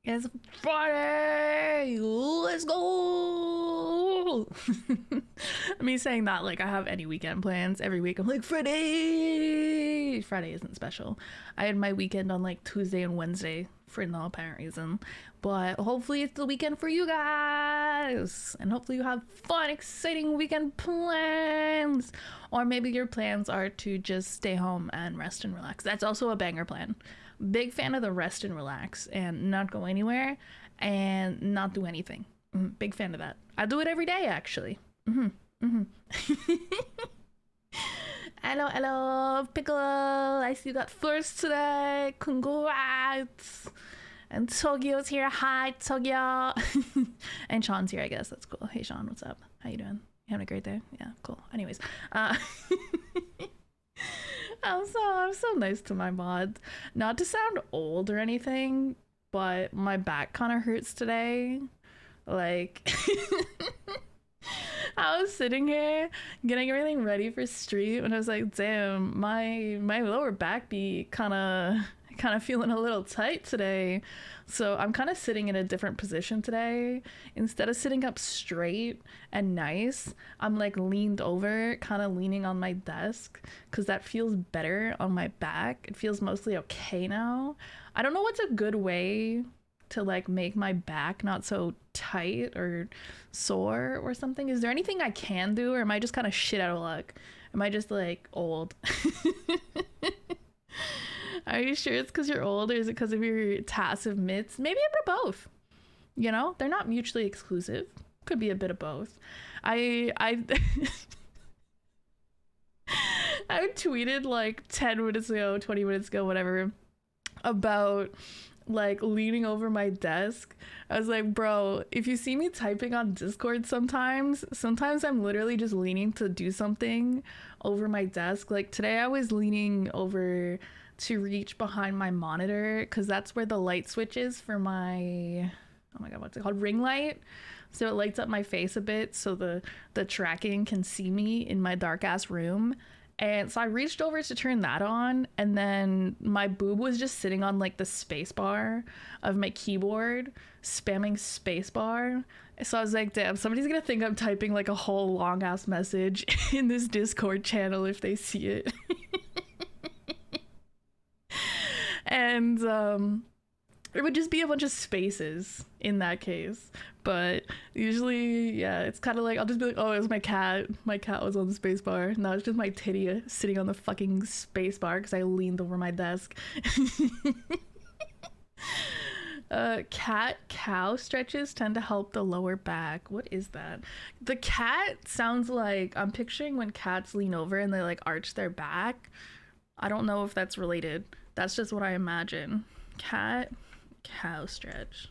It's Friday! Let's go! Me saying that like I have any weekend plans. Every week I'm like, Friday! Friday isn't special. I had my weekend on like Tuesday and Wednesday for no apparent reason. But hopefully it's the weekend for you guys! And hopefully you have fun, exciting weekend plans! Or maybe your plans are to just stay home and rest and relax. That's also a banger plan. Big fan of the rest and relax and not go anywhere and not do anything. Big fan of that. I do it every day actually. Hello, Piccolo. I see you got first today. Congrats. And Tokyo's here. Hi, Tokyo. And Sean's here, I guess. That's cool. Hey, Sean, what's up? How you doing? You having a great day? Yeah, cool. Anyways, I'm so nice to my mods. Not to sound old or anything, but my back kind of hurts today. Like, I was sitting here getting everything ready for stream, and I was like, damn, my lower back be kind of feeling a little tight today. So I'm kind of sitting in a different position today. Instead of sitting up straight and nice, I'm like leaned over, kind of leaning on my desk, because that feels better on my back. It feels mostly okay now. I don't know what's a good way to like make my back not so tight or sore or something. Is there anything I can do, or am I just kind of shit out of luck? Am I just like old? Are you sure it's because you're old, or is it because of your passive mitts? Maybe a bit of both. You know, they're not mutually exclusive. Could be a bit of both. I tweeted like 10 minutes ago, 20 minutes ago, whatever, about like leaning over my desk. I was like, bro, if you see me typing on Discord sometimes I'm literally just leaning to do something over my desk. Like today I was leaning over to reach behind my monitor because that's where the light switch is for my oh my god, what's it called? Ring light. So it lights up my face a bit so the tracking can see me in my dark ass room. And so I reached over to turn that on, and then my boob was just sitting on like the space bar of my keyboard, spamming space bar. So I was like, damn, somebody's gonna think I'm typing like a whole long ass message in this Discord channel if they see it. And it would just be a bunch of spaces in that case. But usually, yeah, it's kind of like, I'll just be like, oh, it was my cat. My cat was on the space bar. No, it's just my titty sitting on the fucking space bar because I leaned over my desk. Cat cow stretches tend to help the lower back. What is that? The cat sounds like, I'm picturing when cats lean over and they like arch their back. I don't know if that's related. That's just what I imagine. Cat cow stretch.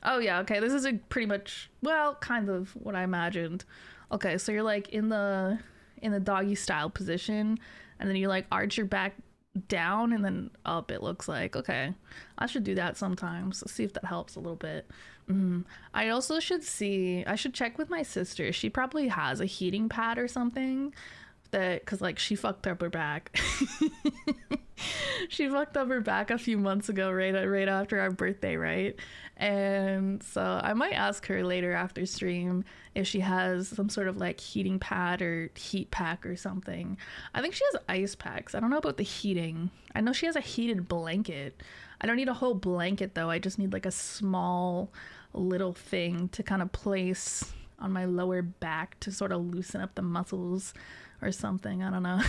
Oh yeah, okay, this is a pretty much, well, kind of what I imagined. Okay, so you're like in the doggy style position, and then you like arch your back down and then up, it looks like. Okay, I should do that sometimes. Let's see if that helps a little bit. I also should check with my sister. She probably has a heating pad or something, that, because like she fucked up her back. She fucked up her back a few months ago, right after our birthday, right? And so I might ask her later after stream if she has some sort of like heating pad or heat pack or something. I think she has ice packs. I don't know about the heating. I know she has a heated blanket. I don't need a whole blanket though. I just need like a small little thing to kind of place on my lower back to sort of loosen up the muscles or something. I don't know.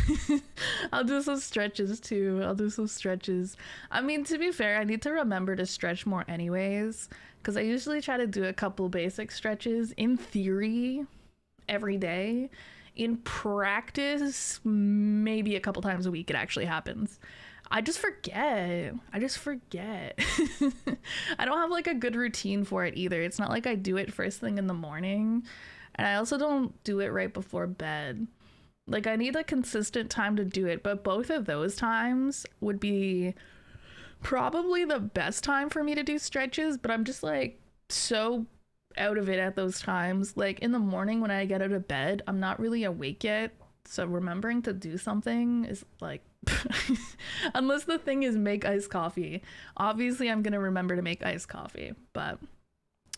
I'll do some stretches too. I mean, to be fair, I need to remember to stretch more anyways, because I usually try to do a couple basic stretches in theory every day. In practice, maybe a couple times a week it actually happens. I just forget. I don't have like a good routine for it either. It's not like I do it first thing in the morning, and I also don't do it right before bed. Like, I need a consistent time to do it, but both of those times would be probably the best time for me to do stretches, but I'm just like so out of it at those times. Like in the morning when I get out of bed, I'm not really awake yet, so remembering to do something is like unless the thing is make iced coffee. Obviously I'm gonna remember to make iced coffee, but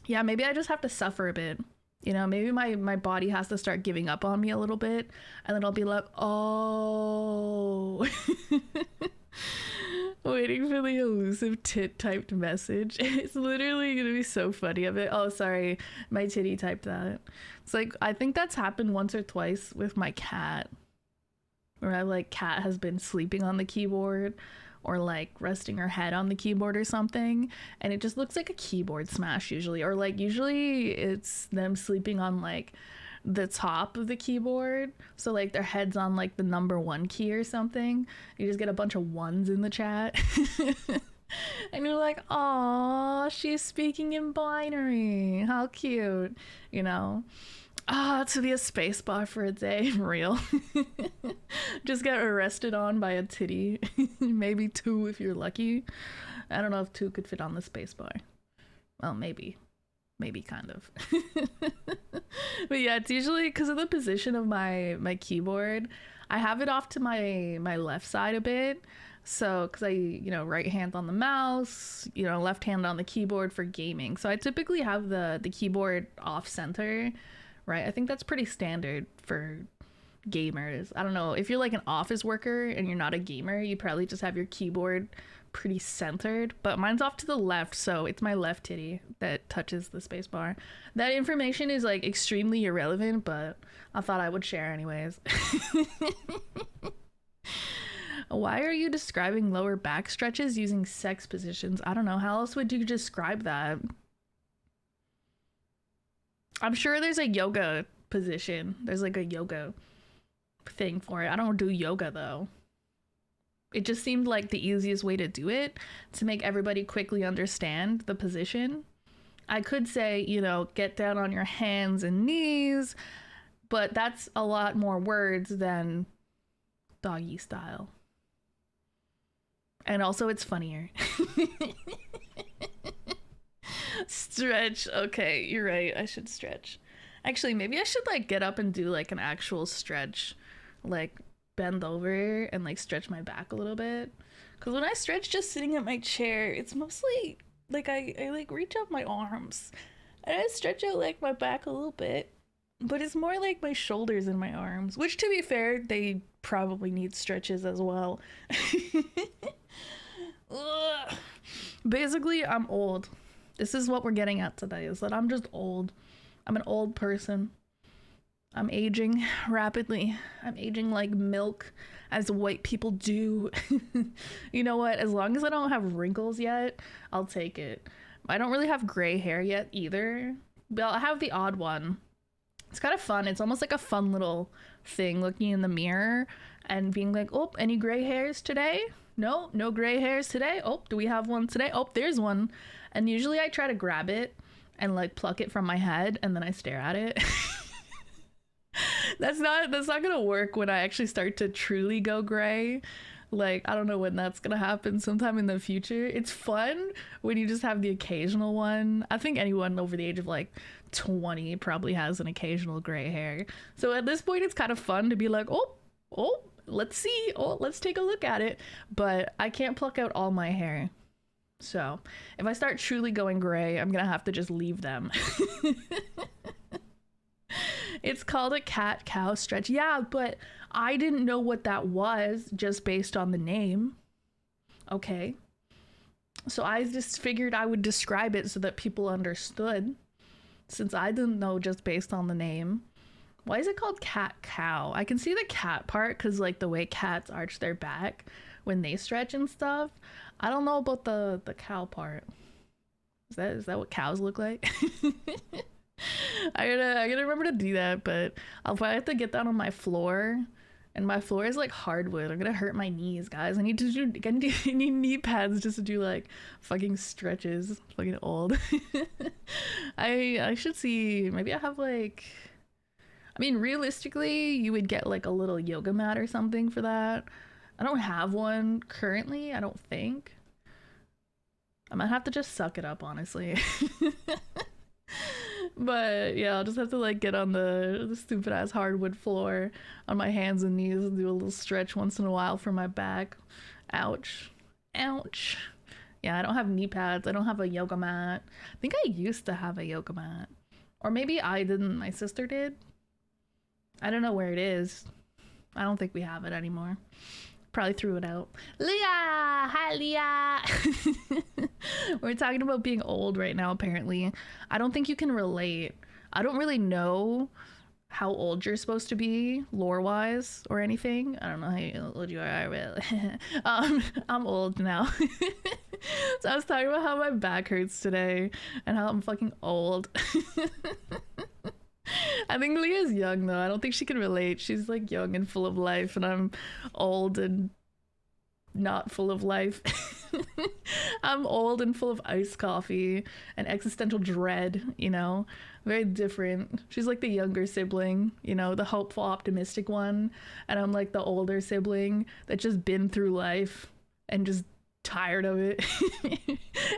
yeah, maybe I just have to suffer a bit. You know, maybe my body has to start giving up on me a little bit, and then I'll be like, oh. Waiting for the elusive tit typed message. It's literally gonna be so funny of it. Oh, sorry, my titty typed that. It's like, I think that's happened once or twice with my cat, where I like cat has been sleeping on the keyboard or like resting her head on the keyboard or something, and it just looks like a keyboard smash usually, or like usually it's them sleeping on like the top of the keyboard, so like their head's on like the number 1 key or something. You just get a bunch of ones in the chat. And you're like, oh, she's speaking in binary, how cute, you know. To be a space bar for a day, real. Just get arrested on by a titty. Maybe 2 if you're lucky. I don't know if 2 could fit on the space bar. Well, maybe kind of. But yeah, it's usually because of the position of my keyboard. I have it off to my left side a bit, so because I, you know, right hand on the mouse, you know, left hand on the keyboard for gaming. So I typically have the keyboard off center, right? I think that's pretty standard for gamers. I don't know, if you're like an office worker and you're not a gamer, you probably just have your keyboard pretty centered, but mine's off to the left, so it's my left titty that touches the space bar. That information is like extremely irrelevant, but I thought I would share anyways. Why are you describing lower back stretches using sex positions? I don't know, how else would you describe that? I'm sure there's a yoga position. There's like a yoga thing for it. I don't do yoga though. It just seemed like the easiest way to do it, to make everybody quickly understand the position. I could say, you know, get down on your hands and knees, but that's a lot more words than doggy style. And also it's funnier. Stretch. Okay, you're right. I should stretch. Actually, maybe I should like get up and do like an actual stretch. Like bend over and like stretch my back a little bit. Cause when I stretch just sitting at my chair, it's mostly like I like reach up my arms and I stretch out like my back a little bit. But it's more like my shoulders and my arms, which to be fair, they probably need stretches as well. Basically, I'm old. This is what we're getting at today, is that I'm just old. I'm an old person. I'm aging rapidly. I'm aging like milk, as white people do. You know what? As long as I don't have wrinkles yet, I'll take it. I don't really have gray hair yet either, but I'll have the odd one. It's kind of fun. It's almost like a fun little thing, looking in the mirror and being like, oh, any gray hairs today? No gray hairs today. Oh, do we have one today? Oh, there's one. And usually I try to grab it and like pluck it from my head and then I stare at it. That's not gonna work when I actually start to truly go gray. Like, I don't know when that's gonna happen, sometime in the future. It's fun when you just have the occasional one. I think anyone over the age of like 20 probably has an occasional gray hair. So at this point, it's kind of fun to be like, oh, let's see. Oh, let's take a look at it. But I can't pluck out all my hair. So if I start truly going gray, I'm gonna have to just leave them. It's called a cat-cow stretch. Yeah, but I didn't know what that was just based on the name. Okay. So I just figured I would describe it so that people understood. Since I didn't know just based on the name. Why is it called cat-cow? I can see the cat part because like the way cats arch their back when they stretch and stuff. I don't know about the cow part. Is that what cows look like? I gotta remember to do that, but I'll probably have to get down on my floor, and my floor is like hardwood. I'm gonna hurt my knees, guys. I need knee pads just to do like fucking stretches. Fucking old. I should see. Maybe I have like. I mean, realistically, you would get like a little yoga mat or something for that. I don't have one currently. I don't think. I might have to just suck it up, honestly. But yeah, I'll just have to like get on the stupid ass hardwood floor on my hands and knees and do a little stretch once in a while for my back. Ouch. Ouch. Yeah, I don't have knee pads. I don't have a yoga mat. I think I used to have a yoga mat. Or maybe I didn't. My sister did. I don't know where it is. I don't think we have it anymore. Probably threw it out. Leah! Hi, Leah! We're talking about being old right now, apparently. I don't think you can relate. I don't really know how old you're supposed to be, lore-wise, or anything. I don't know how old you are, really. I'm old now. So I was talking about how my back hurts today, and how I'm fucking old. I think Leah's young though. I don't think she can relate. She's like young and full of life, and I'm old and not full of life. I'm old and full of iced coffee and existential dread, you know? Very different. She's like the younger sibling, you know, the hopeful, optimistic one. And I'm like the older sibling that's just been through life and just tired of it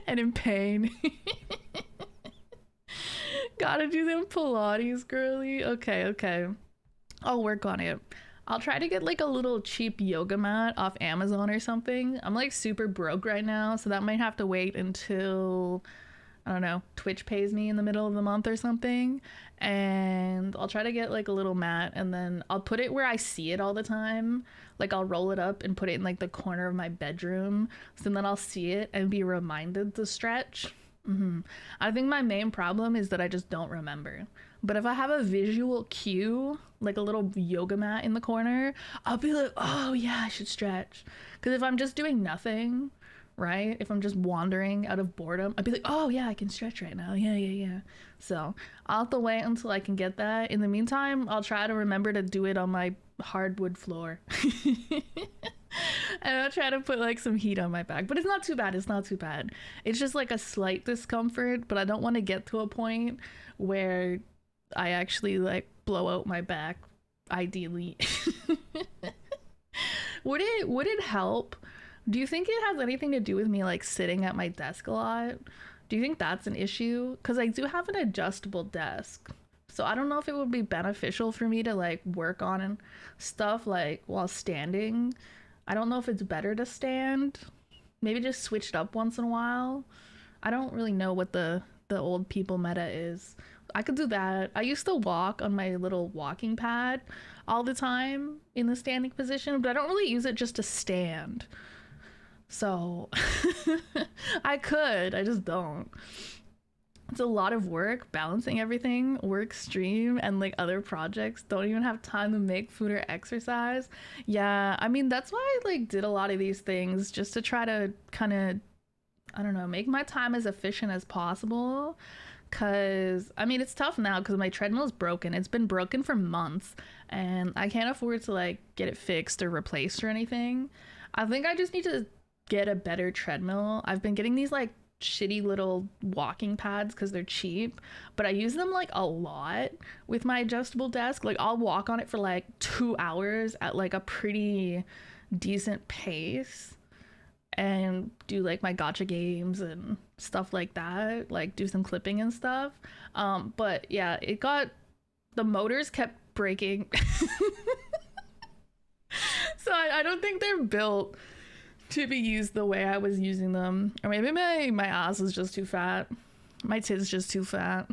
and in pain. Gotta do them Pilates, girly. Okay. I'll work on it. I'll try to get like a little cheap yoga mat off Amazon or something. I'm like super broke right now, so that might have to wait until, I don't know, Twitch pays me in the middle of the month or something. And I'll try to get like a little mat, and then I'll put it where I see it all the time. Like I'll roll it up and put it in like the corner of my bedroom, so then I'll see it and be reminded to stretch. I think my main problem is that I just don't remember. But if I have a visual cue, like a little yoga mat in the corner, I'll be like, oh yeah, I should stretch. Because if I'm just doing nothing, right? If I'm just wandering out of boredom, I'd be like, oh yeah, I can stretch right now. Yeah. So I'll have to wait until I can get that. In the meantime, I'll try to remember to do it on my hardwood floor. And I'll try to put like some heat on my back, but it's not too bad. It's just like a slight discomfort, but I don't want to get to a point where I actually like blow out my back, ideally. Would it help Do you think it has anything to do with me like sitting at my desk a lot? Do you think that's an issue? Because I do have an adjustable desk. So I don't know if it would be beneficial for me to like work on stuff like while standing. I don't know if it's better to stand. Maybe just switch it up once in a while. I don't really know what the old people meta is. I could do that. I used to walk on my little walking pad all the time in the standing position, but I don't really use it just to stand. So I just don't. It's a lot of work balancing everything, work, stream, and like other projects. Don't even have time to make food or exercise. Yeah, I mean, that's why I like did a lot of these things just to try to kind of, I don't know, make my time as efficient as possible. Cause I mean, it's tough now because my treadmill is broken. It's been broken for months and I can't afford to like get it fixed or replaced or anything. I think I just need to get a better treadmill. I've been getting these like shitty little walking pads because they're cheap, but I use them like a lot with my adjustable desk. Like I'll walk on it for like 2 hours at like a pretty decent pace and do like my gacha games and stuff like that, like do some clipping and stuff. But yeah, the motors kept breaking. So I don't think they're built to be used the way I was using them. Or maybe my ass is just too fat. My tit's just too fat.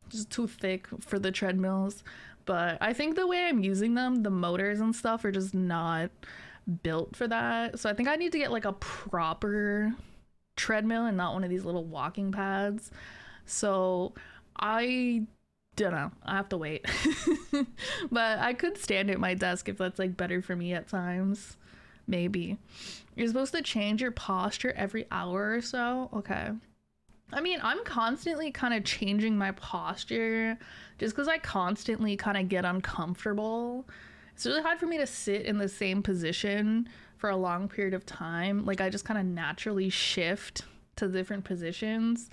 Just too thick for the treadmills. But I think the way I'm using them, the motors and stuff are just not built for that. So I think I need to get like a proper treadmill and not one of these little walking pads. So I don't know. I have to wait. But I could stand at my desk if that's like better for me at times. Maybe. You're supposed to change your posture every hour or so. Okay. I mean, I'm constantly kind of changing my posture just because I constantly kind of get uncomfortable. It's really hard for me to sit in the same position for a long period of time. Like I just kind of naturally shift to different positions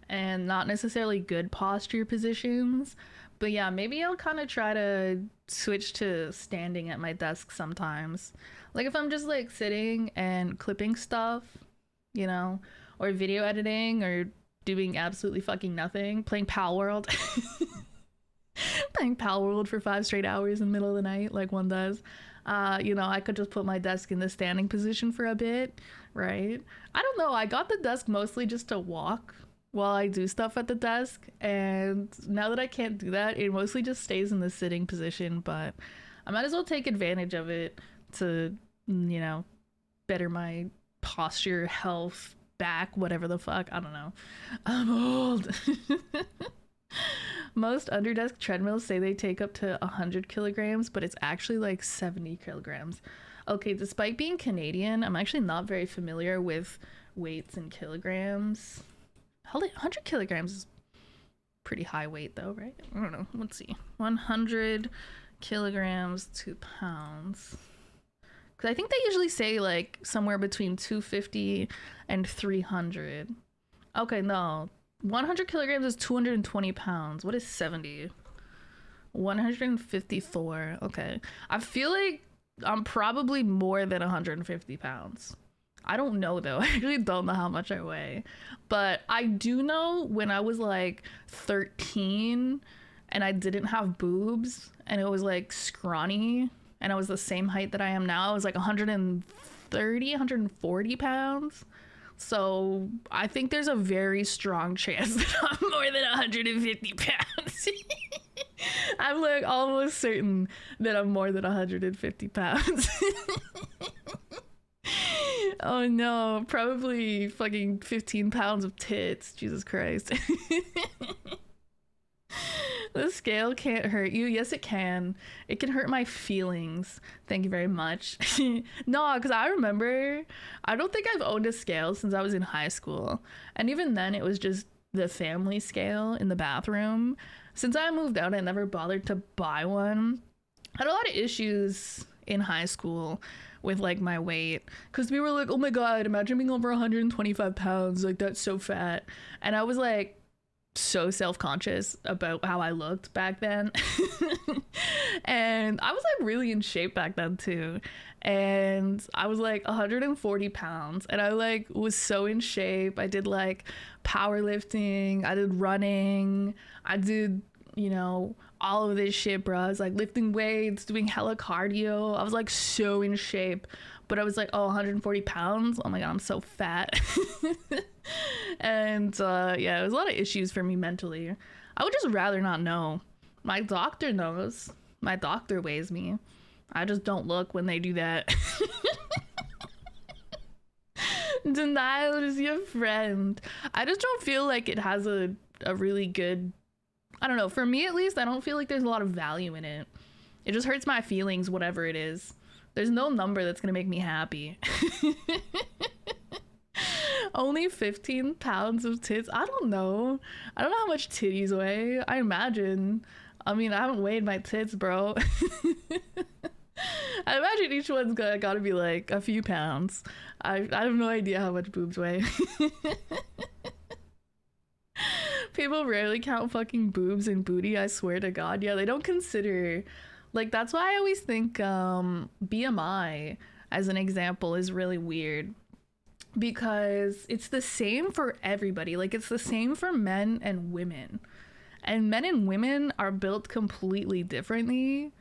and not necessarily good posture positions. But yeah, maybe I'll kind of try to switch to standing at my desk sometimes. Like if I'm just like sitting and clipping stuff, you know, or video editing or doing absolutely fucking nothing, playing Pal World. Playing Pal World for 5 straight hours in the middle of the night like one does. You know, I could just put my desk in the standing position for a bit, right? I don't know. I got the desk mostly just to walk while I do stuff at the desk, and now that I can't do that, it mostly just stays in the sitting position, but I might as well take advantage of it to, you know, better my posture, health, back, whatever the fuck. I don't know. I'm old. Most underdesk treadmills say they take up to 100 kilograms, but it's actually like 70 kilograms. Okay, despite being Canadian, I'm actually not very familiar with weights in kilograms. 100 kilograms is pretty high weight though, right? I don't know. Let's see. 100 kilograms to pounds. Because I think they usually say like somewhere between 250 and 300. Okay, no. 100 kilograms is 220 pounds. What is 70? 154. Okay. I feel like I'm probably more than 150 pounds. I don't know though. I actually don't know how much I weigh. But I do know when I was like 13 and I didn't have boobs and it was like scrawny and I was the same height that I am now, I was like 130, 140 pounds. So I think there's a very strong chance that I'm more than 150 pounds. I'm like almost certain that I'm more than 150 pounds. Oh no, probably fucking 15 pounds of tits. Jesus Christ. The scale can't hurt you. Yes, it can. It can hurt my feelings. Thank you very much. No, because I remember, I don't think I've owned a scale since I was in high school. And even then, it was just the family scale in the bathroom. Since I moved out, I never bothered to buy one. I had a lot of issues in high school with like my weight because we were like, oh my god, imagine being over 125 pounds, like that's so fat. And I was like, so self-conscious about how I looked back then. And I was like really in shape back then too. And I was like 140 pounds and I like was so in shape. I did like powerlifting, I did running, I did, you know, all of this shit, bro. I was like lifting weights, doing hella cardio. I was like so in shape, but I was like, oh, 140 pounds. Oh my God, I'm so fat. And yeah, it was a lot of issues for me mentally. I would just rather not know. My doctor knows. My doctor weighs me. I just don't look when they do that. Denial is your friend. I just don't feel like it has a really good, I don't know, for me at least, I don't feel like there's a lot of value in it. It just hurts my feelings, whatever it is. There's no number that's gonna make me happy. Only 15 pounds of tits. I don't know how much titties weigh. I imagine. I mean, I haven't weighed my tits, bro. I imagine each one's gotta be like a few pounds. I have no idea how much boobs weigh. People rarely count fucking boobs and booty, I swear to God. Yeah, they don't consider, like, that's why I always think BMI as an example is really weird, because it's the same for everybody. Like, it's the same for men and women, and men and women are built completely differently.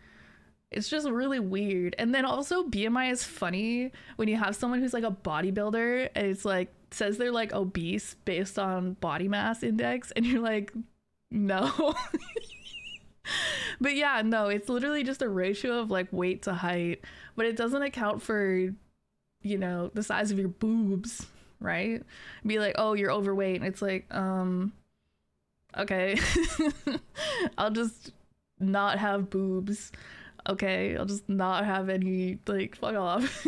It's just really weird. And then also BMI is funny when you have someone who's like a bodybuilder and it's like says they're like obese based on body mass index, and you're like, no. But yeah, no, it's literally just a ratio of like weight to height, but it doesn't account for, you know, the size of your boobs, right? Be like, oh, you're overweight, and it's like, okay. I'll just not have boobs. Okay, I'll just not have any, like, fuck off.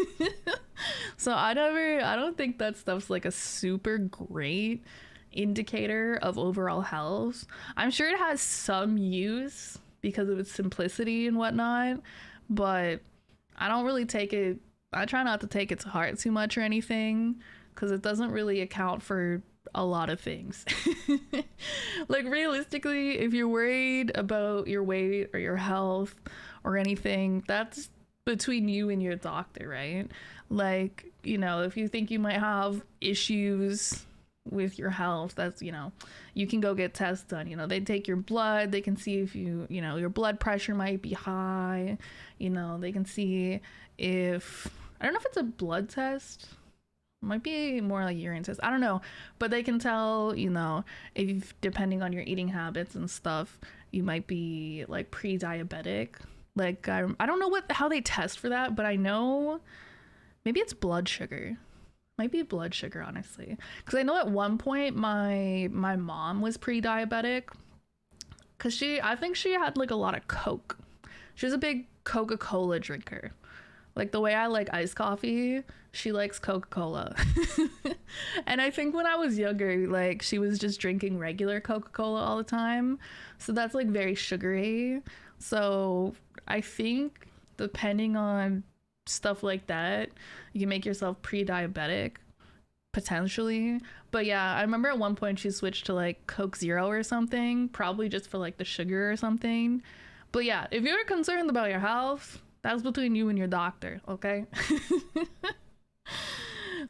So I don't think that stuff's like a super great indicator of overall health. I'm sure it has some use because of its simplicity and whatnot, but I don't really take it, I try not to take it to heart too much or anything, because it doesn't really account for a lot of things. Like, realistically, if you're worried about your weight or your health or anything, that's between you and your doctor, right? Like, you know, if you think you might have issues with your health, that's, you know, you can go get tests done. You know, they take your blood, they can see if you know, your blood pressure might be high, you know, they can see if, I don't know if it's a blood test, might be more like urine test, I don't know, but they can tell, you know, if depending on your eating habits and stuff, you might be like pre-diabetic. Like, I don't know how they test for that, but I know maybe it's blood sugar. Might be blood sugar, honestly, because I know at one point my mom was pre-diabetic, because I think she had like a lot of Coke. She was a big Coca-Cola drinker. Like, the way I like iced coffee, she likes Coca-Cola. And I think when I was younger, like, she was just drinking regular Coca-Cola all the time. So that's like very sugary. So I think depending on stuff like that, you can make yourself pre-diabetic, potentially. But yeah, I remember at one point she switched to like Coke Zero or something, probably just for like the sugar or something. But yeah, if you're concerned about your health, that's between you and your doctor, okay?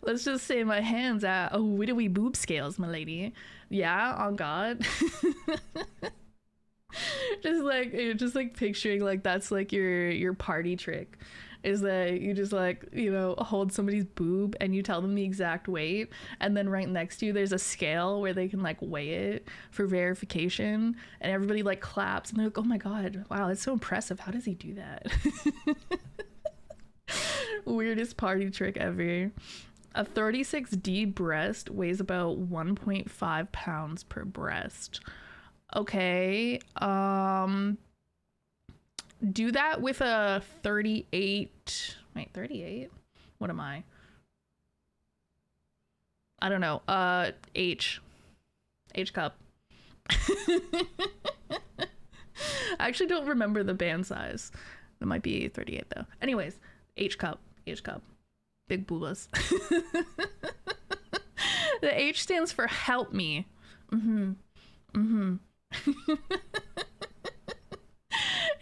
Let's just say my hands at widowy boob scales, my lady. Yeah, on God. just like picturing like that's like your party trick, is that you just like, you know, hold somebody's boob and you tell them the exact weight, and then right next to you there's a scale where they can like weigh it for verification, and everybody like claps and they're like, oh my God, wow, it's so impressive, how does he do that? Weirdest party trick ever. A 36D breast weighs about 1.5 pounds per breast. Okay, do that with a 38, wait, 38? What am I don't know, H cup. I actually don't remember the band size. It might be 38 though. Anyways, H cup, big boobas. The H stands for help me.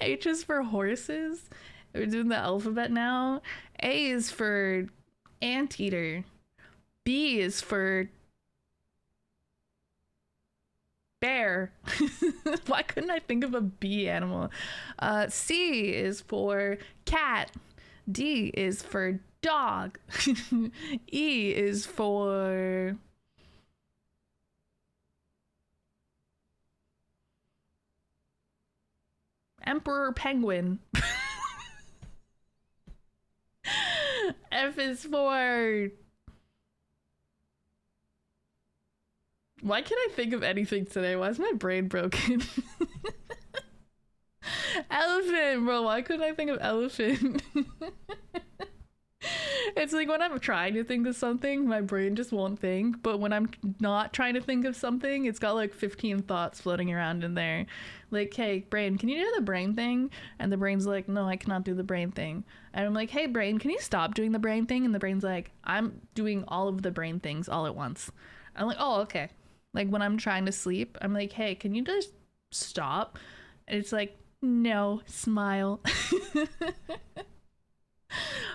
H is for horses. We're doing the alphabet now. A is for anteater. B is for bear. Why couldn't I think of a bee animal? C is for cat. D is for dog. E is for emperor penguin. F is for... Why can't I think of anything today? Why is my brain broken? Elephant, bro. Why couldn't I think of elephant? It's like when I'm trying to think of something, my brain just won't think. But when I'm not trying to think of something, it's got like 15 thoughts floating around in there. Like, hey, brain, can you do the brain thing? And the brain's like, no, I cannot do the brain thing. And I'm like, hey, brain, can you stop doing the brain thing? And the brain's like, I'm doing all of the brain things all at once. I'm like, oh, okay. Like when I'm trying to sleep, I'm like, hey, can you just stop? And it's like, no, smile.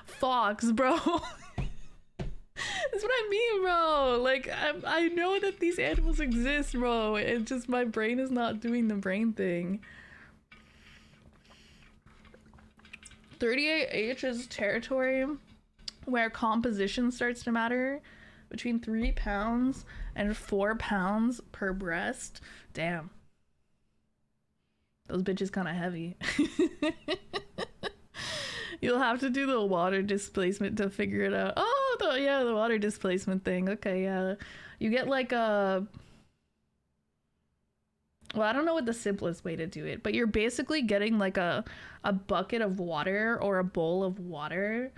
Fox, bro. That's what I mean, bro. Like, I know that these animals exist, bro. It's just my brain is not doing the brain thing. 38H is territory where composition starts to matter. Between 3 pounds and 4 pounds per breast. Damn. Those bitches kind of heavy. You'll have to do the water displacement to figure it out. Oh, the water displacement thing. Okay, yeah. You get like a... Well, I don't know what the simplest way to do it, but you're basically getting like a bucket of water or a bowl of water,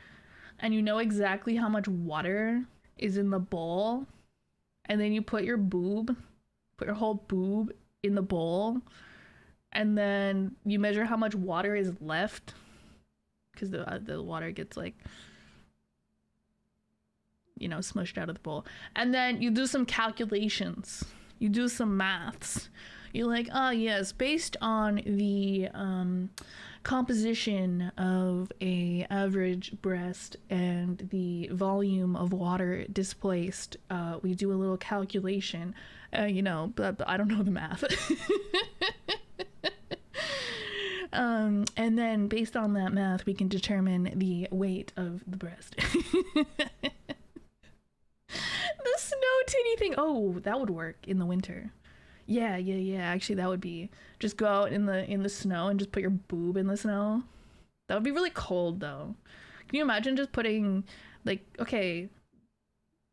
and you know exactly how much water is in the bowl, and then you put your whole boob in the bowl, and then you measure how much water is left, because the water gets like, you know, smushed out of the bowl, and then you do some calculations, you do some maths. You're like, oh yes, based on the composition of a average breast and the volume of water displaced, we do a little calculation, you know, but I don't know the math. And then based on that math, we can determine the weight of the breast. The snow titty thing. Oh, that would work in the winter. Yeah. Actually, that would be, just go out in the snow and just put your boob in the snow. That would be really cold, though. Can you imagine just putting, like, okay,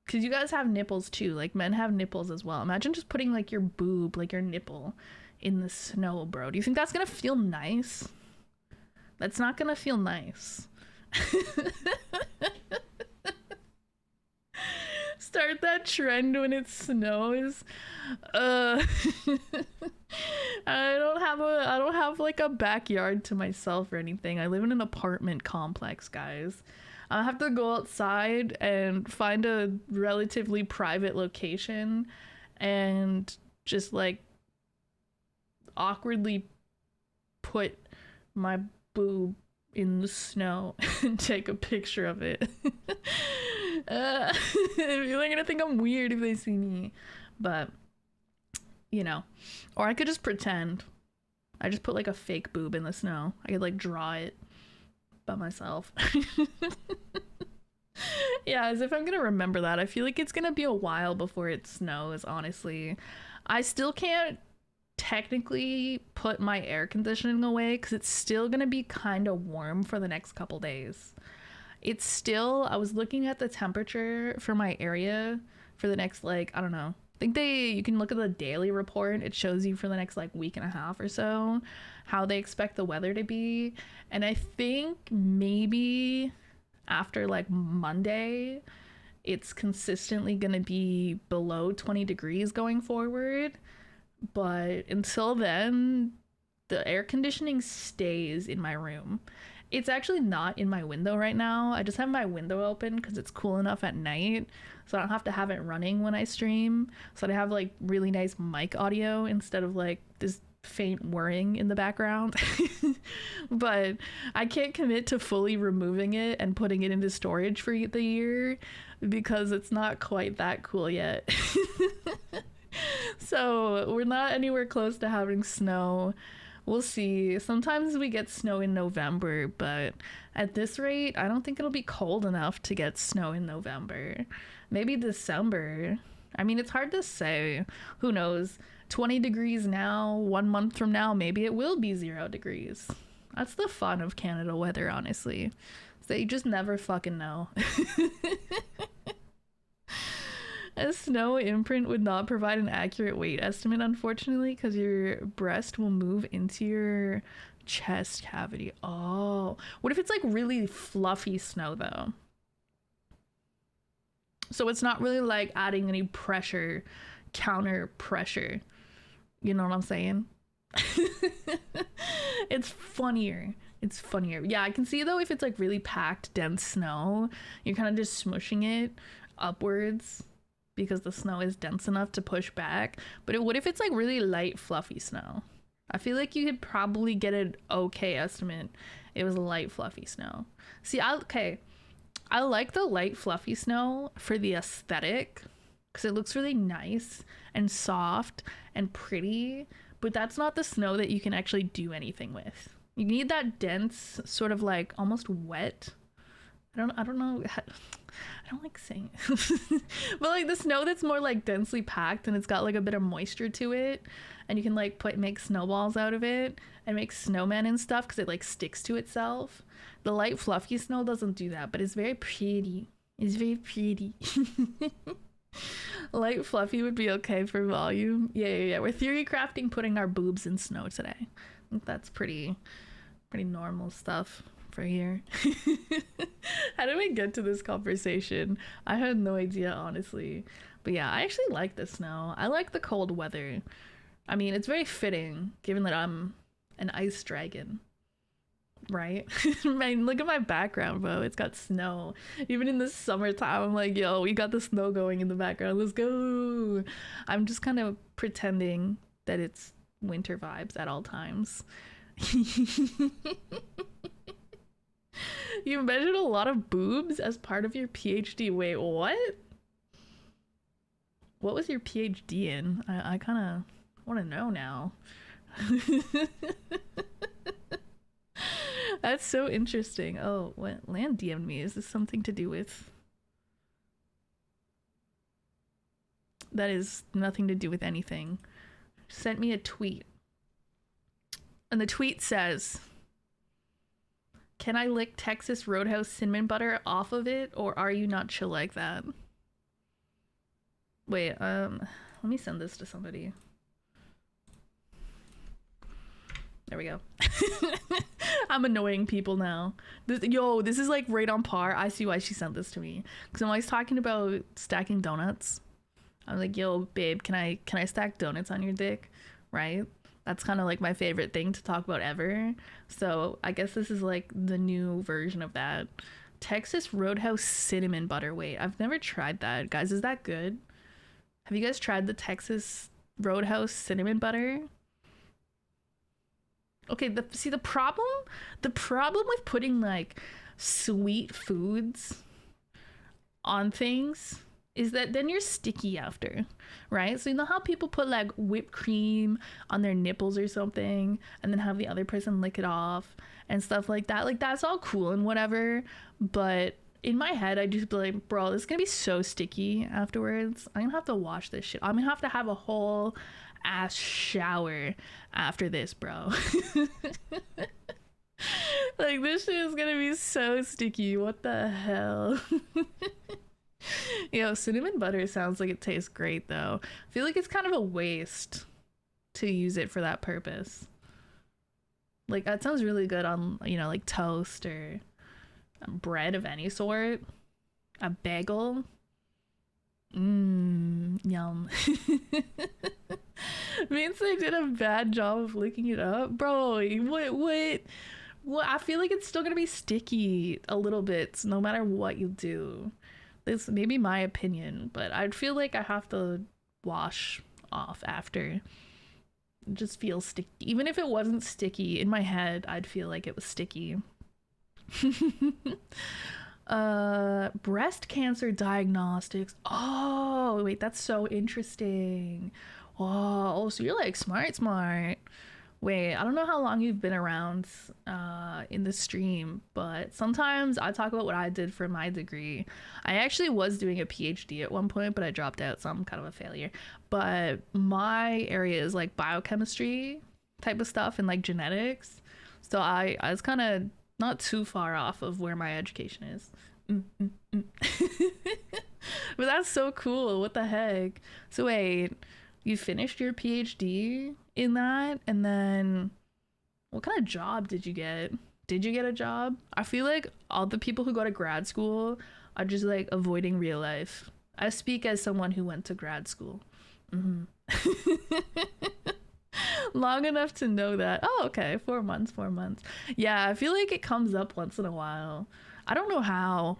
because you guys have nipples too. Like, men have nipples as well. Imagine just putting like your boob, like your nipple, in the snow, bro. Do you think that's gonna feel nice? That's not gonna feel nice. Start that trend when it snows. I don't have like a backyard to myself or anything. I live in an apartment complex, guys. I have to go outside and find a relatively private location and just like awkwardly put my boob in the snow and take a picture of it. They're gonna think I'm weird if they see me, but you know, or I could just pretend. I just put like a fake boob in the snow. I could like draw it by myself. Yeah, as if I'm gonna remember that. I feel like it's gonna be a while before it snows, honestly. I still can't technically put my air conditioning away because it's still gonna be kind of warm for the next couple days. It's still, I was looking at the temperature for my area for the next, like, I don't know, I think you can look at the daily report. It shows you for the next like week and a half or so how they expect the weather to be, and I think maybe after like Monday it's consistently gonna be below 20 degrees going forward. But until then, the air conditioning stays in my room. It's actually not in my window right now. I just have my window open because it's cool enough at night, so I don't have to have it running when I stream. So I have like really nice mic audio instead of like this faint whirring in the background. But I can't commit to fully removing it and putting it into storage for the year because it's not quite that cool yet. So we're not anywhere close to having snow. We'll see. Sometimes we get snow in November, but at this rate, I don't think it'll be cold enough to get snow in November. Maybe December. I mean, it's hard to say. Who knows? 20 degrees now, 1 month from now, maybe it will be 0 degrees. That's the fun of Canada weather, honestly. So you just never fucking know. A snow imprint would not provide an accurate weight estimate, unfortunately, because your breast will move into your chest cavity. Oh, what if it's like really fluffy snow though? So it's not really like adding any pressure, counter pressure. You know what I'm saying? It's funnier. It's funnier. Yeah, I can see though if it's like really packed, dense snow, you're kind of just smushing it upwards because the snow is dense enough to push back. But what if it's like really light, fluffy snow? I feel like you could probably get an okay estimate. It was light, fluffy snow. See, I like the light, fluffy snow for the aesthetic because it looks really nice and soft and pretty. But that's not the snow that you can actually do anything with. You need that dense, sort of like almost wet. I don't know. I don't like saying it. But like the snow that's more like densely packed and it's got like a bit of moisture to it, and you can like make snowballs out of it and make snowmen and stuff because it like sticks to itself. The light fluffy snow doesn't do that, but it's very pretty. It's very pretty. Light fluffy would be okay for volume. Yeah. We're theory crafting putting our boobs in snow today. I think that's pretty normal stuff for here. How did we get to this conversation? I had no idea, honestly. But yeah, I actually like the snow. I like the cold weather. I mean, it's very fitting given that I'm an ice dragon, right? Man, look at my background, bro. It's got snow. Even in the summertime, I'm like, yo, we got the snow going in the background. Let's go. I'm just kind of pretending that it's winter vibes at all times. You measured a lot of boobs as part of your PhD. Wait, what? What was your PhD in? I kind of want to know now. That's so interesting. Oh, what? Land DM'd me. Is this something to do with... That is nothing to do with anything. Sent me a tweet. And the tweet says... Can I lick Texas Roadhouse cinnamon butter off of it, or are you not chill like that? Wait, let me send this to somebody. There we go. I'm annoying people now. This is like right on par. I see why she sent this to me. Because I'm always talking about stacking donuts. I'm like, yo, babe, can I stack donuts on your dick? Right? That's kind of like my favorite thing to talk about ever. So I guess this is like the new version of that. Texas Roadhouse cinnamon butter. Wait, I've never tried that. Guys, is that good? Have you guys tried the Texas Roadhouse cinnamon butter? Okay, the problem with putting like sweet foods on things is that then you're sticky after, right? So you know how people put like whipped cream on their nipples or something and then have the other person lick it off and stuff like that? Like that's all cool and whatever, but in my head I just be like, bro, this is gonna be so sticky afterwards. I'm gonna have to wash this shit. I'm gonna have to have a whole ass shower after this, bro. Like this shit is gonna be so sticky. What the hell? Yo, cinnamon butter sounds like it tastes great though. I feel like it's kind of a waste to use it for that purpose. Like that sounds really good on, you know, like toast or bread of any sort. A bagel. Yum. Means I did a bad job of licking it up. Bro, what? I feel like it's still gonna be sticky a little bit no matter what you do. This may be my opinion, but I'd feel like I have to wash off after. It just feels sticky. Even if it wasn't sticky, in my head, I'd feel like it was sticky. Breast cancer diagnostics. Oh, wait, that's so interesting. Oh, so you're like smart. Wait, I don't know how long you've been around in the stream, but sometimes I talk about what I did for my degree. I actually was doing a PhD at one point, but I dropped out, so I'm kind of a failure. But my area is like biochemistry type of stuff and like genetics. So I was kind of not too far off of where my education is. But that's so cool. What the heck? So wait, you finished your PhD in that, and then what kind of job did you get? Did you get a job? I feel like all the people who go to grad school are just like avoiding real life. I speak as someone who went to grad school. Long enough to know that. Oh, okay, 4 months. Yeah, I feel like it comes up once in a while. I don't know how.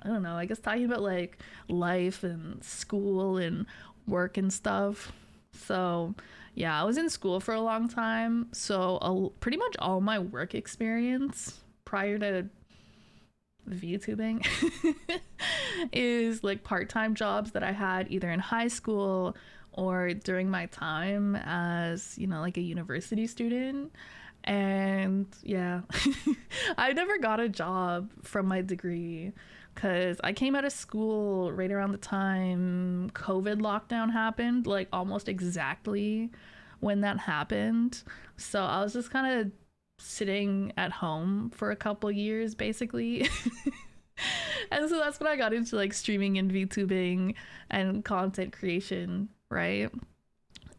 I don't know. I guess talking about like life and school and work and stuff. So yeah, I was in school for a long time. So pretty much all my work experience prior to VTubing is like part-time jobs that I had either in high school or during my time as, you know, like a university student. And yeah, I never got a job from my degree because I came out of school right around the time COVID lockdown happened, like almost exactly when that happened. So I was just kind of sitting at home for a couple years basically. And so that's when I got into like streaming and VTubing and content creation, right?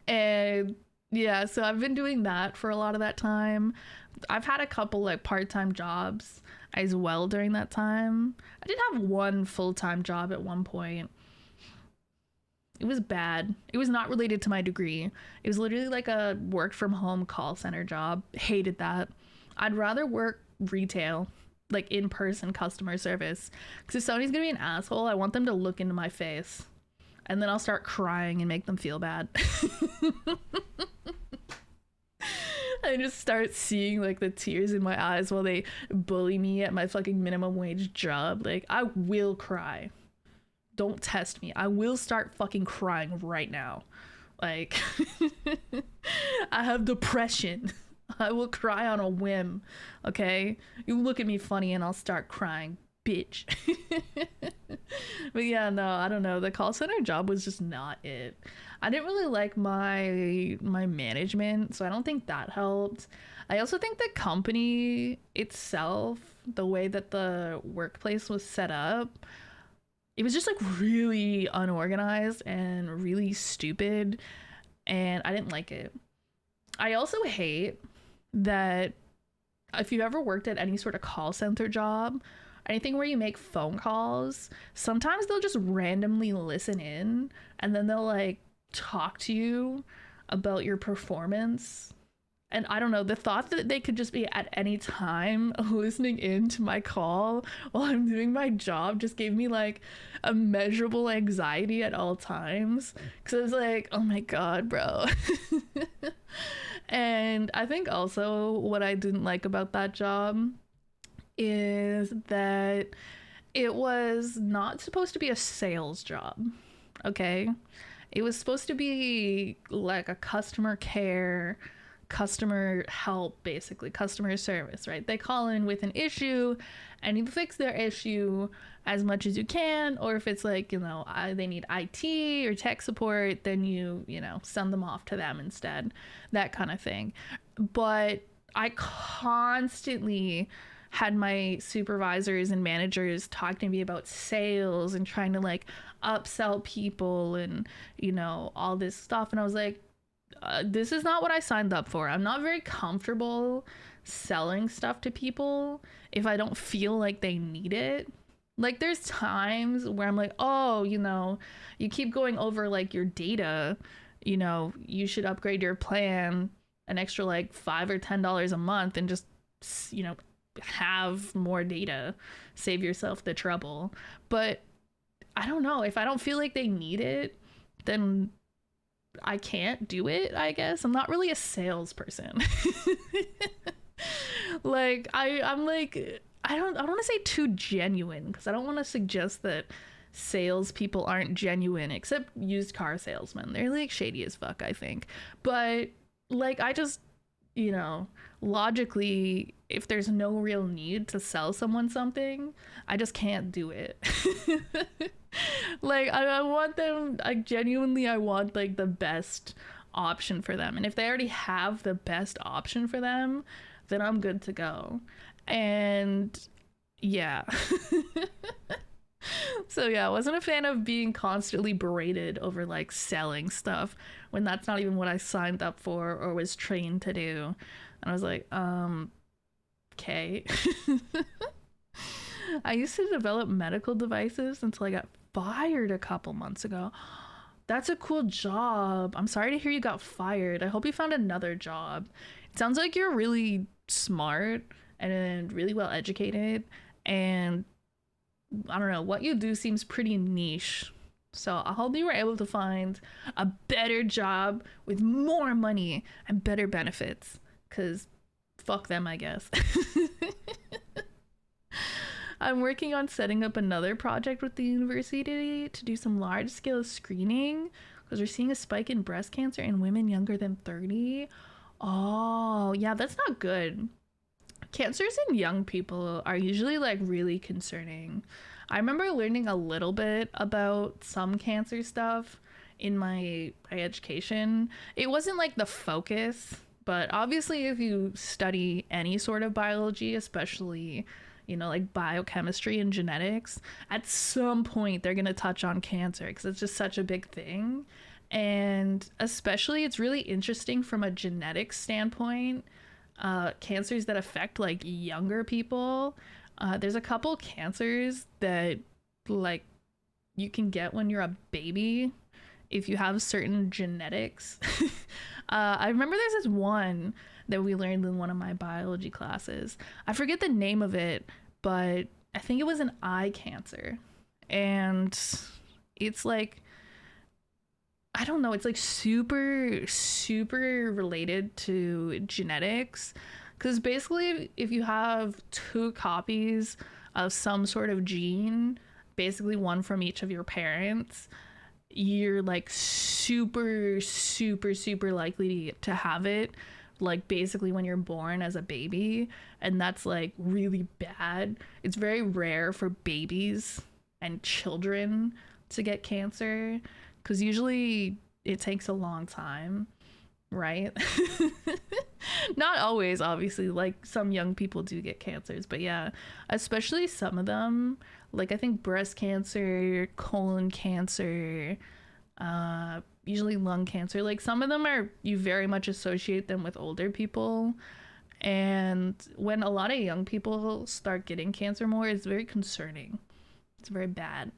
And yeah, so I've been doing that for a lot of that time. I've had a couple like part-time jobs as well during that time. I did have one full-time job at one point. It was bad. It was not related to my degree. It was literally like a work from home call center job. Hated that. I'd rather work retail, like in-person customer service. Because if somebody's gonna be an asshole, I want them to look into my face. And then I'll start crying and make them feel bad. I just start seeing like the tears in my eyes while they bully me at my fucking minimum wage job. Like, I will cry. Don't test me. I will start fucking crying right now. Like, I have depression. I will cry on a whim. Okay? You look at me funny and I'll start crying. Bitch. But yeah, no, I don't know. The call center job was just not it. I didn't really like my management, so I don't think that helped. I also think the company itself, the way that the workplace was set up, it was just like really unorganized and really stupid, and I didn't like it. I also hate that if you ever worked at any sort of call center job, anything where you make phone calls, sometimes they'll just randomly listen in and then they'll like talk to you about your performance. And I don't know, the thought that they could just be at any time listening in to my call while I'm doing my job just gave me like immeasurable anxiety at all times. Because I was like, oh my God, bro. And I think also what I didn't like about that job is that it was not supposed to be a sales job, okay? It was supposed to be like a customer care, customer help, basically, customer service, right? They call in with an issue and you fix their issue as much as you can, or if it's like, you know, they need IT or tech support, then you know, send them off to them instead, that kind of thing. But I constantly had my supervisors and managers talk to me about sales and trying to like upsell people and, you know, all this stuff. And I was like, this is not what I signed up for. I'm not very comfortable selling stuff to people if I don't feel like they need it. Like, there's times where I'm like, oh, you know, you keep going over like your data, you know, you should upgrade your plan an extra like $5 or $10 a month and just, you know, have more data, save yourself the trouble. But I don't know, if I don't feel like they need it, then I can't do it, I guess. I'm not really a salesperson. Like I'm like I don't want to say too genuine because I don't want to suggest that salespeople aren't genuine, except used car salesmen. They're like shady as fuck, I think. But like I just, you know, logically, if there's no real need to sell someone something, I just can't do it. Like I want them, like genuinely I want like the best option for them. And if they already have the best option for them, then I'm good to go. And yeah. So yeah, I wasn't a fan of being constantly berated over like selling stuff when that's not even what I signed up for or was trained to do. And I was like, okay. I used to develop medical devices until I got fired a couple months ago. That's a cool job. I'm sorry to hear you got fired. I hope you found another job. It sounds like you're really smart and really well educated, and I don't know, what you do seems pretty niche. So I hope you were able to find a better job with more money and better benefits, because fuck them, I guess. I'm working on setting up another project with the university to do some large scale screening because we're seeing a spike in breast cancer in women younger than 30. Oh, yeah, that's not good. Cancers in young people are usually like really concerning. I remember learning a little bit about some cancer stuff in my education. It wasn't like the focus, but obviously if you study any sort of biology, especially, you know, like biochemistry and genetics, at some point they're going to touch on cancer because it's just such a big thing. And especially it's really interesting from a genetic standpoint, cancers that affect like younger people. There's a couple cancers that like you can get when you're a baby if you have certain genetics. I remember there's this one that we learned in one of my biology classes. I forget the name of it, but I think it was an eye cancer. And it's like, I don't know, it's like super, super related to genetics. Because basically, if you have two copies of some sort of gene, basically one from each of your parents, you're like super, super, super likely to have it, like basically when you're born as a baby. And that's like really bad. It's very rare for babies and children to get cancer because usually it takes a long time, right? Not always, obviously, like some young people do get cancers, but yeah, especially some of them, like I think breast cancer, colon cancer, usually lung cancer, like some of them are, you very much associate them with older people. And when a lot of young people start getting cancer more, it's very concerning. It's very bad.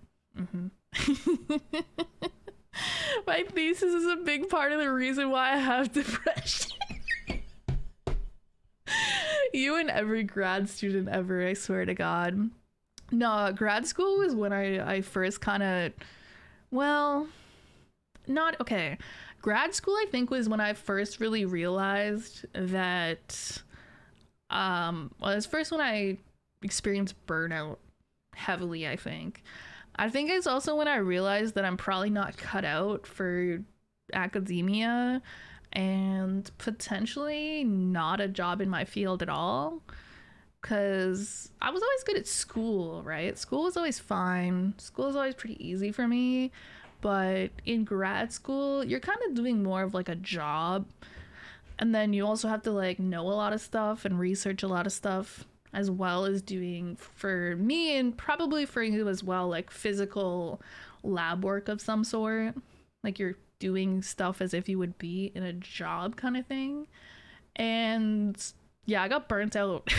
My thesis is a big part of the reason why I have depression. You and every grad student ever, I swear to God. No, grad school was when I first kind of, well, not, okay. Grad school, I think, was when I first really realized that, well, it was first when I experienced burnout heavily, I think. I think it's also when I realized that I'm probably not cut out for academia and potentially not a job in my field at all. Because I was always good at school, right? School was always fine. School was always pretty easy for me. But in grad school, you're kind of doing more of like a job. And then you also have to like know a lot of stuff and research a lot of stuff, as well as doing, for me and probably for you as well, like physical lab work of some sort. Like you're doing stuff as if you would be in a job kind of thing. And yeah, I got burnt out.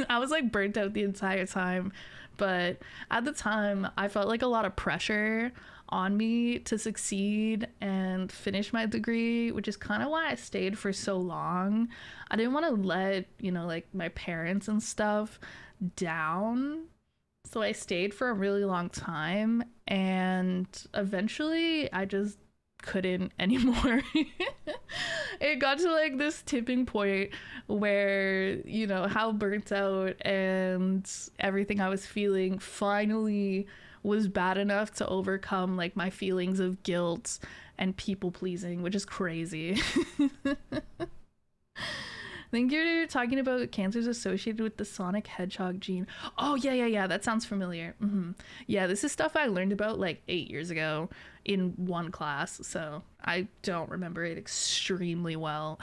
I was like burnt out the entire time. But at the time, I felt like a lot of pressure on me to succeed and finish my degree, which is kind of why I stayed for so long. I didn't want to let, you know, like my parents and stuff down. So I stayed for a really long time, and eventually I just couldn't anymore. It got to like this tipping point where, you know, how burnt out and everything I was feeling finally was bad enough to overcome like my feelings of guilt and people pleasing, which is crazy. I think you're talking about cancers associated with the Sonic Hedgehog gene. Oh, yeah. That sounds familiar. Yeah, this is stuff I learned about like 8 years ago in one class, so I don't remember it extremely well.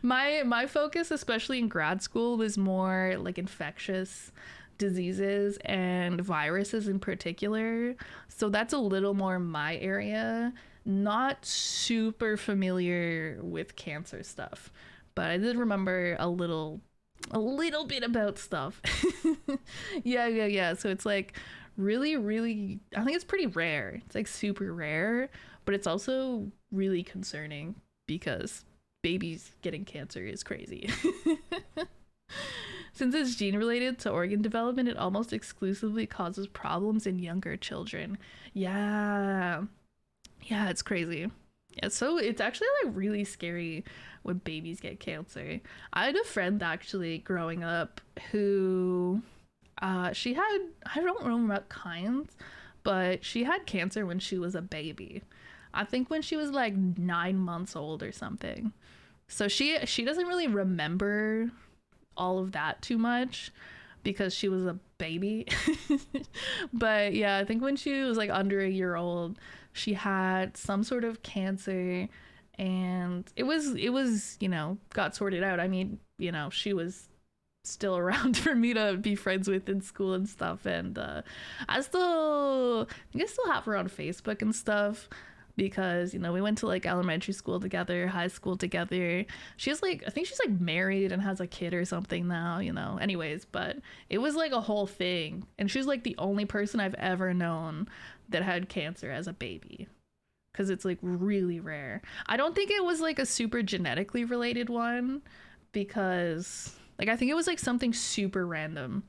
My focus, especially in grad school, was more like infectious diseases and viruses in particular. So that's a little more my area. Not super familiar with cancer stuff, but I did remember a little bit about stuff. Yeah. So it's like really, I think it's pretty rare. It's like super rare, but it's also really concerning because babies getting cancer is crazy. Since it's gene related to organ development, it almost exclusively causes problems in younger children. Yeah, it's crazy. Yeah, so it's actually like really scary when babies get cancer. I had a friend actually growing up who she had, I don't remember what kinds, but she had cancer when she was a baby. I think when she was like 9 months old or something. So she doesn't really remember all of that too much because she was a baby. But yeah, I think when she was like under a year old, she had some sort of cancer, and it was, you know, got sorted out. I mean, you know, she was still around for me to be friends with in school and stuff, and I think I still have her on Facebook and stuff, because, you know, we went to like elementary school together, high school together. She's like, I think she's like married and has a kid or something now, you know. Anyways, but it was like a whole thing, and she's like the only person I've ever known that had cancer as a baby, because it's like really rare. I don't think it was like a super genetically related one, because like I think it was like something super random,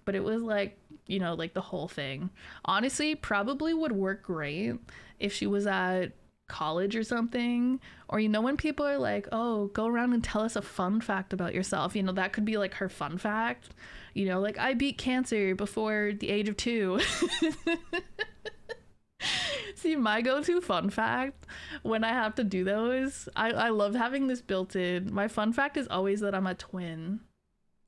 but it was like, you know, like the whole thing. Honestly, probably would work great if she was at college or something, or, you know, when people are like, oh, go around and tell us a fun fact about yourself, you know, that could be like her fun fact, you know, like I beat cancer before the age of 2. See, my go-to fun fact when I have to do those, I love having this built in. My fun fact is always that I'm a twin,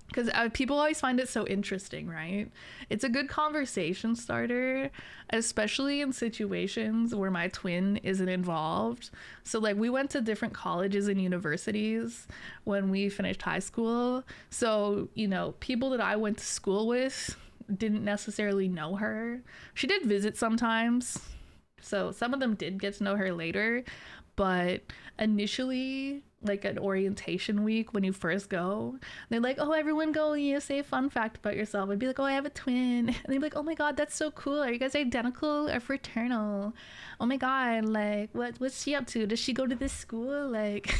because people always find it so interesting, right? It's a good conversation starter, especially in situations where my twin isn't involved. So like we went to different colleges and universities when we finished high school. So, you know, people that I went to school with didn't necessarily know her. She did visit sometimes, so some of them did get to know her later, but initially, like at orientation week, when you first go, they're like, oh, everyone go, you know, say a fun fact about yourself. I'd be like, oh, I have a twin. And they'd be like, oh my god, that's so cool. Are you guys identical or fraternal? Oh my god, like what's she up to? Does she go to this school? Like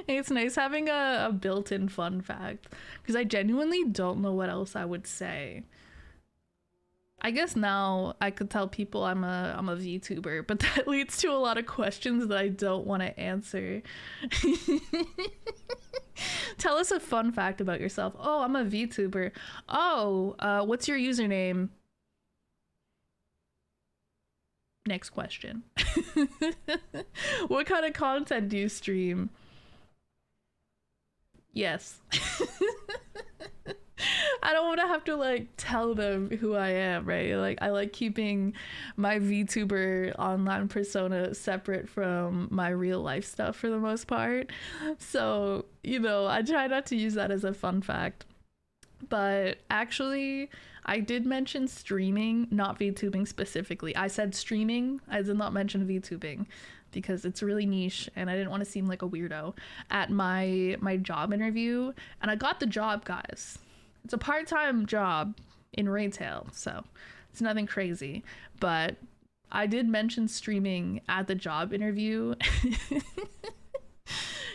it's nice having a built-in fun fact, because I genuinely don't know what else I would say. I guess now I could tell people I'm a VTuber, but that leads to a lot of questions that I don't want to answer. Tell us a fun fact about yourself. Oh, I'm a VTuber. Oh, what's your username? Next question. What kind of content do you stream? Yes. I don't want to have to like tell them who I am, right? Like I like keeping my VTuber online persona separate from my real life stuff for the most part. So, you know, I try not to use that as a fun fact. But actually, I did mention streaming, not VTubing specifically. I said streaming. I did not mention VTubing, because it's really niche and I didn't want to seem like a weirdo at my job interview. And I got the job, guys. It's a part-time job in retail, so it's nothing crazy. But I did mention streaming at the job interview,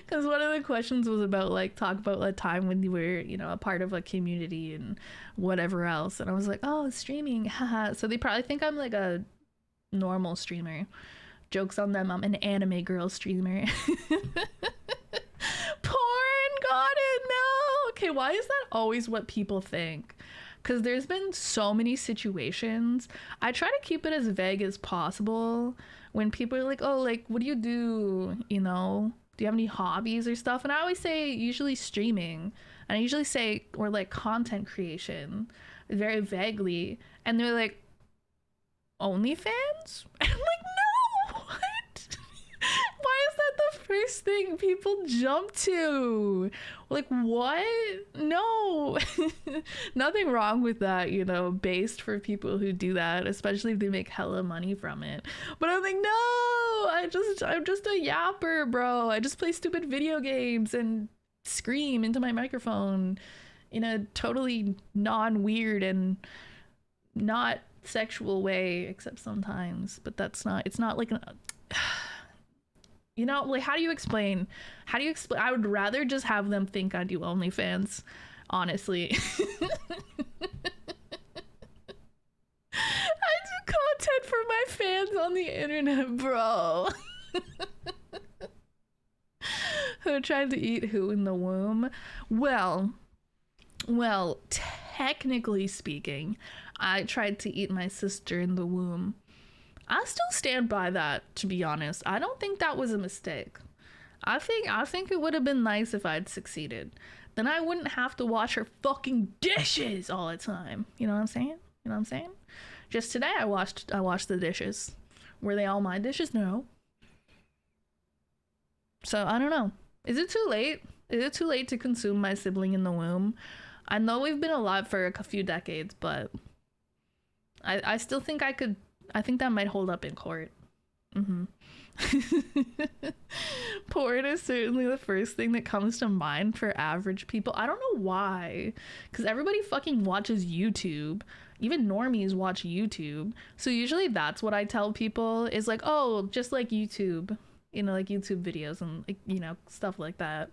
because one of the questions was about like talk about a time when you were, you know, a part of a community and whatever else. And I was like, oh, streaming, haha. So they probably think I'm like a normal streamer. Jokes on them, I'm an anime girl streamer. Porn, got it, no. Okay, why is that always what people think? Because there's been so many situations. I try to keep it as vague as possible when people are like, oh, like, what do you do? You know, do you have any hobbies or stuff? And I always say usually streaming. And I usually say, or like content creation, very vaguely. And they're like, OnlyFans? And I'm like, no, what? Why is that the first thing people jump to? Like, what? No. Nothing wrong with that, you know, based for people who do that, especially if they make hella money from it. But I'm like, no, I'm just a yapper, bro. I just play stupid video games and scream into my microphone in a totally non-weird and not sexual way, except sometimes. But it's not like you know, like, how do you explain? I would rather just have them think I do OnlyFans, honestly. I do content for my fans on the internet, bro. Who tried to eat who in the womb? Well, technically speaking, I tried to eat my sister in the womb. I still stand by that, to be honest. I don't think that was a mistake. I think it would have been nice if I'd succeeded. Then I wouldn't have to wash her fucking dishes all the time. You know what I'm saying? Just today I washed the dishes. Were they all my dishes? No. So I don't know. Is it too late? Is it too late to consume my sibling in the womb? I know we've been alive for a few decades, but I still think I think that might hold up in court. Porn is certainly the first thing that comes to mind for average people. I don't know why, because everybody fucking watches YouTube. Even normies watch YouTube. So usually that's what I tell people is like, oh, just like YouTube, you know, like YouTube videos and, like, you know, stuff like that.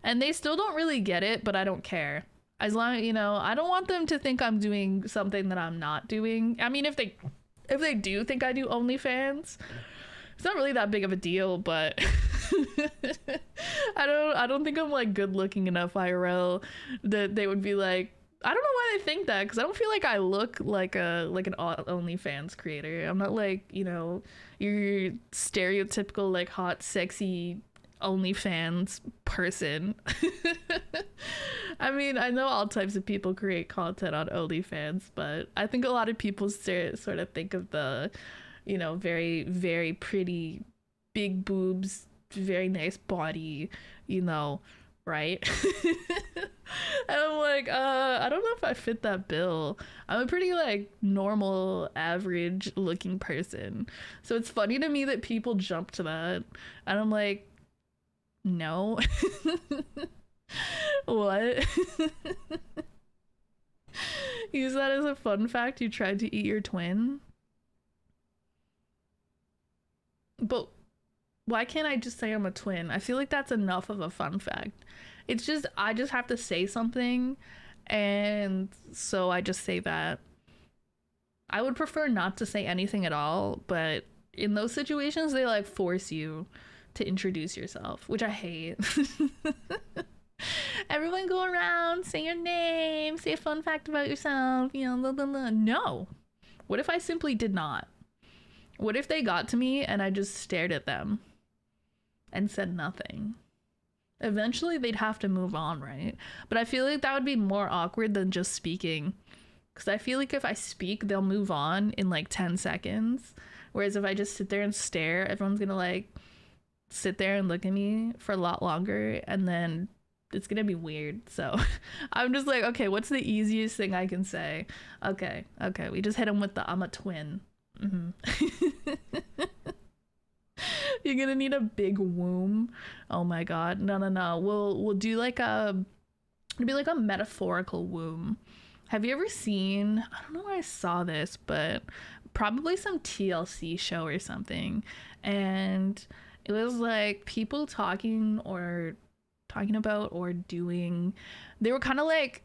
And they still don't really get it, but I don't care. As long as, you know, I don't want them to think I'm doing something that I'm not doing. I mean, if they do think I do OnlyFans, it's not really that big of a deal, but I don't think I'm like good looking enough IRL that they would be like, I don't know why they think that, because I don't feel like I look like an OnlyFans creator. I'm not like, you know, your stereotypical like hot, sexy OnlyFans person. I mean, I know all types of people create content on OnlyFans, but I think a lot of people sort of think of the, you know, very, very pretty, big boobs, very nice body, you know, right? And I'm like, I don't know if I fit that bill. I'm a pretty like normal, average looking person. So it's funny to me that people jump to that. And I'm like, no. What? Use that as a fun fact. You tried to eat your twin. But why can't I just say I'm a twin? I feel like that's enough of a fun fact. It's just, I just have to say something, and so I just say that. I would prefer not to say anything at all, but in those situations, they like force you to introduce yourself, which I hate. Everyone go around, say your name, say a fun fact about yourself, you know, blah, blah, blah. No. What if I simply did not? What if they got to me and I just stared at them and said nothing? Eventually they'd have to move on, right? But I feel like that would be more awkward than just speaking. Because I feel like if I speak, they'll move on in like 10 seconds. Whereas if I just sit there and stare, everyone's gonna like sit there and look at me for a lot longer, and then it's gonna be weird. So I'm just like, okay, what's the easiest thing I can say? Okay, we just hit him with the I'm a twin. You're gonna need a big womb. Oh my god, no. We'll do like it'll be like a metaphorical womb. Have you ever seen, I don't know where I saw this, but probably some TLC show or something, and it was like people talking about or doing, they were kind of like,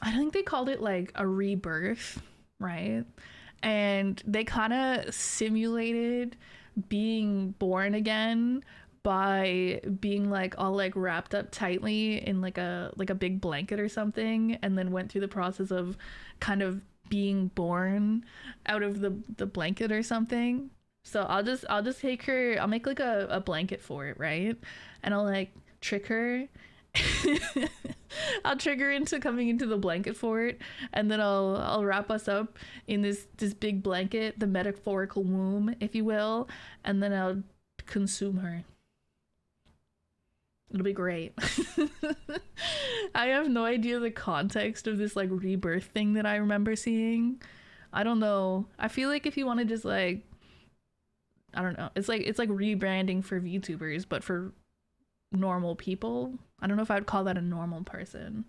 I think they called it like a rebirth, right? and they kind of simulated being born again by being like all like wrapped up tightly in like a big blanket or something, and then went through the process of kind of being born out of the blanket or something. So I'll just take her, I'll make like a blanket for it, right? And I'll like trick her. I'll trick her into coming into the blanket fort, and then I'll wrap us up in this big blanket, the metaphorical womb, if you will, and then I'll consume her. It'll be great. I have no idea the context of this like rebirth thing that I remember seeing. I don't know. I feel like if you want to just like, I don't know. It's like rebranding for VTubers, but for normal people. I don't know if I'd call that a normal person.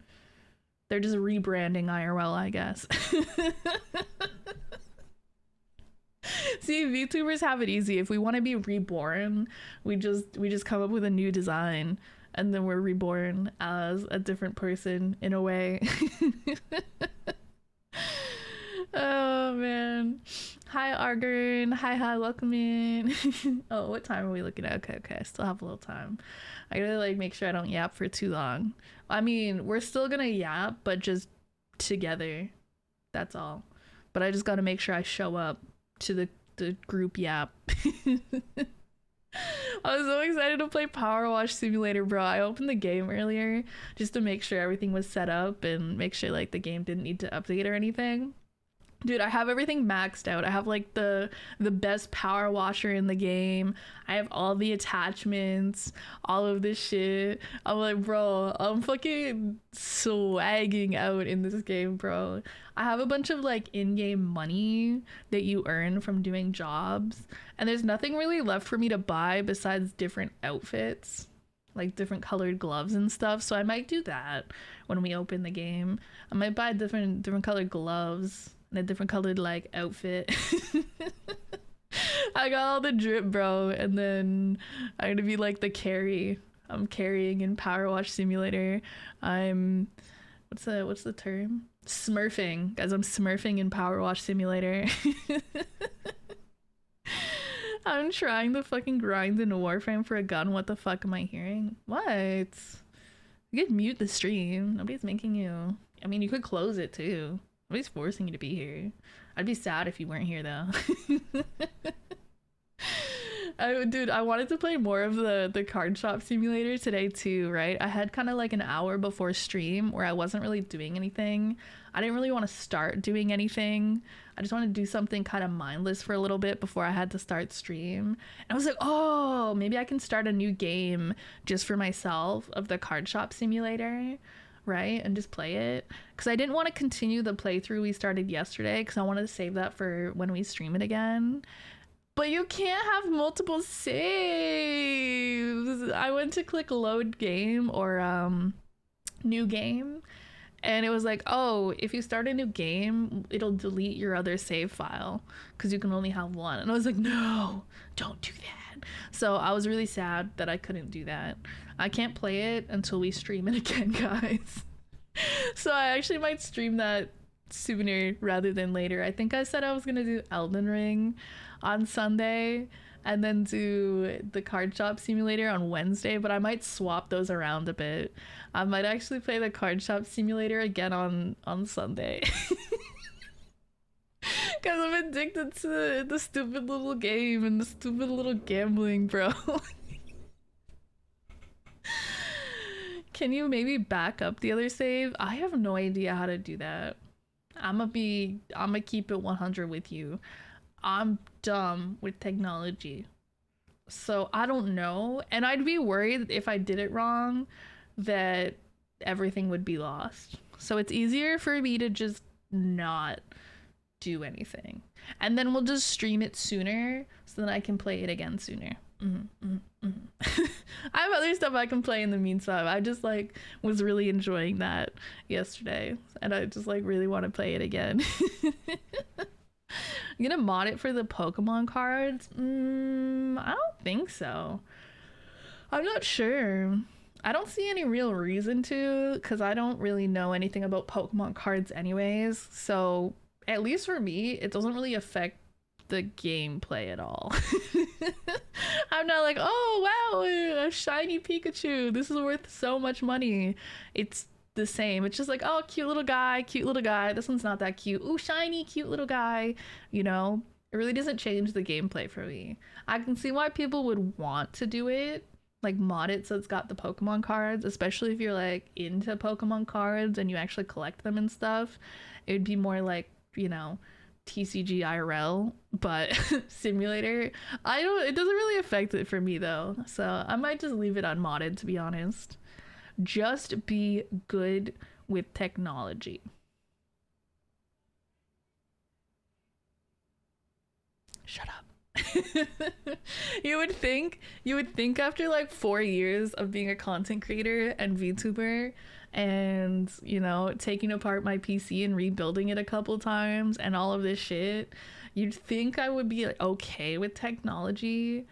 They're just rebranding IRL, I guess. See, VTubers have it easy. If we want to be reborn, we just come up with a new design, and then we're reborn as a different person in a way. Oh man. Hi Argern. Hi, welcome in. Oh, what time are we looking at? Okay, I still have a little time. I gotta like make sure I don't yap for too long. I mean, we're still gonna yap, but just together. That's all. But I just gotta make sure I show up to the group yap. I was so excited to play PowerWash Simulator, bro. I opened the game earlier just to make sure everything was set up and make sure like the game didn't need to update or anything. Dude, I have everything maxed out. I have like the best power washer in the game. I have all the attachments, all of this shit. I'm like, bro, I'm fucking swagging out in this game, bro. I have a bunch of like in-game money that you earn from doing jobs, and there's nothing really left for me to buy besides different outfits, like different colored gloves and stuff. So I might do that when we open the game. I might buy different colored gloves, a different colored like outfit. I got all the drip, bro, and then I'm gonna be like the carry. I'm carrying in PowerWash Simulator. I'm what's the term? Smurfing, guys. I'm smurfing in PowerWash Simulator. I'm trying to fucking grind in a Warframe for a gun. What the fuck am I hearing? What? You could mute the stream. Nobody's making you. I mean, you could close it too. Nobody's forcing you to be here. I'd be sad if you weren't here though. Dude, I wanted to play more of the card shop simulator today too, right? I had kind of like an hour before stream where I wasn't really doing anything. I didn't really want to start doing anything. I just wanted to do something kind of mindless for a little bit before I had to start stream. And I was like, oh, maybe I can start a new game just for myself of the card shop simulator, right? And just play it, because I didn't want to continue the playthrough we started yesterday because I wanted to save that for when we stream it again. But you can't have multiple saves. I went to click load game or new game, and it was like, oh, if you start a new game, it'll delete your other save file because you can only have one. And I was like, no, don't do that. So I was really sad that I couldn't do that. I can't play it until we stream it again, guys. So I actually might stream that sooner rather than later. I think I said I was gonna do Elden Ring on Sunday and then do the card shop simulator on Wednesday, but I might swap those around a bit. I might actually play the card shop simulator again on Sunday. Because I'm addicted to the stupid little game and the stupid little gambling, bro. Can you maybe back up the other save? I have no idea how to do that. I'ma keep it 100 with you. I'm dumb with technology, so I don't know, and I'd be worried if I did it wrong that everything would be lost. So it's easier for me to just not do anything, and then we'll just stream it sooner so that I can play it again sooner. I have other stuff I can play in the meantime. I just like was really enjoying that yesterday, and I just like really want to play it again. I'm gonna mod it for the Pokemon cards. I don't think so. I'm not sure. I don't see any real reason to, because I don't really know anything about Pokemon cards anyways. So at least for me, it doesn't really affect the gameplay at all. I'm not like, oh wow, a shiny Pikachu, this is worth so much money. It's the same. It's just like, oh, cute little guy, this one's not that cute. Ooh, shiny, cute little guy. You know, it really doesn't change the gameplay for me. I can see why people would want to do it, like mod it so it's got the Pokemon cards, especially if you're like into Pokemon cards and you actually collect them and stuff. It would be more like, you know, TCG IRL, but simulator, it doesn't really affect it for me though. So I might just leave it unmodded, to be honest. Just be good with technology. Shut up. You would think after like 4 years of being a content creator and VTuber and, you know, taking apart my PC and rebuilding it a couple times and all of this shit, you'd think I would be like, okay with technology.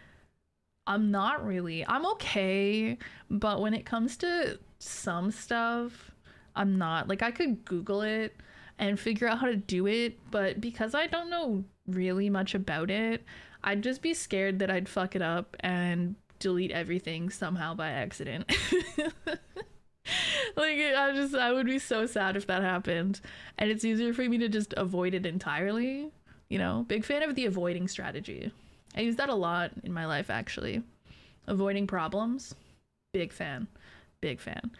I'm not really. I'm okay, but when it comes to some stuff, I'm not. Like, I could Google it and figure out how to do it, but because I don't know really much about it, I'd just be scared that I'd fuck it up and delete everything somehow by accident. Like, I would be so sad if that happened. And it's easier for me to just avoid it entirely. You know, big fan of the avoiding strategy. I use that a lot in my life, actually. Avoiding problems. Big fan. Big fan.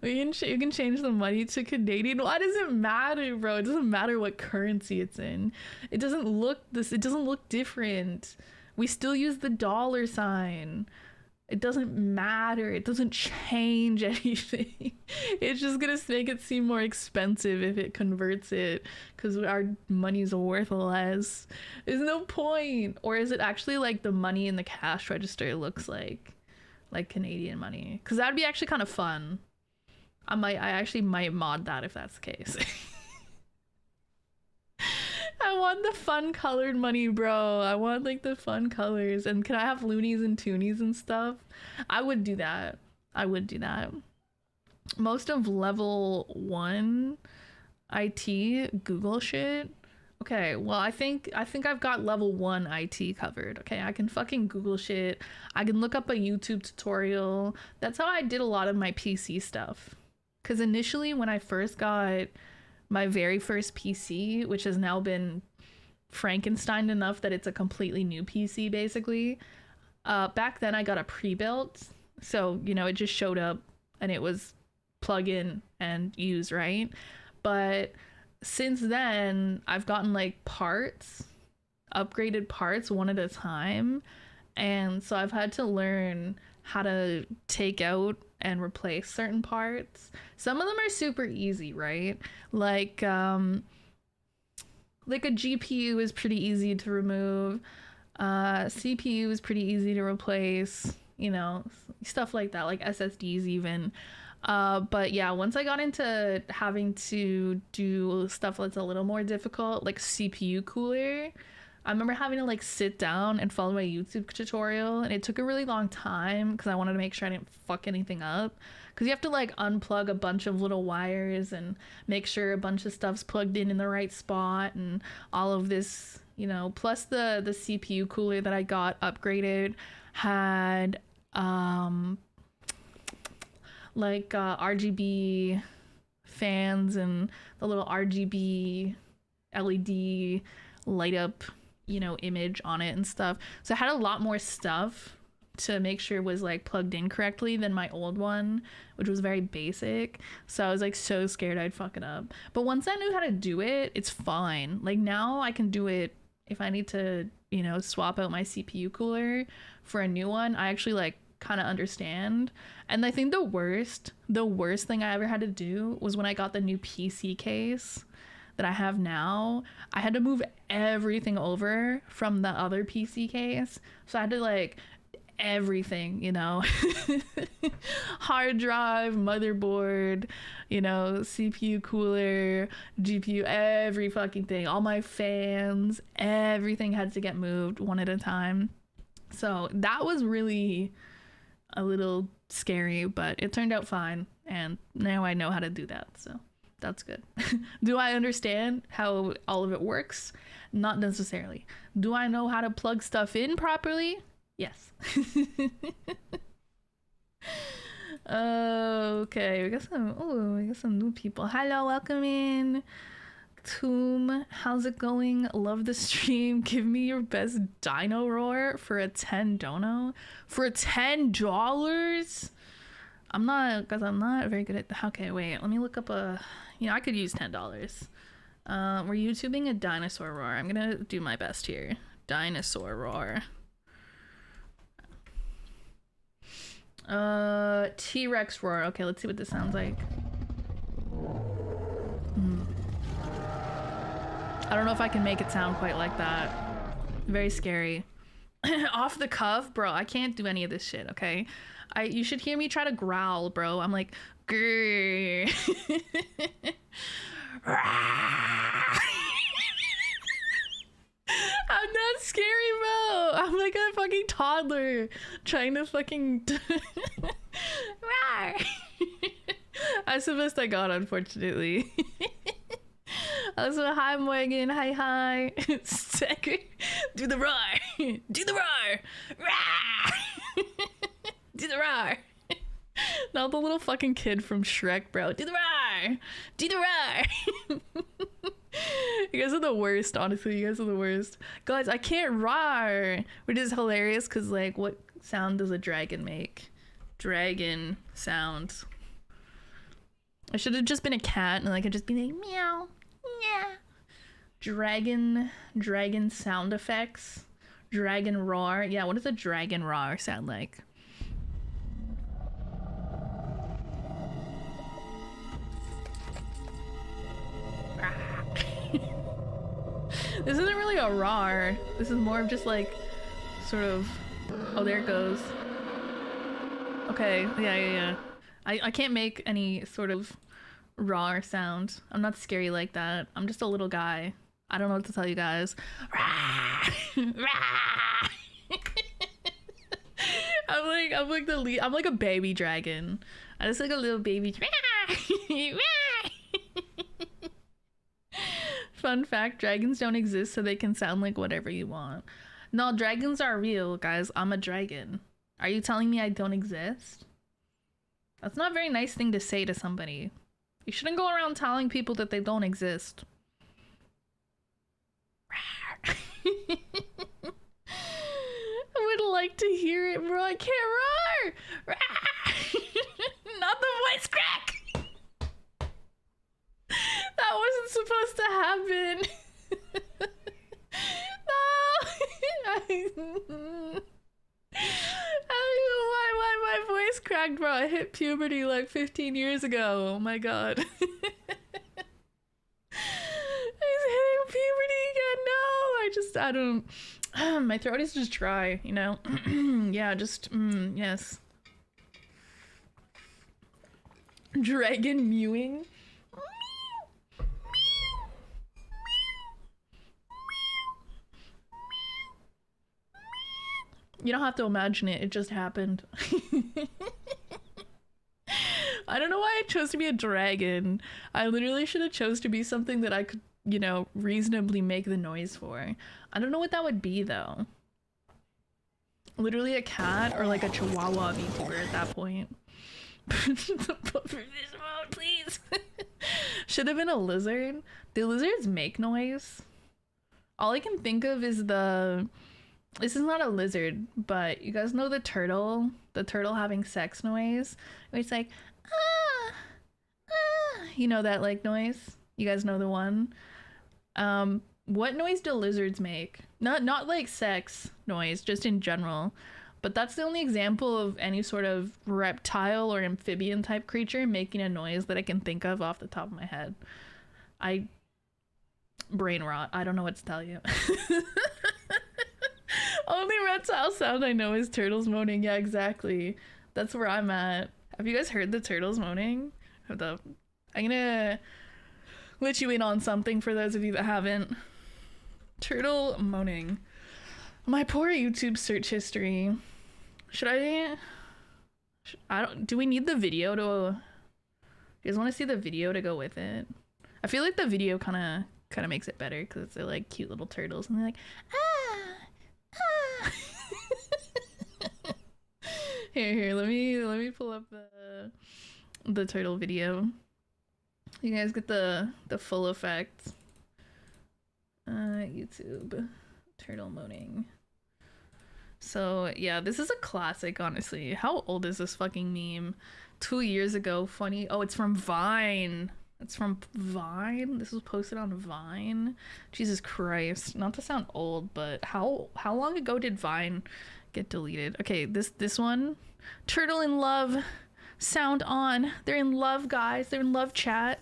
You can change the money to Canadian. Why does it matter, bro? It doesn't matter what currency it's in. It doesn't look different. We still use the dollar sign. It doesn't matter. It doesn't change anything. It's just gonna make it seem more expensive if it converts it, because our money's worth less. There's no point. Or is it actually like the money in the cash register looks like Canadian money? Because that'd be actually kind of fun. I actually might mod that if that's the case. I want the fun colored money, bro. I want like the fun colors. And can I have loonies and toonies and stuff? I would do that. Most of level 1 IT Google shit. Okay, well, I think I've got level 1 IT covered. Okay, I can fucking Google shit. I can look up a YouTube tutorial. That's how I did a lot of my PC stuff. Because initially when I first got my very first PC, which has now been Frankenstein enough that it's a completely new PC basically. Back then I got a pre-built, so you know, it just showed up and it was plug in and use, right? But since then I've gotten like parts, upgraded parts one at a time, and so I've had to learn how to take out and replace certain parts. Some of them are super easy, right? Like a GPU is pretty easy to remove. CPU is pretty easy to replace, you know, stuff like that, like SSDs even. But yeah, once I got into having to do stuff that's a little more difficult, like CPU cooler, I remember having to like sit down and follow my YouTube tutorial, and it took a really long time because I wanted to make sure I didn't fuck anything up, because you have to like unplug a bunch of little wires and make sure a bunch of stuff's plugged in the right spot and all of this, you know. Plus the CPU cooler that I got upgraded had RGB fans and the little RGB LED light up, you know, image on it and stuff. So I had a lot more stuff to make sure it was like plugged in correctly than my old one, which was very basic. So I was like so scared I'd fuck it up. But once I knew how to do it, it's fine. Like now I can do it if I need to, you know, swap out my CPU cooler for a new one. I actually like kind of understand. And I think the worst thing I ever had to do was when I got the new PC case that I have now. I had to move everything over from the other PC case, so I had to like everything, you know. Hard drive, motherboard, you know, CPU cooler, GPU, every fucking thing, all my fans, everything had to get moved one at a time. So that was really a little scary, but it turned out fine, and now I know how to do that, so That's good. Do I understand how all of it works? Not necessarily. Do I know how to plug stuff in properly? Yes. Okay, we got some new people. Hello, welcome in. Tomb, how's it going? Love the stream. Give me your best dino roar for a 10 dono. For $10? I'm not very good at. Okay, wait, let me look up a. I could use $10. We're YouTubing a dinosaur roar. I'm gonna do my best here. Dinosaur roar. T-Rex roar. Okay, let's see what this sounds like. I don't know if I can make it sound quite like that. Very scary. Off the cuff, bro, I can't do any of this shit, okay? You should hear me try to growl, bro. I'm like, grrr. I'm not scary, bro. I'm like a fucking toddler trying to fucking. That's the best I got, unfortunately. Also, hi Morgan, hi. Do the roar. Do the roar. Do the roar. Not the little fucking kid from Shrek, bro. Do the roar. Do the roar. You guys are the worst, honestly. You guys are the worst. Guys, I can't roar. Which is hilarious because, like, what sound does a dragon make? Dragon sound. I should have just been a cat and I could just be like, meow. Yeah. Dragon sound effects. Dragon roar. Yeah, what does a dragon roar sound like? This isn't really a roar. This is more of just like sort of. Oh, there it goes. Okay, yeah. I can't make any sort of roar sound. I'm not scary like that. I'm just a little guy. I don't know what to tell you guys. I'm like a baby dragon. I just like a little baby. Fun fact, dragons don't exist, so they can sound like whatever you want. No, dragons are real, guys. I'm a dragon. Are you telling me I don't exist? That's not a very nice thing to say to somebody. You shouldn't go around telling people that they don't exist. I would like to hear it, bro. I can't roar. Not the voice crack. That wasn't supposed to happen. No. I don't know why my voice cracked, bro. I hit puberty like 15 years ago. Oh my god. He's hitting puberty again. No, I don't. My throat is just dry, you know? Yeah, just, yes. Dragon mewing. You don't have to imagine it, it just happened. I don't know why I chose to be a dragon. I literally should have chose to be something that I could, you know, reasonably make the noise for. I don't know what that would be though. Literally a cat or like a chihuahua VTuber at that point. Please. Should have been a lizard. Do lizards make noise? All I can think of is this is not a lizard, but you guys know the turtle having sex noise? Where it's like, you know that like noise? You guys know the one? What noise do lizards make? Not like sex noise, just in general. But that's the only example of any sort of reptile or amphibian type creature making a noise that I can think of off the top of my head. Brain rot. I don't know what to tell you. Only reptile sound I know is turtles moaning. Yeah, exactly. That's where I'm at. Have you guys heard the turtles moaning? Hold up. I'm gonna let you in on something for those of you that haven't. Turtle moaning. My poor YouTube search history. Do we need the video You guys want to see the video to go with it? I feel like the video kind of makes it better because they're like cute little turtles and they're like ah. Here, let me pull up the turtle video. You guys get the full effect. YouTube turtle moaning. So yeah, this is a classic, honestly. How old is this fucking meme? 2 years ago. Funny. Oh, it's from Vine. It's from Vine. This was posted on Vine. Jesus Christ. Not to sound old, but how long ago did Vine get deleted? Okay, this one. Turtle in love. Sound on. They're in love, guys. They're in love chat.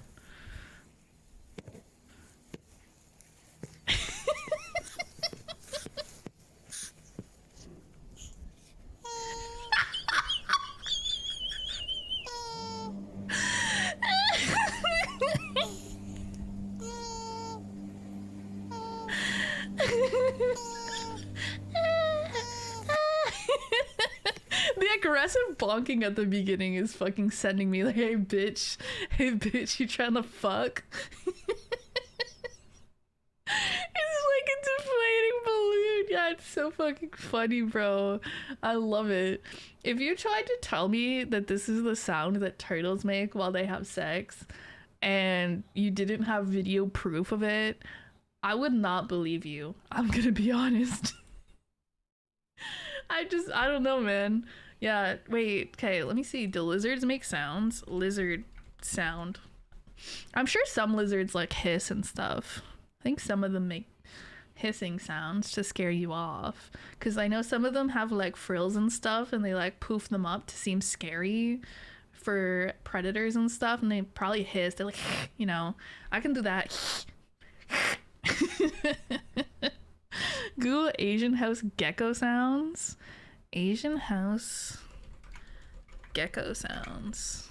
The aggressive bonking at the beginning is fucking sending me like, hey bitch, you trying to fuck? It's like a deflating balloon. Yeah, it's so fucking funny, bro. I love it. If you tried to tell me that this is the sound that turtles make while they have sex and you didn't have video proof of it, I would not believe you. I'm gonna be honest. I don't know, man. Yeah, wait, okay, let me see. Do lizards make sounds? Lizard sound. I'm sure some lizards like hiss and stuff. I think some of them make hissing sounds to scare you off. Because I know some of them have like frills and stuff and they like poof them up to seem scary for predators and stuff. And they probably hiss. They're like, you know, I can do that. Google Asian house gecko sounds. Asian house gecko sounds.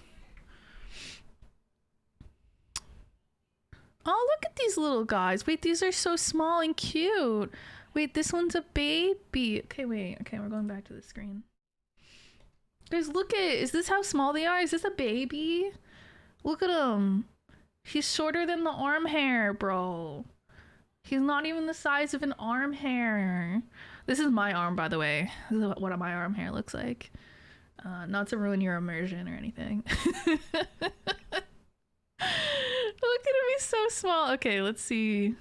Oh, look at these little guys. Wait, these are so small and cute. Wait, this one's a baby. Okay, wait. Okay, we're going back to the screen. Guys, look at it. Is this how small they are? Is this a baby? Look at him. He's shorter than the arm hair, bro. He's not even the size of an arm hair. This is my arm, by the way. This is what my arm hair looks like. Not to ruin your immersion or anything. Look at him, he's so small. Okay, let's see.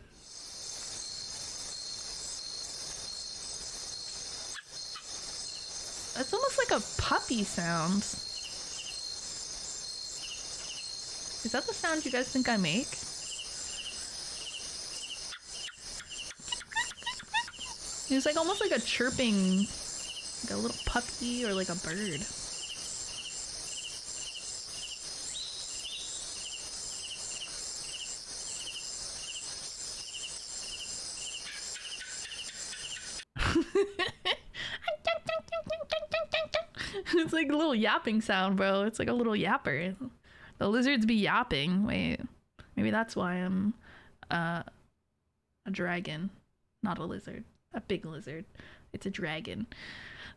It's almost like a puppy sound. Is that the sound you guys think I make? It's like almost like a chirping, like a little puppy or like a bird. It's like a little yapping sound, bro. It's like a little yapper. The lizards be yapping. Wait, maybe that's why I'm a dragon, not a lizard. A big lizard. It's a dragon.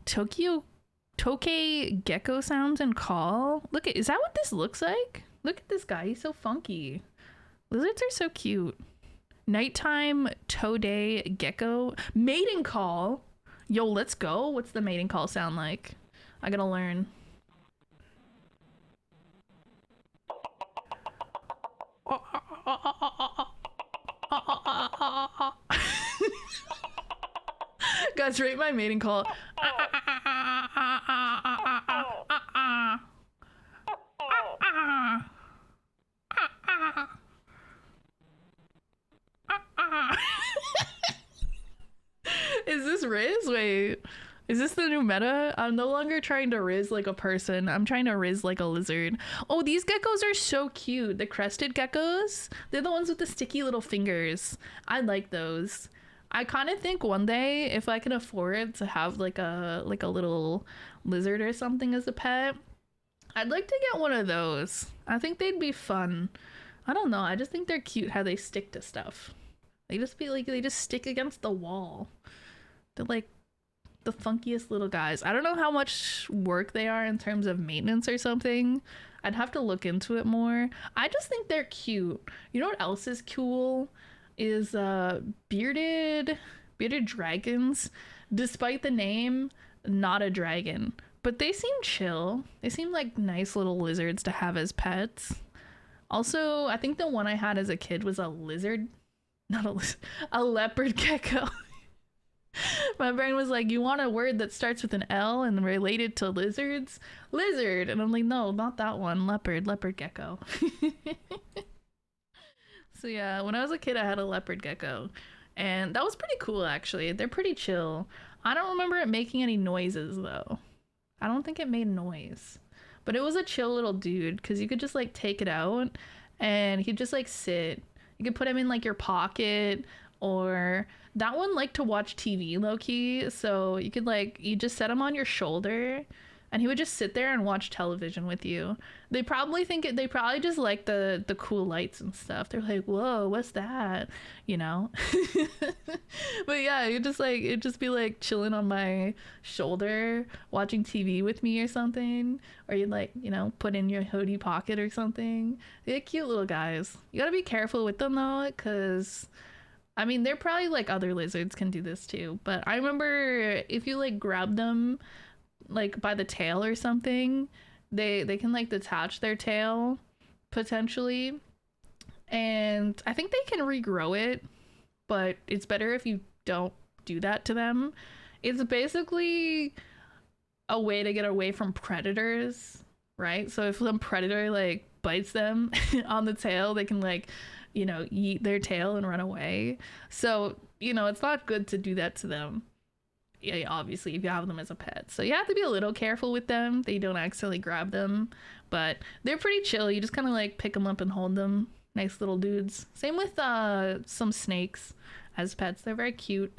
Toke gecko sounds and call. Look at, is that what this looks like? Look at this guy. He's so funky. Lizards are so cute. Nighttime toad gecko mating call. Yo, let's go. What's the mating call sound like? I gotta learn. Guys, rate my mating call. Is this Riz? Wait, is this the new meta? I'm no longer trying to Riz like a person. I'm trying to Riz like a lizard. Oh, these geckos are so cute. The crested geckos. They're the ones with the sticky little fingers. I like those. I kind of think one day if I can afford to have like a little lizard or something as a pet, I'd like to get one of those. I think they'd be fun. I don't know. I just think they're cute how they stick to stuff. They just feel like they just stick against the wall. They're like the funkiest little guys. I don't know how much work they are in terms of maintenance or something. I'd have to look into it more. I just think they're cute. You know what else is cool? Is bearded dragons. Despite the name, not a dragon. But they seem chill. They seem like nice little lizards to have as pets. Also, I think the one I had as a kid was a lizard. Not a lizard. A leopard gecko. My brain was like, you want a word that starts with an L and related to lizards? Lizard. And I'm like, no, not that one. Leopard gecko. So yeah, when I was a kid, I had a leopard gecko. And that was pretty cool, actually. They're pretty chill. I don't remember it making any noises, though. I don't think it made noise. But it was a chill little dude, because you could just, like, take it out, and he'd just, like, sit. You could put him in, like, your pocket, or... That one liked to watch TV, low-key, so you could, like, you just set him on your shoulder, and he would just sit there and watch television with you. They probably just like the cool lights and stuff. They're like, whoa, what's that? You know? But yeah, it'd just be like chilling on my shoulder, watching TV with me or something. Or you'd like, you know, put in your hoodie pocket or something. They're cute little guys. You gotta be careful with them though, because I mean, they're probably like other lizards can do this too. But I remember if you like grab them like by the tail or something, they can like detach their tail potentially, and I think they can regrow it, but it's better if you don't do that to them. It's basically a way to get away from predators, right? So if some predator like bites them on the tail, they can like, you know, eat their tail and run away. So, you know, it's not good to do that to them. Yeah, obviously, if you have them as a pet. So you have to be a little careful with them that you don't accidentally grab them. But they're pretty chill. You just kind of like pick them up and hold them. Nice little dudes. Same with some snakes as pets. They're very cute.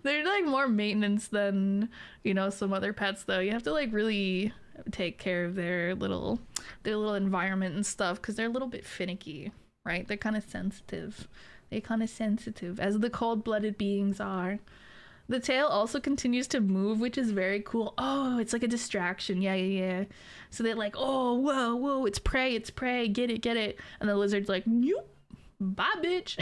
They're like more maintenance than, you know, some other pets though. You have to like really take care of their little environment and stuff, because they're a little bit finicky, right? They're kind of sensitive. As the cold-blooded beings are. The tail also continues to move, which is very cool. Oh, it's like a distraction. Yeah. So they're like, oh, whoa, it's prey, get it. And the lizard's like, nope, bye, bitch.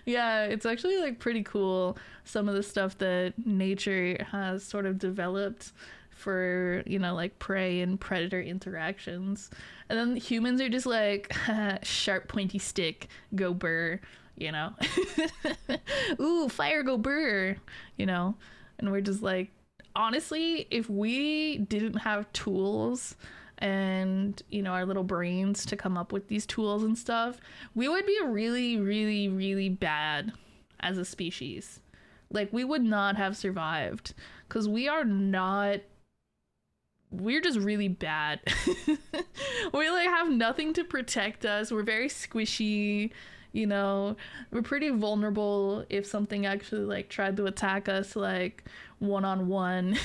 Yeah, it's actually like pretty cool, some of the stuff that nature has sort of developed for, you know, like prey and predator interactions. And then humans are just like, sharp pointy stick, go burr, you know. Ooh, fire, go burr, you know. And we're just like, honestly, if we didn't have tools and, you know, our little brains to come up with these tools and stuff, we would be really, really, really bad as a species. Like, we would not have survived, because we're just really bad. We like have nothing to protect us. We're very squishy, you know. We're pretty vulnerable if something actually like tried to attack us like one-on-one.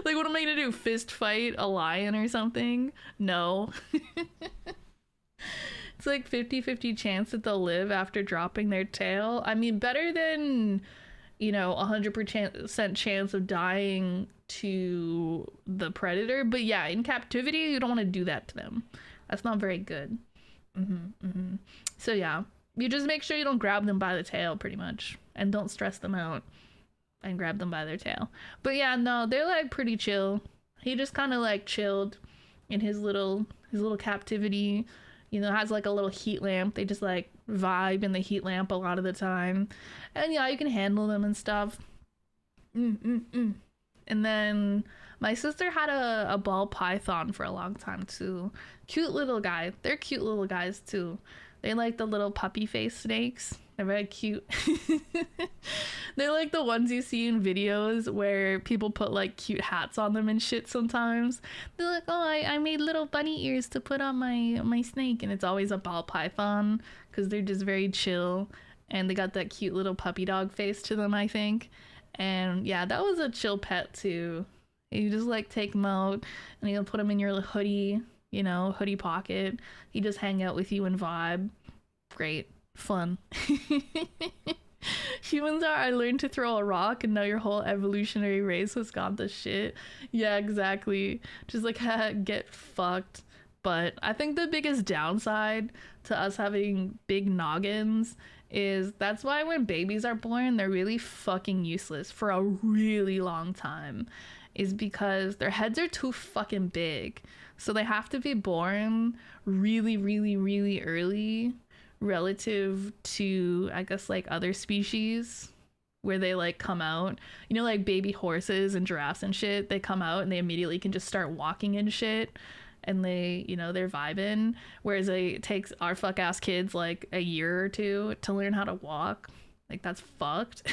Like, what am I gonna do, fist fight a lion or something? No. It's like 50-50 chance that they'll live after dropping their tail. I mean, better than, you know, 100% chance of dying to the predator. But yeah, in captivity, you don't want to do that to them. That's not very good. So yeah, you just make sure you don't grab them by the tail, pretty much, and don't stress them out and grab them by their tail. But yeah, no, they're like pretty chill. He just kind of like chilled in his little captivity. You know, has like a little heat lamp. They just like vibe in the heat lamp a lot of the time. And yeah, you can handle them and stuff. And then my sister had a ball python for a long time too. Cute little guy. They're cute little guys too. They like the little puppy face snakes. They're very cute. They're like the ones you see in videos where people put like cute hats on them and shit sometimes. They're like, oh, I made little bunny ears to put on my snake. And it's always a ball python, because they're just very chill. And they got that cute little puppy dog face to them, I think. And yeah, that was a chill pet too. You just like take them out and you'll put them in your hoodie, you know, hoodie pocket. He just hang out with you and vibe. Great. Fun. Humans are, I learned to throw a rock and now your whole evolutionary race has got the shit. Yeah, exactly. Just like, get fucked. But I think the biggest downside to us having big noggins is that's why when babies are born, they're really fucking useless for a really long time. Is because their heads are too fucking big. So they have to be born really, really, really early relative to, I guess, like other species where they like come out. You know, like baby horses and giraffes and shit, they come out and they immediately can just start walking and shit. And they, you know, they're vibing, whereas it takes our fuck ass kids like a year or two to learn how to walk. Like, that's fucked.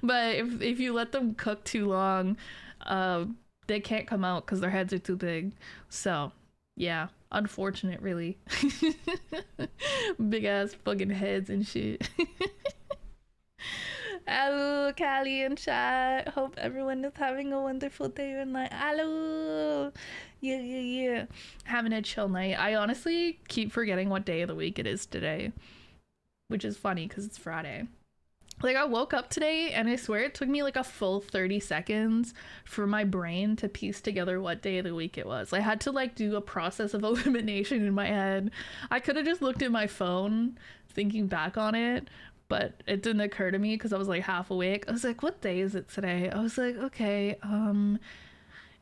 But if you let them cook too long, they can't come out because their heads are too big. So yeah, unfortunate, really. Big ass fucking heads and shit. Hello, Callie and chat. Hope everyone is having a wonderful day and night. Hello. Yeah. Having a chill night. I honestly keep forgetting what day of the week it is today, which is funny because it's Friday. Like, I woke up today and I swear it took me like a full 30 seconds for my brain to piece together what day of the week it was. I had to like do a process of elimination in my head. I could have just looked at my phone thinking back on it, but it didn't occur to me because I was like half awake. I was like, what day is it today? I was like, okay,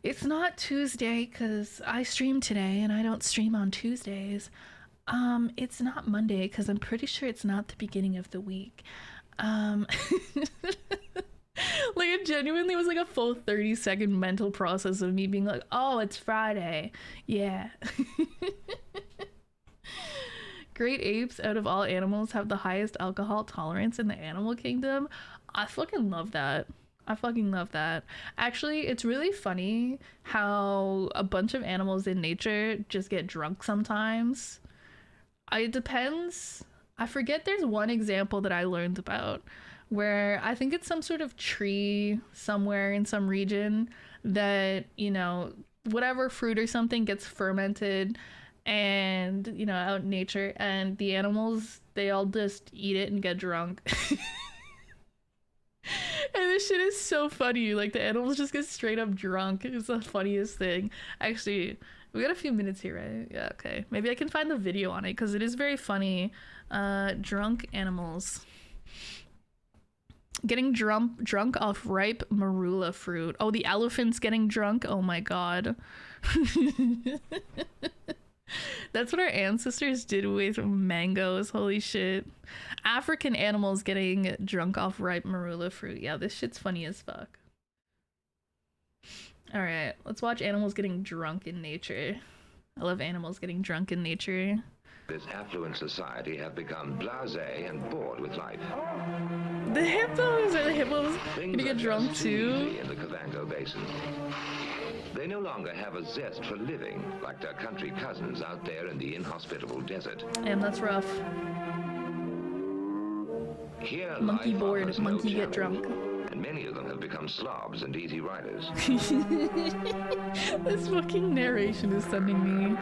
it's not Tuesday because I stream today and I don't stream on Tuesdays. It's not Monday because I'm pretty sure it's not the beginning of the week. Like, it genuinely was like a full 30-second mental process of me being like, oh, it's Friday. Yeah. Great apes out of all animals have the highest alcohol tolerance in the animal kingdom. I fucking love that. Actually, it's really funny how a bunch of animals in nature just get drunk sometimes. It depends. I forget, there's one example that I learned about where I think it's some sort of tree somewhere in some region that, you know, whatever fruit or something gets fermented and, you know, out in nature, and the animals, they all just eat it and get drunk. And this shit is so funny. Like, the animals just get straight up drunk. It's the funniest thing. Actually, we got a few minutes here, right? Yeah, okay. Maybe I can find the video on it because it is very funny. Drunk animals. Getting drunk off ripe marula fruit. Oh, the elephant's getting drunk? Oh my god. That's what our ancestors did with mangoes. Holy shit. African animals getting drunk off ripe marula fruit. Yeah, this shit's funny as fuck. Alright, let's watch animals getting drunk in nature. I love animals getting drunk in nature. This affluent society have become blasé and bored with life. The hippos! Are the hippos gonna get drunk too? In the Kavango Basin. They no longer have a zest for living like their country cousins out there in the inhospitable desert. Damn, that's rough. Here, monkey bored, monkey get drunk. And many of them have become slobs and easy riders. This fucking narration is sending me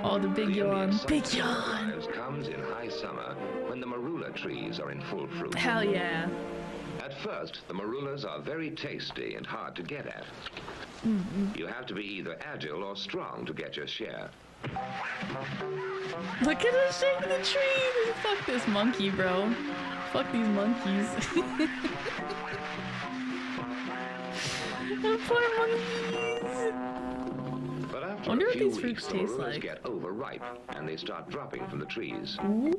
all the big yawn. Big yawn! Comes in high summer when the marula trees are in full fruit. Hell yeah. At first, the marulas are very tasty and hard to get at. You have to be either agile or strong to get your share. Look at us shaking the tree! Fuck this monkey, bro. Fuck these monkeys. Poor monkeys! But after wonder a what few these fruits weeks, taste the marulas like. get overripe and they start dropping from the trees. Ooh.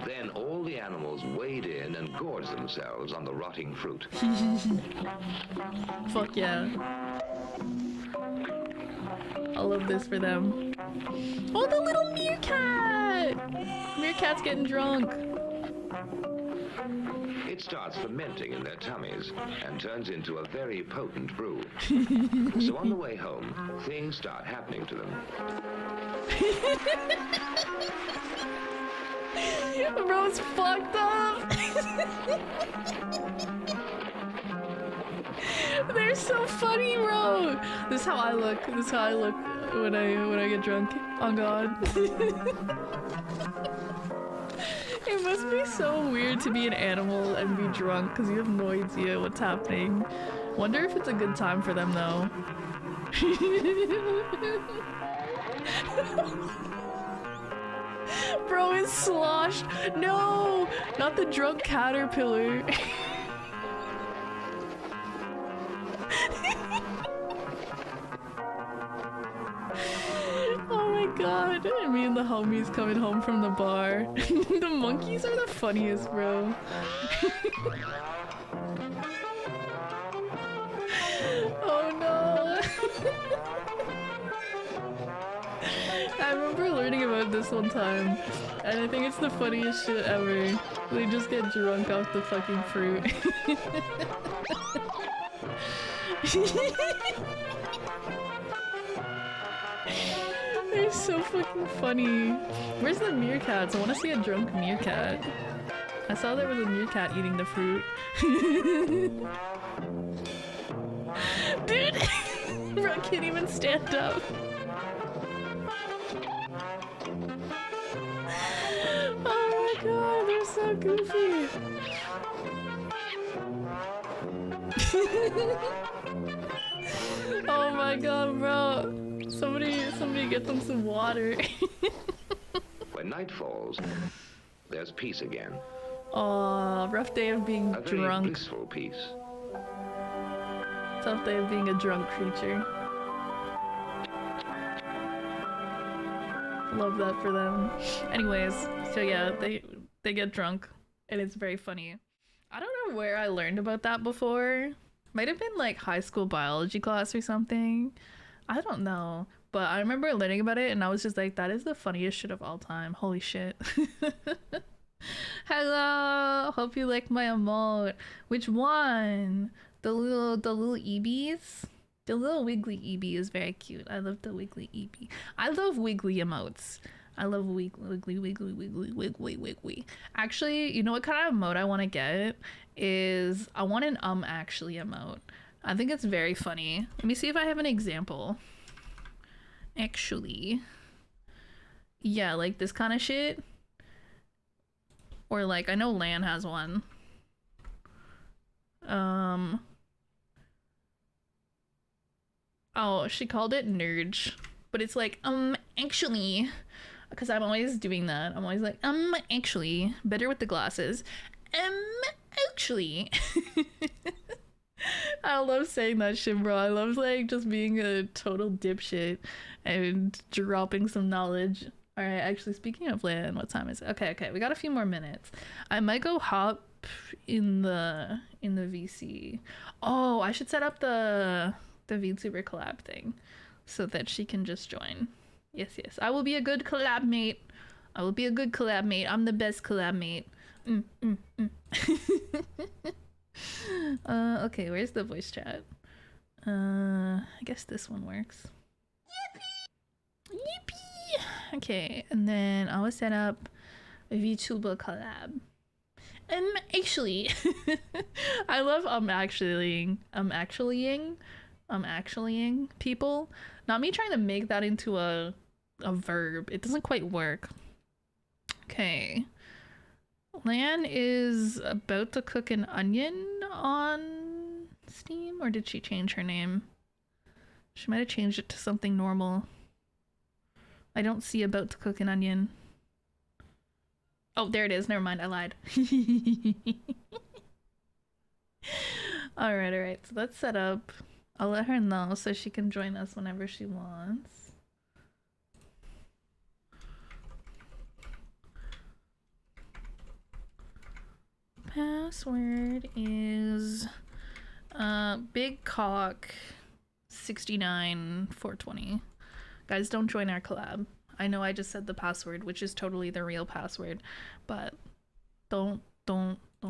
Then all the animals wade in and gorge themselves on the rotting fruit. Fuck yeah. I love this for them. Oh, the little meerkat! Meerkat's getting drunk. It starts fermenting in their tummies and turns into a very potent brew. So on the way home, things start happening to them. Bro's fucked up. They're so funny, bro. This is how I look. This is how I look when I get drunk. Oh god. must be so weird to be an animal and be drunk because you have no idea what's happening. Wonder if it's a good time for them though. Bro is sloshed. No, not the drunk caterpillar. Oh my god. And me and the homies coming home from the bar. The monkeys are the funniest, bro. Oh no. I remember learning about this one time, and I think it's the funniest shit ever. They just get drunk off the fucking fruit. They're so fucking funny. Where's the meerkats? I want to see a drunk meerkat. I saw there was a meerkat eating the fruit. Dude! Bro, I can't even stand up. Oh my god, they're so goofy. Oh my god, bro. Somebody get them some water. When night falls, there's peace again. Aw, rough day of being A very drunk. blissful peace. Tough day of being a drunk creature. Love that for them. Anyways, so yeah, they get drunk and it's very funny. I don't know where I learned about that before. Might have been like high school biology class or something. I don't know. But I remember learning about it and I was just like, that is the funniest shit of all time. Holy shit. Hello! Hope you like my emote. Which one? The little EBs? The little wiggly EB is very cute. I love the wiggly EB. I love wiggly emotes. I love wiggly. Actually, you know what kind of emote I want to get is I want an actually emote. I think it's very funny. Let me see if I have an example. Actually. Yeah, like this kind of shit. Or like, I know Lan has one. Oh, she called it Nurge. But it's like, actually. Because I'm always doing that. I'm always like, actually. Better with the glasses. Actually. I love saying that shit, bro. I love like just being a total dipshit and dropping some knowledge. All right, actually, speaking of Lan, what time is it? Okay, we got a few more minutes. I might go hop in the VC. Oh, I should set up the VTuber collab thing so that she can just join. Yes. I will be a good collab mate. I'm the best collab mate. Okay, where's the voice chat? I guess this one works. Yippee! Okay, and then I will set up a VTuber collab. Actually, I love actuallying people. Not me trying to make that into a verb. It doesn't quite work. Okay. Lan is about to cook an onion on Steam, or did she change her name? She might have changed it to something normal. I don't see about to cook an onion. Oh, there it is. Never mind. I lied. All right. So that's set up. I'll let her know so she can join us whenever she wants. Password is big cock 69420. Guys, don't join our collab. I know I just said the password, which is totally the real password, but don't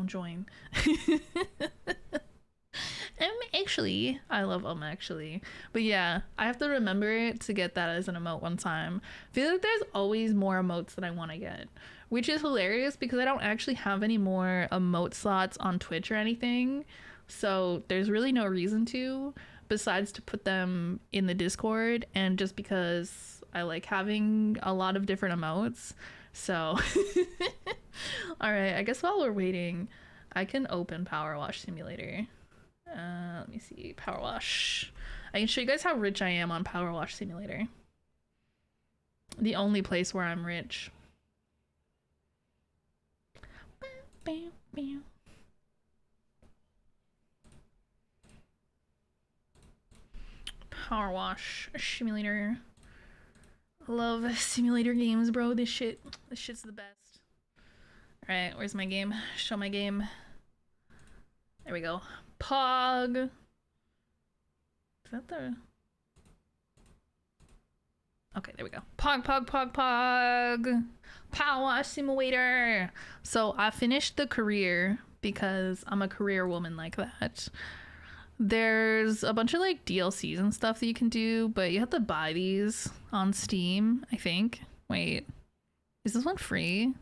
join. Actually, I love actually, but yeah, I have to remember to get that as an emote one time. I feel like there's always more emotes that I want to get, which is hilarious because I don't actually have any more emote slots on Twitch or anything, so there's really no reason to, besides to put them in the Discord, and just because I like having a lot of different emotes, So, all right. I guess while we're waiting, I can open PowerWash Simulator. Let me see. PowerWash. I can show you guys how rich I am on PowerWash Simulator. The only place where I'm rich. PowerWash Simulator. Love simulator games, bro. This shit's the best. All right, where's my game? Show my game. There we go. Pog. Is that the... Okay, there we go. Pog, pog, pog, pog. PowerWash Simulator. So I finished the career because I'm a career woman like that. There's a bunch of like DLCs and stuff that you can do, but you have to buy these on Steam, I think. Wait, is this one free?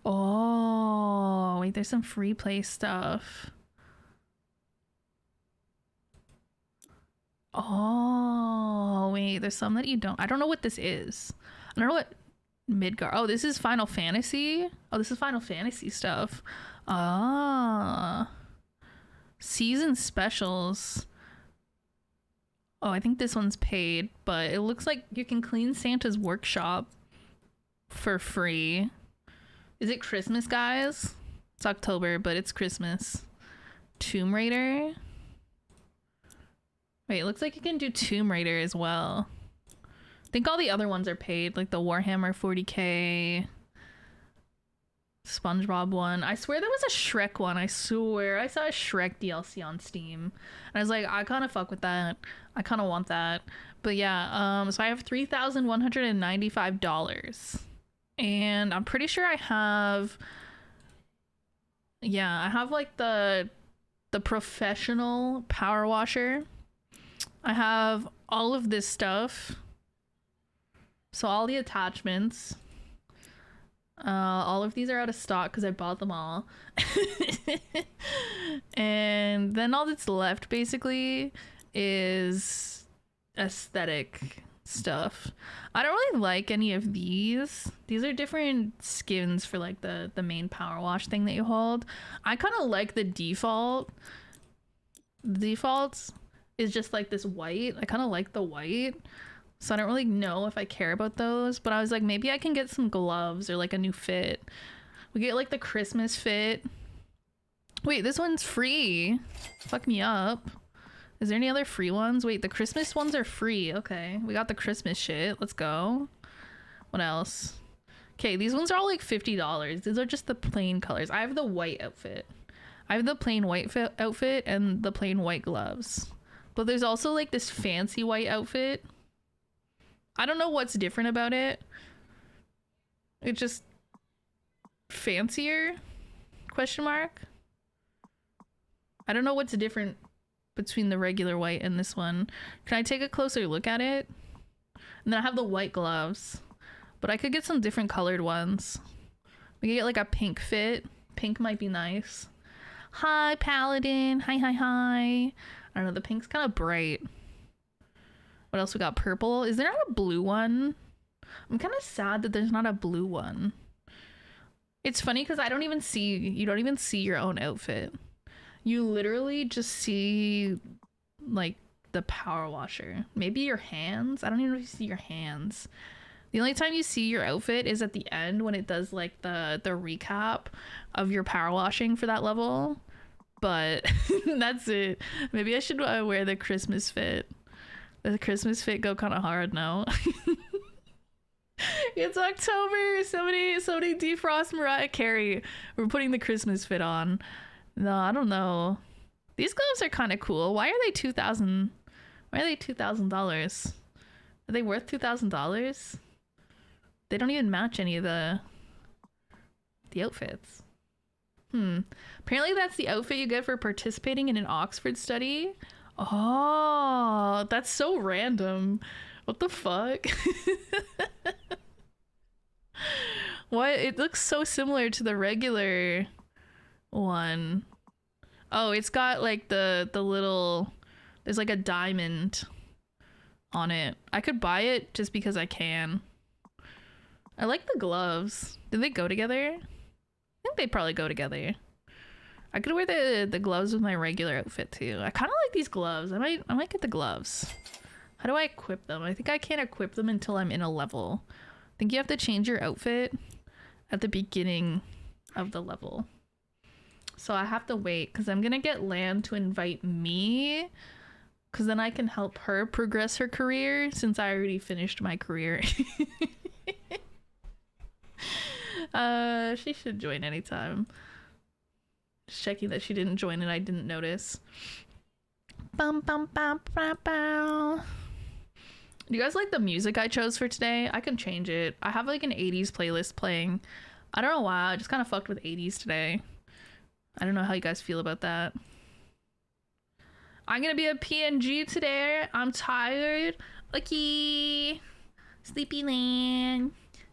Oh, wait, there's some free play stuff. Oh, wait, there's some that you don't. I don't know what this is. I don't know what Midgar. Oh, this is Final Fantasy. Oh, this is Final Fantasy stuff. Ah. Season specials. Oh, I think this one's paid, but it looks like you can clean Santa's workshop for free. Is it Christmas, guys? It's October, but it's Christmas. Tomb Raider. Wait, it looks like you can do Tomb Raider as well. I think all the other ones are paid, like the Warhammer 40k. SpongeBob one. I swear there was a Shrek one. I swear I saw a Shrek DLC on Steam. And I was like, I kind of fuck with that. I kind of want that. But yeah, so I have $3,195. And I'm pretty sure I have... Yeah, I have like the professional power washer. I have all of this stuff. So all the attachments. All of these are out of stock because I bought them all. And then all that's left basically is aesthetic stuff. I don't really like any of these. These are different skins for like the main power wash thing that you hold. I kind of like the default. The default is just like this white. I kind of like the white. So I don't really know if I care about those, but I was like, maybe I can get some gloves or like a new fit. We get like the Christmas fit. Wait, this one's free. Fuck me up. Is there any other free ones? Wait, the Christmas ones are free. Okay, we got the Christmas shit. Let's go. What else? Okay, these ones are all like $50. These are just the plain colors. I have the white outfit. I have the plain white outfit and the plain white gloves. But there's also like this fancy white outfit. I don't know what's different about it. It's just fancier? Question mark? I don't know what's different between the regular white and this one. Can I take a closer look at it? And then I have the white gloves. But I could get some different colored ones. We could get like a pink fit. Pink might be nice. Hi, Paladin. Hi, hi, hi. I don't know, the pink's kind of bright. What else we got? Purple. Is there not a blue one? I'm kind of sad that there's not a blue one. It's funny because you don't even see your own outfit. You literally just see like the power washer. Maybe your hands. I don't even know if you see your hands. The only time you see your outfit is at the end when it does like the recap of your power washing for that level. But that's it. Maybe I should wear the Christmas fit. The Christmas fit go kind of hard now. It's October. Somebody defrost Mariah Carey. We're putting the Christmas fit on. No, I don't know. These gloves are kind of cool. Why are they $2,000? Why are they $2,000? Are they worth $2,000? They don't even match any of the outfits. Apparently that's the outfit you get for participating in an Oxford study. Oh, that's so random. What the fuck? What? It looks so similar to the regular one. Oh, it's got like the little... There's like a diamond on it. I could buy it just because I can. I like the gloves. Do they go together? I think they probably go together. I could wear the gloves with my regular outfit too. I kind of like these gloves. I might get the gloves. How do I equip them? I think I can't equip them until I'm in a level. I think you have to change your outfit at the beginning of the level. So I have to wait because I'm gonna get Lan to invite me, because then I can help her progress her career since I already finished my career. She should join anytime. Just checking that she didn't join and I didn't notice. Bum, bum, bum, bum, bum. Do you guys like the music I chose for today? I can change it. I have like an 80s playlist playing. I don't know why. I just kind of fucked with 80s today. I don't know how you guys feel about that. I'm gonna be a PNG today. I'm tired. Okay. Sleepy Lan.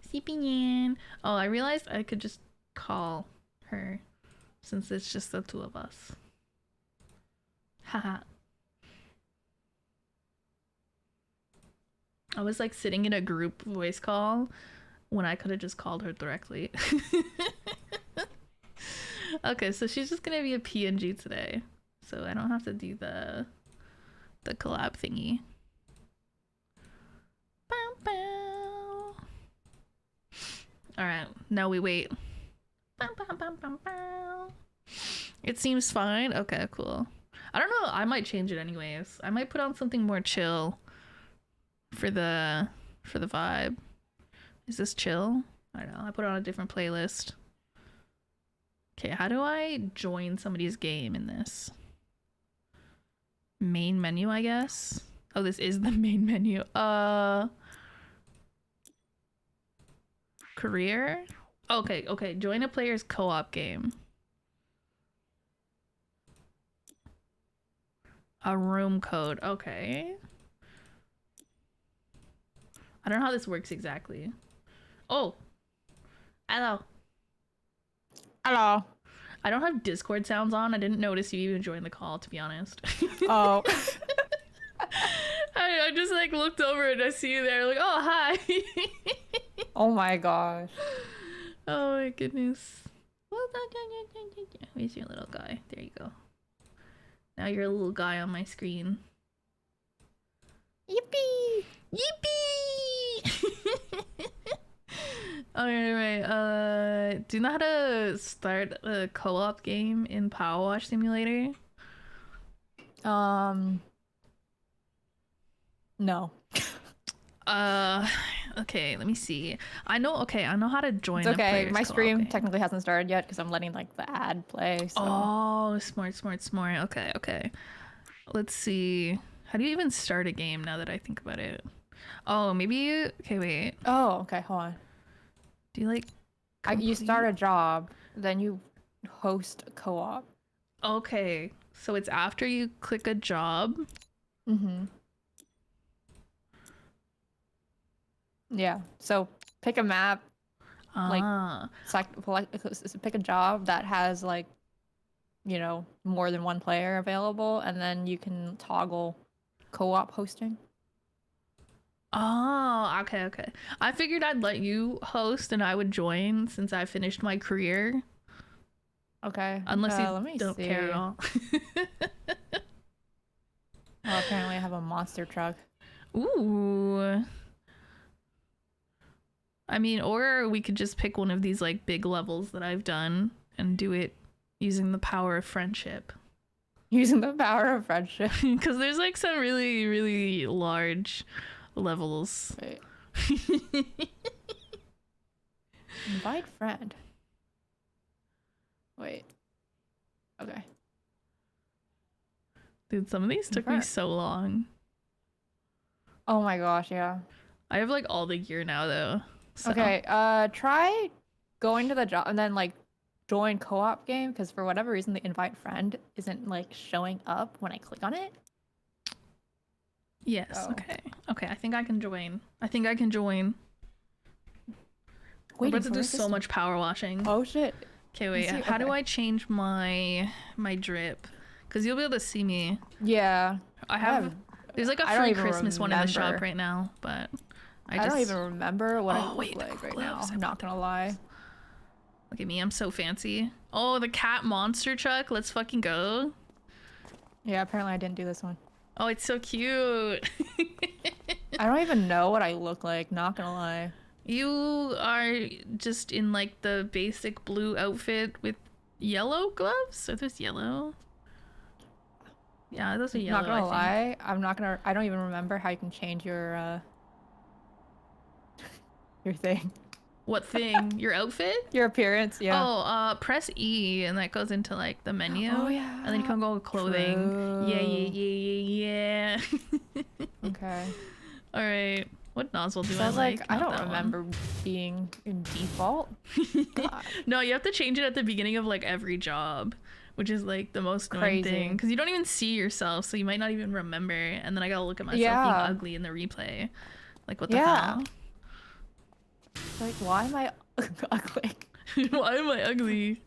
Sleepy Lan. Oh, I realized I could just call her since it's just the two of us. Haha. I was like sitting in a group voice call when I could have just called her directly. Okay, so she's just gonna be a PNG today, so I don't have to do the collab thingy. Bow, bow. All right, now we wait. Bow, bow, bow, bow, bow. It seems fine. Okay, cool. I don't know. I might change it anyways. I might put on something more chill for the vibe. Is this chill? I don't know. I put on a different playlist. Okay, how do I join somebody's game in this? Main menu, I guess. Oh, this is the main menu. Career? Okay. Join a player's co-op game. A room code. Okay. I don't know how this works exactly. Oh. Hello. Hello. I don't have Discord sounds on. I didn't notice you even joined the call, to be honest. Oh. I just like looked over and I see you there like, oh, hi. Oh my gosh. Oh my goodness. Where's your little guy? There you go. Now you're a little guy on my screen. Yippee! Yippee! Alright, do you know how to start a co-op game in PowerWash Simulator? No. Okay, let me see. I know how to join. It's okay. A My co-op stream game. technically hasn't started yet because I'm letting like the ad play. So. Oh, smart. Okay. Let's see. How do you even start a game now that I think about it? Oh, maybe you... Okay, wait. Oh, okay. Hold on. Do you like... You start a job, then you host a co-op. Okay, so it's after you click a job. Mm-hmm. Yeah. So pick a map. Pick a job that has like, you know, more than one player available, and then you can toggle co-op hosting. Oh, okay. I figured I'd let you host and I would join since I finished my career. Okay. Unless you don't care at all. Well, apparently I have a monster truck. Ooh. I mean, or we could just pick one of these like big levels that I've done and do it using the power of friendship. Using the power of friendship. Because there's like some really, really large levels. Wait. Invite friend. Wait. Okay. Dude, some of these took me so long. Oh my gosh, yeah. I have like all the gear now though. So. Okay, try going to the job and then like join co-op game, because for whatever reason the invite friend isn't like showing up when I click on it. Yes, oh. Okay, I think I can join. We're about to do so much power washing. Oh shit. Okay, wait, how do I change my drip? Because you'll be able to see me. Yeah. There's like a free Christmas one in the shop right now, but I don't even remember what I wait, look the like right gloves. now. I I'm not want the gonna lie. gloves. Look at me, I'm so fancy. Oh, the cat monster truck. Let's fucking go. Yeah, apparently I didn't do this one. Oh, it's so cute. I don't even know what I look like, not gonna lie. You are just in like the basic blue outfit with yellow gloves? Are those yellow? Yeah, those are yellow. Not gonna lie, I don't even remember how you can change your your thing. What thing? Your outfit? Your appearance, yeah. Oh, press E and that goes into like the menu. Oh yeah. And then you can go with clothing. True. Yeah. Okay. All right. What nozzle do I like? I Not don't that one. remember being in default. No, you have to change it at the beginning of like every job, which is like the most annoying Crazy. thing because you don't even see yourself, so you might not even remember. And then I gotta look at myself being ugly in the replay. Like what the hell? Like, why am I ugly? Why am I ugly?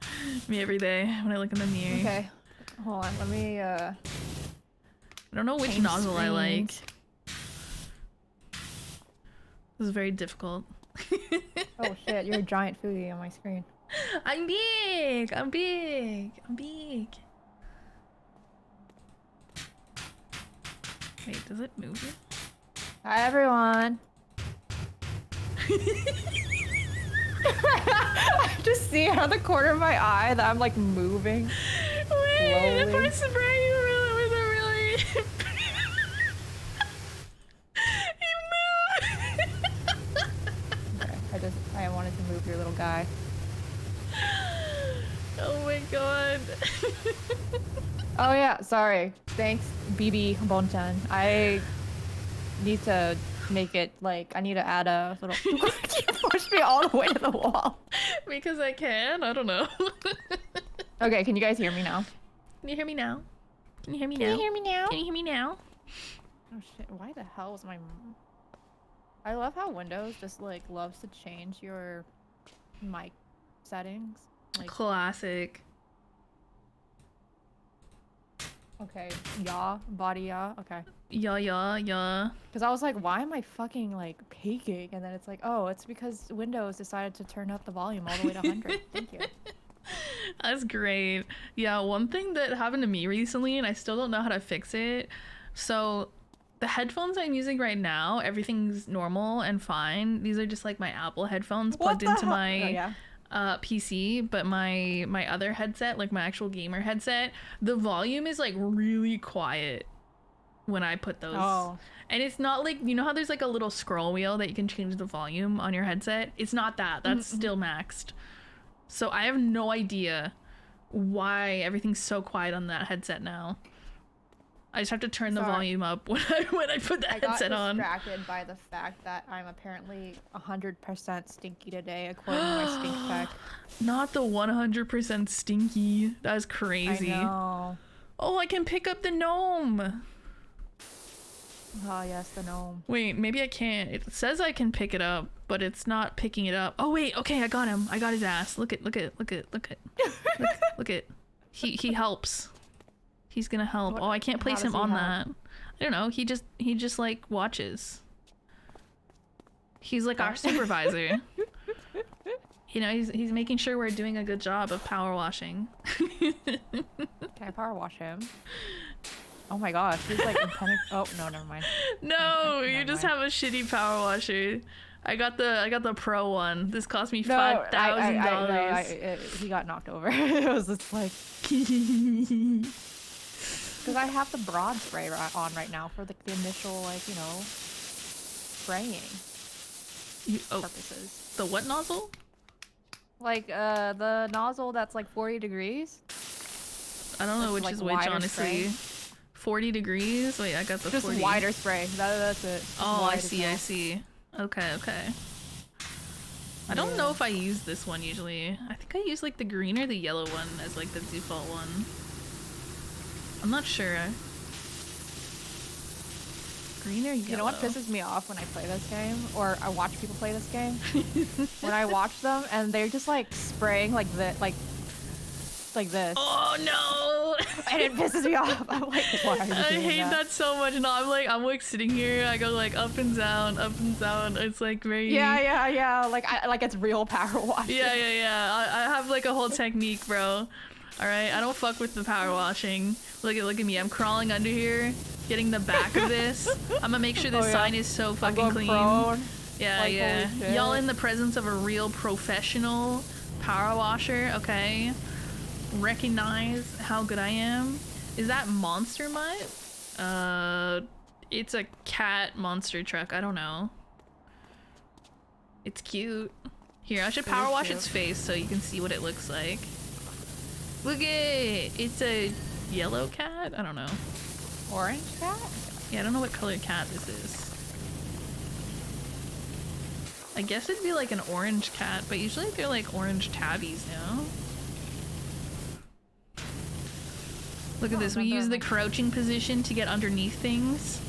Me every day when I look in the mirror. Okay, hold on. Let me I don't know which change nozzle I like. screens. This is very difficult. Oh shit, you're a giant foodie on my screen. I'm big. I'm big. I'm big. Wait, does it move? Hi everyone. I just see out of the corner of my eye that I'm like moving. Wait, if I spray you really with a really you move. Okay, I wanted to move your little guy. Oh my god. Oh yeah, sorry. Thanks, BB Bonchan. I need to make it like I need to add a little. You pushed me all the way to the wall. Because I can. I don't know. Okay, can you guys hear me now? Can you hear me now? Can you hear me now? Can you hear me now? Can you hear me now? Oh shit! Why the hell is my? I love how Windows just like loves to change your mic settings. Like, Classic. okay, body yaw. Okay. Yeah. Because I was like, why am I fucking like peaking? And then it's like, oh, it's because Windows decided to turn up the volume all the way to 100. Thank you. That's great. Yeah, one thing that happened to me recently, and I still don't know how to fix it. So, the headphones I'm using right now, everything's normal and fine. These are just like my Apple headphones plugged into my PC, but my other headset, like my actual gamer headset, the volume is like really quiet when I put those. Oh. And it's not like, you know how there's like a little scroll wheel that you can change the volume on your headset? It's not that. That's still maxed. So I have no idea why everything's so quiet on that headset now. I just have to turn the volume up when I put the headset on. I got distracted by the fact that I'm apparently 100% stinky today, according to my stink pack. Not the 100% stinky. That is crazy. I know. Oh, I can pick up the gnome. Oh yes, the gnome. Wait, maybe I can't. It says I can pick it up, but it's not picking it up. Oh wait, okay, I got him. I got his ass. Look at. Look. He helps. He's gonna help. What, oh, I can't place him on help? that. I don't know. He just like watches. He's like our supervisor. You know, he's making sure we're doing a good job of power washing. Can I power wash him? Oh my gosh, he's like oh no, never mind. No, you just have a shitty power washer. I got the pro one. This cost me $5,000. He got knocked over. It was just like because I have the broad spray on right now for the initial spraying purposes. The what nozzle? Like the nozzle that's like 40 degrees. I don't know which is which, honestly. Spray. 40 degrees? Wait, I got the just 40. Wider spray. That's it. Oh, I see. Okay. I don't know if I use this one usually. I think I use like the green or the yellow one as like the default one. I'm not sure. Green or yellow? You know what pisses me off when I play this game, or I watch people play this game? When I watch them and they're just like spraying like this. Oh no! and it pisses me off. I'm like, why are you I doing hate that so much. No, I'm like sitting here. I go like up and down, up and down. It's like very. Yeah. Like it's real power wash. Yeah. I have like a whole technique, bro. All right, I don't fuck with the power washing. Look at me. I'm crawling under here, getting the back of this. I'm gonna make sure this sign is so fucking clean. Prone. Yeah, Like, yeah. holy shit. Y'all in the presence of a real professional power washer, okay? Recognize how good I am. Is that monster mutt? It's a cat monster truck. I don't know. It's cute. Here, I should power wash its face so you can see what it looks like. Look at it's a yellow cat? I don't know. Orange cat? Yeah, I don't know what color cat this is. I guess it'd be like an orange cat, but usually they're like orange tabbies now. Look at this, we use the crouching position to get underneath things.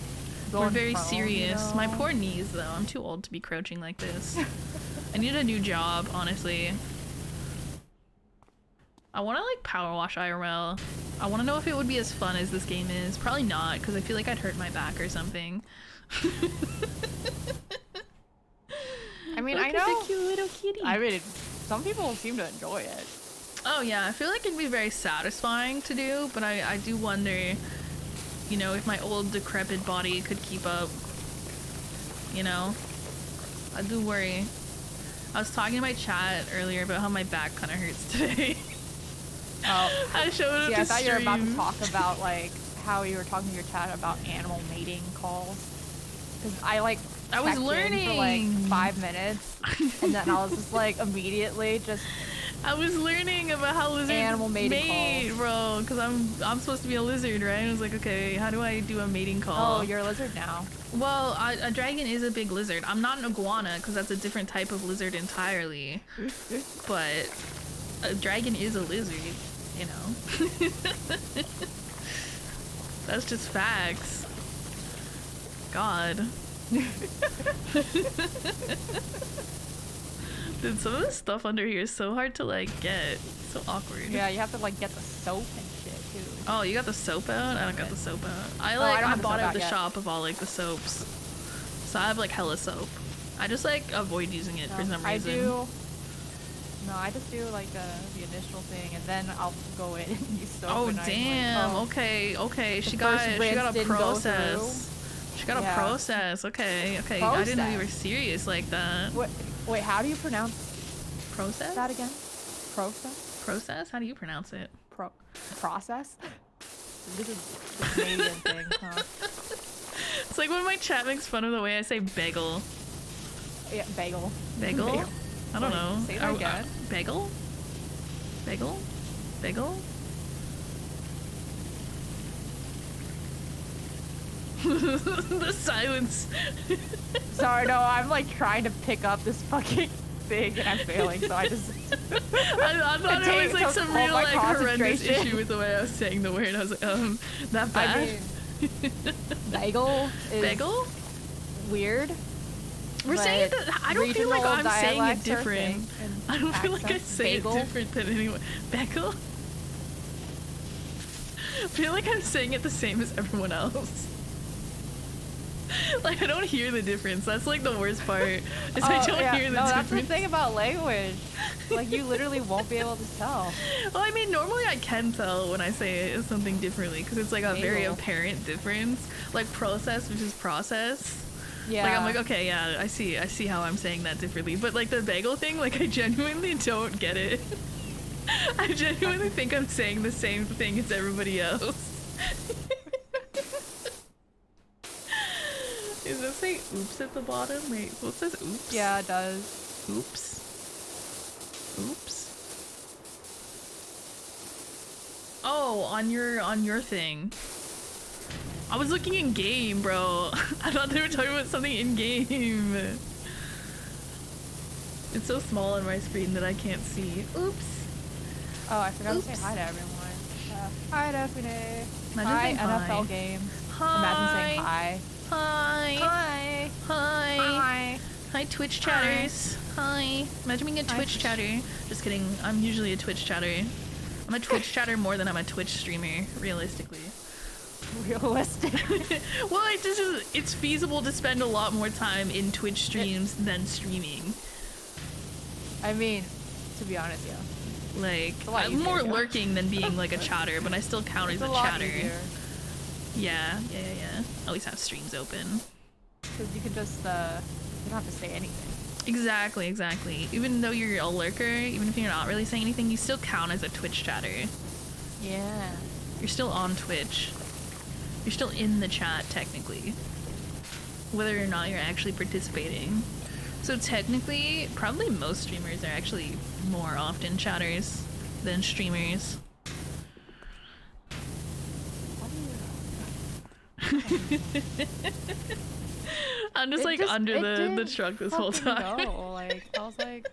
We're very serious. You know? My poor knees though, I'm too old to be crouching like this. I need a new job, honestly. I want to like power wash IRL. I want to know if it would be as fun as this game is. Probably not, because I feel like I'd hurt my back or something. I mean, Look I know. at the cute little kitty. I mean, some people seem to enjoy it. Oh yeah, I feel like it'd be very satisfying to do, but I do wonder, you know, if my old decrepit body could keep up. You know? I do worry. I was talking to my chat earlier about how my back kind of hurts today. Oh, I showed it. yeah, I thought you were about to talk about like how you were talking to your chat about animal mating calls. Because I was learning for like 5 minutes, and then I was just like immediately just. I was learning about how lizards animal mating mate, calls. bro. Because I'm supposed to be a lizard, right? I was like, okay, how do I do a mating call? Oh, you're a lizard now. Well, a dragon is a big lizard. I'm not an iguana because that's a different type of lizard entirely. But a dragon is a lizard, you know. That's just facts. God. Dude, some of the stuff under here is so hard to like get. It's so awkward. Yeah, you have to like get the soap and shit too. Oh, you got the soap out? I don't got the soap out. I have the bought soap out the yet. shop of all like the soaps. So I have like hella soap. I just like avoid using it for some reason. I just do like the initial thing, and then I'll go in and use soap. Oh and I'm damn! like, Okay. She The got first a rinse didn't go process. She got a process. Okay. I didn't know you were Process. serious like that. Wait, how do you pronounce Process? that again? Process? Process? How do you pronounce it? Process? This is the Canadian thing, huh? It's like when my chat makes fun of the way I say bagel. Yeah, bagel. Bagel? I don't Wait, know. say that again. Bagel? Bagel? Bagel? The silence. Sorry, no, I'm like trying to pick up this fucking thing and I'm failing, so I just. I thought it was like took some all real my like horrendous concentration. issue with the way I was saying the word. I was like, that bad? I mean, bagel is Bagel? weird. We're saying it. I don't feel like I'm saying it different. I don't feel like I say bagel. it different than anyone. Bagel? I feel like I'm saying it the same as everyone else. Like I don't hear the difference. That's like the worst part. Is I don't hear the difference. That's the thing about language. Like you literally won't be able to tell. Well, I mean, normally I can tell when I say it something differently because it's like a very Bagel. apparent difference. Like process versus process. Yeah. Like I'm like, okay, yeah, I see how I'm saying that differently. But like the bagel thing, like I genuinely don't get it. I genuinely think I'm saying the same thing as everybody else. Does it say oops at the bottom? Wait, what says oops? Yeah, it does. Oops. Oh, on your thing. I was looking in game, bro. I thought they were talking about something in game. It's so small on my screen that I can't see. Oops. Oh, I forgot to say hi to everyone. Hi, Daphne. Imagine Hi, saying NFL hi. games. Hi. Imagine saying hi. Hi. Hi. Hi. Hi. Hi, Twitch chatters. Hi. Imagine being a Twitch chatter. Just kidding. I'm usually a Twitch chatter. I'm a Twitch chatter more than I'm a Twitch streamer, realistically. Realistic. Well, it's feasible to spend a lot more time in Twitch streams than streaming. I mean, to be honest, yeah. Like, I'm easier, more yeah. lurking than being like a chatter, but I still count as a chatter. Easier. Yeah. Always have streams open. Because you can just, you don't have to say anything. Exactly. Even though you're a lurker, even if you're not really saying anything, you still count as a Twitch chatter. Yeah. You're still on Twitch. You're still in the chat, technically. Whether or not you're actually participating. So technically, probably most streamers are actually more often chatters than streamers. I'm just like under the truck this whole time. No, like, I was like...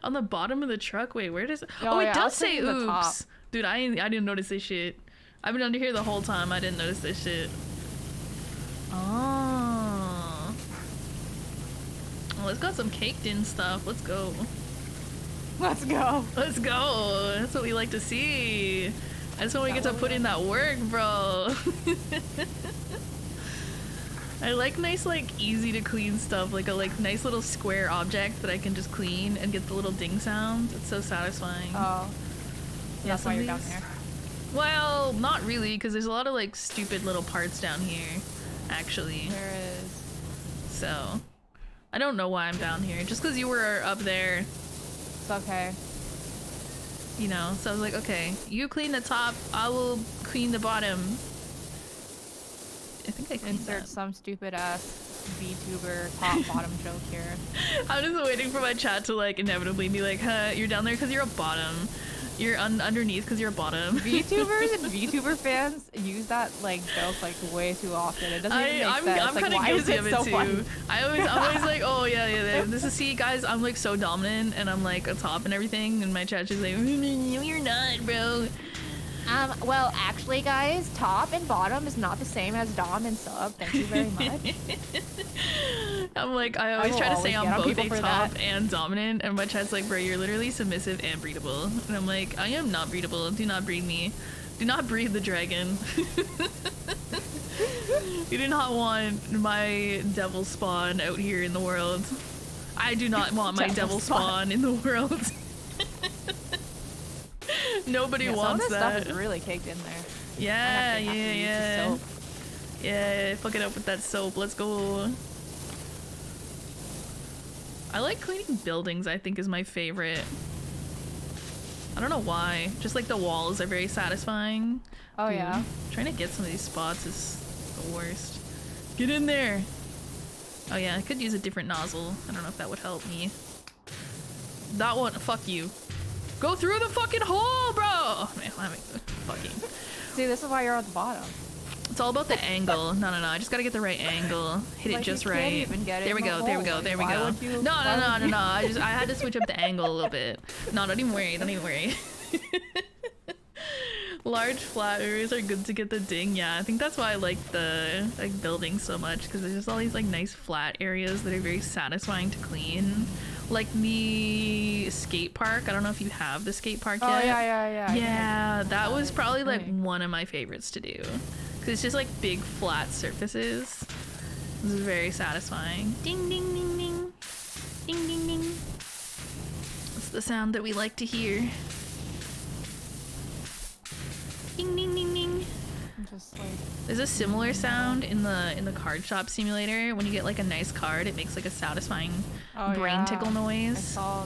On the bottom of the truck? Wait, where does it... Oh, it yeah, does say the top. oops. Dude, I didn't notice this shit. I've been under here the whole time. I didn't notice this shit. Oh. Well, it's got some caked in stuff. Let's go. Let's go. Let's go. That's what we like to see. That's when we get to put in that work, bro. I like nice, like, easy to clean stuff. Like a nice little square object that I can just clean and get the little ding sound. It's so satisfying. Oh. Yeah, That's why you're down there. Well, not really, because there's a lot of like stupid little parts down here, actually. There is. So, I don't know why I'm down here. Just because you were up there, It's okay. you know. So I was like, okay, you clean the top, I will clean the bottom. I think I cleaned Insert that. some stupid ass VTuber top bottom joke here. I'm just waiting for my chat to like inevitably be like, huh, you're down there because you're a bottom. You're underneath because you're a bottom. VTubers and VTuber fans use that like joke like way too often. It doesn't even make I'm sense. Like, kind of why is guilty it of it so too. funny? I'm always like, oh yeah. This is, see guys, I'm like so dominant and I'm like a top and everything, and my chat's just like, no, you're not, bro. Well, actually, guys, top and bottom is not the same as dom and sub. Thank you very much. I'm like, I always try to say get I'm on both people a for top that. and dominant, and my chat's like, bro, you're literally submissive and breedable. And I'm like, I am not breedable. Do not breed me. Do not breed the dragon. You do not want my devil spawn out here in the world. I do not want my devil spawn in the world. Nobody wants some of this that. stuff is really caked in there. Yeah. I have to use the soap. Yeah, fuck it up with that soap. Let's go. I like cleaning buildings, I think, is my favorite. I don't know why. Just like the walls are very satisfying. Oh, Dude, yeah. Trying to get some of these spots is the worst. Get in there! Oh yeah, I could use a different nozzle. I don't know if that would help me. That one, fuck you. Go through the fucking hole, bro! Oh, man, fucking. See, this is why you're at the bottom. It's all about the angle. No, I just gotta get the right angle. Hit Like, it just you right. can't even get it There we in the go, there we hole. go, there we Why go. would you- No. why would you- I had to switch up the angle a little bit. No, don't even worry. Large flat areas are good to get the ding. Yeah, I think that's why I like the buildings so much, because there's just all these like nice flat areas that are very satisfying to clean. Like the skate park. I don't know if you have the skate park yet. Oh, yeah. Yeah, that was probably like one of my favorites to do. Because it's just like big flat surfaces. This is very satisfying. Ding, ding, ding, ding. Ding, ding, ding. That's the sound that we like to hear. Ding, ding, ding, ding. Just like... There's a similar sound in the card shop simulator. When you get like a nice card, it makes like a satisfying brain tickle noise. I saw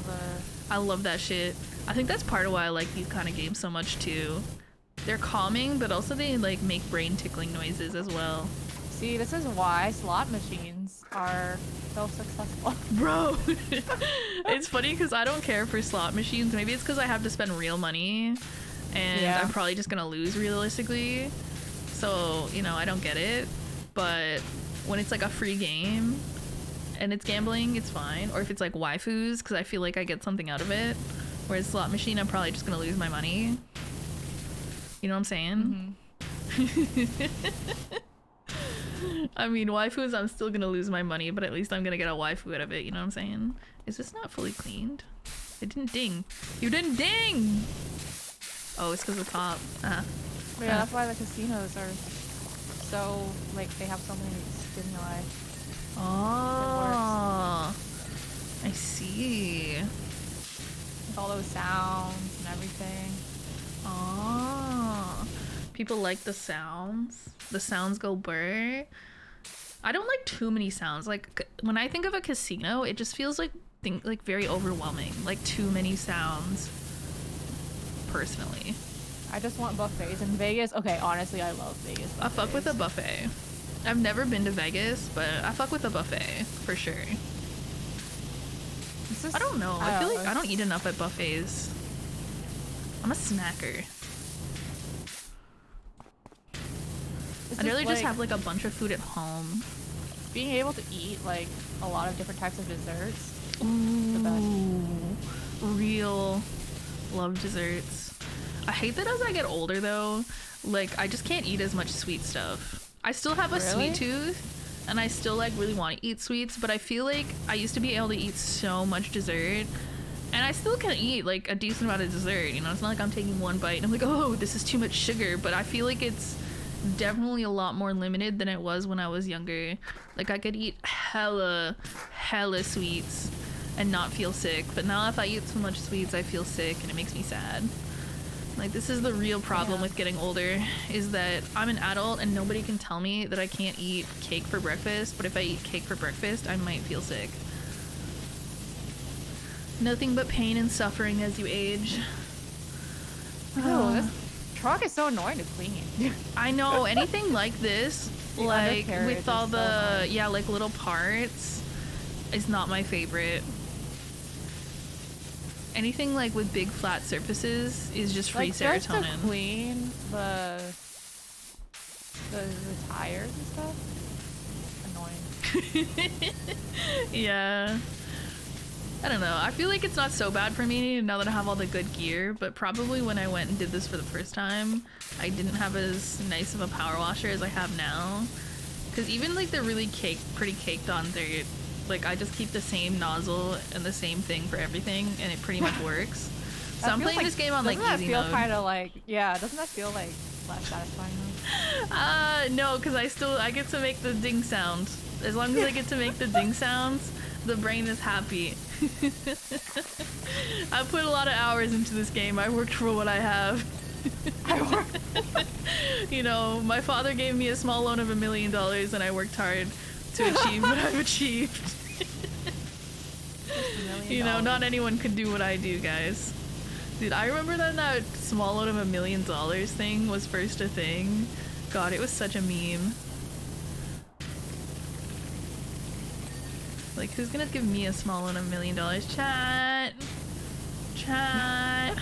I love that shit. I think that's part of why I like these kind of games so much too. They're calming, but also they like make brain tickling noises as well. See, this is why slot machines are so successful. Bro, it's funny because I don't care for slot machines. Maybe it's because I have to spend real money and I'm probably just gonna lose realistically. So, you know, I don't get it. But when it's like a free game and it's gambling, it's fine. Or if it's like waifus, because I feel like I get something out of it. Whereas slot machine, I'm probably just gonna lose my money. You know what I'm saying? I mean, waifus, I'm still gonna lose my money, but at least I'm gonna get a waifu out of it. You know what I'm saying? Is this not fully cleaned? It didn't ding. You didn't ding! Oh, it's because of cop. But yeah, that's why the casinos are so, like, they have so many stimuli. Oh, I see. With all those sounds and everything. Oh, people like the sounds. The sounds go burr. I don't like too many sounds. Like when I think of a casino, it just feels like very overwhelming. Like too many sounds. Personally, I just want buffets in Vegas. Okay, honestly, I love Vegas buffets. I fuck with a buffet. I've never been to Vegas, but I fuck with a buffet for sure. I don't know. I feel like I don't eat enough at buffets. I'm a snacker. I'd rather just have like a bunch of food at home. Being able to eat like a lot of different types of desserts. Ooh, The best. real love desserts. I hate that as I get older though, like I just can't eat as much sweet stuff. I still have a sweet tooth and I still like really want to eat sweets, but I feel like I used to be able to eat so much dessert and I still can eat like a decent amount of dessert, you know. It's not like I'm taking one bite and I'm like, oh, this is too much sugar, but I feel like it's definitely a lot more limited than it was when I was younger. Like I could eat hella sweets and not feel sick, but now if I eat too much sweets I feel sick and it makes me sad. Like this is the real problem with getting older, is that I'm an adult and nobody can tell me that I can't eat cake for breakfast, but if I eat cake for breakfast I might feel sick. Nothing but pain and suffering as you age. Oh, this truck is so annoying to clean. I know, anything like this, like with all the like little parts, is not my favorite. Anything like with big flat surfaces is just free serotonin. Just to clean the tires and stuff. Annoying. Yeah. I don't know. I feel like it's not so bad for me now that I have all the good gear, but probably when I went and did this for the first time, I didn't have as nice of a power washer as I have now. Because even like the really pretty caked on dirt, like I just keep the same nozzle and the same thing for everything, and it pretty much works. So I'm playing this game on like easy mode. Doesn't that feel kind of like, doesn't that feel like less satisfying though? No, because I get to make the ding sound. As long as I get to make the ding sounds, the brain is happy. I put a lot of hours into this game. I worked for what I have. You know, my father gave me a small loan of $1 million and I worked hard to achieve what I've achieved. You know, not anyone could do what I do, guys. Dude, I remember that small loan of $1 million thing was first a thing. God, it was such a meme. Like, who's gonna give me a small loan of $1 million? Chat! Chat!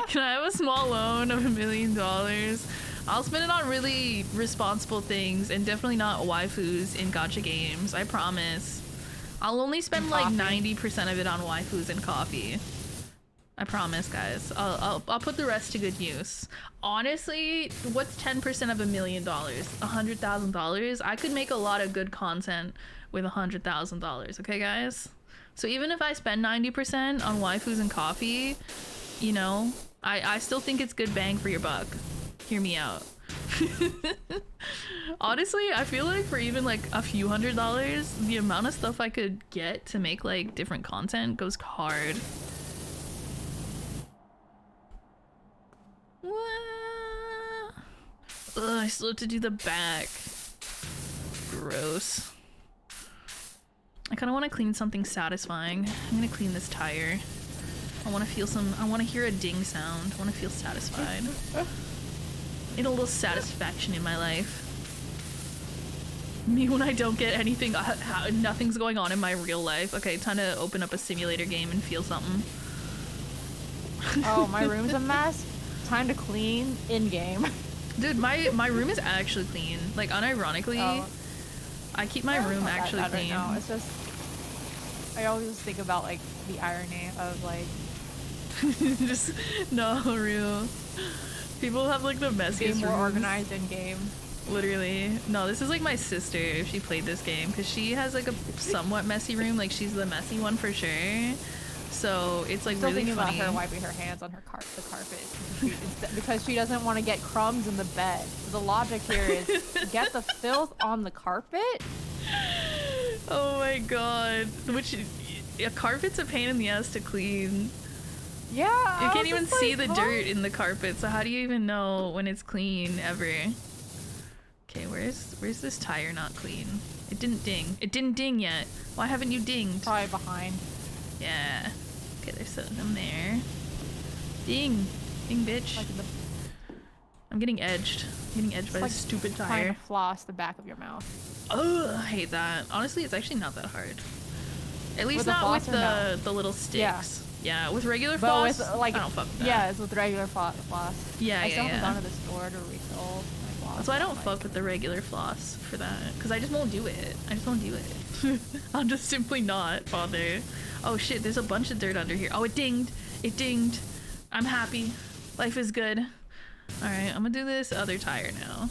Can I have a small loan of $1 million? I'll spend it on really responsible things and definitely not waifus in gacha games. I promise. I'll only spend like 90% of it on waifus and coffee. I promise, guys. I'll put the rest to good use. Honestly, what's 10% of $1 million? $100,000? I could make a lot of good content with $100,000. Okay, guys? So even if I spend 90% on waifus and coffee, you know, I still think it's good bang for your buck. Hear me out. Honestly, I feel like for even like a few $100s, the amount of stuff I could get to make like different content goes hard. Ugh, I still have to do the back. Gross. I kind of want to clean something satisfying. I'm gonna clean this tire. I want to hear a ding sound. I want to feel satisfied. Need a little satisfaction in my life. Me when I don't get anything, nothing's going on in my real life. Okay, time to open up a simulator game and feel something. Oh, my room's a mess. Time to clean in-game. Dude, my room is actually clean. Like, unironically, I keep my room actually clean. Right now. It's just, I always think about like the irony of like, just no real. People have like the messiest being more rooms. organized in game. Literally. No, this is like my sister if she played this game, because she has like a somewhat messy room. Like she's the messy one for sure. So it's like Still really thinking funny. about her wiping her hands on the carpet because she doesn't want to get crumbs in the bed. The logic here is get the filth on the carpet. Oh my god. Which a carpet's a pain in the ass to clean. Yeah. You can't even see the dirt in the carpet, so how do you even know when it's clean ever? Okay, where's this tire not clean? It didn't ding. It didn't ding yet. Why haven't you dinged? Probably behind. Yeah. Okay, there's them there. Ding. Ding, bitch. Like I'm getting edged. I'm getting edged by like this stupid trying tire. to floss the back of your mouth. Oh, I hate that. Honestly, it's actually not that hard. At least With the not floss with or no? the little sticks. Yeah, with regular But floss, with like I don't fuck with that. yeah, it's with regular floss. Yeah, I still yeah, haven't yeah. gone to the store to refill my floss. That's why I don't like, fuck with the regular floss for that. Because I just won't do it. I just won't do it. I'll just simply not bother. Oh shit, there's a bunch of dirt under here. Oh, it dinged. It dinged. I'm happy. Life is good. Alright, I'm gonna do this other tire now.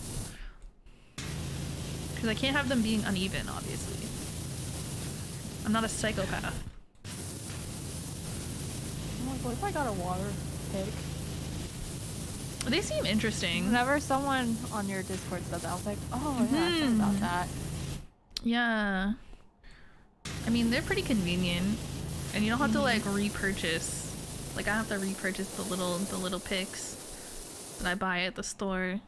Because I can't have them being uneven, obviously. I'm not a psychopath. I'm like, what if I got a water pick? They seem interesting. Whenever someone on your Discord said that, I was like, oh yeah, I thought about that. Yeah. I mean, they're pretty convenient. And you don't have to like repurchase. Like I have to repurchase the little picks that I buy at the store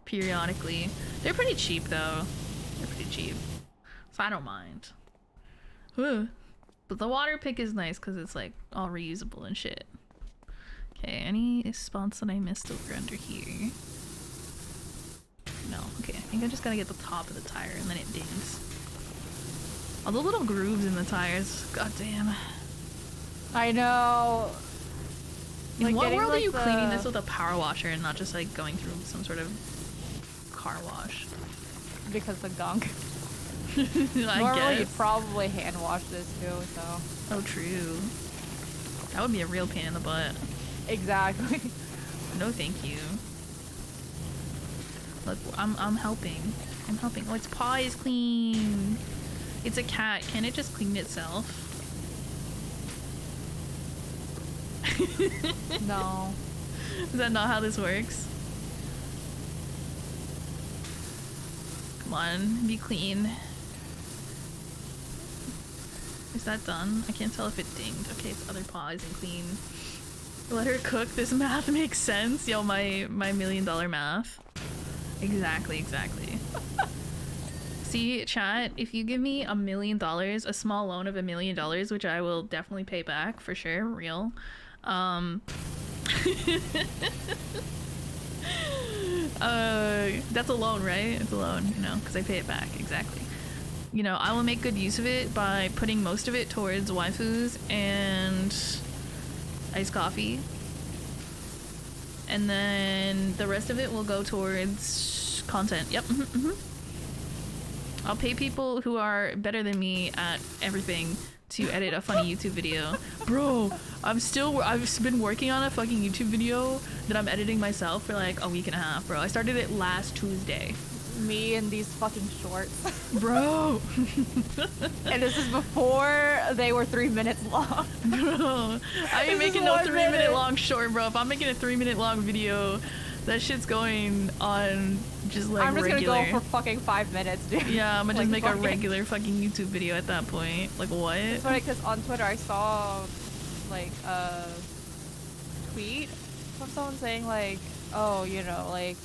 periodically. They're pretty cheap though. They're pretty cheap. So I don't mind. Ooh. But the water pick is nice because it's like all reusable and shit. Okay, any spots that I missed over under here? No. Okay, I think I just gotta get the top of the tire and then it dings. All the little grooves in the tires. God damn. I know. In Like, what getting, world are like, you cleaning the- this with a power washer and not just like going through some sort of car wash? Because the gunk. I Normally you'd guess. probably hand wash this too, so. Oh, true. That would be a real pain in the butt. Exactly. No, thank you. Look, I'm helping. I'm helping. Oh, its paw is clean. It's a cat. Can it just clean itself? No. Is that not how this works? Come on, be clean. Is that done? I can't tell if it dinged. Okay, its other paw isn't clean. Let her cook. This math makes sense. Yo, my $1 million math. Exactly. See, chat, if you give me $1 million, a small loan of $1 million, which I will definitely pay back for sure, real. That's a loan, right? It's a loan, you know, because I pay it back, exactly. You know, I will make good use of it by putting most of it towards waifus and iced coffee. And then the rest of it will go towards content. Yep. I'll pay people who are better than me at everything to edit a funny YouTube video. Bro, I've been working on a fucking YouTube video that I'm editing myself for like a week and a half, bro. I started it last Tuesday. Me and these fucking shorts. Bro. And this is before they were 3 minutes long. Bro, I ain't This is making no 1 3-minute minute. long short, bro. If I'm making a 3-minute long video, that shit's going on just like I'm just regular. gonna go for fucking 5 minutes, dude. Yeah, I'm gonna Like, just make a fucking- regular fucking YouTube video at that point. Like what? It's funny because on Twitter I saw like a tweet from someone saying like, oh, you know, like,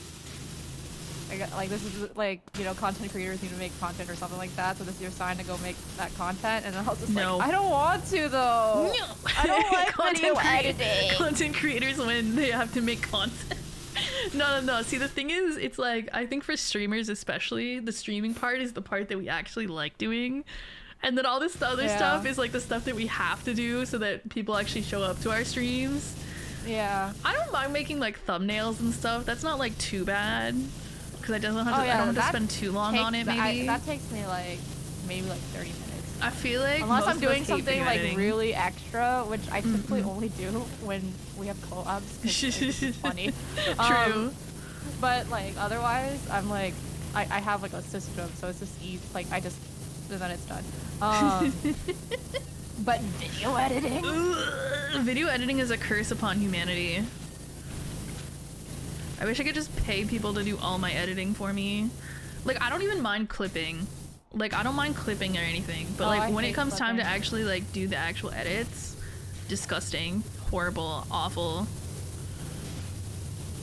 I got, like this is like, you know, content creators need to make content or something like that, so this is your sign to go make that content. And then I was just No. like, I don't want to though. No. I don't like video Content editing. Content creators when they have to make content. No. See, the thing is, it's like, I think for streamers especially, the streaming part is the part that we actually like doing. And then all this other Yeah. stuff is like the stuff that we have to do so that people actually show up to our streams. Yeah. I don't mind making like thumbnails and stuff. That's not like too bad. Because I don't have to, Oh, yeah, I don't have to that spend too long on it, maybe. That takes me like maybe like 30 minutes. I feel like Unless most I'm of doing us hate something video like editing. really extra, which I typically only do when we have collabs. 'Cause it's funny. True. But like otherwise, I'm like, I have like a system, so it's just easy. Like I just, and then it's done. But video editing? Ugh, video editing is a curse upon humanity. I wish I could just pay people to do all my editing for me. Like, I don't even mind clipping. Like, I don't mind clipping or anything. But like, when it comes time to actually like do the actual edits, disgusting, horrible, awful.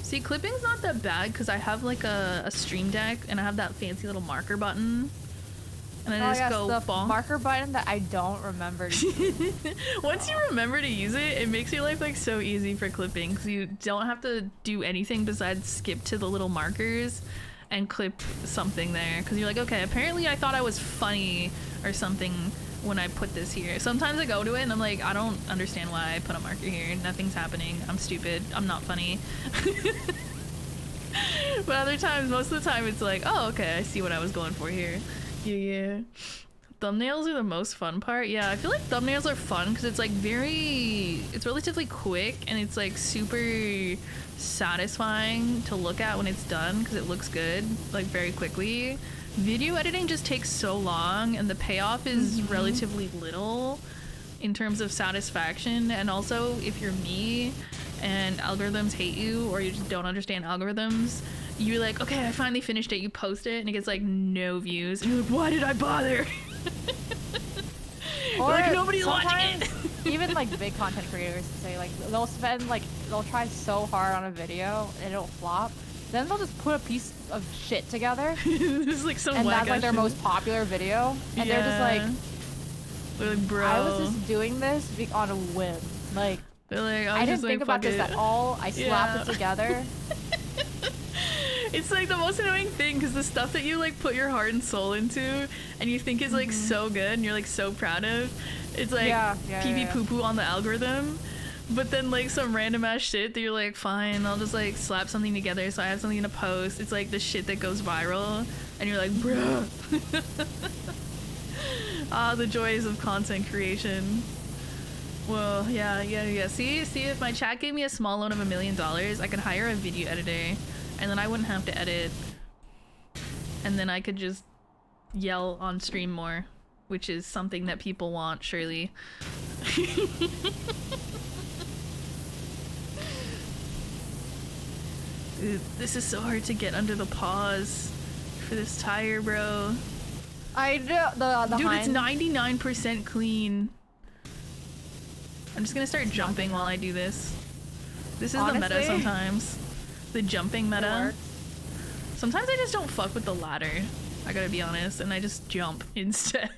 See, clipping's not that bad because I have like a stream deck and I have that fancy little marker button. And I just go the bonk. marker button that I don't remember to use. Once you remember to use it, it makes your life like so easy for clipping because you don't have to do anything besides skip to the little markers and clip something there. Because you're like, okay, apparently I thought I was funny or something when I put this here. Sometimes I go to it and I'm like, I don't understand why I put a marker here. Nothing's happening. I'm stupid. I'm not funny. But other times, most of the time, it's like, oh, okay, I see what I was going for here. Yeah. Thumbnails are the most fun part. Yeah, I feel like thumbnails are fun because it's like it's relatively quick and it's like super satisfying to look at when it's done because it looks good like very quickly. Video editing just takes so long and the payoff is relatively little in terms of satisfaction. And also, if you're me and algorithms hate you or you just don't understand algorithms, you're like, okay, I finally finished it. You post it and it gets like no views. And you're like, why did I bother? Or like nobody's watching it. Even like big content creators say like they'll try so hard on a video and it'll flop. Then they'll just put a piece of shit together. This is like some and that's like their shit. most popular video. And they're just like, they're like, bro, I was just doing this on a whim. Like, they're like, I didn't just think like, about this fuck at it. all. I slapped it together. It's like the most annoying thing because the stuff that you like put your heart and soul into and you think is like so good and you're like so proud of, it's like pee pee poo poo on the algorithm. But then like some random ass shit that you're like, fine, I'll just like slap something together so I have something to post. It's like the shit that goes viral and you're like, bruh. Ah, the joys of content creation. Well, yeah. See if my chat gave me a small loan of $1 million, I could hire a video editor and then I wouldn't have to edit. And then I could just yell on stream more, which is something that people want, surely. Dude, this is so hard to get under the paws for this tire, bro. I know the Dude, Heinz. it's 99% clean. I'm just gonna start jumping while I do this. This is the meta Honestly, sometimes. The jumping meta. works. Sometimes I just don't fuck with the ladder. I gotta be honest, and I just jump instead.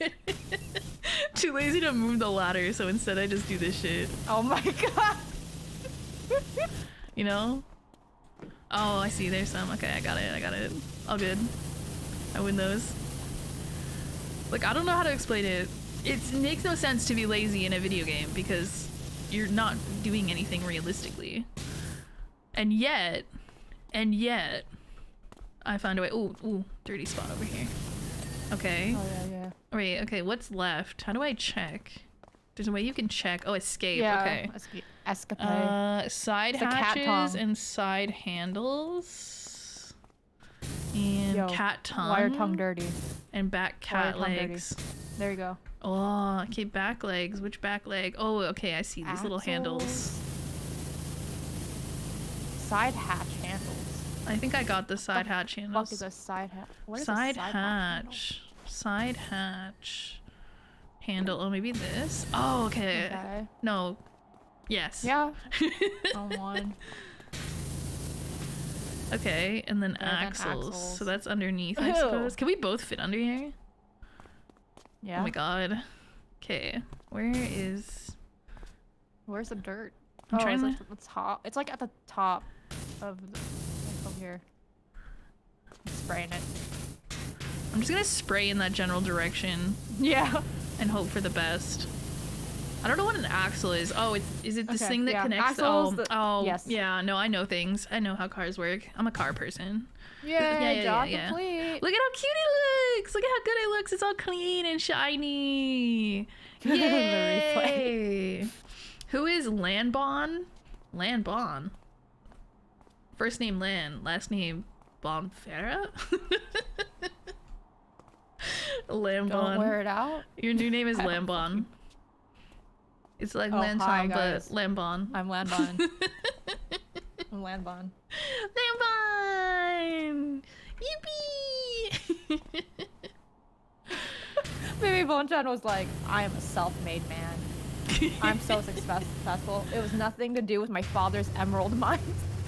Too lazy to move the ladder, so instead I just do this shit. Oh my god. You know? Oh, I see. There's some. Okay, I got it. All good. I win those. Like, I don't know how to explain it. It makes no sense to be lazy in a video game because you're not doing anything realistically. And yet, I found a way. Ooh, dirty spot over here. Okay. Oh yeah. Wait, okay, what's left? How do I check? There's a way you can check. Oh, escape. Yeah. Okay. Escapade. Side It's a cat hatches tongue. and side handles. And Yo, cat tongue. Wire tongue dirty. And back cat Wire tongue dirty. legs. There you go. Oh, okay, back legs. Which back leg? Oh, okay, I see these little handles. Axles. Side hatch handles. I think I got the side hatch handles. Fuck is a side hatch? What is Side a side handle? hatch. Side hatch. Handle. Oh, maybe this? Oh, okay. Okay. No. Yes. Yeah. One. Okay, and then And then axles. axles. So that's underneath, I Ew. suppose. Can we both fit under here? Yeah. Oh my god. Okay, where is... Where's the dirt? I'm trying it's to- like at the top. It's like at the top of the over here. I'm spraying it. I'm just gonna spray in that general direction Yeah. and hope for the best. I don't know what an axle is. Oh, is it this Okay, thing that yeah. connects? Axle's Oh, yes. yeah, no, I know things. I know how cars work. I'm a car person. Yeah, job yeah. complete. Look at how cute it looks! Look at how good it looks! It's all clean and shiny! The replay. Yay! Who is Lanbon? Lanbon? First name Lan, last name Bonfera? Don't Lambon. wear it out. Your new name is I don't Lambon. It's like Oh, hi, Lantern, guys. but Lambon. I'm Landbon. I'm Landbon. Lambon! Yippee! Maybe Bonchan was like, I am a self-made man. I'm so successful. It was nothing to do with my father's emerald mines.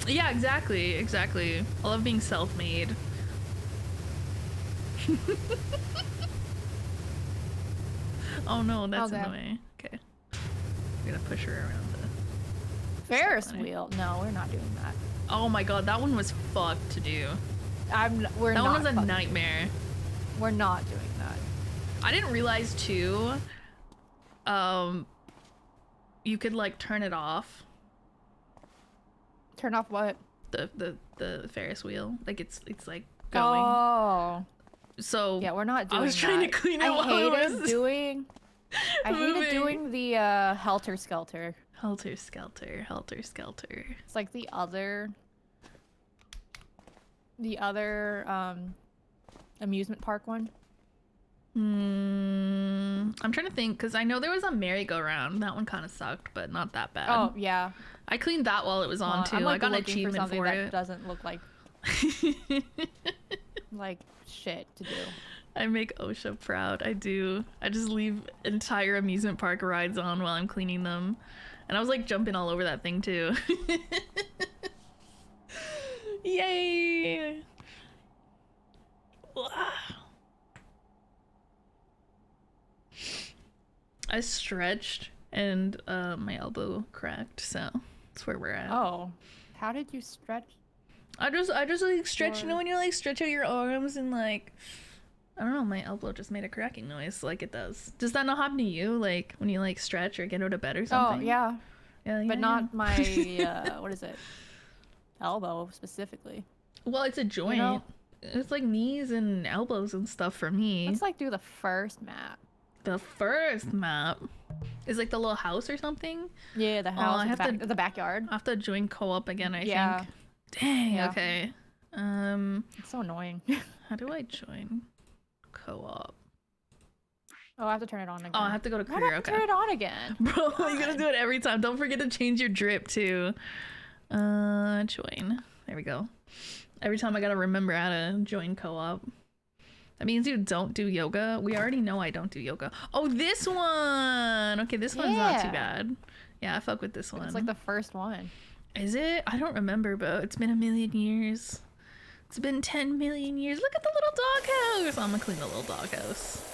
Yeah, exactly, exactly. I love being self-made. Oh no, that's in the way. Okay. We're gonna push her around the Ferris wheel. No, we're not doing that. Oh my god, that one was fucked to do. We're That not. one was a fucking- nightmare. We're not doing that. I didn't realize too, you could like turn it off. Turn off what? The Ferris wheel. Like it's like going. Oh. So Yeah, we're not doing I was trying to that. clean it I while hated was doing. I hated moving. doing the helter skelter. Helter skelter, helter skelter. It's like the other amusement park one. I'm trying to think because I know there was a merry-go-round. That one kind of sucked, but not that bad. Oh yeah. I cleaned that while it was on too. I'm like I got an looking achievement something for that it. doesn't look like like shit to do. I make OSHA proud. I do. I just leave entire amusement park rides on while I'm cleaning them. And I was like jumping all over that thing too. Yay! I stretched and my elbow cracked, so that's where we're at. Oh, how did you stretch? I just like stretch, you know when you like stretch out your arms and like I don't know, my elbow just made a cracking noise like it does. Does that not happen to you? Like when you like stretch or get out of bed or something? Oh yeah, Yeah, but not my what is it? Elbow specifically. Well, it's a joint. You know? It's like knees and elbows and stuff for me. Let's like do the first map. The first map is like the little house or something. Yeah, the house. I have to- the backyard. I have to join co-op again, I Yeah. think. Dang, Yeah. okay. It's so annoying. How do I join co-op? Oh, I have to turn it on again. Oh, I have to go to Why do I career, have to okay. turn it on again. Bro, you gotta do it every time. Don't forget to change your drip too. Join. There we go. Every time I gotta remember how to join co-op. That means you don't do yoga. We already know I don't do yoga. Oh, this one! Okay, this one's not too Yeah. bad. Yeah, I fuck with this one. It's like the first one. Is it? I don't remember, but it's been a million years. It's been 10 million years. Look at the little doghouse! I'm gonna clean the little doghouse.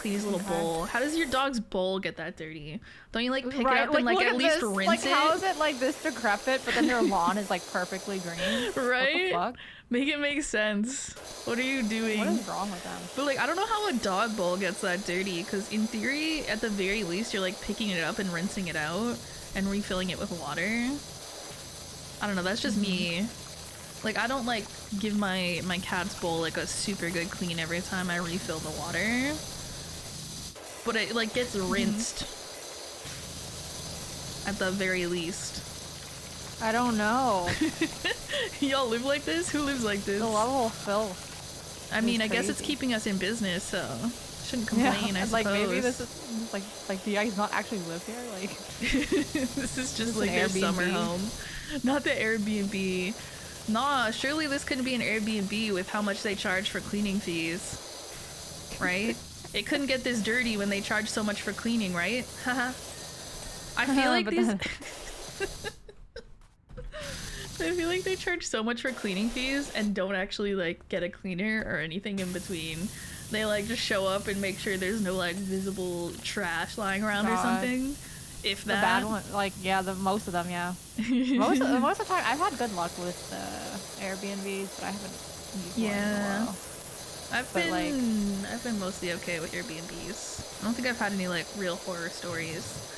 Clean his little Okay. bowl. How does your dog's bowl get that dirty? Don't you like pick it up like, and like look at least this. rinse like, it? how is it like this decrepit, but then their lawn is like perfectly green? Right? What the fuck? Make it make sense. What are you doing? What is wrong with them? But like, I don't know how a dog bowl gets that dirty, because in theory, at the very least, you're like picking it up and rinsing it out and refilling it with water. I don't know, that's just me. Like, I don't like give my cat's bowl like a super good clean every time I refill the water. But it like gets rinsed at the very least. I don't know. Y'all live like this? Who lives like this? The level of filth. I mean, I is guess it's crazy. keeping us in business, so shouldn't complain, I suppose. like maybe this is like do you guys not actually live here? Like This is just This like an their summer Airbnb? home. Not the Airbnb. Nah, surely this couldn't be an Airbnb with how much they charge for cleaning fees. Right? It couldn't get this dirty when they charge so much for cleaning, right? Haha. I feel like But these... then- I feel like they charge so much for cleaning fees and don't actually like get a cleaner or anything in between. They like just show up and make sure there's no like visible trash lying around or God. something. If the that. bad one, like yeah, most of them, yeah. most of the time, I've had good luck with Airbnbs, but I haven't used one in a Yeah. while. I've been mostly okay with Airbnbs. I don't think I've had any like real horror stories.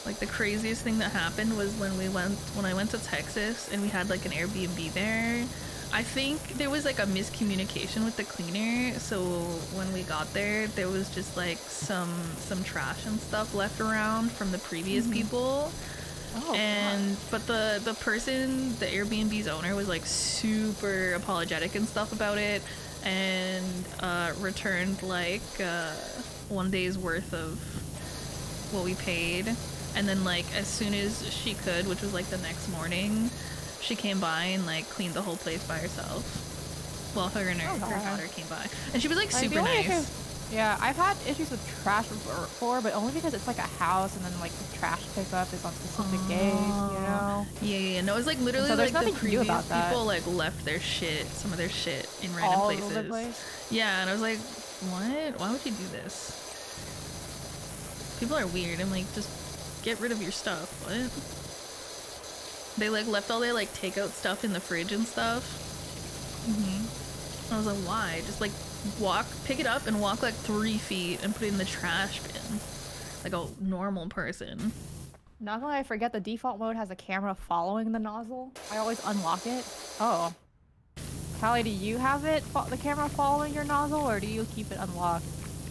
Like the craziest thing that happened was when I went to Texas and we had like an Airbnb there. I think there was like a miscommunication with the cleaner, so when we got there was just like some trash and stuff left around from the previous people. Oh, And but the person, the Airbnb's owner, was like super apologetic and stuff about it, and returned like 1 day's worth of what we paid, and then like as soon as she could, which was like the next morning, she came by and like cleaned the whole place by herself. Well, her and her daughter came by, and she was like super nice. Yeah, I've had issues with trash before, but only because it's like a house, and then like the trash pickup is on specific days, you know? Yeah. No, it was like literally so like the previous people like left their shit, some of their shit in random places. Over the place? Yeah, and I was like, what? Why would you do this? People are weird. I'm like, just get rid of your stuff. What? They like left all their like takeout stuff in the fridge and stuff. I was like, why? Just like pick it up and walk like 3 feet and put it in the trash bin, like a normal person. Not gonna I forget the default mode has a camera following the nozzle. I always unlock it. Oh, Callie, do you have the camera following your nozzle, or do you keep it unlocked?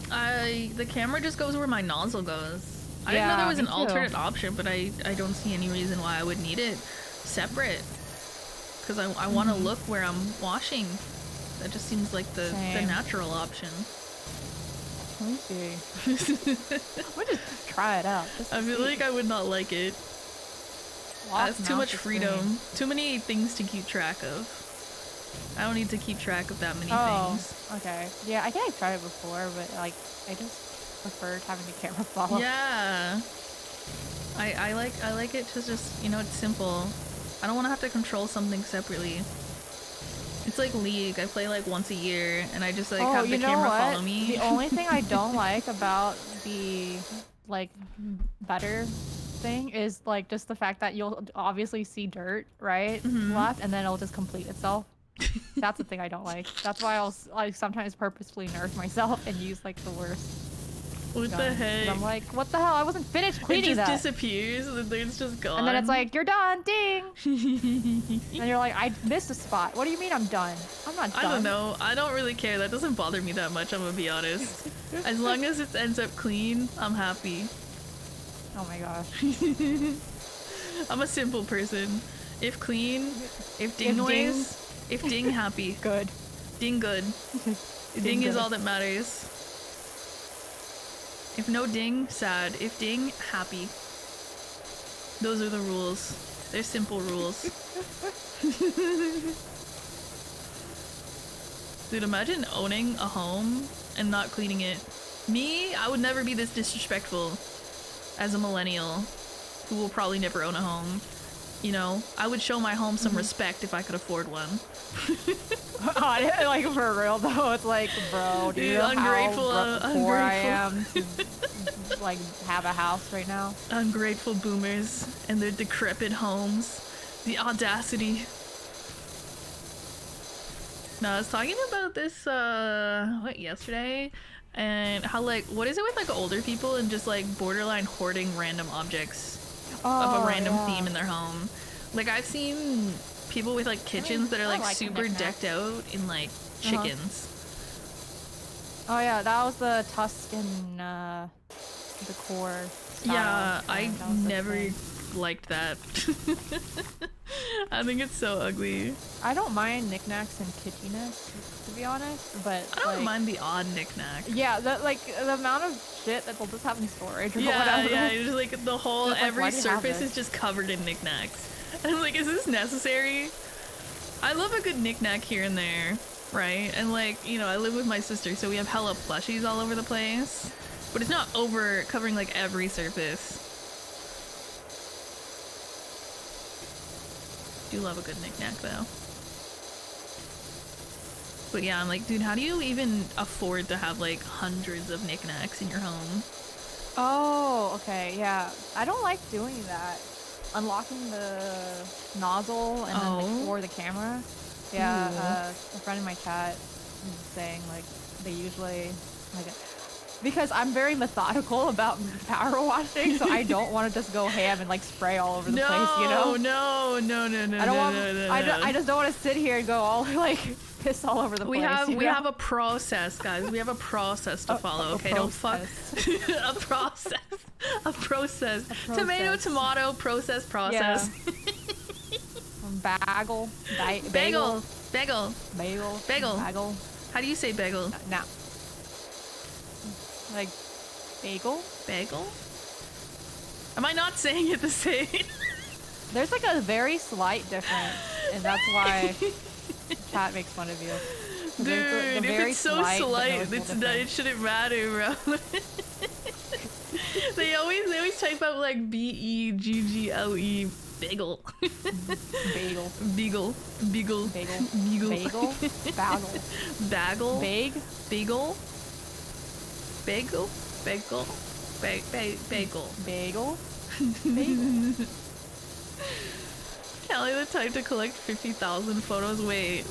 The camera just goes where my nozzle goes. I didn't know there was an alternate option, but I don't see any reason why I would need it separate. Because I want to look where I'm washing. That just seems like the natural option. Let me see. We'll just try it out. I feel like I would not like it. That's too much freedom. Too many things to keep track of. I don't need to keep track of that many things. Okay. Yeah, I think I've tried it before, but like I just preferred having the camera follow. Yeah. I like it to just, you know, it's simple. I don't want to have to control something separately. It's like League. I play like once a year, and I just like have the camera follow me. The only thing I don't like about the like better thing is like just the fact that you'll obviously see dirt right left, and then it'll just complete itself. That's the thing I don't like. That's why I'll like sometimes purposefully nerf myself and use like the worst. What the heck? I'm like, what the hell? I wasn't finished cleaning that. It just disappears, and then it's just gone. And then it's like, you're done, ding! And you're like, I missed a spot. What do you mean I'm done? I'm not done. I don't know. I don't really care. That doesn't bother me that much, I'm gonna be honest. As long as it ends up clean, I'm happy. Oh my gosh. I'm a simple person. If clean, if ding noise, if ding happy. Good. Ding good. Ding is all that matters. If no ding, sad. If ding, happy. Those are the rules. They're simple rules. Dude, imagine owning a home and not cleaning it. Me, I would never be this disrespectful as a millennial who will probably never own a home. You know, I would show my home some respect if I could afford one. Like for real though, it's like, bro, do you know how poor I am to like have a house right now? Ungrateful boomers and their decrepit homes. The audacity. No, I was talking about this yesterday, and how like, what is it with like older people and just like borderline hoarding random objects of a random theme in their home. Like I've seen people with like kitchens that are like super decked out in like chickens. Oh yeah, that was the Tuscan decor style. Yeah, I never liked that. I think it's so ugly. I don't mind knickknacks and kitschiness, to be honest, but I don't mind the odd knickknack. Yeah, the amount of shit that they'll just have in storage or whatever. Yeah, just like the whole every surface is just covered in knickknacks. And I'm like, is this necessary? I love a good knickknack here and there, right? And like, you know, I live with my sister, so we have hella plushies all over the place. But it's not over covering like every surface. Do love a good knickknack though. But yeah, I'm like, dude, how do you even afford to have like hundreds of knickknacks in your home? Oh, okay, yeah. I don't like doing that. Unlocking the nozzle and then before the camera. Yeah, a friend in my chat was saying like they usually like because I'm very methodical about power washing, so I don't want to just go ham and like spray all over the place, you know? No. I just don't want to sit here and go all like piss all over the place. We have a process, guys. We have a process to follow. Okay, don't fuck a process. Tomato, process. Yeah. Bagel. How do you say bagel? Like bagel? Bagel? Am I not saying it the same? There's like a very slight difference, and that's why chat makes fun of you. Dude, if it's so slight, it shouldn't matter, bro. They always type out like B-E-G-G-L-E. Bagel. Bagel. Beagle. Beagle. Bagel. Beagle. Bagel. Bagel. Bagel. Bag. Beagle. Bagel. Bagel. Bagel. Bagel. Bagel. Kelly the type to collect 50,000 photos. Wait.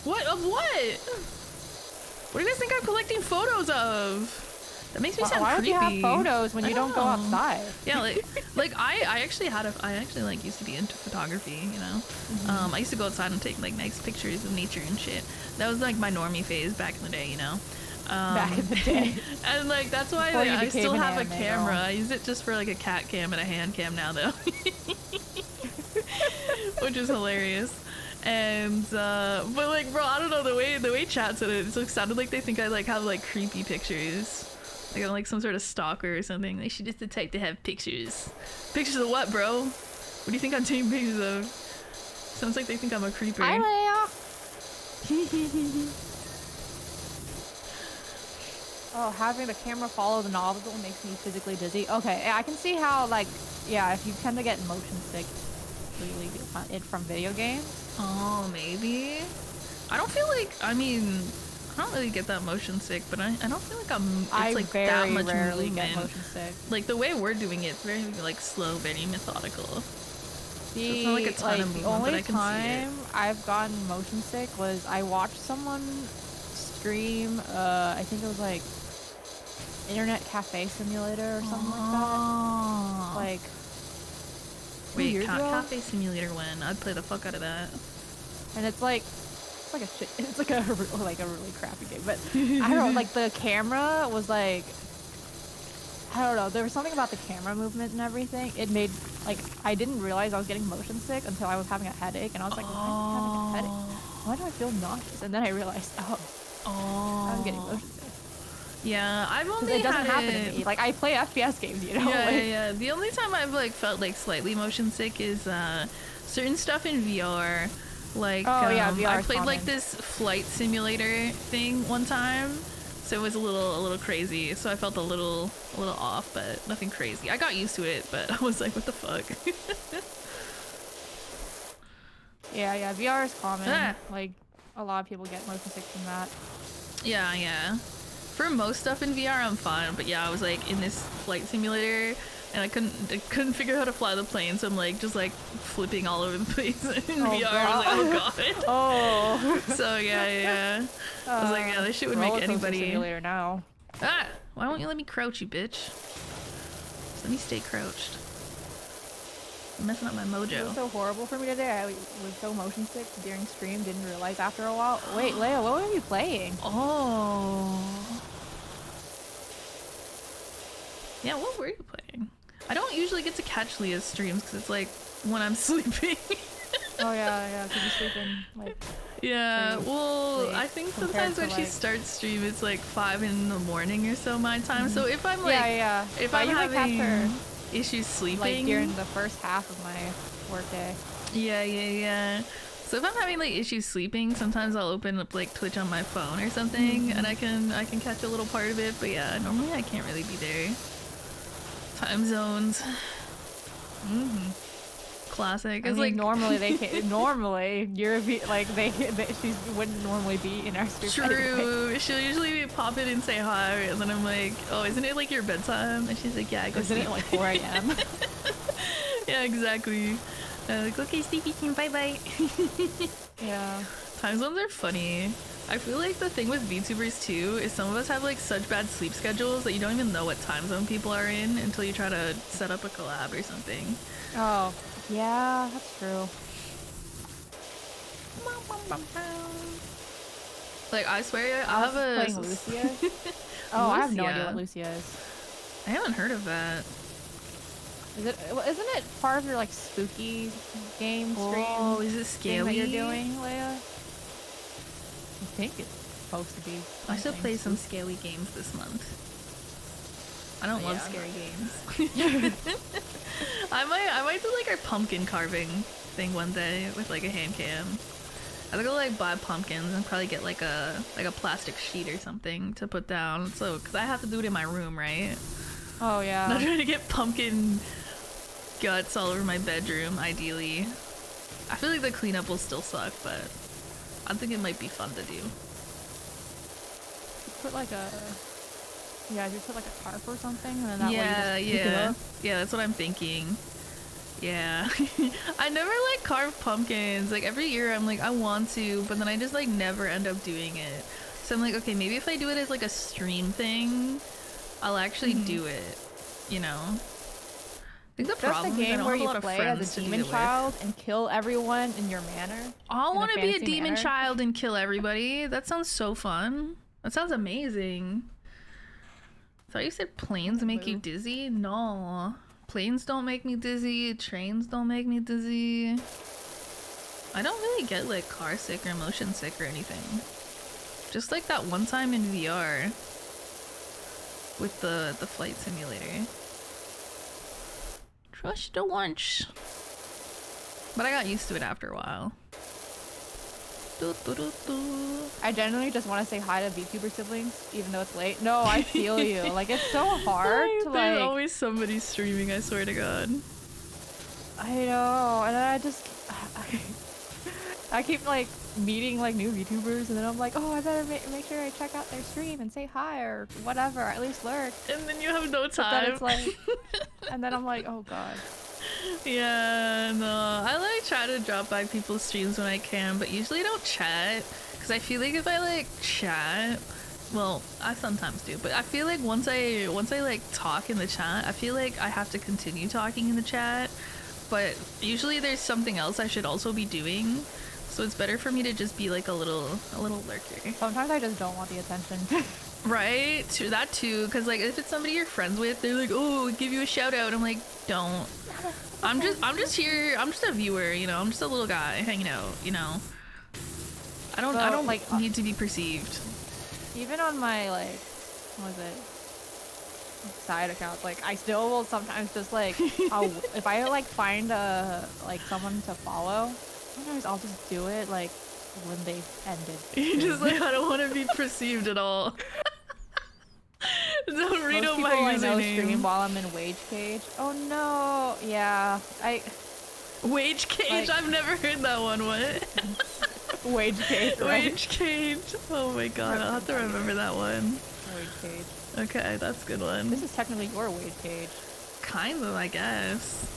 What? Of what? What do you guys think I'm collecting photos of? That makes me sound why creepy. Why would you have photos when you don't go outside? Yeah, like I actually like used to be into photography, you know. I used to go outside and take like nice pictures of nature and shit. That was like my normie phase back in the day, you know. Back in the day. And like that's why like, I still have a camera. Girl. I use it just for like a cat cam and a hand cam now though. Which is hilarious. And but like bro, I don't know, the way chat said it sounded like they think I like have like creepy pictures. Like I'm like some sort of stalker or something. Like she just the type to have pictures. Pictures of what, bro? What do you think I'm taking pictures of? Sounds like they think I'm a creeper. Hi, Leia. Oh, having the camera follow the nozzle makes me physically dizzy. Okay, I can see how like, yeah, if you tend to get motion sick really from video games. Oh, maybe. I don't feel like, I mean, I don't really get that motion sick, but I don't feel like it's like that much rarely movement. get motion sick. Like the way we're doing it, it's very like slow, very methodical. So it's not like a ton of movement, the only but I can time see it. I've gotten motion sick was I watched someone stream, I think it was like Internet Cafe Simulator or something like that. Like, wait, Cafe Simulator when? I'd play the fuck out of that. And it's like a shit. It's like a really crappy game. But I don't know. Like the camera was like, I don't know. There was something about the camera movement and everything. It made like I didn't realize I was getting motion sick until I was having a headache, and I was like, why am I having a headache? Why do I feel nauseous? And then I realized, I'm getting motion sick. Yeah, I've only it doesn't happen to me. Like I play FPS games, you know. Yeah, like, yeah. The only time I've like felt like slightly motion sick is certain stuff in VR. Like VR I is played common. like this flight simulator thing one time, so it was a little crazy. So I felt a little off, but nothing crazy. I got used to it, but I was like, what the fuck? yeah, VR is common. Like a lot of people get motion sick from that. Yeah. For most stuff in VR, I'm fine, but yeah, I was like in this flight simulator, and I couldn't figure out how to fly the plane, so I'm like just like flipping all over the place in VR. God. I was like, oh god. Oh. So yeah. I was like, yeah, this shit would make anybody. Simulator now. Why won't you let me crouch, you bitch? Just let me stay crouched. I'm messing up my mojo. It was so horrible for me today. I was so motion sick during stream. Didn't realize after a while. Wait, Leia, what were you playing? Oh. Yeah, what were you playing? I don't usually get to catch Leah's streams because it's like when I'm sleeping. Oh yeah, because you're sleeping like. Yeah, well, late I think sometimes when she starts stream, it's like 5 in the morning or so my time. So if I'm like, if I'm having issues sleeping, like during the first half of my workday. Yeah. So if I'm having like issues sleeping, sometimes I'll open up like Twitch on my phone or something, and I can catch a little part of it. But yeah, normally I can't really be there. Time zones. Classic. I mean, like normally they can't. Normally you're like she wouldn't normally be in our stream. True. Anyway. She'll usually pop in and say hi, and then I'm like, oh, isn't it like your bedtime? And she's like, yeah, go Isn't sleep. it like 4 a.m.? Yeah, exactly. Like, okay, sleepy team, bye bye. Yeah. Time zones are funny. I feel like the thing with VTubers too is some of us have like such bad sleep schedules that you don't even know what time zone people are in until you try to set up a collab or something. Oh, yeah, that's true. Like, I swear, I have a... playing Lucia? Oh, I have no idea what Lucia is. I haven't heard of that. Isn't it part of your like spooky game stream? Oh, is it scary? That you're doing, Leia? I think it's supposed to be. I should play some scaly games this month. I don't love Yeah. scary games. I might do like a pumpkin carving thing one day with like a hand cam. I think I'll like buy pumpkins and probably get like a plastic sheet or something to put down. So, cause I have to do it in my room, right? Oh yeah. I'm not trying to get pumpkin guts all over my bedroom, ideally. I feel like the cleanup will still suck, but I think it might be fun to do. Put like a just put like a tarp or something, and then that way you Yeah, just pick it yeah. up. Yeah, that's what I'm thinking. Yeah. I never like carve pumpkins. Like every year I'm like, I want to, but then I just like never end up doing it. So I'm like, okay, maybe if I do it as like a stream thing, I'll actually do it, you know? I think the Just problem a is I game don't where have a you lot of play friends as a to do demon it with. child and kill everyone in your manner. I in a want to be a fantasy demon manner. child and kill everybody. That sounds so fun. That sounds amazing. Thought you said planes make you dizzy? No. Planes don't make me dizzy. Trains don't make me dizzy. I don't really get like car sick or motion sick or anything. Just like that one time in VR with the flight simulator. Trust the lunch. But I got used to it after a while. I genuinely just want to say hi to VTuber siblings, even though it's late. No, I feel you. Like, it's so hard to, There's like... always somebody streaming, I swear to God. I know, and then I just... I keep, like, meeting, like, new VTubers, and then I'm like, oh, I better make sure I check out their stream and say hi, or whatever, at least lurk. And then you have no But time. then it's like... and then I'm like, oh, God. Yeah, no. I like try to drop by people's streams when I can, but usually I don't chat. Because I feel like if I like chat, well, I sometimes do, but I feel like once I like talk in the chat, I feel like I have to continue talking in the chat. But usually there's something else I should also be doing. So it's better for me to just be like a little lurker. Sometimes I just don't want the attention. Right? That too, because like if it's somebody you're friends with, they're like, oh, give you a shout out. I'm like, don't. I'm just here. I'm just a viewer, you know. I'm just a little guy hanging out, you know. I don't like, need to be perceived. Even on my, like, what was it? Side accounts, like, I still will sometimes just, like, if I, like, find like, someone to follow, sometimes I'll just do it, like, when they've ended. You're just like, I don't want to be perceived at all. Don't read out my I know username. stream while I'm in Wage Cage. Oh no, yeah, Wage Cage? like- I've never heard that one. What? Wage Cage, right? Wage Cage. Oh my god, I'll have to remember that one. Wage Cage. Okay, that's a good one. This is technically your Wage Cage. Kind of, I guess.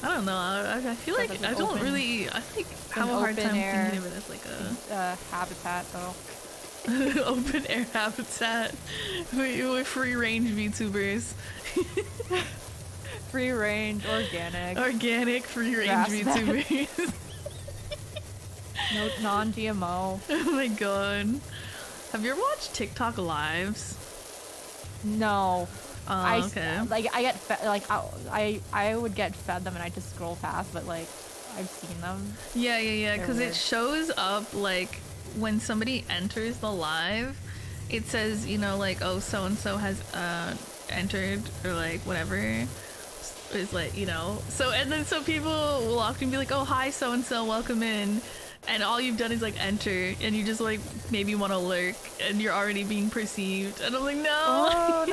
I don't know. I feel like Like I an don't open- really. I think have a an hard open time air- thinking of it as like Habitat, though. a open air habitat with free range VTubers. Free range, organic, Organic free range Grass-fed. VTubers. no non-GMO. Oh my god. Have you ever watched TikTok lives? No. Oh, okay. Like I get fed, like I would get fed them and I just scroll past, but like I've seen them. Yeah, They're because it weird. shows up like when somebody enters the live, it says, you know, like, oh, so and so has entered, or like whatever. It's like, you know, so and then so people will often be like, oh, hi, so and so, welcome in. And all you've done is like enter, and you just like maybe want to lurk, and you're already being perceived. And I'm like, no. Oh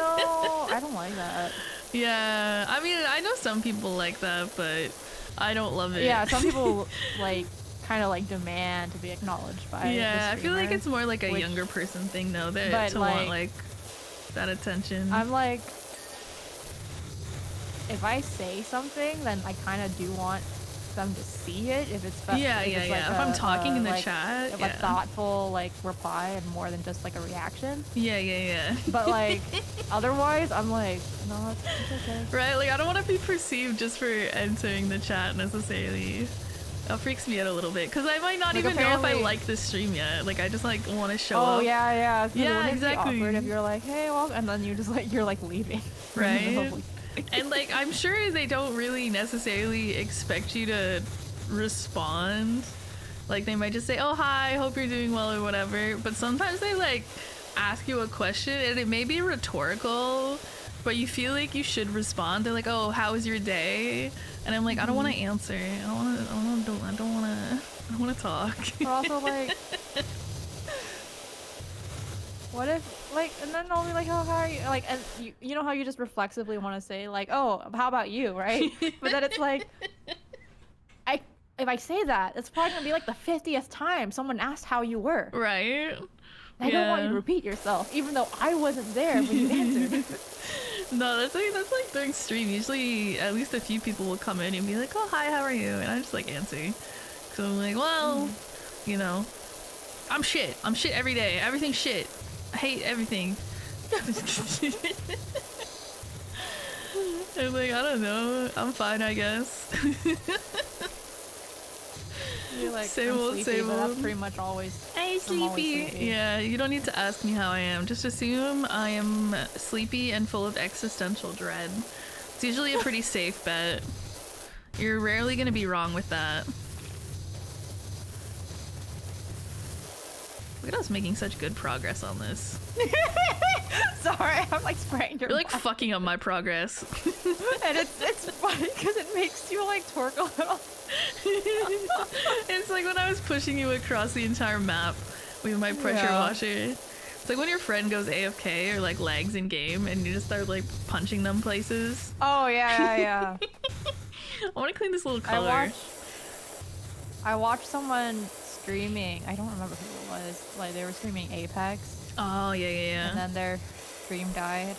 no, I don't like that. Yeah, I mean, I know some people like that, but I don't love it. Yeah, some people like kind of like demand to be acknowledged by. Yeah, the I feel like streamer, it's more like a which- younger person thing though, that But, to want like, like that attention. I'm like, if I say something, then I kind of do want them to see it. If it's Yeah, if yeah, it's, yeah. like If I'm talking in the like, chat, if yeah. a thoughtful like reply and more than just like a reaction. Yeah, yeah, yeah. But like otherwise, I'm like, no, it's okay. Right? Like I don't want to be perceived just for entering the chat necessarily. That freaks me out a little bit because I might not Like, even know if I apparently- like this stream yet. Like I just like want to show Oh up. yeah, yeah. 'cause Yeah, wouldn't it be exactly. awkward if you're like, hey, well, and then you just like you're like leaving. Right? And like I'm sure they don't really necessarily expect you to respond. Like they might just say, oh, hi, hope you're doing well or whatever. But sometimes they like ask you a question and it may be rhetorical, but you feel like you should respond. They're like, "Oh, how was your day?" And I'm like, I don't want to answer. I don't want to talk. But also like, what if like, and then I'll be like, "Oh, how are you?" Like, and you know how you just reflexively want to say like, "Oh, how about you?" Right? But then it's like, if I say that, it's probably gonna be like the 50th time someone asked how you were. Right? I don't want you to repeat yourself, even though I wasn't there when you answered. No, that's like during stream. Usually, at least a few people will come in and be like, "Oh, hi, how are you?" And I just like answer. So I'm like, well, you know, I'm shit. I'm shit every day. Everything's shit. I hate everything. I'm like, I don't know. I'm fine, I guess. You're like, same I'm old, sleepy, same but that's old. pretty much always. Hey, I'm always sleepy. sleepy. Yeah, you don't need to ask me how I am. Just assume I am sleepy and full of existential dread. It's usually a pretty safe bet. You're rarely gonna be wrong with that. Look at us making such good progress on this. Sorry, I'm like spraying your. You're like fucking up my progress. And it's funny because it makes you like twerk a little. It's like when I was pushing you across the entire map with my pressure washer. It's like when your friend goes AFK or like lags in game and you just start like punching them places. Oh yeah. I want to clean this little color. I watched someone streaming. I don't remember who it was. Like they were streaming Apex. Oh yeah. And then their stream died.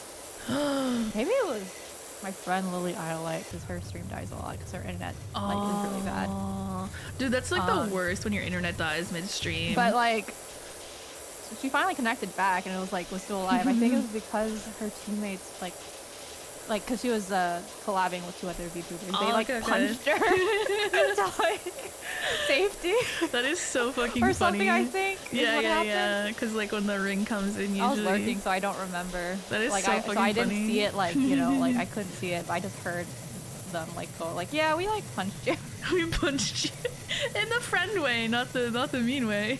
Maybe it was my friend Lily Iolite, because her stream dies a lot because her internet like is really bad. Dude, that's like the worst when your internet dies midstream. But like, so she finally connected back and it was like was still alive. I think it was because her teammates like because she was collabing with 2 other VTubers. They like punched her to like safety. That is so fucking or funny. something, I think. Yeah. Because like when the ring comes in, usually. I was lurking, so I don't remember. That is like, so fucking so I didn't funny. see it, like, you know, like I couldn't see it, but I just heard them like go like, yeah, we like punched you. We punched you in the friend way, not the mean way.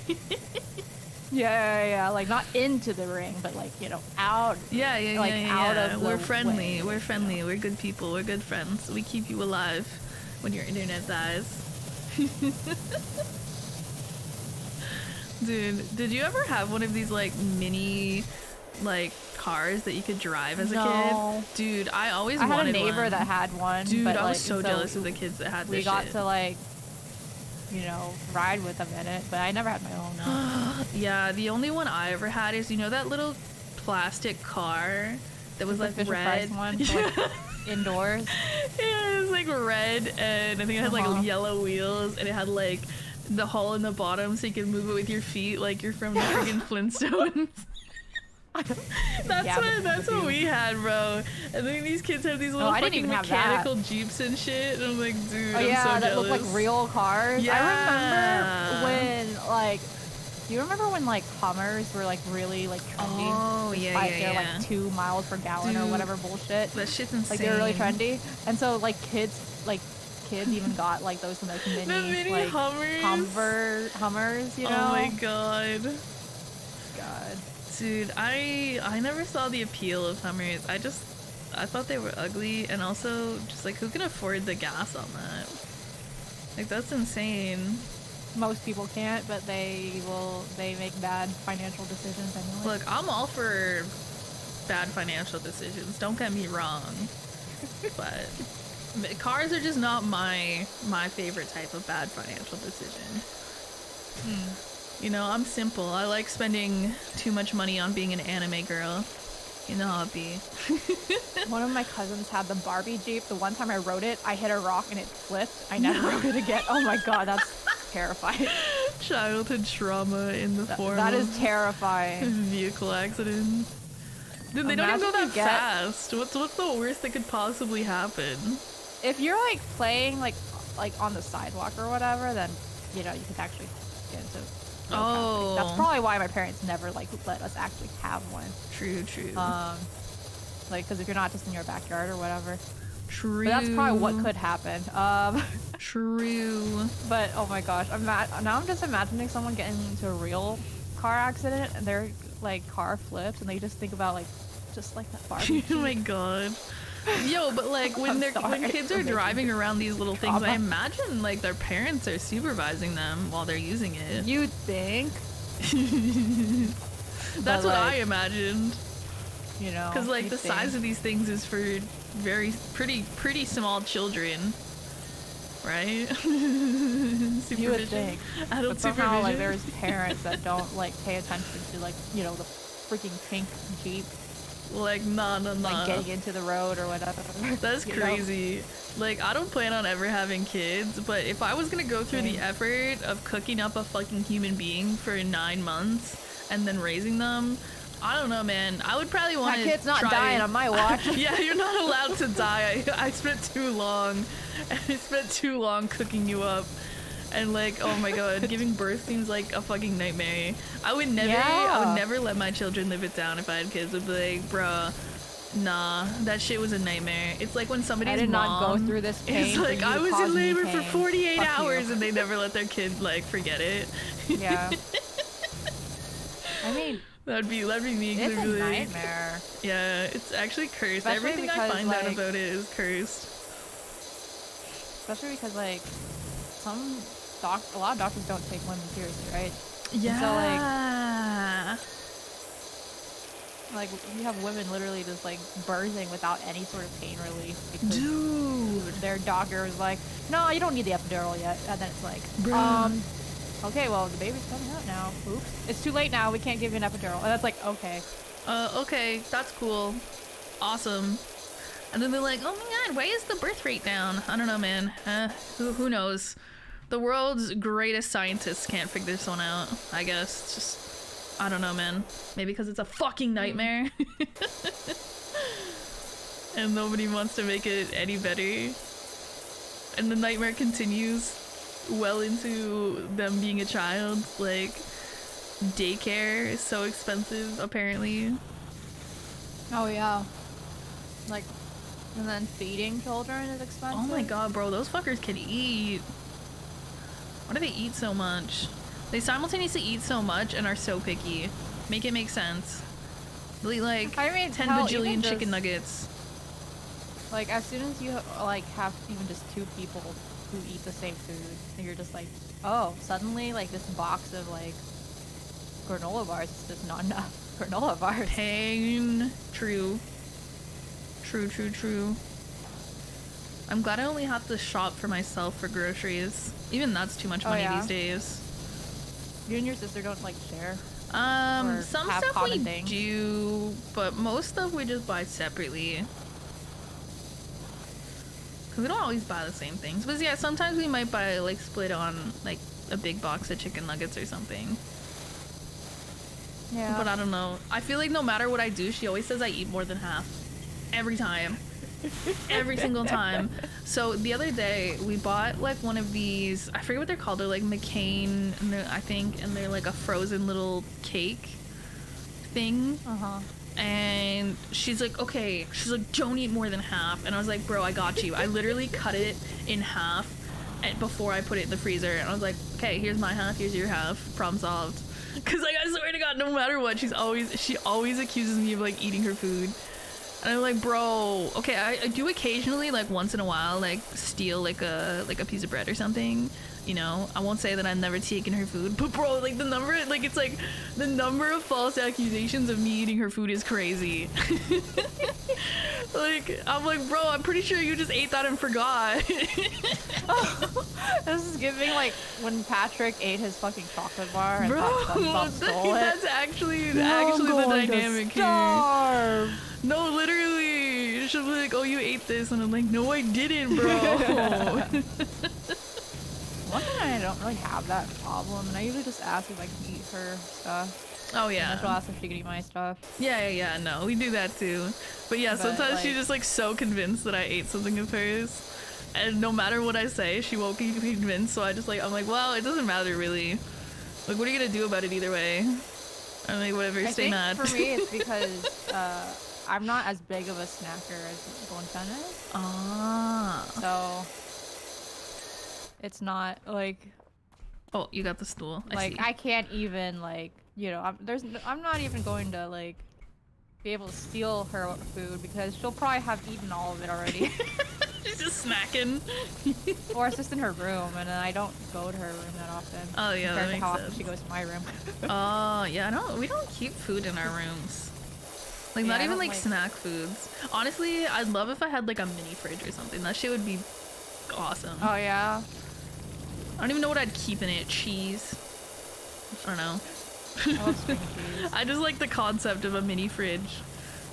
Yeah, like not into the ring, but like, you know, out. Out of the We're friendly. way, We're friendly. We're good people. We're good friends. We keep you alive when your internet dies. Dude, did you ever have one of these like mini like cars that you could drive as a kid? Dude, I always wanted one. I had a neighbor that had one. Dude, but, I was like, so jealous of the kids that had this We got shit. to like, you know, ride with them in it, but I never had my own. Yeah, the only one I ever had is, you know, that little plastic car that was like red. One for, like, indoors. Yeah, it was like red, and I think it had like yellow wheels, and it had like the hole in the bottom so you could move it with your feet like you're from the friggin' Flintstones. That's what we had, bro. And then these kids have these little fucking mechanical jeeps and shit, and I'm like, dude, I'm so that jealous. look like real cars. Yeah. I remember when like, do you remember when like Hummers were like really like trendy? Oh yeah. They're like 2 miles per gallon or whatever bullshit. That shit's insane. Like they were really trendy, and so like kids even got like those like mini like Hummers, you know? Oh my god. Dude, I never saw the appeal of Hummers. I thought they were ugly, and also just like, who can afford the gas on that? Like, that's insane. Most people can't, but they make bad financial decisions anyway. Look, I'm all for bad financial decisions, don't get me wrong. But cars are just not my favorite type of bad financial decision. You know, I'm simple. I like spending too much money on being an anime girl. You know how it be. One of my cousins had the Barbie Jeep. The one time I rode it, I hit a rock and it flipped. I never rode it again. Oh my god, that's terrifying. Childhood trauma in the form that is terrifying. Vehicle accident. Dude, they don't even go that fast. What's the worst that could possibly happen? If you're like playing like on the sidewalk or whatever, then you know you could actually get into. Oh, that's probably why my parents never like let us actually have one. True. Like, because if you're not just in your backyard or whatever. True. But that's probably what could happen. True. But oh my gosh, now I'm just imagining someone getting into a real car accident and they're like car flips and they just think about like just like that Barbie. Oh my god. Yo, but like when kids are driving around these little things, I imagine like their parents are supervising them while they're using it. You'd think. That's what I imagined. You know, because like the size of these things is for pretty small children, right? You would think. Adult but somehow supervision. like there's parents that don't like pay attention to like, you know, the freaking pink Jeep like nah. like getting into the road or whatever. That's crazy. Like I don't plan on ever having kids, but if I was gonna go through the effort of cooking up a fucking human being for 9 months and then raising them, I don't know, man. I would probably want to. That kid's not dying on my watch. Yeah, you're not allowed to die. I spent too long. I spent too long cooking you up, and like, oh my god, giving birth seems like a fucking nightmare. I would never let my children live it down if I had kids. I'd be like, bruh, nah, that shit was a nightmare. It's like when somebody's I did not go through this pain. It's like I was in labor for 48 Fuck hours, you. and they never let their kid like forget it. Yeah. I mean. That'd be me. It's a nightmare. Yeah, it's actually cursed. Especially Everything I find out about it is cursed. Especially because like a lot of doctors don't take women seriously, right? Yeah. And so like you have women literally just like birthing without any sort of pain relief because their doctor is like, no, you don't need the epidural yet, and then it's like, okay, well, the baby's coming out now. Oops. It's too late now. We can't give you an epidural. And that's like, okay. Okay, that's cool. Awesome. And then they're like, oh my god, why is the birth rate down? I don't know, man. Who knows? The world's greatest scientists can't figure this one out, I guess. It's just, I don't know, man. Maybe because it's a fucking nightmare. And nobody wants to make it any better. And the nightmare continues well into them being a child. Like daycare is so expensive apparently. Oh yeah. Like, and then feeding children is expensive. Oh my god, bro, those fuckers can eat. Why do they eat so much? They simultaneously eat so much and are so picky. Make it make sense. They eat like 10 bajillion chicken nuggets. Like as soon as you like have even just 2 people who eat the same food, and you're just like, oh, suddenly like this box of like granola bars is just not enough granola bars. Pain. True. I'm glad I only have to shop for myself for groceries. Even that's too much money these days. You and your sister don't like share? Some stuff we do, but most stuff we just buy separately. Cause we don't always buy the same things. But yeah, sometimes we might buy like split on like a big box of chicken nuggets or something. Yeah. But I don't know. I feel like no matter what I do, she always says I eat more than half. Every time. Every single time. So the other day we bought like one of these, I forget what they're called. They're like McCain, I think, and they're like a frozen little cake thing. And she's like, okay. She's like, don't eat more than half. And I was like, bro, I got you. I literally cut it in half before I put it in the freezer. And I was like, okay, here's my half, here's your half. Problem solved. Cause like I swear to God, no matter what, she always accuses me of like eating her food. And I'm like, bro, okay, I do occasionally, like once in a while, like steal like a piece of bread or something. You know, I won't say that I've never taken her food, but bro, like the number of false accusations of me eating her food is crazy. Like, I'm like, bro, I'm pretty sure you just ate that and forgot. This is giving like when Patrick ate his fucking chocolate bar and bro, SpongeBob stole it. That's actually the dynamic here. No, literally, she'll be like, oh, you ate this, and I'm like, no, I didn't, bro. One thing I don't really have that problem, and I usually just ask if I can eat her stuff. Oh yeah. And then she'll ask if she can eat my stuff. Yeah, no, we do that too. But yeah, sometimes like, she's just like so convinced that I ate something of hers. And no matter what I say, she won't be convinced, so I'm like, well, it doesn't matter really. Like, what are you gonna do about it either way? I'm like, whatever, stay mad. For me, it's because I'm not as big of a snacker as Bonchan is. Ah. So it's not like Oh, you got the stool. I see. I can't even like, you know, I'm not even going to like be able to steal her food because she'll probably have eaten all of it already. She's just snacking. Or it's just in her room, and then I don't go to her room that often. Oh yeah, that compared to makes how sense. often she goes to my room. Oh yeah, we don't keep food in our rooms. Like Yeah, not I even don't like snack foods. Honestly, I'd love if I had like a mini fridge or something. That shit would be awesome. Oh yeah. I don't even know what I'd keep in it. Cheese. I don't know. I love string cheese. I just like the concept of a mini fridge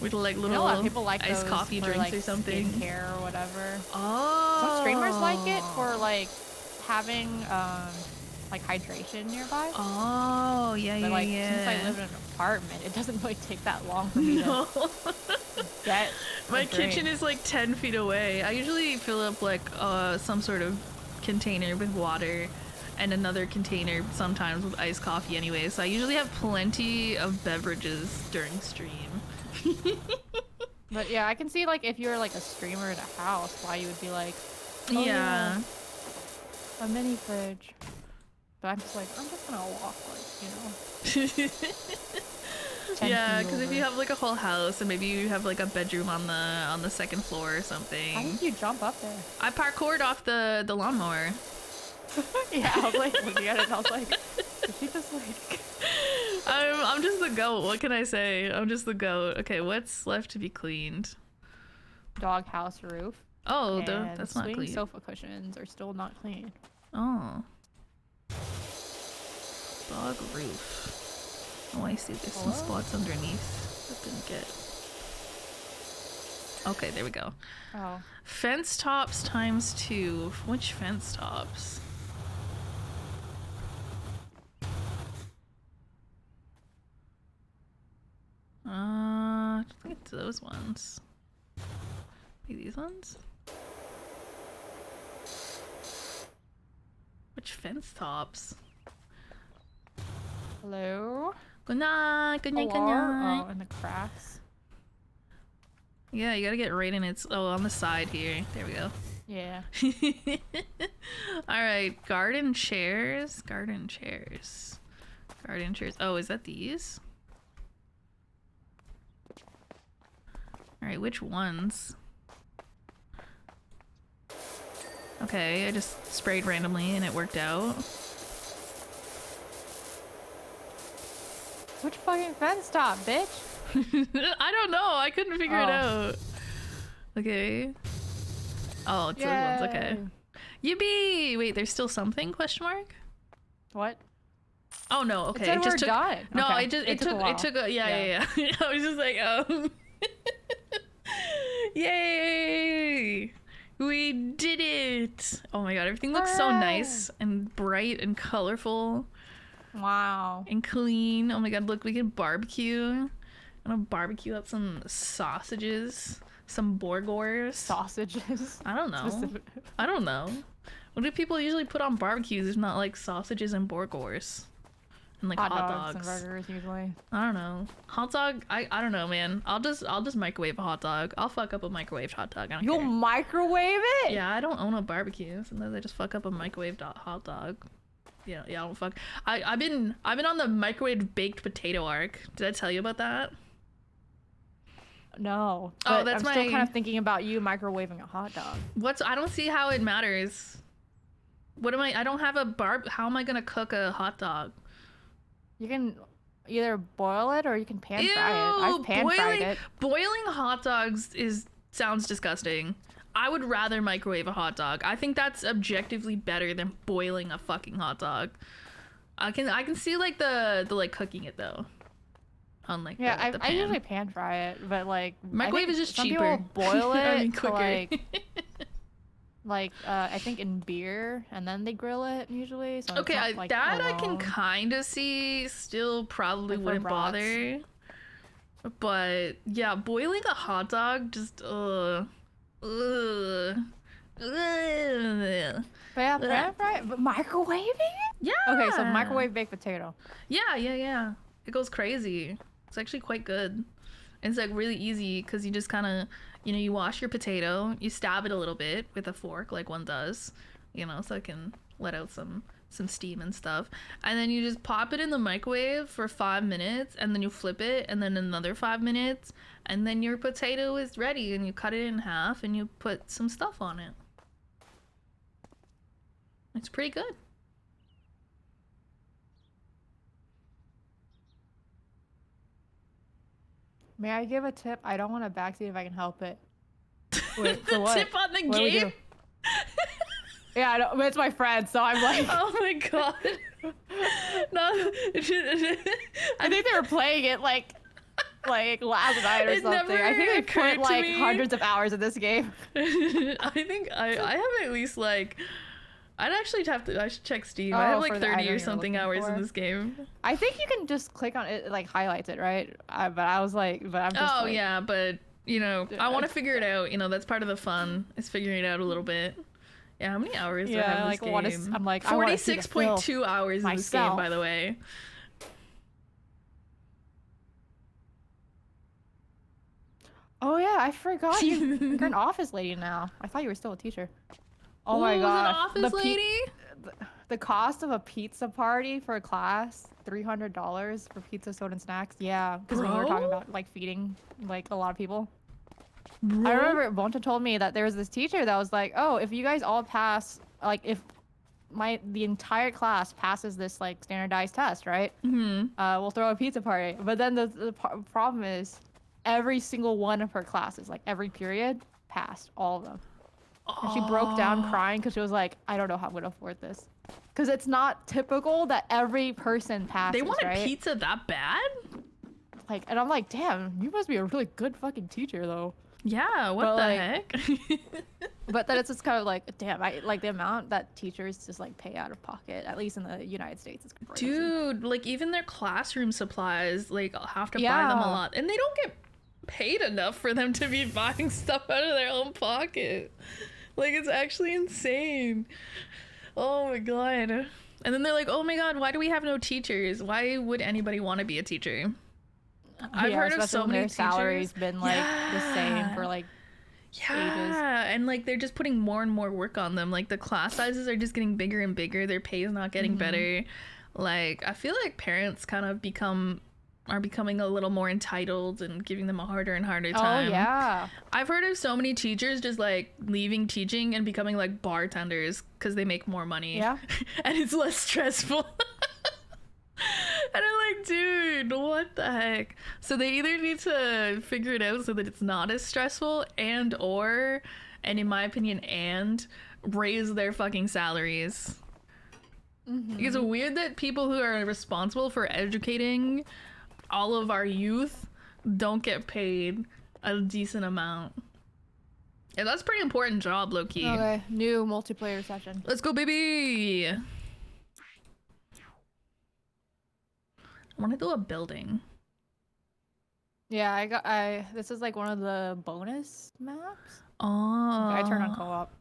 with like You little know, a lot of people like iced those coffee for, drinks like, or something. skincare or whatever. Oh. Some streamers like it for like having like hydration nearby. Oh yeah, But like yeah. since I live in an apartment, it doesn't really take that long for me No. to get My a drink. kitchen is like 10 feet away. I usually fill up like some sort of container with water and another container sometimes with iced coffee anyway. So I usually have plenty of beverages during stream. But yeah, I can see like if you're like a streamer in a house, why you would be like, oh, Yeah. a mini fridge. But I'm just like, I'm just gonna walk like, you know. 10 Yeah, feet because if over. you have like a whole house and maybe you have like a bedroom on the second floor or something. I think you jump up there. I parkoured off the lawnmower. Yeah, I was like looking at it and I was like, did she just like... I'm just the goat. What can I say? I'm just the goat. Okay, what's left to be cleaned? Doghouse roof. Oh, and that's not swing clean. sofa cushions are still not clean. Oh. Dog roof. Oh, I see. There's some Hello? spots underneath. That didn't get. Okay, there we go. Oh. Fence tops ×2. Which fence tops? I think it's those ones. Maybe these ones? Which fence tops? Hello? Good night, good night, good Hello? night. Oh, and the cracks. Yeah, you gotta get right in its. Oh, on the side here. There we go. Yeah. Alright, garden chairs. Garden chairs. Garden chairs. Oh, is that these? Alright, which ones? Okay, I just sprayed randomly and it worked out. Which fucking fence top, bitch? I don't know. I couldn't figure it out. Okay. Oh, it's those ones. Okay. Yippee! Wait, there's still something? Question mark? What? Oh no. Okay. It said It just we're took. done. No, Okay. it took. Yeah. I was just like, yay! We did it! Oh my god, everything looks so Hooray! nice and bright and colorful Wow. and clean. Oh my god, look, we can barbecue. I'm gonna barbecue up some sausages, some burgers. Sausages. I don't know. Specific. I don't know. What do people usually put on barbecues if not like sausages and burgers? And like hot dogs. and burgers usually. I don't know. Hot dog, I don't know, man. I'll just microwave a hot dog. I'll fuck up a microwaved hot dog. I don't You'll care. microwave it? Yeah, I don't own a barbecue. Sometimes I just fuck up a microwaved hot dog. Yeah, I don't fuck. I've been on the microwave baked potato arc. Did I tell you about that? No. Oh, But that's I'm still my- kind of thinking about you microwaving a hot dog. I don't see how it matters. What am I don't have a how am I gonna cook a hot dog? You can either boil it or you can pan fry it. I've pan fried it. Boiling hot dogs sounds disgusting. I would rather microwave a hot dog. I think that's objectively better than boiling a fucking hot dog. I can see like the like cooking it though. On like Yeah, the I pan. usually pan fry it, but like Microwave I is think just some cheaper. people boil it I mean, to, quicker. like I think in beer and then they grill it usually. So Okay, it's not, like, that I can alone. kind of see. Still probably Like for wouldn't brats. bother. But yeah, boiling a hot dog just ugh. But yeah, pan fry it, but microwaving it? Yeah. Okay, so microwave baked potato. Yeah. It goes crazy. It's actually quite good. It's like really easy because you just kind of, you wash your potato, you stab it a little bit with a fork like one does, so it can let out some some steam and stuff, and then you just pop it in the microwave for 5 minutes, and then you flip it, and then another 5 minutes, and then your potato is ready, and you cut it in half, and you put some stuff on it. It's pretty good. May I give a tip? I don't want to backseat if I can help it. Wait, for what? Tip on the What do we game? do? Yeah, I know, but it's my friend, so I'm like... Oh my god. No. I think they were playing it like last night or It something. never I think they occurred put to like me. hundreds of hours in this game. I think I have at least like... I'd actually have to... I should check Steam. I have Oh, like for the 30 item or you're something looking hours in for? this game. I think you can just click on it, like highlights it, right? But I was like, but I'm just Oh like, yeah, but you know, I want to figure it out. You know, that's part of the fun, is figuring it out a little bit. Yeah, how many hours do I have in this like game? I'm like, I wanna see the film 46.2 hours in this game, myself. by the way. Oh yeah, I forgot you're an office lady now. I thought you were still a teacher. Oh my Ooh, gosh, an office lady? The cost of a pizza party for a class, $300 for pizza, soda, and snacks. Yeah, because we were talking Bro? about like feeding like a lot of people. Bro? I remember Bonta told me that there was this teacher that was like, oh, if you guys all pass, like if the entire class passes this like standardized test, right? Mm-hmm. We'll throw a pizza party. But then the problem is every single one of her classes, like every period, passed all of them. And she broke down crying because she was like, I don't know how I'm going to afford this. Because it's not typical that every person passes, They wanted right? pizza that bad? Like, and I'm like, damn, you must be a really good fucking teacher, though. Yeah, what But, the like, heck? But then it's just kind of like, damn, like the amount that teachers just like pay out of pocket, at least in the United States, is crazy. Dude, like even their classroom supplies, like I'll have to buy them a Yeah. lot. And they don't get paid enough for them to be buying stuff out of their own pocket. Like it's actually insane. Oh my god. And then they're like, oh my god, why do we have no teachers? Why would anybody want to be a teacher? I've heard of especially so when many their salaries teachers. been like the same for like Yeah, and like they're just putting more and more work on them. Like the class sizes are just getting bigger and bigger. Their pay is not getting better. Like I feel like parents kind of are becoming a little more entitled and giving them a harder and harder time. Oh yeah. I've heard of so many teachers just like leaving teaching and becoming like bartenders because they make more money. Yeah. And it's less stressful. And I'm like, dude, what the heck? So they either need to figure it out so that it's not as stressful and in my opinion, raise their fucking salaries. It's weird that people who are responsible for educating all of our youth don't get paid a decent amount. And that's a pretty important job, low-key. Okay, new multiplayer session. Let's go, baby! I want to do a building. Yeah, this is like one of the bonus maps. Oh. I turned on co-op.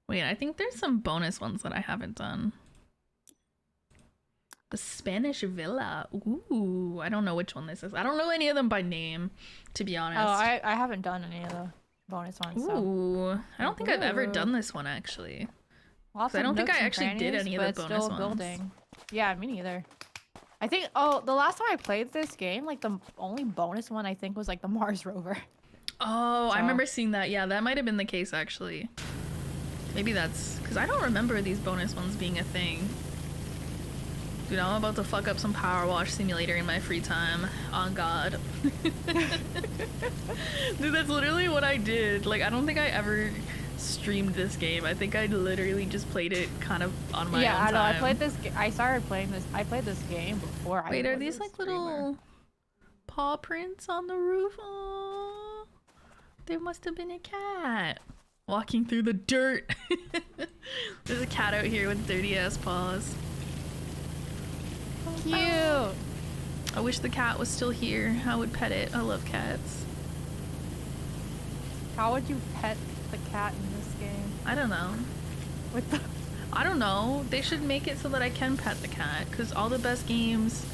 Wait, I think there's some bonus ones that I haven't done. The Spanish Villa. Ooh, I don't know which one this is. I don't know any of them by name, to be honest. Oh, I haven't done any of the bonus ones. So. Ooh, I don't think I've ever done this one, actually. Lots I of don't think nooks I and actually did crannies, any of but the it's bonus still ones. building. Yeah, me neither. I think, the last time I played this game, like the only bonus one I think was like the Mars rover. Oh, I So- remember seeing that. Yeah, that might have been the case, actually. Maybe that's... Because I don't remember these bonus ones being a thing. Dude, I'm about to fuck up some PowerWash simulator in my free time. Oh, God. Dude, that's literally what I did. Like, I don't think I ever streamed this game. I think I literally just played it kind of on my own Yeah, I know. time. I started playing this. I played this game before I Wait, are was these a like streamer. little paw prints on the roof? Aww. There must have been a cat walking through the dirt. There's a cat out here with dirty ass paws. Cute. I wish the cat was still here. I would pet it. I love cats. How would you pet the cat in this game? I don't know. With the I don't know. They should make it so that I can pet the cat, because all the best games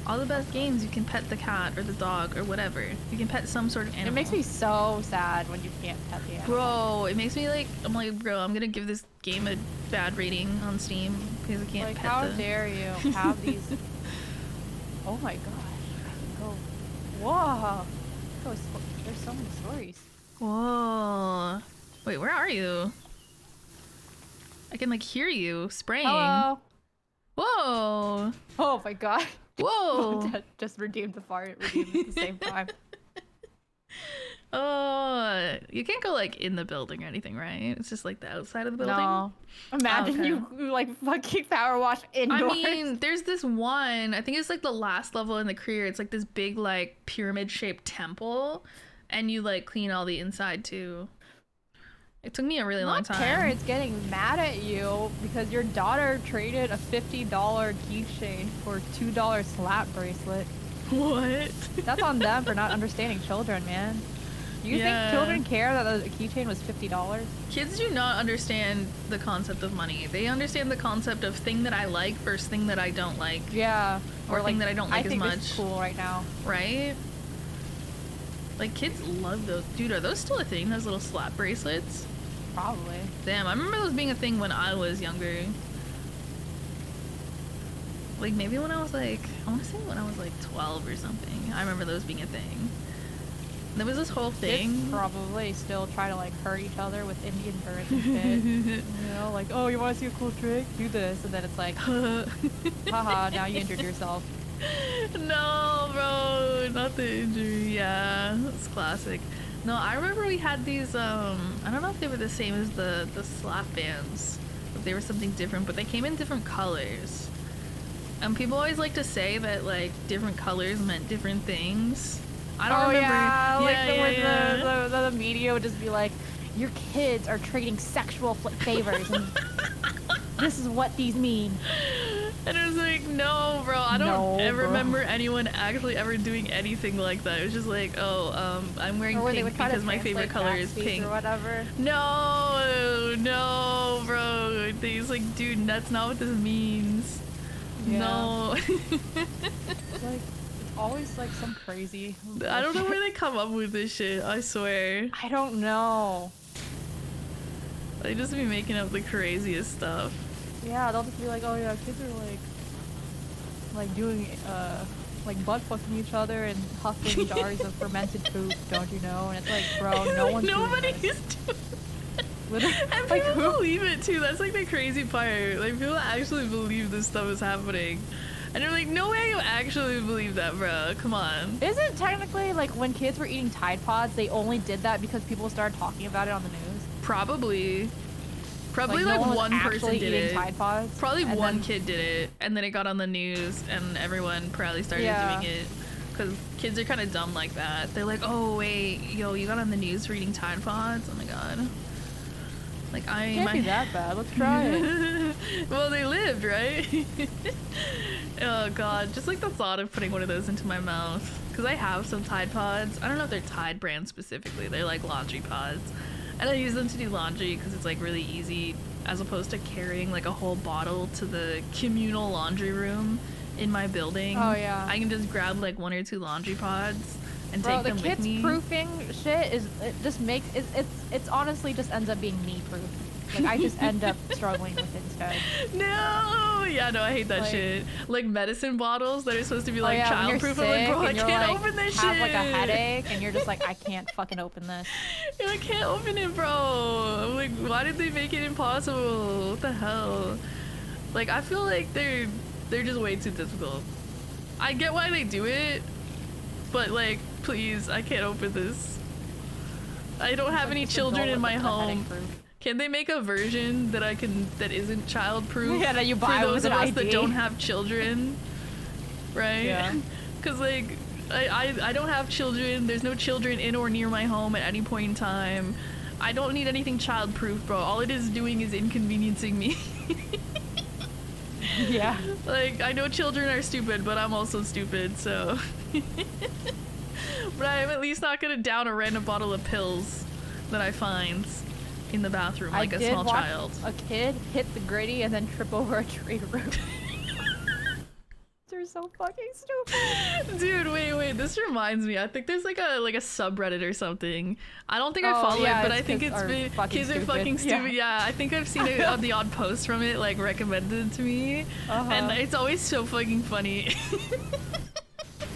All the best games, you can pet the cat or the dog or whatever. You can pet some sort of animal. It makes me so sad when you can't pet the animal. Bro, it makes me like, I'm like, bro, I'm gonna give this game a bad rating on Steam because I can't Like, pet how the... dare you have these... Oh my gosh. I can go... Whoa. There's so many stories. Whoa. Wait, where are you? I can like hear you spraying. Hello. Whoa. Oh my god. Whoa. Just redeemed the fart, redeemed at the same time. Oh, you can't go like in the building or anything, right? It's just like the outside of the building. No. Imagine Okay. you like fucking power wash indoors. I mean, there's this one, I think it's like the last level in the career. It's like this big like pyramid shaped temple and you like clean all the inside too. It took me a really long time. Parents getting mad at you because your daughter traded a $50 keychain for a $2 slap bracelet. What? That's on them for not understanding children, man. You Yeah. think children care that the keychain was $50? Kids do not understand the concept of money. They understand the concept of thing that I like versus thing that I don't like, Yeah. Or thing that I don't like as think much. this is cool right now. right? Like kids love those. Dude, are those still a thing? Those little slap bracelets? Probably. Damn, I remember those being a thing when I was younger. Like maybe when I was like, I want to say when I was like 12 or something. I remember those being a thing. There was this whole thing. Kids probably still try to like hurt each other with Indian birds and shit. You know, like, oh, you want to see a cool trick? Do this, and then it's like, haha, now you injured yourself. No, bro, not the injury. Yeah, that's classic. No, I remember we had these. I don't know if they were the same as the slap bands, if they were something different, but they came in different colors. And people always like to say that like different colors meant different things. I don't remember. Yeah, like yeah. the media would just be like, your kids are trading sexual favors, and this is what these mean. And it was like, no, bro, I don't No, ever bro. remember anyone actually ever doing anything like that. It was just like, oh, I'm wearing Or when they pink would try because to my favorite translate color is backspace pink. or whatever. No, bro. He's like, dude, that's not what this means. Yeah. No. It's like always like some crazy. I don't know where they come up with this shit, I swear. I don't know. They just be making up the craziest stuff. Yeah, they'll just be like, oh yeah, kids are like doing like butt fucking each other and huffing jars of fermented poop, don't you know? And it's like, bro, no one's Nobody doing is this. doing Literally, And like people who? believe it too. That's like the crazy part. Like people actually believe this stuff is happening. And they're like, no way you actually believe that, bro. Come on. Isn't technically like when kids were eating Tide Pods, they only did that because people started talking about it on the news? Probably no like one was one person actually did eating it. Tide Pods. Probably and one then- kid did it, and then it got on the news, and everyone probably started Yeah. doing it. Because kids are kind of dumb like that. They're like, oh wait, yo, you got on the news for eating Tide Pods? Oh my god. Like Can't be that bad. Let's try it. Well, they lived, right? Oh god, just like the thought of putting one of those into my mouth. Because I have some Tide Pods. I don't know if they're Tide brand specifically. They're like laundry pods. And I use them to do laundry because it's like really easy as opposed to carrying like a whole bottle to the communal laundry room in my building. Oh, yeah. I can just grab like 1 or 2 laundry pods and Bro, take the them with kids me. proofing shit is it just makes it's honestly just ends up being me proof. Like I just end up struggling with it instead. No, yeah, no, I hate that Like- shit. Like medicine bottles that are supposed to be like when you're childproof. I'm like, sick bro, I and you're, can't like, open this have shit. like a headache and you're just like I can't fucking open this. Yeah, I can't open it, bro. I'm like, why did they make it impossible? What the hell? Like, I feel like they're just way too difficult. I get why they do it, but like, please, I can't open this. I don't have any Just children adult in my with the home. headache proof. Can they make a version that that isn't childproof? Yeah, that you buy for those with of an us that ID? don't have children, right? Yeah. Because like, I don't have children. There's no children in or near my home at any point in time. I don't need anything childproof, bro. All it is doing is inconveniencing me. Yeah. Like, I know children are stupid, but I'm also stupid, so. But I'm at least not gonna down a random bottle of pills that I find in the bathroom like a did small watch child. a kid hit the gritty and then trip over a tree root. There's so fucking stupid. Dude, wait. This reminds me. I think there's like a subreddit or something. I don't think I Oh, follow yeah, it, but it's I think kids it's are been fucking kids are stupid. fucking stupid. Yeah. Yeah, I think I've seen the odd post from it like recommended to me, and it's always so fucking funny.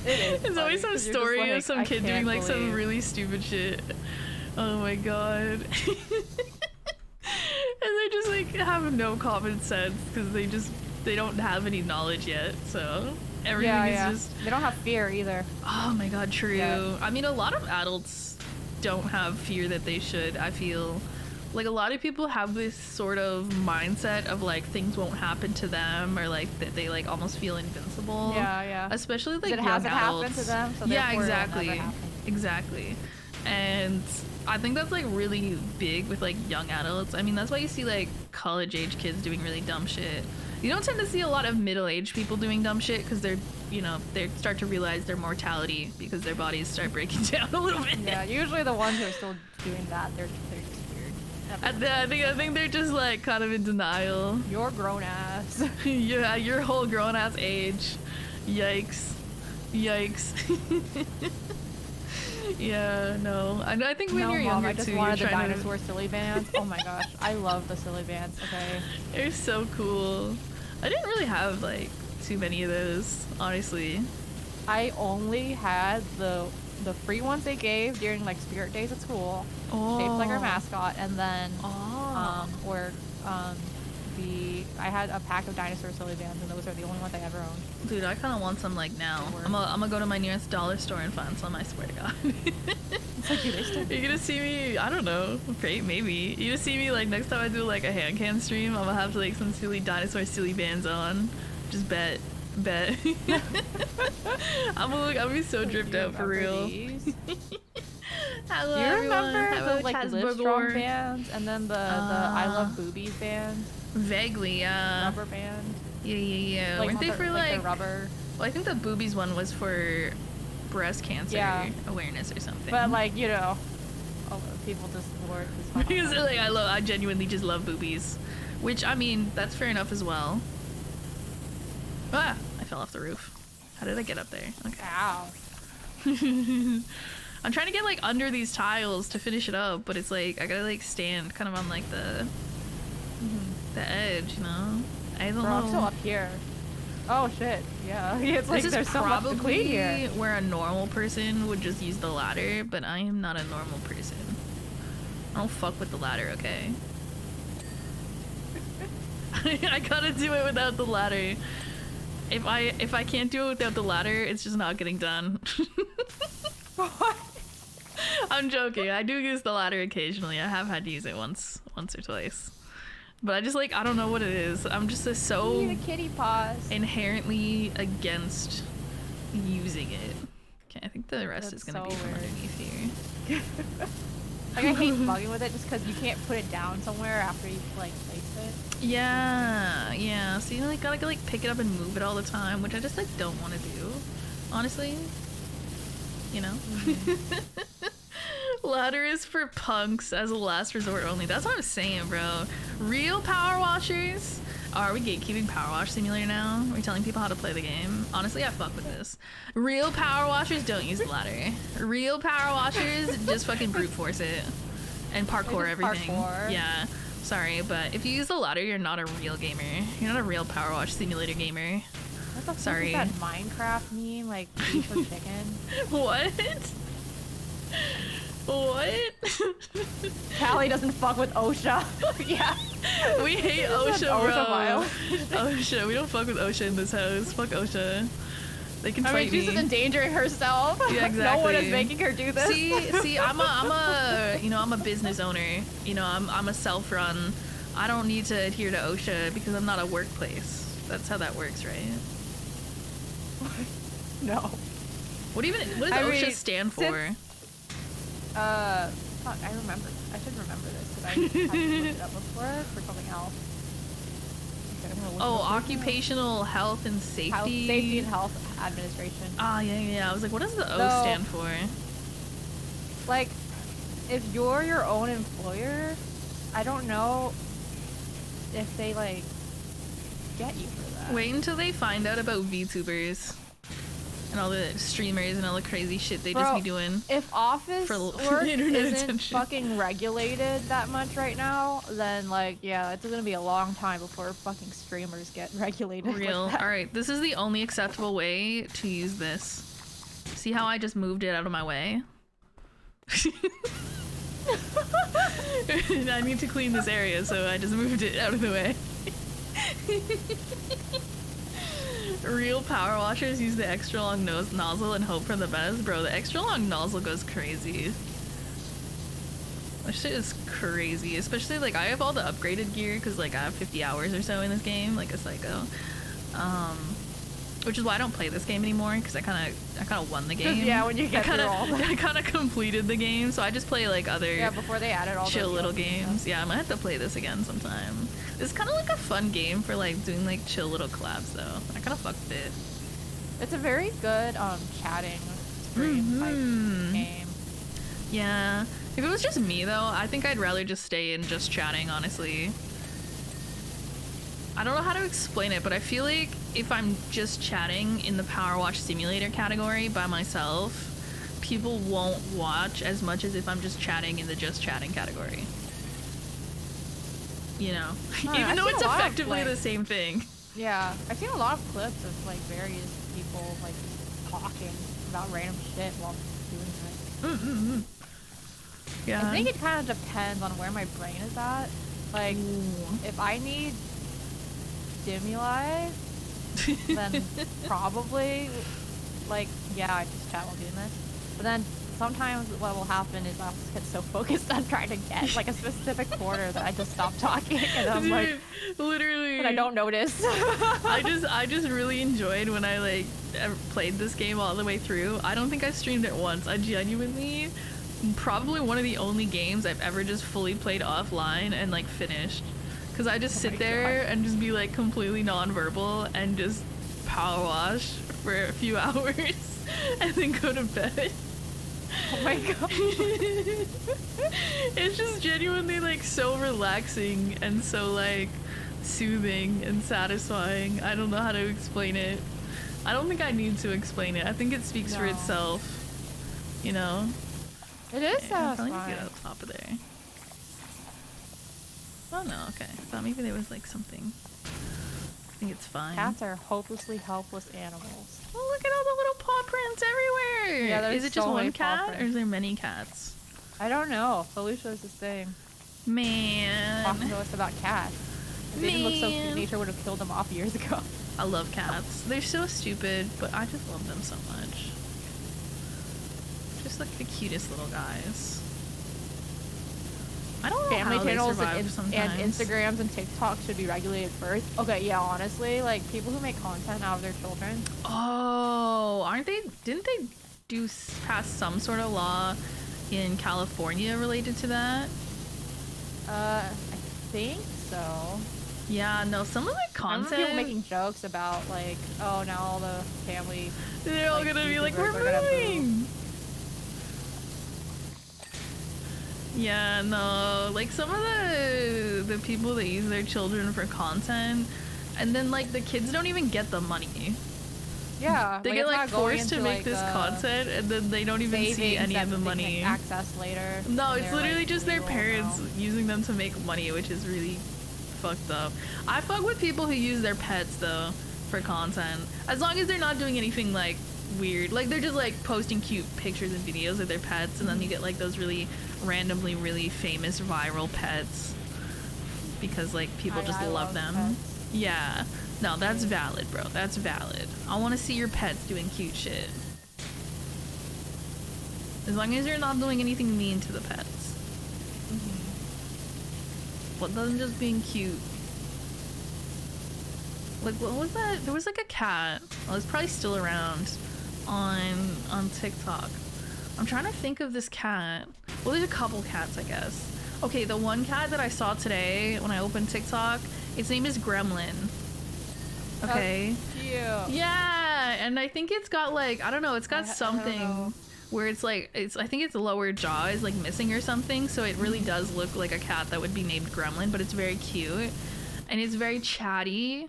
It is. It's always some 'cause you're just story of like, some I kid doing can't like some believe- really stupid shit. Oh my god. And they just like have no common sense because they don't have any knowledge yet, so everything is just They don't have fear either. oh my god, true. Yeah. I mean, a lot of adults don't have fear that they should. I feel like a lot of people have this sort of mindset of like things won't happen to them, or like that they like almost feel invincible. Yeah. Especially like It young hasn't adults. happened to them, so yeah, therefore it'll never exactly. happen. Exactly. And I think that's like really big with like young adults. I mean, that's why you see like college age kids doing really dumb shit. You don't tend to see a lot of middle-aged people doing dumb shit because they're, you know, they start to realize their mortality because their bodies start breaking down a little bit. Yeah, usually the ones who are still doing that, they're just weird. I think they're just like kind of in denial. You're grown ass. Yeah, your whole grown ass age. Yikes. Yeah, no. I think when No, you're Mom, younger I just too, wanted you're the trying dinosaur silly bands. Oh my gosh, I love the silly bands. Okay. They're so cool. I didn't really have like too many of those, honestly. I only had the free ones they gave during like spirit days at school, shaped like our mascot, and then I had a pack of dinosaur silly bands, and those are the only ones I ever owned. Dude, I kind of want some like now. I'm gonna go to my nearest dollar store and find some. I swear to God. It's like, do they still? You're gonna see me. I don't know. Great, maybe. You're gonna see me like next time I do like a hand can stream. I'm gonna have like some silly dinosaur silly bands on. Just bet. I'm gonna be so dripped out for real. Hello, Do you everyone. remember Hello, the like Chasburger. Livestrong bands, and then the I Love Boobies band, Vaguely, yeah. rubber band? Yeah. Like, Weren't they the- for the like? rubber? Well, I think the boobies one was for breast cancer awareness or something. But like, you know, a lot of people just wore it Because like I genuinely just love boobies, which I mean that's fair enough as well. Ah, I fell off the roof. How did I get up there? Okay. Ow. I'm trying to get like under these tiles to finish it up, but it's like I gotta like stand kind of on like the edge, you know. I don't Bro, I'm know. still up here. Oh shit. Yeah. It's like This there's is so much to clean probably here. where a normal person would just use the ladder, but I am not a normal person. I don't fuck with the ladder, okay? I gotta do it without the ladder. If I can't do it without the ladder, it's just not getting done. What? I'm joking. I do use the ladder occasionally. I have had to use it once or twice. But I just like I don't know what it is. I'm just You so need a kitty paws. inherently against using it. Okay, I think the rest That's is gonna so be from weird. underneath here. Like I hate bugging with it just because you can't put it down somewhere after you like place it. Yeah. So you like gotta like pick it up and move it all the time, which I just like don't want to do, honestly. You know. Ladder is for punks as a last resort only. That's what I'm saying, bro. Real power washers. Are we gatekeeping Power Wash Simulator now? Are we telling people how to play the game? Honestly, I fuck with this. Real power washers don't use the ladder. Real power washers just fucking brute force it and parkour just everything. parkour. Yeah. Sorry, but if you use the ladder, you're not a real gamer. You're not a real Power Wash Simulator gamer. What the fuck Sorry. is that Minecraft meme? Like beef or chicken? What? What? Callie doesn't fuck with OSHA. Yeah. We hate This is an OSHA, bro. OSHA mile. OSHA. We don't fuck with OSHA in this house. Fuck OSHA. They can I mean, fight she's me. just endangering herself. Yeah, No one is exactly. making her do this. See, I'm a business owner. You know, I'm a self-run. I don't need to adhere to OSHA because I'm not a workplace. That's how that works, right? No. What does I OSHA mean, stand for? Fuck, I remember. I should remember this because I had looked it up before for something else. Okay, I'm gonna look Oh, it up right now. occupational health and safety. Health, Safety and Health Administration. Ah, yeah. I was like, what does the O No. stand for? Like, if you're your own employer, I don't know if they like get you for that. Wait until they find out about VTubers and all the streamers and all the crazy shit they just be doing. If office for work internet isn't attention. fucking regulated that much right now, then like yeah, it's gonna be a long time before fucking streamers get regulated. Real. Like that. All right, this is the only acceptable way to use this. See how I just moved it out of my way? I need to clean this area, so I just moved it out of the way. Real power washers use the extra long nozzle and hope for the best. Bro, the extra long nozzle goes crazy. That shit is crazy. Especially, like, I have all the upgraded gear because, like, I have 50 hours or so in this game, like a psycho. Which is why I don't play this game anymore, because I kind of won the game. Yeah, when you get through all the... I kind of completed the game, so I just play, like, other before they added all chill those little DLC games. stuff. Yeah, I might have to play this again sometime. It's kind of like a fun game for, like, doing, like, chill little collabs, though. I kind of fucked with it. It's a very good chatting stream type game. Yeah. If it was just me, though, I think I'd rather just stay in just chatting, honestly. I don't know how to explain it, but I feel like if I'm just chatting in the PowerWash Simulator category by myself, people won't watch as much as if I'm just chatting in the just chatting category. You know? Even though it's effectively the same thing. Yeah, I've seen a lot of clips of like various people like talking about random shit while doing it. Yeah. I think it kind of depends on where my brain is at. Like, if I need stimuli, then probably, like, yeah, I just chat while doing this. But then sometimes what will happen is I'll just get so focused on trying to get like a specific quarter that I just stop talking, and I'm Dude, like, literally, and I don't notice. I just really enjoyed when I like played this game all the way through. I don't think I streamed it once. I genuinely, probably one of the only games I've ever just fully played offline and like finished. Cause I just sit there and just be like completely non-verbal and just power wash for a few hours and then go to bed. Oh my god. It's just genuinely like so relaxing and so like soothing and satisfying. I don't know how to explain it. I don't think I need to explain it. I think it speaks for itself. You know? It is I'll probably satisfying. get up top of there. Oh no, okay. I thought maybe there was like something. I think it's fine. Cats are hopelessly helpless animals. Oh, look at all the little paw prints everywhere! Yeah, there's is it just so many one paw cat or prints. is there many cats? I don't know. Felicia is this thing Man. talking to us about cats. If they didn't look so cute, Man. nature would have killed them off years ago. I love cats. They're so stupid, but I just love them so much. Just like the cutest little guys. I don't know Family how they channels survive and sometimes. Instagrams and TikTok should be regulated first. Okay, yeah, honestly, like people who make content out of their children. Oh, didn't they pass some sort of law in California related to that? I think so. Yeah, no, some of the I remember content, people making jokes about like, oh, now all the family. they're all like, gonna be like, YouTubers we're are gonna moving. Yeah, no, like some of the people that use their children for content, and then like the kids don't even get the money. Yeah, They get like forced to make this content, and then they don't even see any of the money. Access later. No, and it's they're, literally like, just their legal parents amount. using them to make money, which is really fucked up. I fuck with people who use their pets though for content, as long as they're not doing anything like weird. Like they're just like posting cute pictures and videos of their pets, and then you get like those really randomly really famous viral pets because like people just I love them. pets. Yeah. No, that's valid, bro. That's valid. I want to see your pets doing cute shit. As long as you're not doing anything mean to the pets. But them just being cute. Like, what was that? There was like a cat. Well, it's probably still around on TikTok. I'm trying to think of this cat. Well, there's a couple cats, I guess. Okay, the one cat that I saw today when I opened TikTok, its name is Gremlin. Okay. That's cute. Yeah, and I think it's got like, I don't know, it's got I don't something know. where it's like, I think its lower jaw is like missing or something, so it really does look like a cat that would be named Gremlin, but it's very cute and it's very chatty.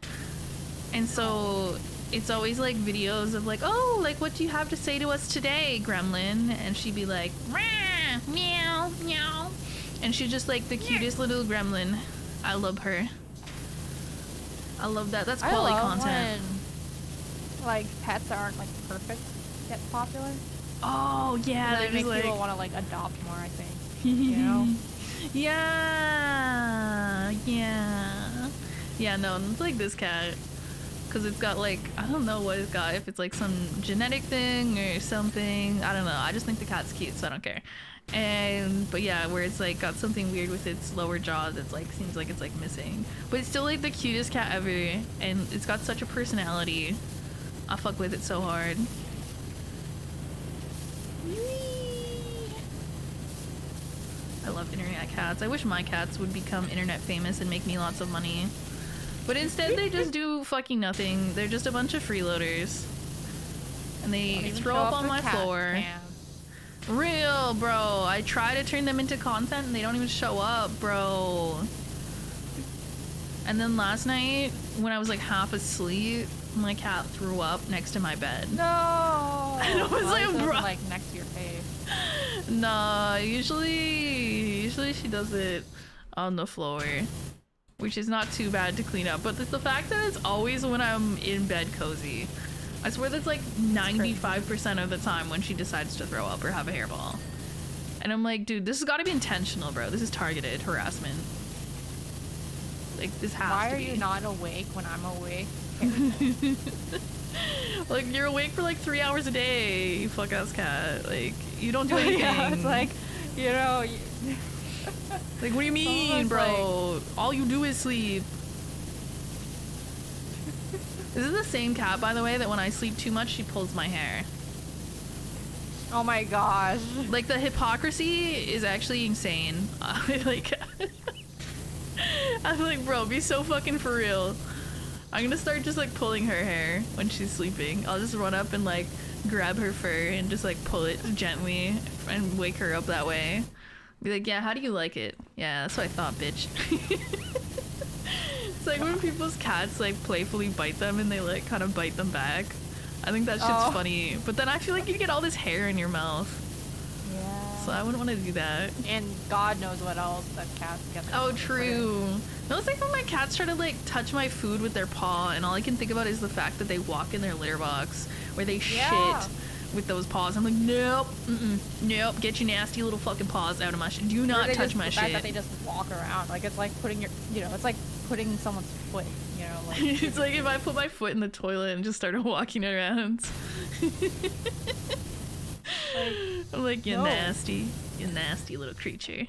And so it's always like videos of like, oh, like what do you have to say to us today, Gremlin? And she'd be like, "Rah, meow, meow." And she's just like the cutest little gremlin. I love her. I love that. That's quality content. When, like pets aren't like perfect get popular. Oh yeah, They make like... people want to like adopt more, I think. You know? Yeah. Yeah, no, it's like this cat. Because it's got like, I don't know what it's got. If it's like some genetic thing or something. I don't know. I just think the cat's cute, so I don't care. But yeah, where it's like got something weird with its lower jaw that's like, seems like it's like missing. But it's still like the cutest cat ever. And it's got such a personality. I fuck with it so hard. I love internet cats. I wish my cats would become internet famous and make me lots of money. But instead they just do fucking nothing. They're just a bunch of freeloaders. And they throw up on my floor. Real, bro. I try to turn them into content and they don't even show up, bro. And then last night, when I was like half asleep, my cat threw up next to my bed. No! And I was like, bro. Like next to your face. Nah, usually she does it on the floor, which is not too bad to clean up. But it's the fact that it's always when I'm in bed cozy. I swear that's like 95% of the time when she decides to throw up or have a hairball. And I'm like, dude, this has got to be intentional, bro. This is targeted harassment. Like, this has Why to are be. you not awake when I'm awake? Like, you're awake for like 3 hours a day, you fuck ass cat. Like, you don't do anything. Yeah, it's like, you know. Like, what do you mean, bro? Like... All you do is sleep. This is the same cat, by the way, that when I sleep too much, she pulls my hair. Oh my gosh. Like, the hypocrisy is actually insane. Like, I'm like, bro, be so fucking for real. I'm gonna start just like pulling her hair when she's sleeping. I'll just run up and like grab her fur and just like pull it gently and wake her up that way. Be like, yeah, how do you like it? Yeah, that's what I thought, bitch. It's like when people's cats like playfully bite them and they like kind of bite them back. I think that shit's funny. But then I feel like you get all this hair in your mouth. Yeah. So I wouldn't want to do that. And God knows what else that cats get. Oh, true. No, it's like when my cats try to like touch my food with their paw, and all I can think about is the fact that they walk in their litter box where they shit with those paws. I'm like, nope, nope, get your nasty little fucking paws out of my shit. Do not touch my shit. The fact that they just walk around, like it's like putting your, you know, it's like putting someone's foot, you know, like. It's like if I put my foot in the toilet and just started walking around. Like, I'm like, you nasty little creature.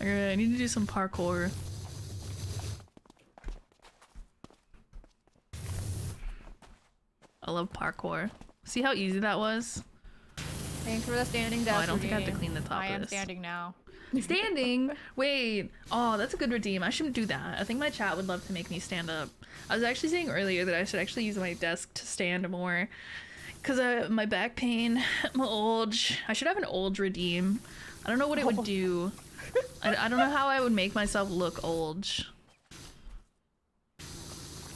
Alright, I need to do some parkour. I love parkour. See how easy that was? Thanks for the standing desk. Oh, I don't think I have to clean the top I of am this. standing now. Standing? Wait. Oh, that's a good redeem. I shouldn't do that. I think my chat would love to make me stand up. I was actually saying earlier that I should actually use my desk to stand more. Because my back pain, my Olge. I should have an Olge redeem. I don't know what it would do. I don't know how I would make myself look Olge.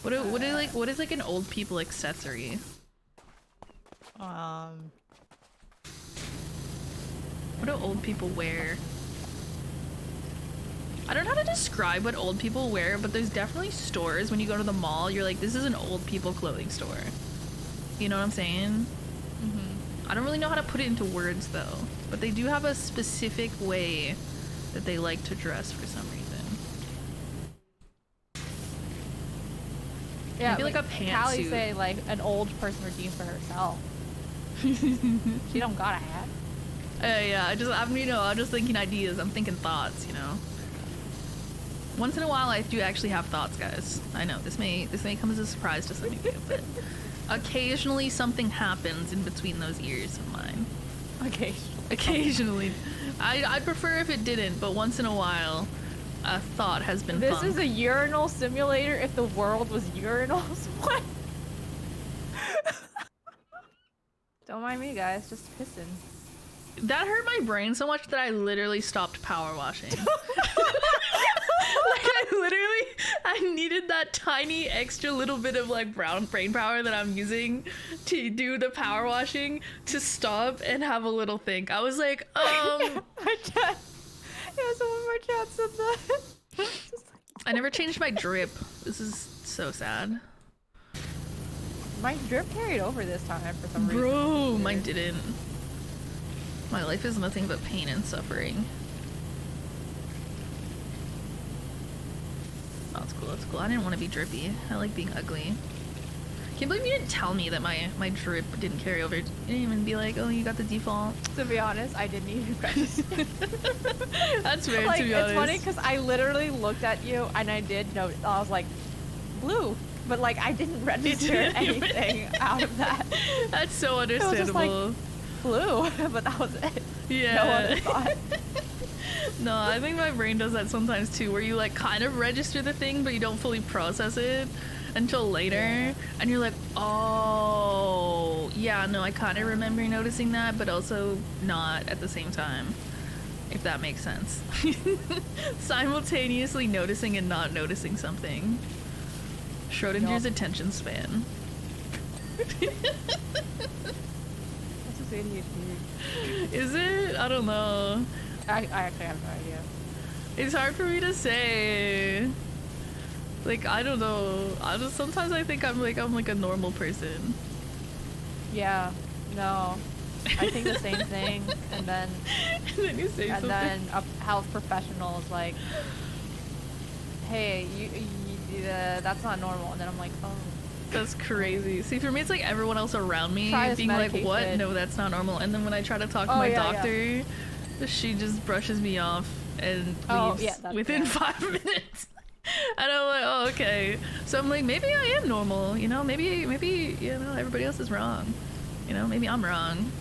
What is like an old people accessory? What do old people wear? I don't know how to describe what old people wear, but there's definitely stores when you go to the mall, you're like, this is an old people clothing store. You know what I'm saying? Mm-hmm. I don't really know how to put it into words though, but they do have a specific way that they like to dress for some reason. Yeah, maybe like a pantsuit. Callie say like an old person redeems for herself. She don't got a hat. Yeah, I'm just thinking ideas. I'm thinking thoughts, you know. Once in a while, I do actually have thoughts, guys. I know this may come as a surprise to some of you, but occasionally something happens in between those ears of mine. Occasionally. I'd prefer if it didn't, but once in a while, a thought has been This thunk. is a urinal simulator if the world was urinals. What? Don't mind me, guys. Just pissing. That hurt my brain so much that I literally stopped power washing. Like I I needed that tiny extra little bit of like brown brain power that I'm using to do the power washing to stop and have a little think. I was like, My chat. Yeah, someone in my chat said that. I never changed my drip. This is so sad. My drip carried over this time for some reason. Bro, mine didn't. My life is nothing but pain and suffering. Oh, that's cool, that's cool. I didn't want to be drippy. I like being ugly. Can't believe you didn't tell me that my drip didn't carry over. You didn't even be like, oh, you got the default. To be honest, I didn't even register. That's fair, like, to be honest. It's funny because I literally looked at you and I did note. I was like, blue. But like, I didn't register anything out of that. That's so It was just like, understandable. blue, but that was it. Yeah. No other thought. No, I think my brain does that sometimes too, where you like kind of register the thing, but you don't fully process it until later. Yeah. And you're like, oh, yeah, no, I kind of remember noticing that, but also not at the same time, if that makes sense. Simultaneously noticing and not noticing something. Schrodinger's attention span. That's just ADHD. Is it? I don't know. I actually have no idea. It's hard for me to say. Like, I don't know. Sometimes I think I'm like a normal person. Yeah, no. I think the same thing, and then And then you say something. then a health professional is like, "Hey, that's not normal," and then I'm like, "Oh." That's crazy. See, for me, it's like everyone else around me Try this being like, "What? medication." No, that's not normal." And then when I try to talk to Oh, my yeah, doctor, she just brushes me off and Oh, leaves yeah, that's within fair. 5 minutes. And I'm like, "Oh, okay." So I'm like, maybe I am normal. You know, maybe you know everybody else is wrong. You know, maybe I'm wrong.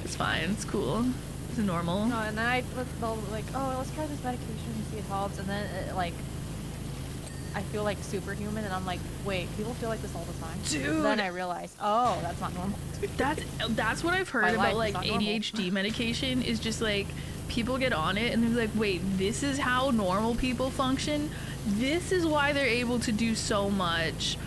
It's fine. It's cool. It's normal. No, and then they'll like, "Oh, let's try this medication and see if it helps," and then like, I feel like superhuman, and I'm like, "Wait, people feel like this all the time?" Dude. Then I realized, oh, that's not normal. That's what I've heard My about life is like not normal. ADHD medication is just like people get on it and they're like, wait, this is how normal people function? This is why they're able to do so much.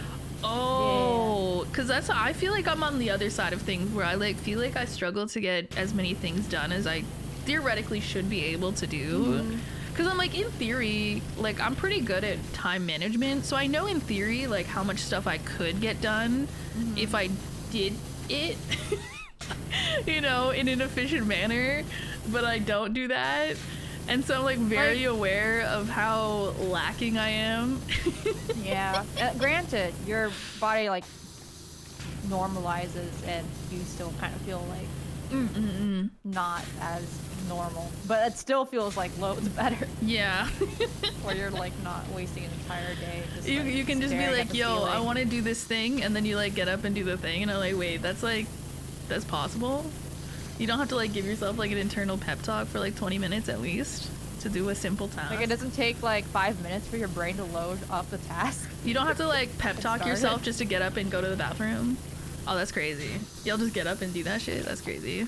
Oh, because that's I feel like I'm on the other side of things where I like feel like I struggle to get as many things done as I theoretically should be able to do. Because I'm like, in theory, like I'm pretty good at time management, so I know in theory like how much stuff I could get done if I did it you know, in an efficient manner, but I don't do that. And so I'm like very aware of how lacking I am. Yeah. Granted, your body like normalizes, and you still kind of feel like not as normal, but it still feels like loads better. Yeah. Where you're like not wasting an entire day. Just, you like, can just be staring at like, the yo, I ceiling. want to do this thing, and then you like get up and do the thing, and I'm like, wait, that's possible? You don't have to like give yourself like an internal pep talk for like 20 minutes at least to do a simple task. Like, it doesn't take like 5 minutes for your brain to load up the task. You don't have to like pep talk started. yourself just to get up and go to the bathroom. Oh, that's crazy. You'll just get up and do that shit? That's crazy.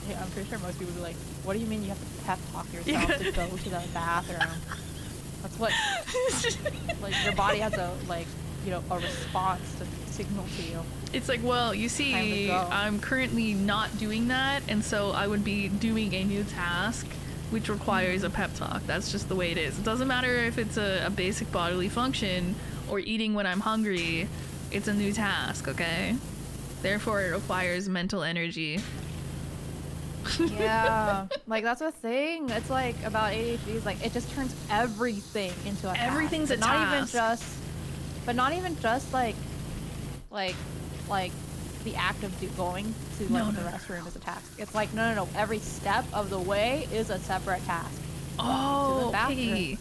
Yeah, I'm pretty sure most people would be like, what do you mean you have to pep talk yourself to go to the bathroom? That's what, like, your body has a, like, you know, a response to signal to you. It's like, well, you Time see, to go. I'm currently not doing that, and so I would be doing a new task, which requires a pep talk. That's just the way it is. It doesn't matter if it's a basic bodily function or eating when I'm hungry. It's a new task, okay? Therefore, it requires mental energy. Yeah, like that's the thing. It's like about ADHD is like it just turns everything into a task. Everything's But a not even task. not even just like the act of going to like No, the no, no, restroom is a task. It's like no. Every step of the way is a separate task. Oh, bathroom. okay.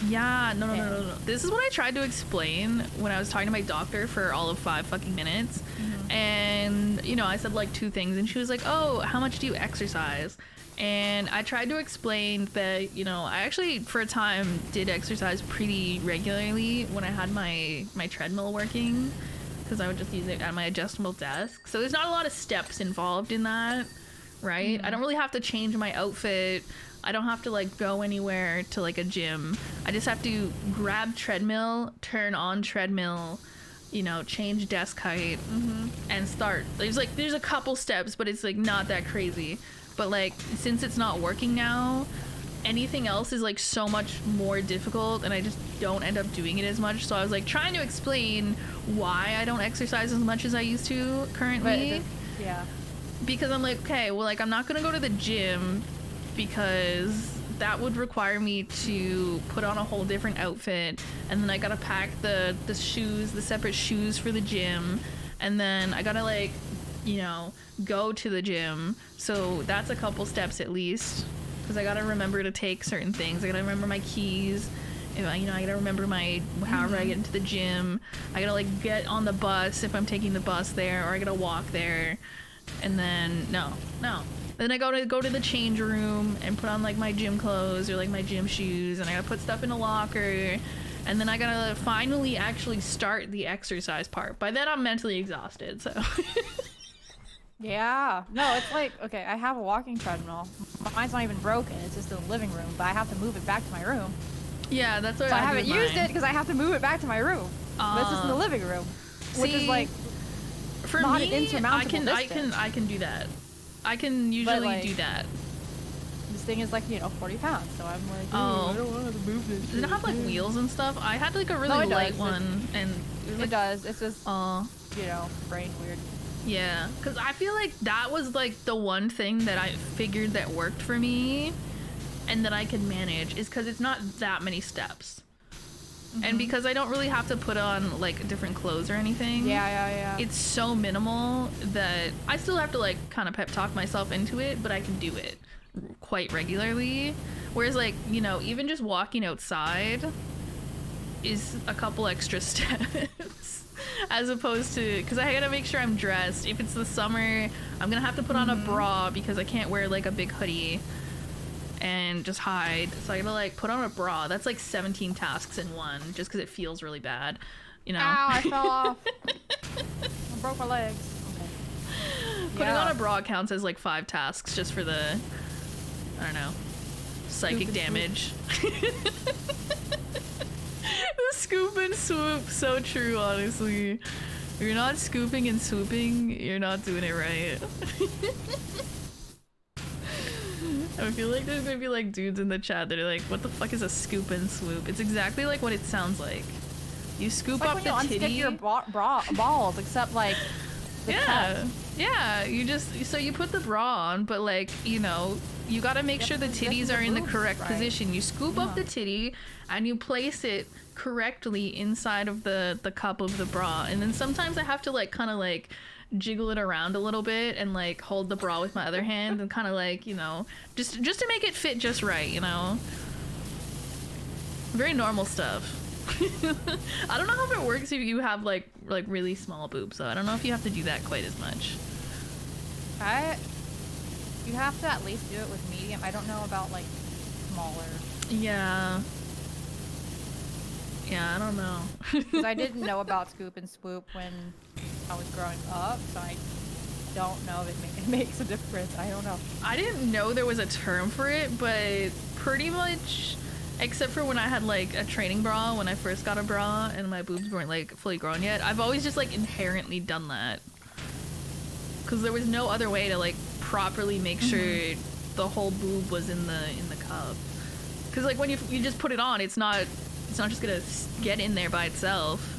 Yeah, no. Yeah. This is what I tried to explain when I was talking to my doctor for all of 5 fucking minutes. And, you know, I said like 2 things, and she was like, oh, how much do you exercise? And I tried to explain that, you know, I actually for a time did exercise pretty regularly when I had my treadmill working, because I would just use it at my adjustable desk. So there's not a lot of steps involved in that. right? I don't really have to change my outfit. I don't have to like go anywhere to like a gym. I just have to grab treadmill, turn on treadmill, you know, change desk height, and start. There's a couple steps, but it's like not that crazy. But like since it's not working now, anything else is like so much more difficult, and I just don't end up doing it as much. So I was like trying to explain why I don't exercise as much as I used to currently. Yeah. Because I'm like, okay, well, like I'm not gonna go to the gym because that would require me to put on a whole different outfit, and then I gotta pack the shoes, the separate shoes for the gym, and then I gotta like, you know, go to the gym. So that's a couple steps at least, because I gotta remember to take certain things. I gotta remember my keys. If I, you know, I gotta remember my however I get into the gym. I gotta like get on the bus if I'm taking the bus there, or I gotta walk there, and then no. Then I go to the change room and put on like my gym clothes or like my gym shoes, and I gotta put stuff in a locker, and then I gotta finally actually start the exercise part. By then I'm mentally exhausted, so. Yeah. No, it's like, okay, I have a walking treadmill. Mine's not even broken. It's just in the living room, but I have to move it back to my room. Yeah, that's what So I do haven't with used mine. it because I have to move it back to my room. But it's just in the living room, which is See, like for not me, an insurmountable distance. I can do that. I can usually like, do that. This thing is like, you know, 40 pounds, so I'm like, Oh. I don't want to move this. Does it have like wheels and stuff? I had like a really No, it light does. one, and it was It like, does. It's just, oh. you know, brain weird. Yeah, because I feel like that was like the one thing that I figured that worked for me and that I could manage, is because it's not that many steps. And because I don't really have to put on like different clothes or anything. Yeah. It's so minimal that I still have to like kind of pep talk myself into it, but I can do it quite regularly. Whereas like, you know, even just walking outside is a couple extra steps. As opposed to, because I gotta make sure I'm dressed. If it's the summer, I'm gonna have to put on a bra because I can't wear like a big hoodie and just hide. So I gotta like put on a bra. That's like 17 tasks in one, just because it feels really bad, you know. Ow, I fell off. I broke my legs. Okay. Putting on a bra counts as like 5 tasks just for the, I don't know, psychic damage. The scoop and swoop, so true, honestly. If you're not scooping and swooping, you're not doing it right. I feel like there's gonna be like dudes in the chat that are like, what the fuck is a scoop and swoop? It's exactly like what it sounds like. You scoop Like up when the you titty. unstick your balls, except like the cup. Yeah, you just, so you put the bra on, but like, you know, you gotta make sure the titties are in the boobs, correct right. position. You scoop up the titty and you place it correctly inside of the cup of the bra. And then sometimes I have to like kind of like jiggle it around a little bit and like hold the bra with my other hand and kind of like, you know, just to make it fit just right, you know. Very normal stuff. I don't know how it works if you have like really small boobs, though. I don't know if you have to do that quite as much. You have to at least do it with medium. I don't know about like smaller. Yeah, I don't know. Because I didn't know about scoop and swoop when I was growing up, so I don't know if it makes a difference. I don't know. I didn't know there was a term for it, but pretty much, except for when I had like a training bra when I first got a bra and my boobs weren't like fully grown yet, I've always just like inherently done that. Because there was no other way to like properly make sure the whole boob was in the cup. Because like when you just put it on, it's not just gonna get in there by itself.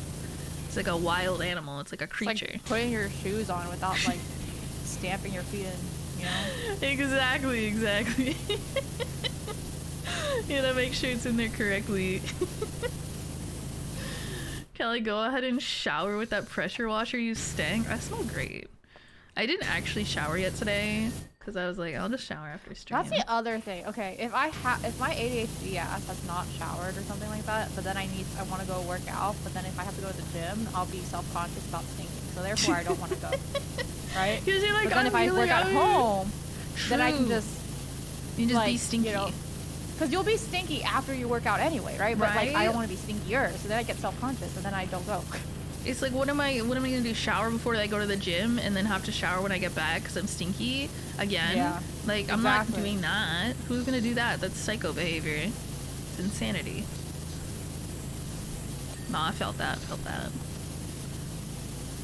It's like a wild animal. It's like a creature. It's like putting your shoes on without like stamping your feet in, you know? Exactly. You gotta make sure it's in there correctly. Kelly, go ahead and shower with that pressure washer you stank. I smell great. I didn't actually shower yet today because I was like, I'll just shower after stream. That's the other thing. Okay, if my ADHD ass has not showered or something like that, but then I want to go work out, but then if I have to go to the gym, I'll be self-conscious about stinking. So therefore, I don't want to go. Right? Because you're like, but then if I work at home, then I can True. just You just like, be stinky. You know, because you'll be stinky after you work out anyway, right? But like, I Right? don't want to be stinkier, so then I get self-conscious, and then I don't go. It's like, what am I gonna do? Shower before I go to the gym and then have to shower when I get back because I'm stinky again? Yeah, like, I'm not doing that. Who's gonna do that? That's psycho behavior. It's insanity. Nah, I felt that.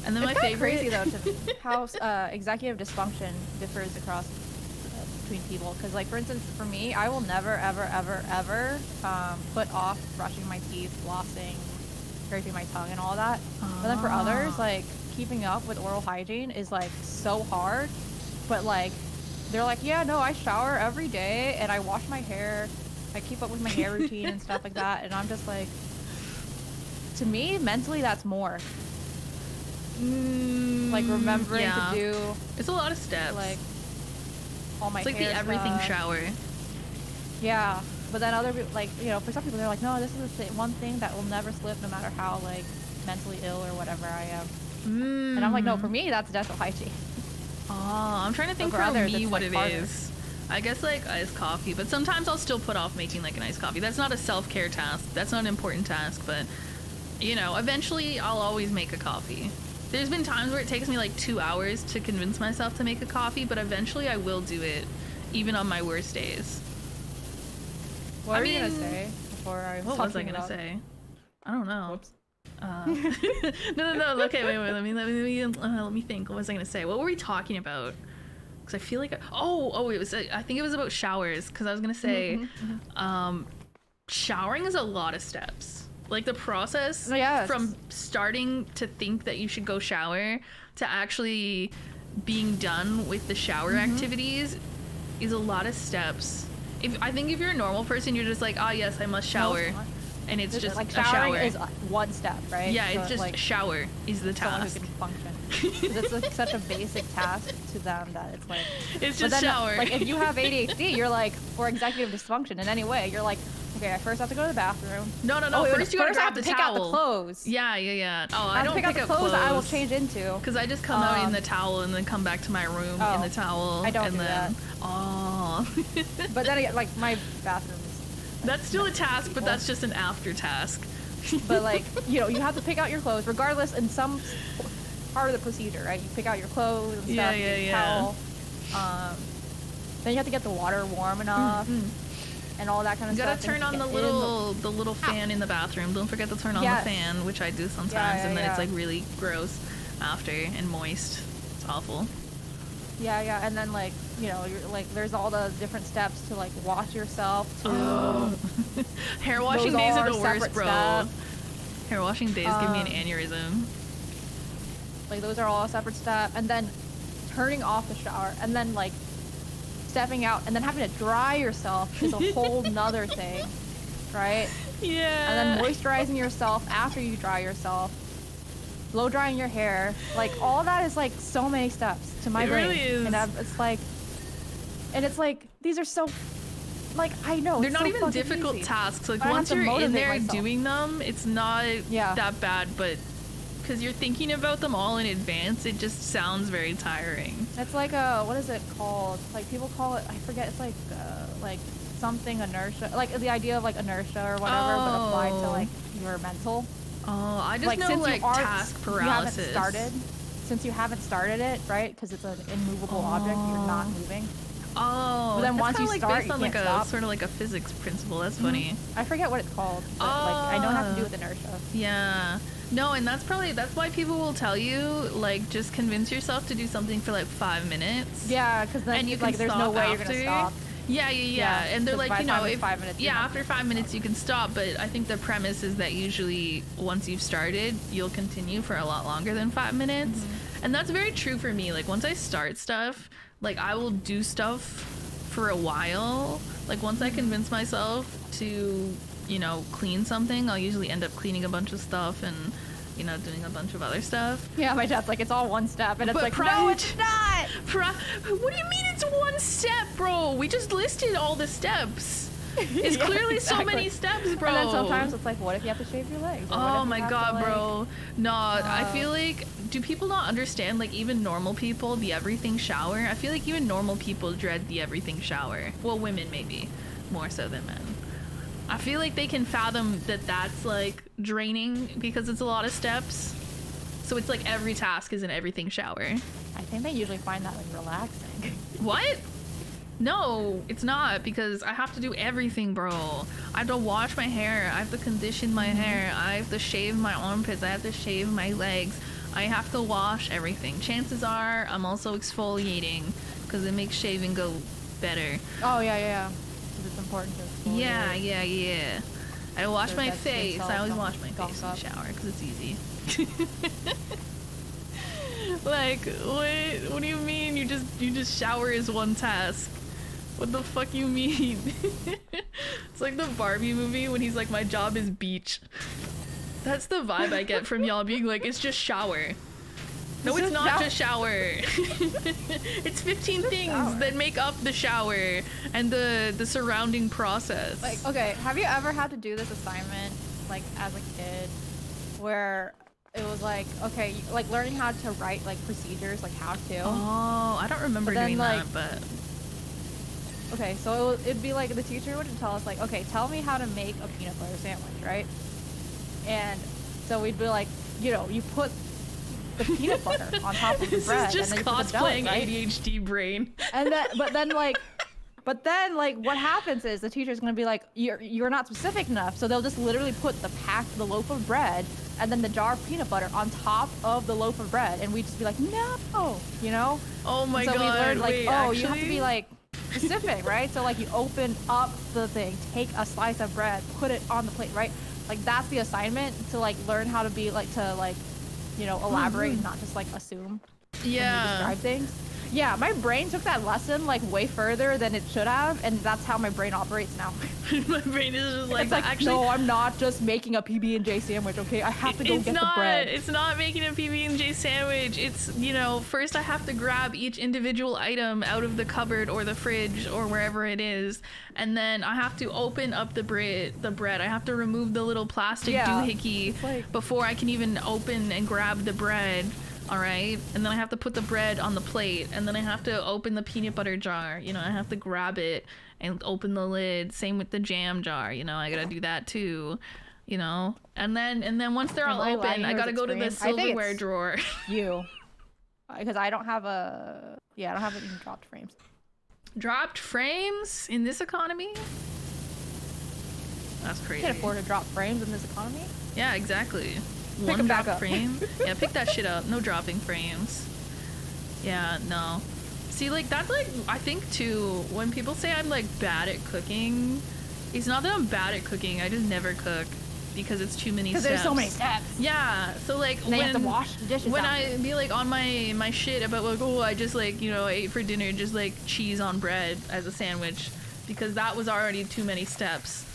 And then It's my kinda favorite. crazy though to how executive dysfunction differs across between people. Because like for instance, for me, I will never ever put off brushing my teeth, flossing, scraping my tongue, and all that. But then for others, like keeping up with oral hygiene is like so hard. But like they're like, yeah, no, I shower every day and I wash my hair. I keep up with my hair routine and stuff like that. And I'm just like, to me, mentally, that's more. Like remembering to do. It's a lot of steps. Like all my. It's like hair the everything stuff. shower. Yeah, but then other people, like for some people, they're like, no, this is the one thing that will never slip, no matter how like mentally ill or whatever I am. And I'm like, no, for me, that's dental hygiene. Oh, I'm trying to think for for others, me it's, what like, it harder. is. I guess like iced coffee, but sometimes I'll still put off making like an iced coffee. That's not a self-care task. That's not an important task, but eventually I'll always make a coffee. There's been times where it takes me like 2 hours to convince myself to make a coffee, but eventually I will do it, even on my worst days. What were you gonna say before I was What was I talking gonna about- say? I don't know. Whoops. No. Okay, wait. Let me think. What was I gonna say? What were we talking about? Because I feel like it was. I think it was about showers. Because I was gonna say, showering is a lot of steps. Like the process Yes. from starting to think that you should go shower to actually being done with the shower activities is a lot of steps. I think if you're a normal person, you're just like, yes, I must shower. it's not. And it's just like a showering shower. is one step, right? Yeah, So it's just like shower is the someone who task. can function. 'Cause it's like such a basic task to them that it's like. It's But just then, shower. like if you have ADHD, you're like, or executive dysfunction in any way, you're like, okay, I first have to go to the bathroom. No. Oh, First you gotta first I grab have to the pick towel. out the clothes. Yeah. Oh, I I have don't to pick out the up clothes that I will change into. Because I just come out in the towel and then come back to my room in the towel. I don't and do then, that. Oh. But then again, like my bathroom is. That's still a task, but that's just an after task. But like, you have to pick out your clothes regardless in some part of the procedure, right? You pick out your clothes and stuff, Yeah. your towel. Then you have to get the water warm enough and all that kind of You stuff. gotta turn on the little fan in the bathroom. Don't forget to turn on the fan, which I do sometimes, and then it's like really gross after and moist. It's awful. Yeah, and then like, you're like, there's all the different steps to like wash yourself. Hair washing Those days are are the worst, separate bro. steps. Hair washing days give me an aneurysm. Like those are all a separate step, and then turning off the shower, and then like stepping out, and then having to dry yourself is a whole nother thing, right? Yeah. And then moisturizing yourself after you dry yourself, blow drying your hair, like all that is like so many steps to my It brain. really is. And it's like these are so, like I know They're it's not so even fucking difficult easy. tasks. Like But I have once to you're in motivate there myself. doing them, it's not Yeah. that bad. But because you're thinking about them all in advance, it just sounds very tiring. It's like what is it called? Like people call it, I forget. It's like something inertia, like the idea of like inertia or whatever, but applied to like your mental. Oh, I just Like know since like you aren't, task you haven't paralysis. started. Since you haven't started it, right? Because it's an immovable object, you're not moving. Oh, But then that's once kinda you like start, based you on like can't a stop. sort of like a physics principle. That's funny. I forget what it's called, but like I know it has to do with inertia. Yeah. No, and that's why people will tell you like just convince yourself to do something for like 5 minutes. Yeah, because then And you like can there's no stop way you're gonna after. stop. Yeah. Yeah, And they're 'cause like, by the time it's if 5 minutes, you have after to 5 minutes you can stop, but I think the premise is that usually once you've started, you'll continue for a lot longer than 5 minutes. And that's very true for me. Like once I start stuff, like I will do stuff for a while. Like once I convince myself to, clean something, I'll usually end up cleaning a bunch of stuff and doing a bunch of other stuff. Yeah, my dad's like, it's all one step, and it's But like, prior no, to- it's not. What do you mean it's one step, bro? We just listed all the steps. It's Yeah, clearly so exactly. many steps, bro. And then sometimes it's like, what if you have to shave your legs? Or what if Oh you my have to, god, like- bro. No, I feel like, do people not understand, like, even normal people, the everything shower? I feel like even normal people dread the everything shower. Well, women maybe, more so than men. I feel like they can fathom that that's, like, draining because it's a lot of steps. So it's like every task is an everything shower. I think they usually find that like relaxing. What? No, it's not, because I have to do everything, bro. I have to wash my hair. I have to condition my hair. I have to shave my armpits. I have to shave my legs. I have to wash everything. Chances are I'm also exfoliating because it makes shaving go better. Oh, yeah. Because it's important to exfoliate. Yeah. I wash So my that's face. all I always gum- wash my face in the gums up. shower because it's easy. Like, what do you mean you just shower is one task? What the fuck you mean? It's like the Barbie movie when he's like, my job is beach. That's the vibe I get from y'all being like, it's just shower. No, it's not just shower. It's 15 things shower. that make up the shower and the surrounding process. Like, okay, have you ever had to do this assignment, like, as a kid, where it was like, okay, like, learning how to write, like, procedures, like, how to? Oh, I don't remember But then, doing like, that, but... Okay, so it'd be like, the teacher would tell us, like, okay, tell me how to make a peanut butter sandwich, right? And so we'd be like, you know, you put the peanut butter on top of the This bread. is just and then you put the dough, cosplaying right? ADHD brain. And then, but then like what happens is the teacher's gonna be like, you're not specific enough, so they'll just literally put the loaf of bread and then the jar of peanut butter on top of the loaf of bread, and we'd just be like, no, you know? Oh my so god. we learned like, wait, oh, actually? you have to be like specific, right? So like you open up the thing, take a slice of bread, put it on the plate, right? Like that's the assignment, to like learn how to be like, to like, you know, elaborate and not just like assume when you describe things. Yeah, my brain took that lesson like way further than it should have, and that's how my brain operates now. My brain is just like, It's like, actually, no, I'm not just making a PB&J sandwich, okay? I have to go it's get not, the bread. It's not making a PB&J sandwich. It's, you know, first I have to grab each individual item out of the cupboard or the fridge or wherever it is, and then I have to open up the bread. I have to remove the little plastic doohickey like... before I can even open and grab the bread. All right, and then I have to put the bread on the plate, and then I have to open the peanut butter jar. You know, I have to grab it and open the lid. Same with the jam jar. You know, I gotta do that too. You know, and then once they're all open, I gotta go to the silverware drawer. You, because I don't have I don't have any dropped frames. Dropped frames in this economy? That's crazy. You can't afford to drop frames in this economy. Yeah, exactly. Pick One 'em back drop up. frame. Yeah, pick that shit up. No dropping frames. Yeah, no. See, like, that's like, I think too, when people say I'm like bad at cooking, it's not that I'm bad at cooking, I just never cook because it's too many steps. Because there's so many steps. Yeah, so like And then you have to wash the dishes when after. I be like on my shit about like, oh, I just like, you know, ate for dinner just like cheese on bread as a sandwich because that was already too many steps.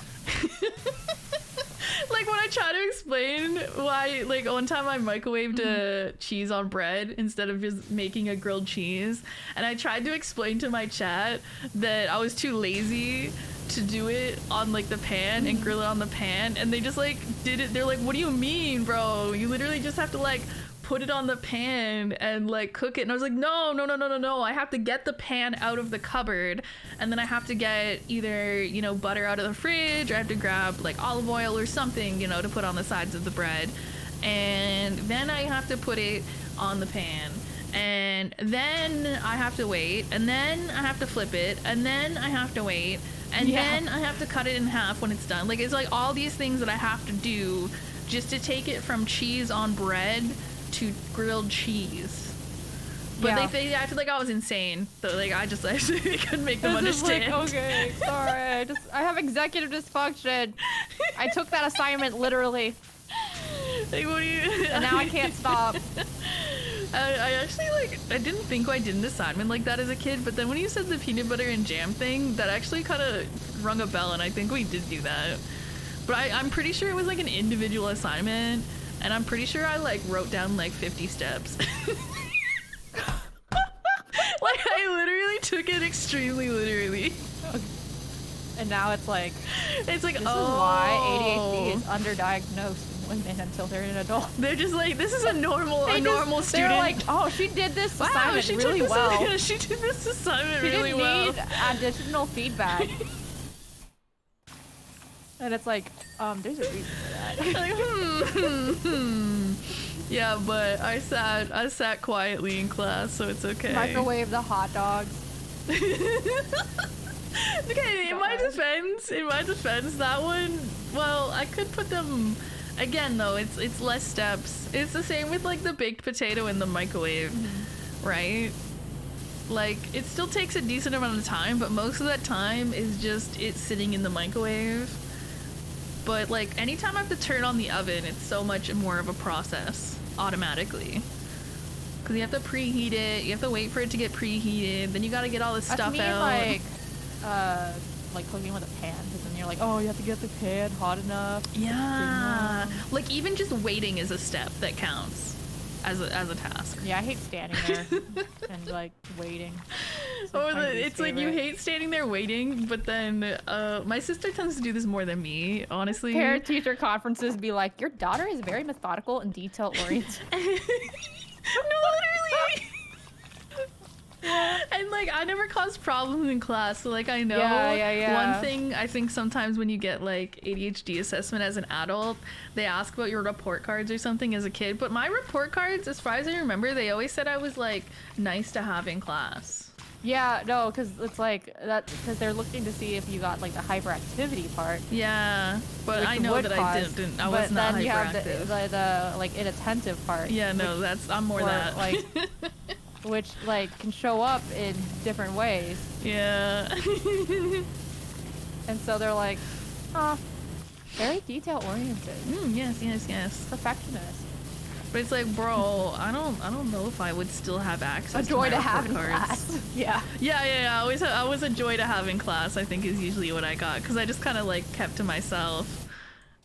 Like when I try to explain why, like one time I microwaved cheese on bread instead of just making a grilled cheese, and I tried to explain to my chat that I was too lazy to do it on like the pan and grill it on the pan, and they just like did it. They're like, what do you mean, bro? You literally just have to like put it on the pan and like cook it. And I was like, no, I have to get the pan out of the cupboard, and then I have to get either, you know, butter out of the fridge, or I have to grab like olive oil or something, you know, to put on the sides of the bread, and then I have to put it on the pan, and then I have to wait, and then I have to flip it, and then I have to wait, and then I have to cut it in half when it's done. Like it's like all these things that I have to do just to take it from cheese on bread to grilled cheese. But they acted like I was insane. So like I couldn't make them understand. Like, okay, sorry. I have executive dysfunction. I took that assignment literally. Like, what do you? And now I can't stop. I actually I didn't think I did an assignment like that as a kid, but then when you said the peanut butter and jam thing, that actually kind of rung a bell, and I think we did do that. But I'm pretty sure it was like an individual assignment, and I'm pretty sure I like wrote down like 50 steps. Like I literally took it extremely literally. And now it's like, This is why ADHD is underdiagnosed in women until they're an adult. They're just like, this is a normal student. They're like, oh, she did this assignment she really took this, well. She did this assignment She really didn't well. need additional feedback. And it's like, there's a reason for that. Like, Yeah, but I sat quietly in class, so it's okay. Microwave the hot dogs. Okay, in my defense, that one, well, I could put them, again though, it's less steps. It's the same with like the baked potato in the microwave, right? Like, it still takes a decent amount of time, but most of that time is just it sitting in the microwave. But like, anytime I have to turn on the oven, it's so much more of a process, automatically. Because you have to preheat it, you have to wait for it to get preheated, then you gotta get all this stuff out. Like cooking with a pan, because then you're like, oh, you have to get the pan hot enough. Yeah. Like, even just waiting is a step that counts as a task. Yeah, I hate standing there and like waiting. It's like you hate standing there waiting, but then my sister tends to do this more than me, honestly. Parent-teacher conferences be like, your daughter is very methodical and detail-oriented. No, literally. And like, I never caused problems in class, so like, I know one thing. I think sometimes when you get like ADHD assessment as an adult, they ask about your report cards or something as a kid, but my report cards, as far as I remember, they always said I was like nice to have in class. Yeah, no, because it's like that, because they're looking to see if you got like the hyperactivity part. Yeah, but I know that I didn't. I was not hyperactive. But then you have the like inattentive part. Yeah, no, I'm more that. Like, which like can show up in different ways. Yeah. And so they're like, oh, very detail oriented. Yes. Perfectionist. But it's like, bro, I don't know if I would still have access to my joy to have in cards. class. Yeah. Yeah. I was a joy to have in class, I think, is usually what I got, because I just kind of like kept to myself.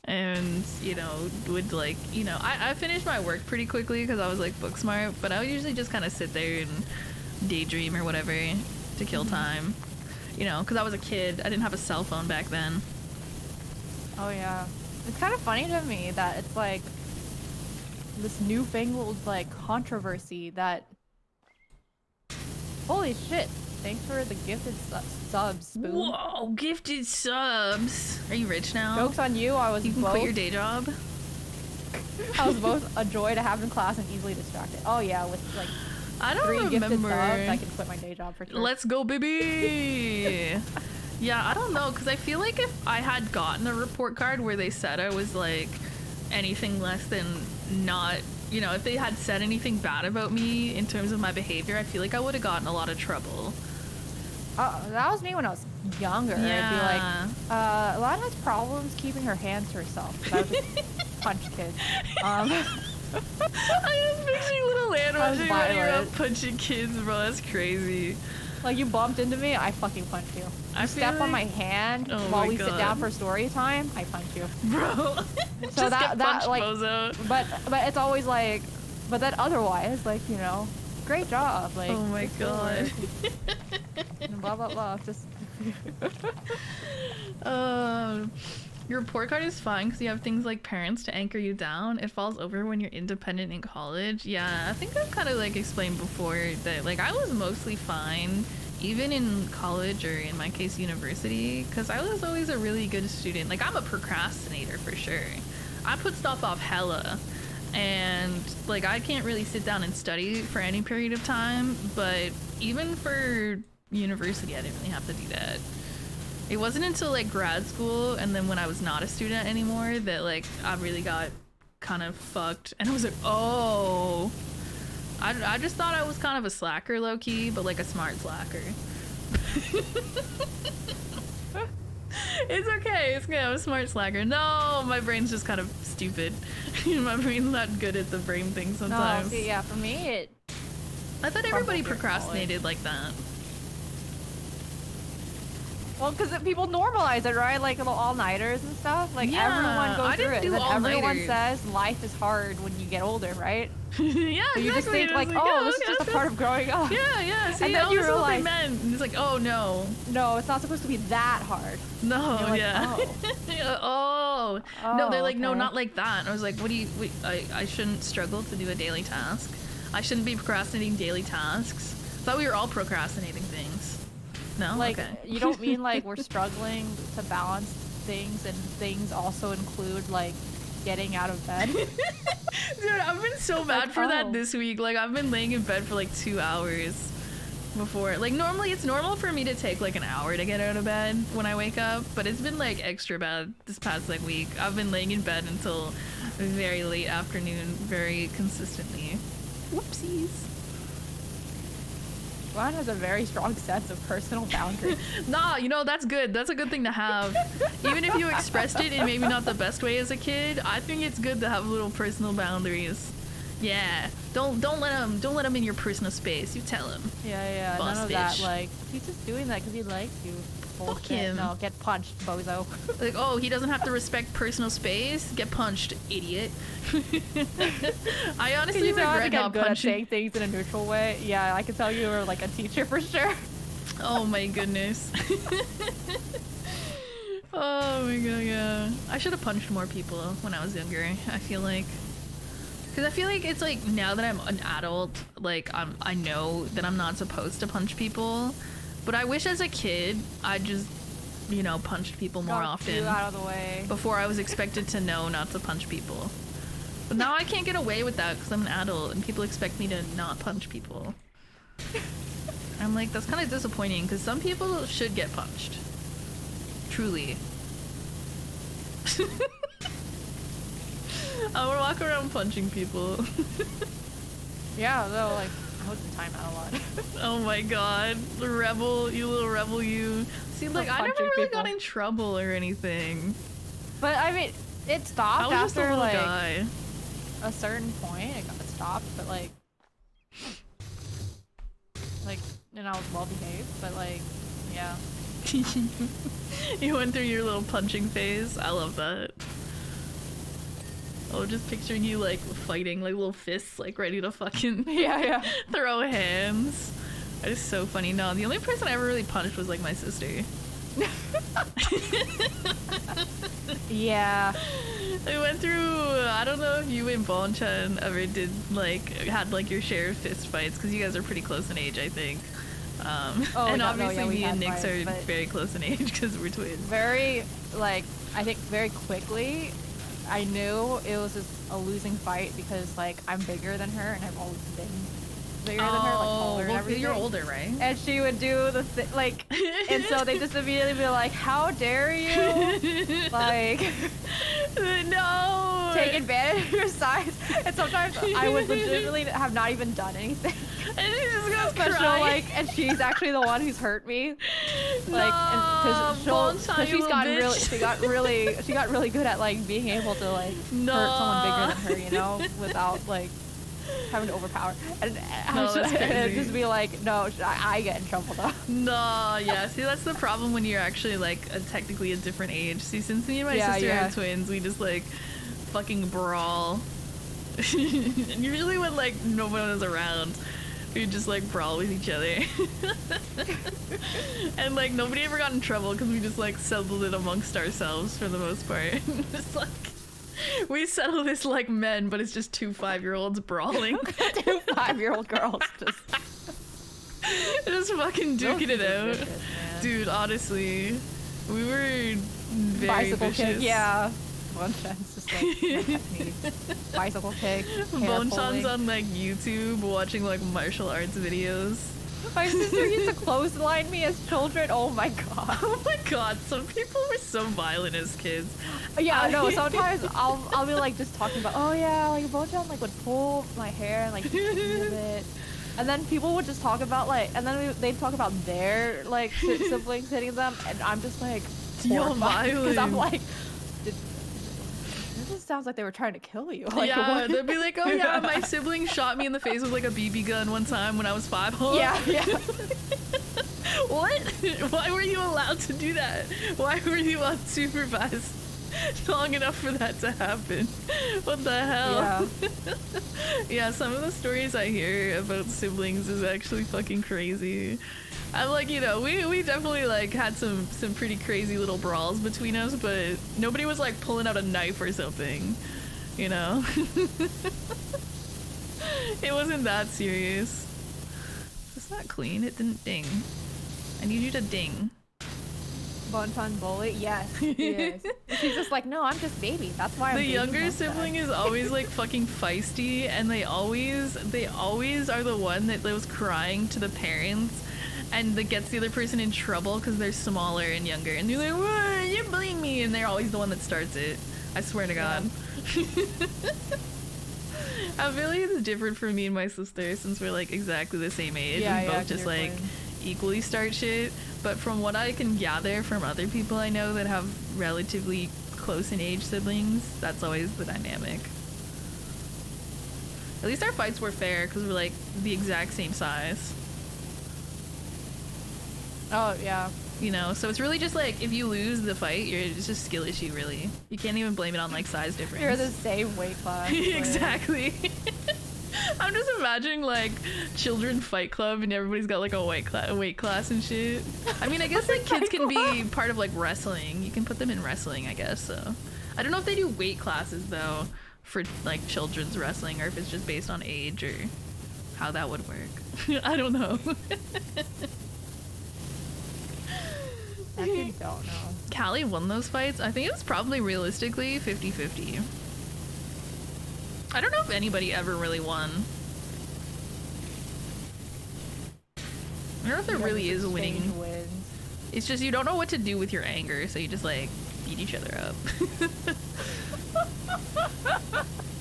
And, you know, would like, you know, I finished my work pretty quickly because I was like book smart, but I would usually just kind of sit there and daydream or whatever to kill time, you know, because I was a kid. I didn't have a cell phone back then. Oh yeah, it's kind of funny to me that it's like this newfangled like controversy that, holy shit, thanks for the gifted subs, Spoon. Whoa, gifted subs. Are you rich now? Joke's on you, You can quit your day job. I was both a joy to have in class and easily distracted. Oh yeah, with like I don't 3 gifted remember. subs, I can quit my day job for sure. Let's go, baby. Yeah, I don't know, because I feel like if I had gotten a report card where they said I was like anything less than not, you know, if they had said anything bad about me in terms of my behavior, I feel like I would have gotten a lot of trouble. That was me when I was younger. Yeah. I'd be like, Lana has problems keeping her hands to herself. I was just punch kids. I was picturing little Lana running around punching kids, bro. That's crazy. Like, you bumped into me, I fucking punch you. You step on my hand while we sit down for story time, I punch you. Bro. So that like, bozo. but it's always like, but then otherwise, like, you know, great job. Like, oh my god. Blah blah blah. Just. Your report card is fine because you have things like parents to anchor you down. It falls over when you're independent in college. Yeah, I think I've kind of like explained before that like I was mostly fine even in college, or in my case university, because I was always a really good student. Like, I'm a procrastinator for sure. I put stuff off hella, and like I can't really sit down and study for any period of time, but even for university I didn't really have to do that. It wasn't until like grad school and then when I was not a student anymore that like I really got kind of fucked, and I was like, oh, I just thought I was kind of a slacker low-key, but like a smart slacker. It's okay, I'm a smart slacker. No, my brain's just kind of stupid. My brain's not good at the brain thing sometimes. No, see, yeah, for me I thought everybody procrastinated like that. Well, because people normalize it, right? Like the all-nighters and stuff. Like, yeah, everyone goes through it. And everyone says life is hard when you get older, right? Yeah, so you just think like, oh, this is just a part of growing up. Yeah. See, and then you realize, and it's like, oh no. No, it's not supposed to be that hard. No, like, yeah. Oh. No, they're like, okay. No, not like that. And I was like, what do you? Wait, I shouldn't struggle to do a daily task. I shouldn't be procrastinating daily tasks. I thought we were all procrastinating things. No, like, okay. You don't mean like we're struggling to balance things, and things also include like getting out of bed. Dude, I've been so mad for that this week. Like, I've been laying in bed for like 2 hours before. Like, normally it's normal for me to take like an hour to get out of bed when I wake up, but it's been like extra bad this past like week. I've been laying in bed until very late afternoon, very consistently. Whoopsies. Ron has a very strong sense of personal boundaries. Nah, you know, that's good. That's a good thing to have. Even if you expressed it in maybe not the best way as a kid, I think it's good to have little personal boundaries. Yeah. Don't let him in your personal space. You tell him. Yeah, Boss none of bitch. that. Like, he's just doing that because he likes you. Fuck him. No, get punched, bozo. Like, oh, he doesn't have to respect personal space? Get punched, idiot. I honestly You know how to regret get not good at punching. saying things in a neutral way. Yeah, I can tell you were like a teacher for sure. Oh my goodness. Oh my god, yeah. I should have punched more people when I was younger, I feel like. Because I feel like it's like, now that I'm an adult, like, I know that I'm not supposed to punch people. But I wish as a kid, I just, you know, punched people more Got often. you out of the way. Before I was expected to know not to punch people. But now I can't get away with that because I'm an adult and people expect me to not punch people. I'm like, that's kind of disappointing because some people should get punched. Truly. I would walk around punching people. Yeah, though, like, most of the time not a lot. Oh my god. The rebel, you little rebel you. See, like, I never punching really people. got in trouble or anything. But I mean, it I stopped was just a after little like guy. a certain point. It got stopped, but like, and I was well behaved. But like, yeah. You went through your little punching phase. I love that. Oh, just picturing you like fighting, like little fists, like ready to fucking Yeah. throw hands. That is so funny. No, the only person I ever really punched was like my sister. Yeah. I went through, I don't know if you and Bonchan ever did like, had like your share of fist fights, because you guys are pretty close in age, I think. Oh, and no, obviously yeah, we me and had Nyx fights, are but- very close in age because we're twins. Very like, I think very quickly, I knew it was just a losing fight because like I'm bigger than her and I've always been bigger than her, like taller and well, everything. you're older, right? And she would do the like, and so they just immediately be like, "How dare you!" Like, no! take advantage of your size. And sometimes I would legitimately have not even done anything. And she just goes But she'll crying. like, and she's actually the one who's hurt me. Like, No, and Bonchan, you she's gotten little really, bitch. she got really good at like being able to like hurt someone bigger than her, you know, without like having to overpower. And No, that's and it'd crazy. just be like, no, I get in trouble though. No, yeah. See, that's the problem when you're actually like technically a different age. See, since me and my sister Yeah. are twins, we just like fucking brawl. And usually when like no one is around, we just like brawl with each other. And like nobody ever got in trouble because we just like settled it amongst ourselves for the most part. Just like we settle this like men, but it's just two 5-year-olds brawling. 2 5-year-old girls Just fucking duking it out. vicious, man. Dude, honestly, we were very Bicycle vicious. kick, yeah. Bonchan's just like my technique. Bicycle kick. hair Bonchan's pulling. on like YouTube watching like martial arts videos. My sister used to clothesline me as children. Oh my god. Oh my god, some people were so violent as kids. Yeah, no. Sometimes I'll be like just talking about, oh yeah, like Bonchan like would pull my hair and like move it, and then people would just talk about like, and then they'd talk about their like siblings hitting them, and I'm just like You're horrified because I'm violent. like, this just sounds like they were trying to kill you. Like, Yeah, what? they'd be like, oh yeah, my sibling shot me in the face with like a BB gun one time when I was 5. Huh? Yeah. What? Why were you allowed to do that? Why were you unsupervised long enough for that to happen? What the hell? Yeah. Yeah, some of the stories I hear about siblings is actually fucking crazy. I'm like, you know, we definitely like had some pretty crazy little brawls between us, but nobody was like pulling out a knife or something, you know? It wasn't that serious. It's not clean. It didn't ding. I need you to ding. Bonton bully? Yes, he is. She's just like, no, I'm just baby. That's why I'm The baby younger Bonton." sibling is always like fucking feisty, and they always are the one that was crying to the parents, and that gets the other person in trouble because they're smaller and younger, and they're like, "What? You're bullying me," and they're always the one that starts it. I swear to God. I feel like it's different for me and my sister since we're like exactly the same age. Yeah, we yeah, both just you're like twins. equally start shit. But from what I can gather from other people I know that have relatively close in age siblings, that's always the dynamic. At least our fights were fair because we're like the exact same size. Oh yeah. You know, so it's really just like if you lose the fight, it's just skill issue really. You can't even blame it on like size difference. You're the same weight class. Exactly. I'm just imagining like children fight club and everybody's got like a weight class and shit. I mean, I guess like kids can be part of like wrestling. You can put them in wrestling, I guess. So I don't know if they do weight classes though for like children's wrestling, or if it's just based on age or how that would work. I don't know. I actually don't know. Callie won those fights. I think it was probably realistically 50-50. I don't know if anybody ever really won. I don't know if there really is a winning. Wins. It's just you don't know what to do with your anger, so you just like beat each other up.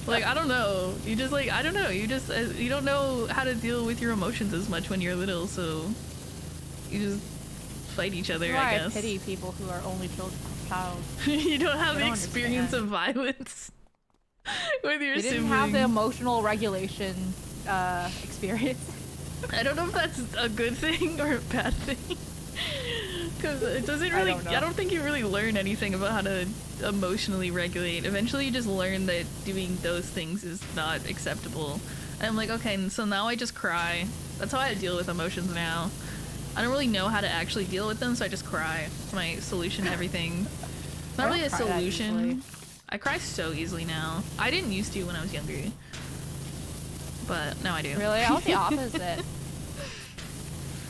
Like, I don't know. You just like, I don't know. You just, you don't know how to deal with your emotions as much when you're little, so you just fight each other, That's why I guess. I pity people who are only child. You don't have I the don't experience understand. of violence with your You didn't sibling. have the emotional regulation experience. I don't know if that's a good thing or a bad thing. Because it doesn't really, don't know. I don't think you really learn anything about how to emotionally regulate. Eventually you just learn that doing those things is not acceptable. And I'm like, okay, and so now I just cry. That's how I deal with emotions now. I don't really know how to actually deal with them, so I just cry. It's my solution to everything. It's not I really a don't cry that solution. easily. I cry so easily now. I didn't used to when I was younger. But now I do. Really? I was the opposite.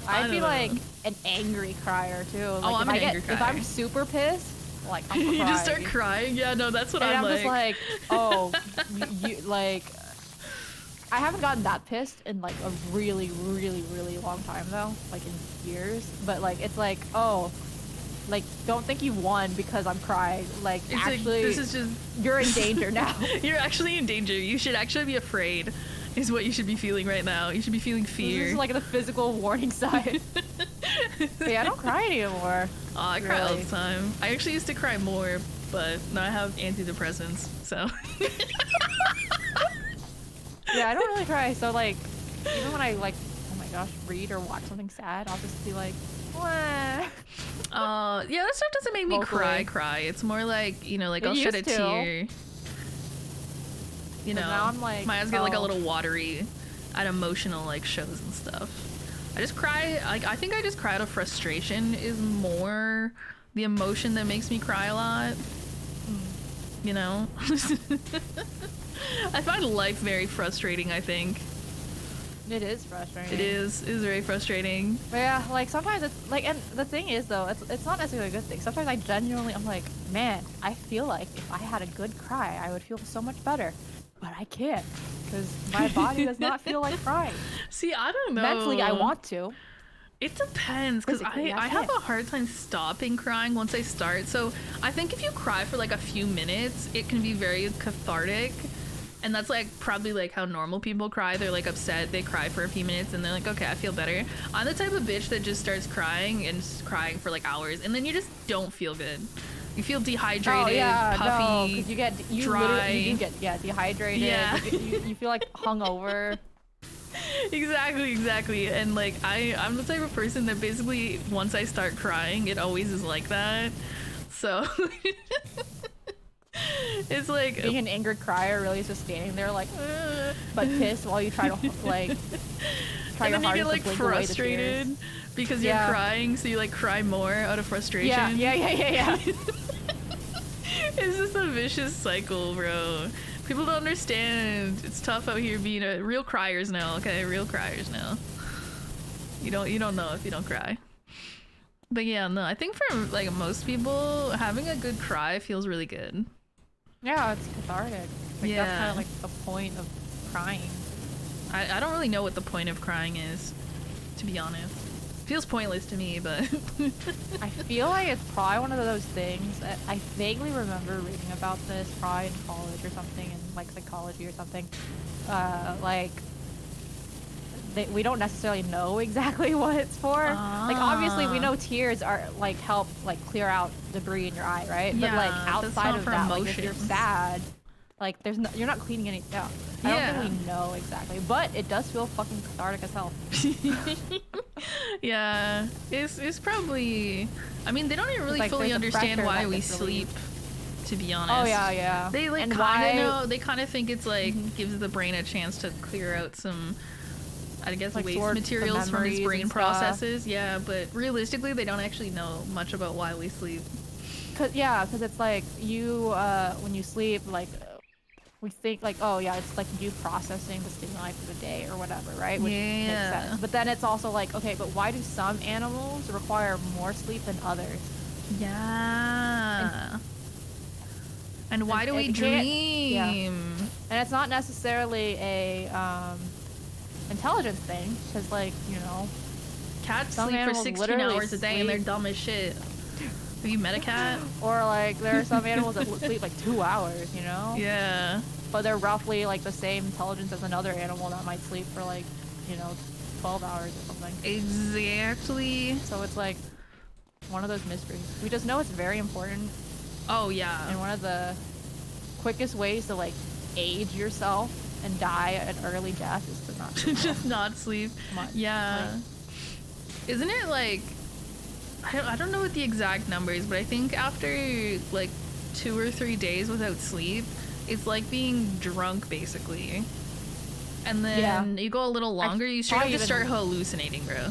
I I'd don't be know. like an angry crier too. Like, I'm if an I get, angry If crier. I'm super pissed, like I'm You just start crying. crying? Yeah, no, that's what And I'm I'm like. just like, oh, you like. I haven't gotten that pissed in like a really, really, really long time though, like in years. But like, it's like, oh, like don't think you won because I'm crying. Like It's like, actually, this is just you're in danger now. You're actually in danger. You should actually be afraid, is what you should be feeling right now. You should be feeling This fear. is like the physical warning sign. But yeah, I don't cry anymore. Oh, I cry all really. the time. I actually used to cry more, but now I have antidepressants, so. Yeah, I don't really cry. So like, even when I like, oh my gosh, read or watch something sad, I'll just be like, wah. Yeah, that stuff doesn't make me Vocally. cry. It's more like, you know, like It I'll shed a used to. tear. You But know, now I'm like, my eyes get like a oh. little watery at emotional like shows and stuff. I just cry, like I think I just cry out of frustration is more the emotion that makes me cry a lot. You know? I find life very frustrating, I think. It is frustrating. It is very frustrating. But yeah, like sometimes it's like, and the thing is though, it's not necessarily a good thing. Sometimes I genuinely, I'm like, man, I feel like if I had a good cry, I would feel so much better. But I can't, because my body does not feel like crying. See, I don't know. Mentally, I want to. It depends, because Physically, I I have can't. a hard time stopping crying once I start. So I think if you cry for like a few minutes, it can be very cathartic. And that's like probably like how normal people cry. They're like upset, they cry for a few minutes, and they're like, okay, I feel better. I'm the type of bitch that just starts crying and just crying for like hours, and then you just don't feel good. You feel dehydrated, Oh yeah, puffy, no, 'cause you dry. literally- you do get dehydrated. Yeah. You feel like hungover. Exactly. And like I'm the type of person that basically once I start crying, it always is like that. So it's like Being an angry crier really is just standing there like, but pissed while you try to like try and your then you hardest get to like blink away the frustrated tears. because you're Yeah. crying, so you like cry more out of frustration. Yeah. It's just a vicious cycle, bro. People don't understand. It's tough out here being a real criers now, okay? Real criers now. You don't know if you don't cry. But yeah, no, I think for like most people, having a good cry feels really good. Yeah, it's cathartic. Like, Yeah. that's kind of like the point of crying. I don't really know what the point of crying is, to be honest. Feels pointless to me, but I feel like it's probably one of those things. I vaguely remember reading about this probably in college or something, in like psychology or something. Like, we don't necessarily know exactly what it's for. Like, obviously, we know tears are like help like clear out debris in your eye, right? But Yeah, like that's outside not of for that, like, if you're emotions. sad, like you're not cleaning anything out. I don't Yeah. think we know exactly, but it does feel fucking cathartic as hell. yeah, it's probably. I mean, they don't even really Like, fully there's a understand pressure why that we gets sleep. relieved. To be honest. Oh yeah, yeah. They like And kind why- of know. They kind of think it's like gives the brain a chance to clear out some, I guess, Like, waste sort the materials from its memories brain and stuff. processes. Yeah, but realistically, they don't actually know much about why we sleep. Cause it's like you when you sleep, like we think like, oh yeah, it's like you processing the stimuli for the day or whatever, right? Which makes Yeah. sense. But then it's also like, okay, but why do some animals require more sleep than others? Yeah. And why do we it can't- yeah. dream? And it's not necessarily a intelligence thing, because like, you know, Cats Some sleep for animals 16 literally hours a day and they're sleep- dumb as shit. Have you met a cat? or like there are some animals that sleep like 2 hours, you know? Yeah. But they're roughly like the same intelligence as another animal that might sleep for like, you know, 12 hours or something. Exactly. So it's like one of those mysteries. We just know it's very important, Oh, and yeah. one of the quickest ways to like age yourself and die an early death is to not sleep Just not sleep. much. Yeah. Like, Isn't it like, I don't know what the exact number is, but I think after like 2 or 3 days without sleep, it's like being drunk basically. And then Yeah. you go a little longer, you straight up probably just even- start hallucinating, bro.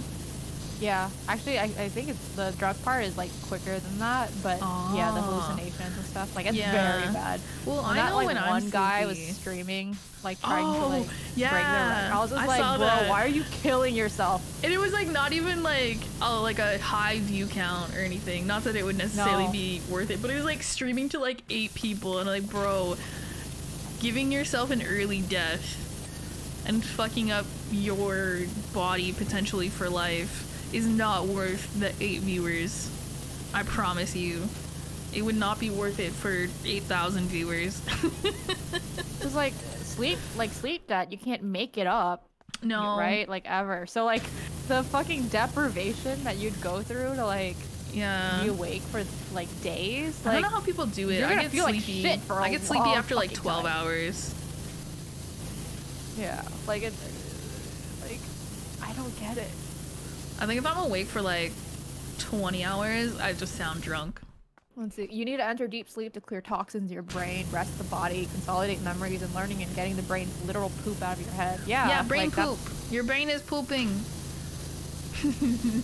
yeah, actually, I think it's the drug part is like quicker than that, but yeah, the Oh. hallucinations and stuff, like it's Yeah. very bad. Well, When I that know like when I'm one guy was sleepy. streaming, like trying to Oh, like break their yeah. record. I was just I like, saw bro, that. why are you killing yourself? And it was like not even like like a high view count or anything. Not that it would necessarily No. be worth it, but it was like streaming to like 8 people and like, bro, giving yourself an early death and fucking up your body potentially for life is not worth the 8 viewers. I promise you. It would not be worth it for 8,000 viewers. It's like sleep debt, you can't make it up. No. Right? Like ever. So like the fucking deprivation that you'd go through to like Yeah. be awake for like days. I Like don't know how people do it. you're I gonna get feel like sleepy. shit for a I get sleepy long after like fucking 12 time. hours. yeah, like it like I don't get it. I think if I'm awake for like 20 hours, I just sound drunk. Let's see. You need to enter deep sleep to clear toxins in your brain, rest the body, consolidate memories, and learning and getting the brain's literal poop out of your head. Yeah. Yeah, brain like, that's- poop. Your brain is pooping.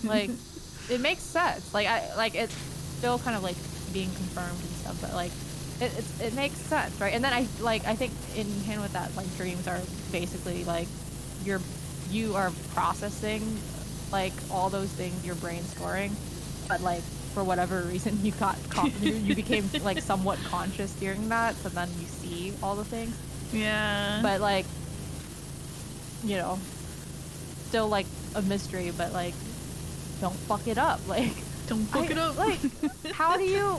Like, it makes sense. Like it's still kind of like being confirmed and stuff, but like it makes sense, right? And then I think in hand with that, like dreams are basically like you are processing like all those things your brain's storing, but like for whatever reason you got you became like somewhat conscious during that, so then you see all the things. Yeah. But like, you know, still like a mystery, but like don't fuck it up. Like don't fuck it up. Like how do you,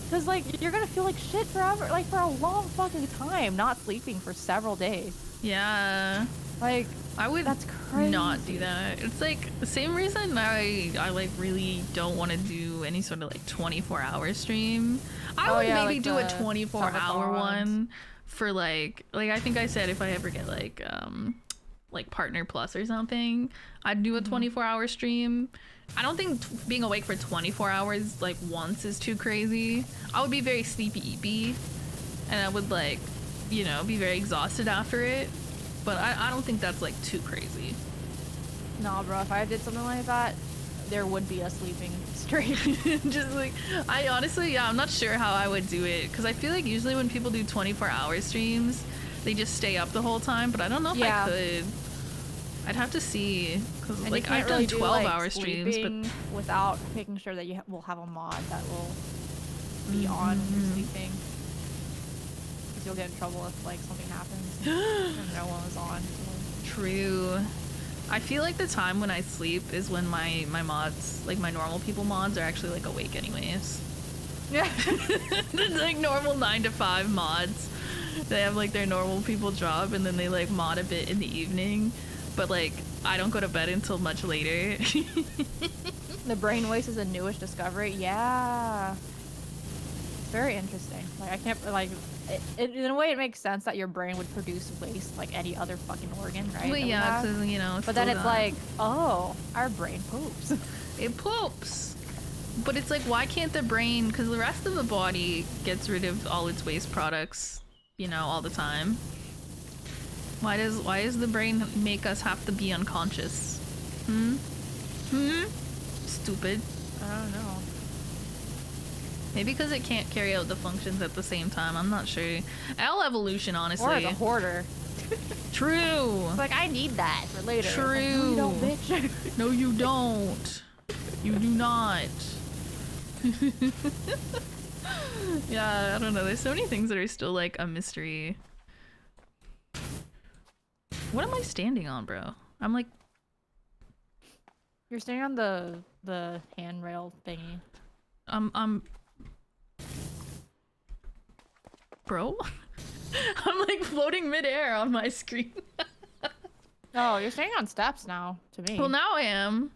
because like you're gonna feel like shit forever, like for a long fucking time not sleeping for several days. Yeah. Like I would that's crazy. not do that. It's like the same reason I like really don't want to do any sort of like 24-hour stream. I would yeah, maybe like do a the 24-hour subathons. one for like I think I said if I ever get like Partner Plus or something, I'd do a 24-hour stream. I don't think being awake for 24 hours like once is too crazy. I would be very sleepy and I would like, you know, be very exhausted after it. But I don't think that's like too crazy. Nah, bro. If I did something like that, there would be a sleeping stream. Just like, I honestly, yeah, I'm not sure how I would do it. Because I feel like usually when people do 24-hour streams, they just stay up the whole time. But I don't know if Yeah. I could. I'd have to see, because And like you can't I've really done do, 12-hour like, streams, but sleeping without making sure that you will have a mod that will be on when you're sleeping. Because you'll get in trouble if like something happens and no one was on. true. I feel like the time when I sleep is when my mods, like my normal people mods, are actually like awake anyways. Yeah. It's like normal 9 to 5 mods. They have like their normal people job and then they like mod a bit in the evening. But like I don't go to bed until much later. The brain waste is a newish discovery. Yeah. It's very interesting. Like I can't like it in a way it makes sense that your brain would produce waste like any other fucking organ, right? But yeah, because you know. But then it's like, oh, our brain poops. It poops. But it's like, why can't the brain? Because the rest of the body gets rid of all its waste products, you know, all the time. Why does the brain make us have to be unconscious? Stupid. I don't know. Maybe because it can't carry out the functions at the same time. I'm not sure. L evolution, honestly. Or as a hoarder. True. It's like I need that for later. True. Like, no, you don't, bitch. No, you don't. You do not. Yeah, I don't know. There's so many things that are still like a mystery. What am I standing on, bro? I'm like... You're standing on the handrail thingy. Bro? I'm like floating midair on my screen. Oh, you're standing on steps now, to me. Well, now I am.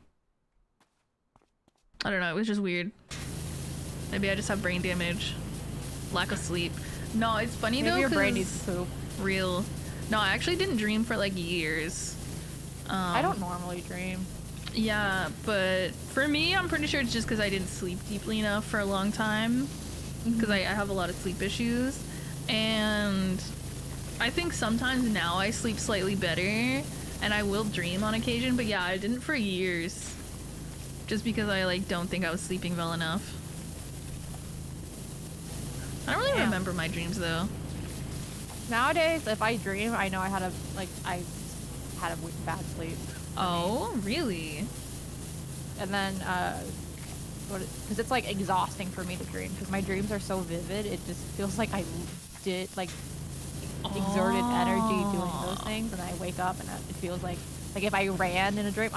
I don't know, it was just weird. Maybe I just have brain damage. Lack of sleep. No, it's funny though, Maybe your brain 'cause needs poop. real. No, I actually didn't dream for like years. I don't normally dream. Yeah, but for me, I'm pretty sure it's just because I didn't sleep deeply enough for a long time. Because I have a lot of sleep issues. And I think sometimes now I sleep slightly better. And I will dream on occasion. But yeah, I didn't for years. Just because I like don't think I was sleeping well enough. I don't really remember my dreams though. Nowadays, if I dream, I know I had a bad sleep. Oh, really? And then, because it's like exhausting for me to dream, because my dreams are so vivid, it just feels like I did, like, exerted energy doing those things, and I wake up and it feels like if I ran in a dream,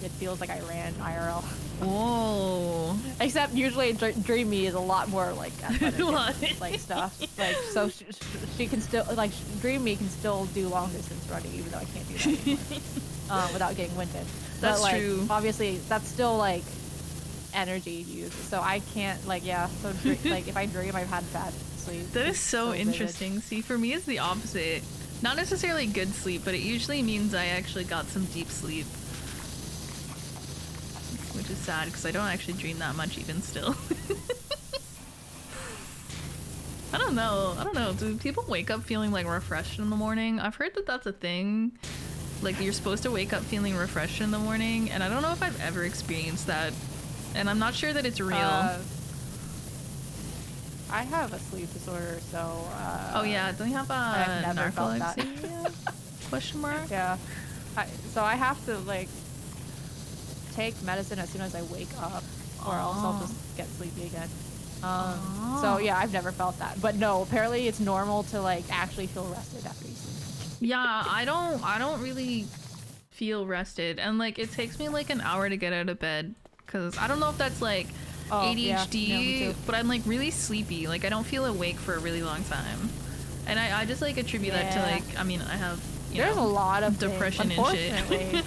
it feels like I ran IRL. Whoa. Except usually Dream Me is a lot more like athletic, like stuff. Like so she can still like Dream Me can still do long distance running even though I can't do that anymore, without getting winded. That's but, like, true. Obviously, that's still like energy use. So I can't like So like if I dream, I've had bad sleep. That is so interesting. Vivid. See, for me, it's the opposite. Not necessarily good sleep, but it usually means I actually got some deep sleep. Which is sad, because I don't actually dream that much even still. I don't know. Do people wake up feeling like refreshed in the morning? I've heard that that's a thing. Like, you're supposed to wake up feeling refreshed in the morning, and I don't know if I've ever experienced that. And I'm not sure that it's real. I have a sleep disorder, so oh yeah, don't you have I've never felt that. Question mark? Yeah. So I have to like take medicine as soon as I wake up, or else I'll just get sleepy again. So yeah, I've never felt that. But no, apparently it's normal to like actually feel rested after you sleep. Yeah, I don't really feel rested, and like it takes me like an hour to get out of bed, because I don't know if that's like ADHD, yeah, but I'm like really sleepy. Like I don't feel awake for a really long time, and I just like attribute that to like, I mean, I have there's a lot of depression things, unfortunately.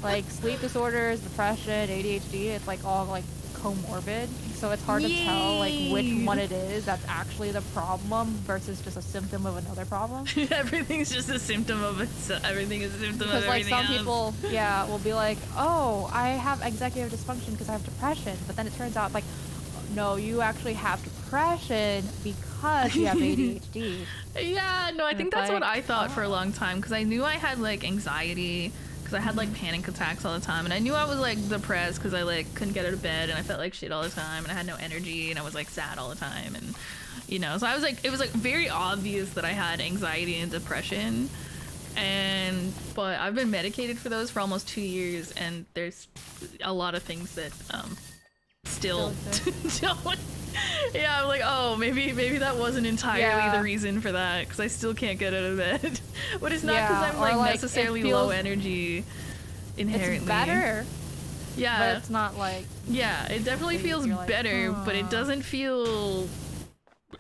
Like sleep disorders, depression, ADHD, it's like all like comorbid, so it's hard to tell like which one it is that's actually the problem versus just a symptom of another problem. Everything's just a symptom of everything is a symptom of everything. Because like some else. people will be like, oh, I have executive dysfunction because I have depression, but then it turns out like, no, you actually have depression because you have ADHD. Yeah, no, I think that's what I thought for a long time, because I knew I had like anxiety, because I had like panic attacks all the time, and I knew I was like depressed because I like couldn't get out of bed and I felt like shit all the time and I had no energy and I was like sad all the time, and so I was like, it was like very obvious that I had anxiety and depression, But I've been medicated for those for almost 2 years, and there's a lot of things that still don't. Yeah, I'm like, oh, maybe that wasn't entirely the reason for that, because I still can't get out of bed. But it's not because I'm like necessarily low energy inherently. It's better. Yeah, but it's not like. Yeah, it definitely feels better, but it doesn't feel.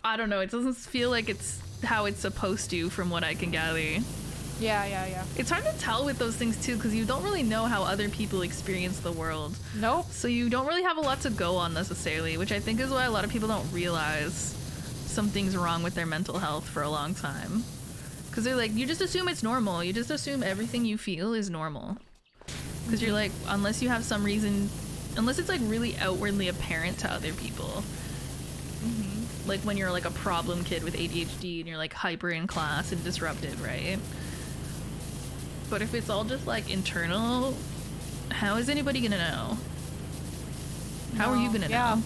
I don't know. It doesn't feel like it's how it's supposed to, from what I can gather. Yeah. It's hard to tell with those things too, because you don't really know how other people experience the world. Nope. So you don't really have a lot to go on necessarily, which I think is why a lot of people don't realize something's wrong with their mental health for a long time. Because they're like, you just assume it's normal. You just assume everything you feel is normal. Because you're like, unless you have some reason, unless it's like really outwardly apparent to other people. Like when you're like a problem kid with ADHD and you're like hyper in class and disruptive, right? But if it's all just like internal, how is anybody gonna know? How are you gonna know?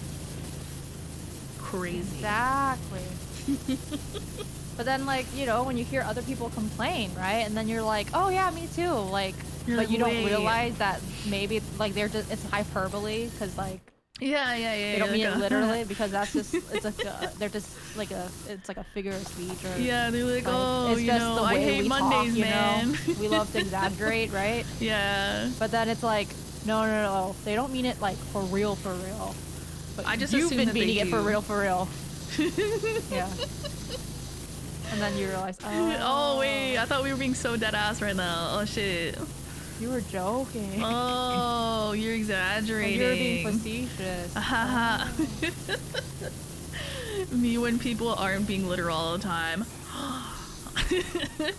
Crazy. Exactly. But then, like, you know, when you hear other people complain, right? And then you're like, oh yeah, me too. Like, but you don't realize that maybe like they're just, it's hyperbole, because like. Yeah. They don't mean it literally, because that's just, it's like they're just like it's like a figure of speech. Or, yeah, they're like, oh, it's you just know, the way I hate we Mondays, talk, man. You know? We love to exaggerate, right? Yeah. But then it's like, no, they don't mean it like for real. But I just you've assume been that they meaning it for do. real. Yeah. And then you realize, oh wait, I thought we were being so dead ass right now. Oh shit. You were joking. Oh, you're exaggerating. You're being facetious. Me when people aren't being literal all the time.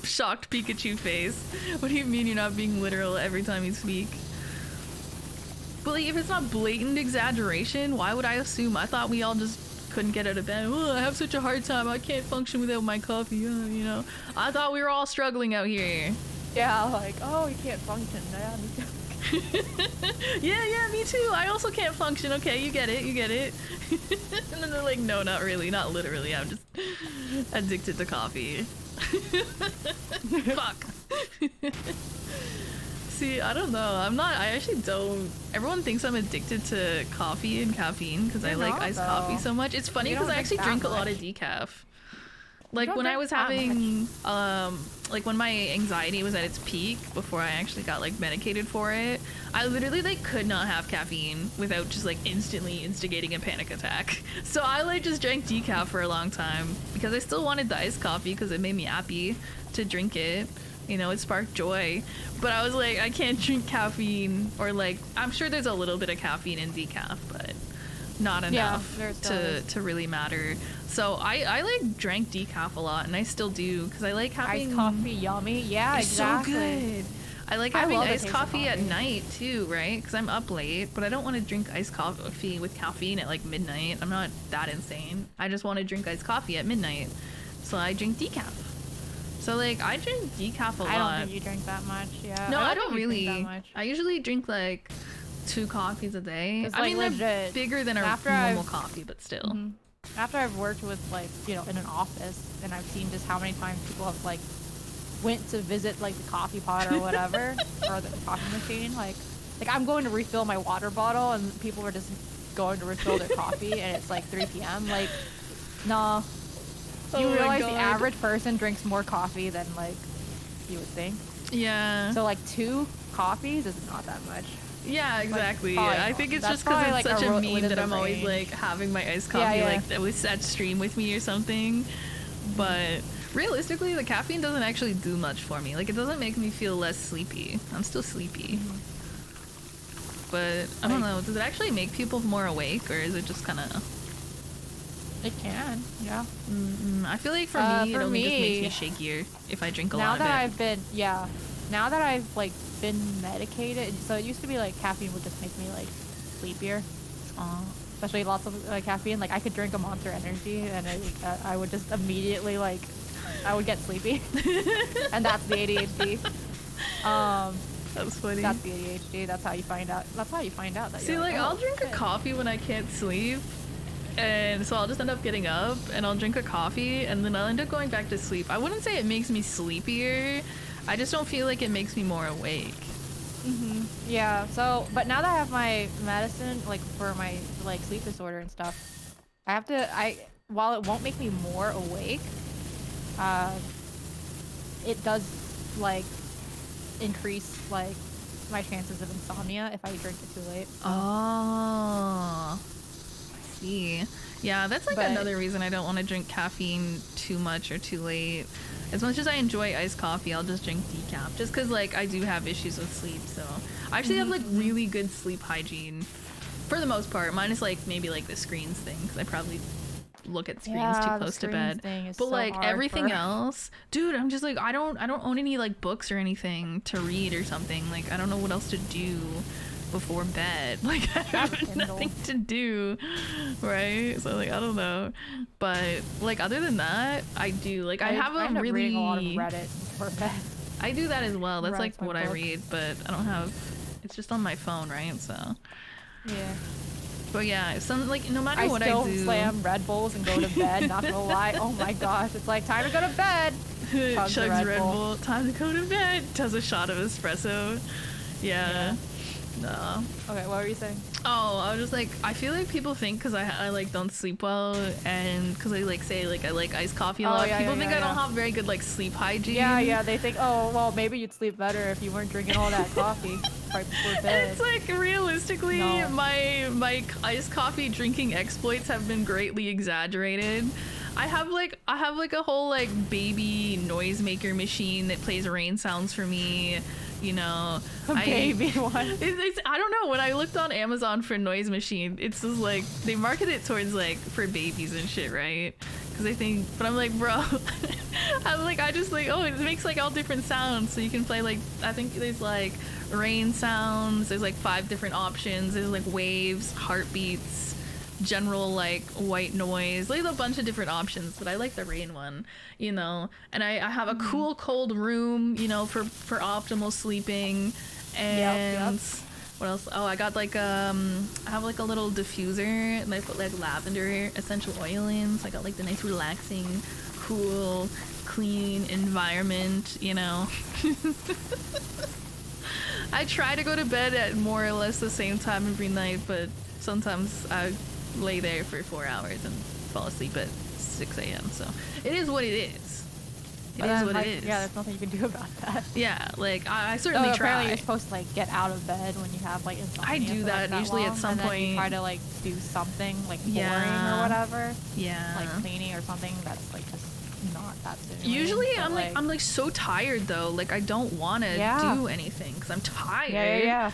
Shocked Pikachu face. What do you mean you're not being literal every time you speak? But like, if it's not blatant exaggeration, why would I assume? I thought we all just couldn't get out of bed. Oh, I have such a hard time. I can't function without my coffee. You know, I thought we were all struggling out here. Yeah, like, oh, you can't function. Yeah, me too. yeah, me too. I also can't function. Okay, you get it. And then they're like, no, not really, not literally. I'm just addicted to coffee. Fuck. See, I don't know. I actually don't. Everyone thinks I'm addicted to coffee and caffeine because I like iced coffee so much. It's funny because I actually drink a lot of decaf. Like when I was having, like when my anxiety was at its peak before I actually got like medicated for it, I literally like could not have caffeine without just like instantly instigating a panic attack. So I like just drank decaf for a long time because I still wanted the iced coffee because it made me happy to drink it. You know, it sparked joy. But I was like, I can't drink caffeine, or like, I'm sure there's a little bit of caffeine in decaf, but not enough to really matter. So I like drank decaf a lot, and I still do because I like having iced coffee. Yummy, yeah, it's exactly. so good. I like having iced coffee at night too, right? Because I'm up late, but I don't want to drink iced coffee with caffeine at like midnight. I'm not that insane. I just want to drink iced coffee at midnight, so I drink decaf. So like I drink decaf a lot. I don't think you drink that much. Yeah. No, I don't really. really. I usually drink like 2 coffees a day. Like, I mean, legit, they're bigger than a normal coffee, but still. After I've worked with like, you know, in an office, and I've seen just how many times people have like went to visit like the coffee pot or whatever, or the coffee machine. Like I'm going to refill my water bottle, and people were just going to refill their coffee, and it's like 3 p.m. Like, nah. You realize the average person drinks more coffee than like you would think. Yeah. So like 2 coffees is not that much. Yeah, exactly. Like, I think it's just because it's like such a meme that I'm always like having my iced coffee like at stream with me or something. But realistically, the caffeine doesn't actually do much for me. Like it doesn't make me feel less sleepy. I'm still sleepy. But I don't know. Does it actually make people more awake, or is it just kind of? It can, yeah. I feel like for me, it only just makes me shakier if I drink a lot of it. Now that I've like been medicated, so it used to be like caffeine would just make me like sleepier. Especially lots of caffeine. Like I could drink a Monster Energy and I would just immediately like, I would get sleepy. And that's the ADHD. That's funny. That's the ADHD. That's how you find out. That's how you find out that. See, like I'll drink a coffee when I can't sleep. And so I'll just end up getting up and I'll drink a coffee and then I'll end up going back to sleep. I wouldn't say it makes me sleepier. I just don't feel like it makes me more awake. Yeah, so, but now that I have my medicine, like, for my, like, sleep disorder and stuff, while it won't make me more awake, it does, like, increase, like, my chances of insomnia if I drink it too late. Oh, I see. Yeah, that's like another reason I don't want to drink caffeine too much or too late. As much as I enjoy iced coffee, I'll just drink decaf. Just because, like, I do have issues with sleep, so... I actually have, like, really good sleep hygiene. For the most part. Minus, like, maybe, like, the screens thing. Because I probably look at screens too close to bed. But, so like, everything else... Dude, I'm just, like, I don't own any, like, books or anything to read or something. Like, I don't know what else to do before bed. Like, I have nothing to do, right? So, like, I don't know. But, like, other than that, I do. Like, I have end up really... reading a lot of Reddit before bed. I do that as well. That's, like, what I book. read, but I don't have... It's just on my phone, right? So... Yeah. But, yeah, some, like, no matter what I do... I still slam Red Bulls and go to bed, not gonna lie. Oh my gosh, it's like, time to go to bed! Chugs Red Bull. Time to go to bed. Does a shot of espresso. Yeah. No. Okay, what were you saying? Oh, I was just like, I feel like people think because I like don't sleep well and because I like say like I like iced coffee a lot. People think I don't have very good like sleep hygiene. Yeah, they think, oh, well, maybe you'd sleep better if you weren't drinking all that coffee right before bed. And it's like realistically, No. my iced coffee drinking exploits have been greatly exaggerated. I have like a whole like baby noisemaker machine that plays rain sounds for me. You know, Baby one. It's I don't know. When I looked on Amazon for noise machine, it's just like they market it towards like for babies and shit, right? Because I think, but I'm like, bro, I just like, oh, it makes like all different sounds, so you can play like I think there's like rain sounds. There's like 5 different options. There's like waves, heartbeats, general like white noise. There's a bunch of different options, but I like the rain one, you know. And I have a cool cold room, you know, for optimal sleeping. And what else? Oh, I got like I have like a little diffuser and I put like lavender essential oil in, so I got like the nice relaxing, cool, clean environment, you know. I try to go to bed at more or less the same time every night, but sometimes I lay there for 4 hours and fall asleep at 6 a.m. So it is what it is. It is what it is. Yeah, there's nothing you can do about that. Yeah, like I certainly try. Apparently you're supposed to like get out of bed when you have like insomnia. I do that usually at some point. You try to like do something like boring or whatever. Yeah. Like cleaning or something that's like just not that stimulating. Usually I'm like so tired though. Like I don't want to do anything because I'm tired. Yeah.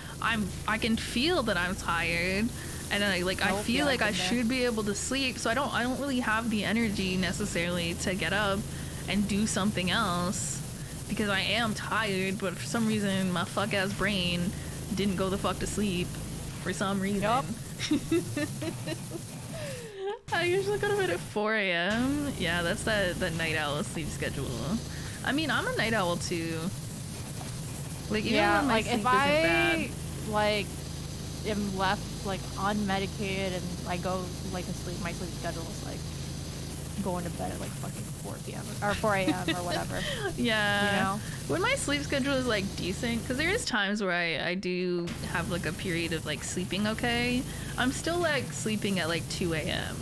I can feel that I'm tired. And I feel like I should be able to sleep, so I don't really have the energy necessarily to get up and do something else because I am tired, but for some reason my fuck ass brain didn't go the fuck to sleep for some reason. Yep. I usually go to bed at 4 a.m. Yeah, that's that night owl sleep schedule. I mean, I'm a night owl too. Like even when my sleep isn't bad. Like am left like unmedicated and I go like to sleep, my sleep schedule is like going to bed at like fucking 4 p.m. or 4 a.m. or whatever. Yeah. You know? When my sleep schedule is like decent, because there is times where I do have like a period of like sleeping okay, I'm still like sleeping at like 2 a.m.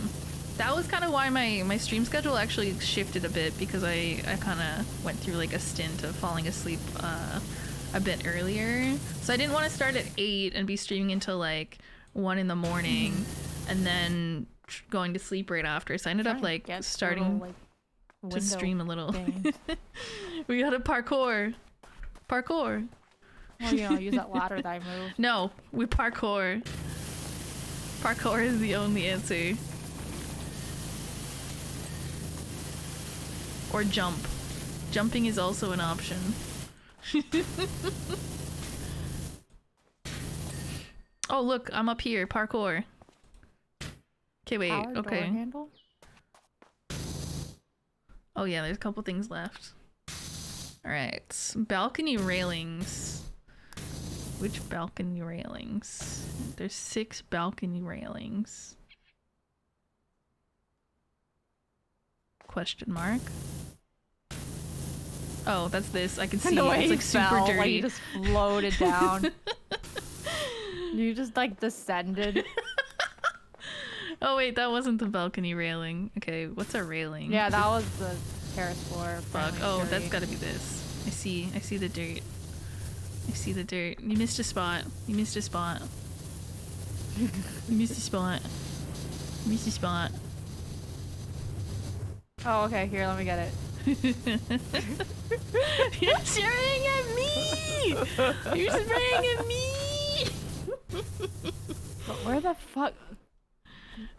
That was kind of why my stream schedule actually shifted a bit, because I kind of went through like a stint of falling asleep a bit earlier. So I didn't want to start at 8 and be streaming until like 1 in the morning and then going to sleep right after. So I ended up like starting to stream a little. We got a parkour. Well, you know, use that ladder that I moved. No, we parkour. Parkour is the only answer. Or jump. Jumping is also an option. Oh look, I'm up here. Parkour. Okay, wait. Power door okay. handle? Oh yeah, there's a couple things left. All right, balcony railings. Which balcony railings? There's 6 balcony railings. Question mark. Oh, that's this. I can see The way it's he like super fell, dirty. like he just floated down. You just like descended. Oh wait, that wasn't the balcony railing. Okay, what's a railing? Yeah, that was the terrace floor. Fuck. apparently Oh, dirty. that's gotta be this. I see the dirt. I see the dirt. You missed a spot. You missed a spot. You missed a spot. You missed a spot. Oh, okay. Here, let me get it. You're staring at me! You're staring at me! But where the fuck?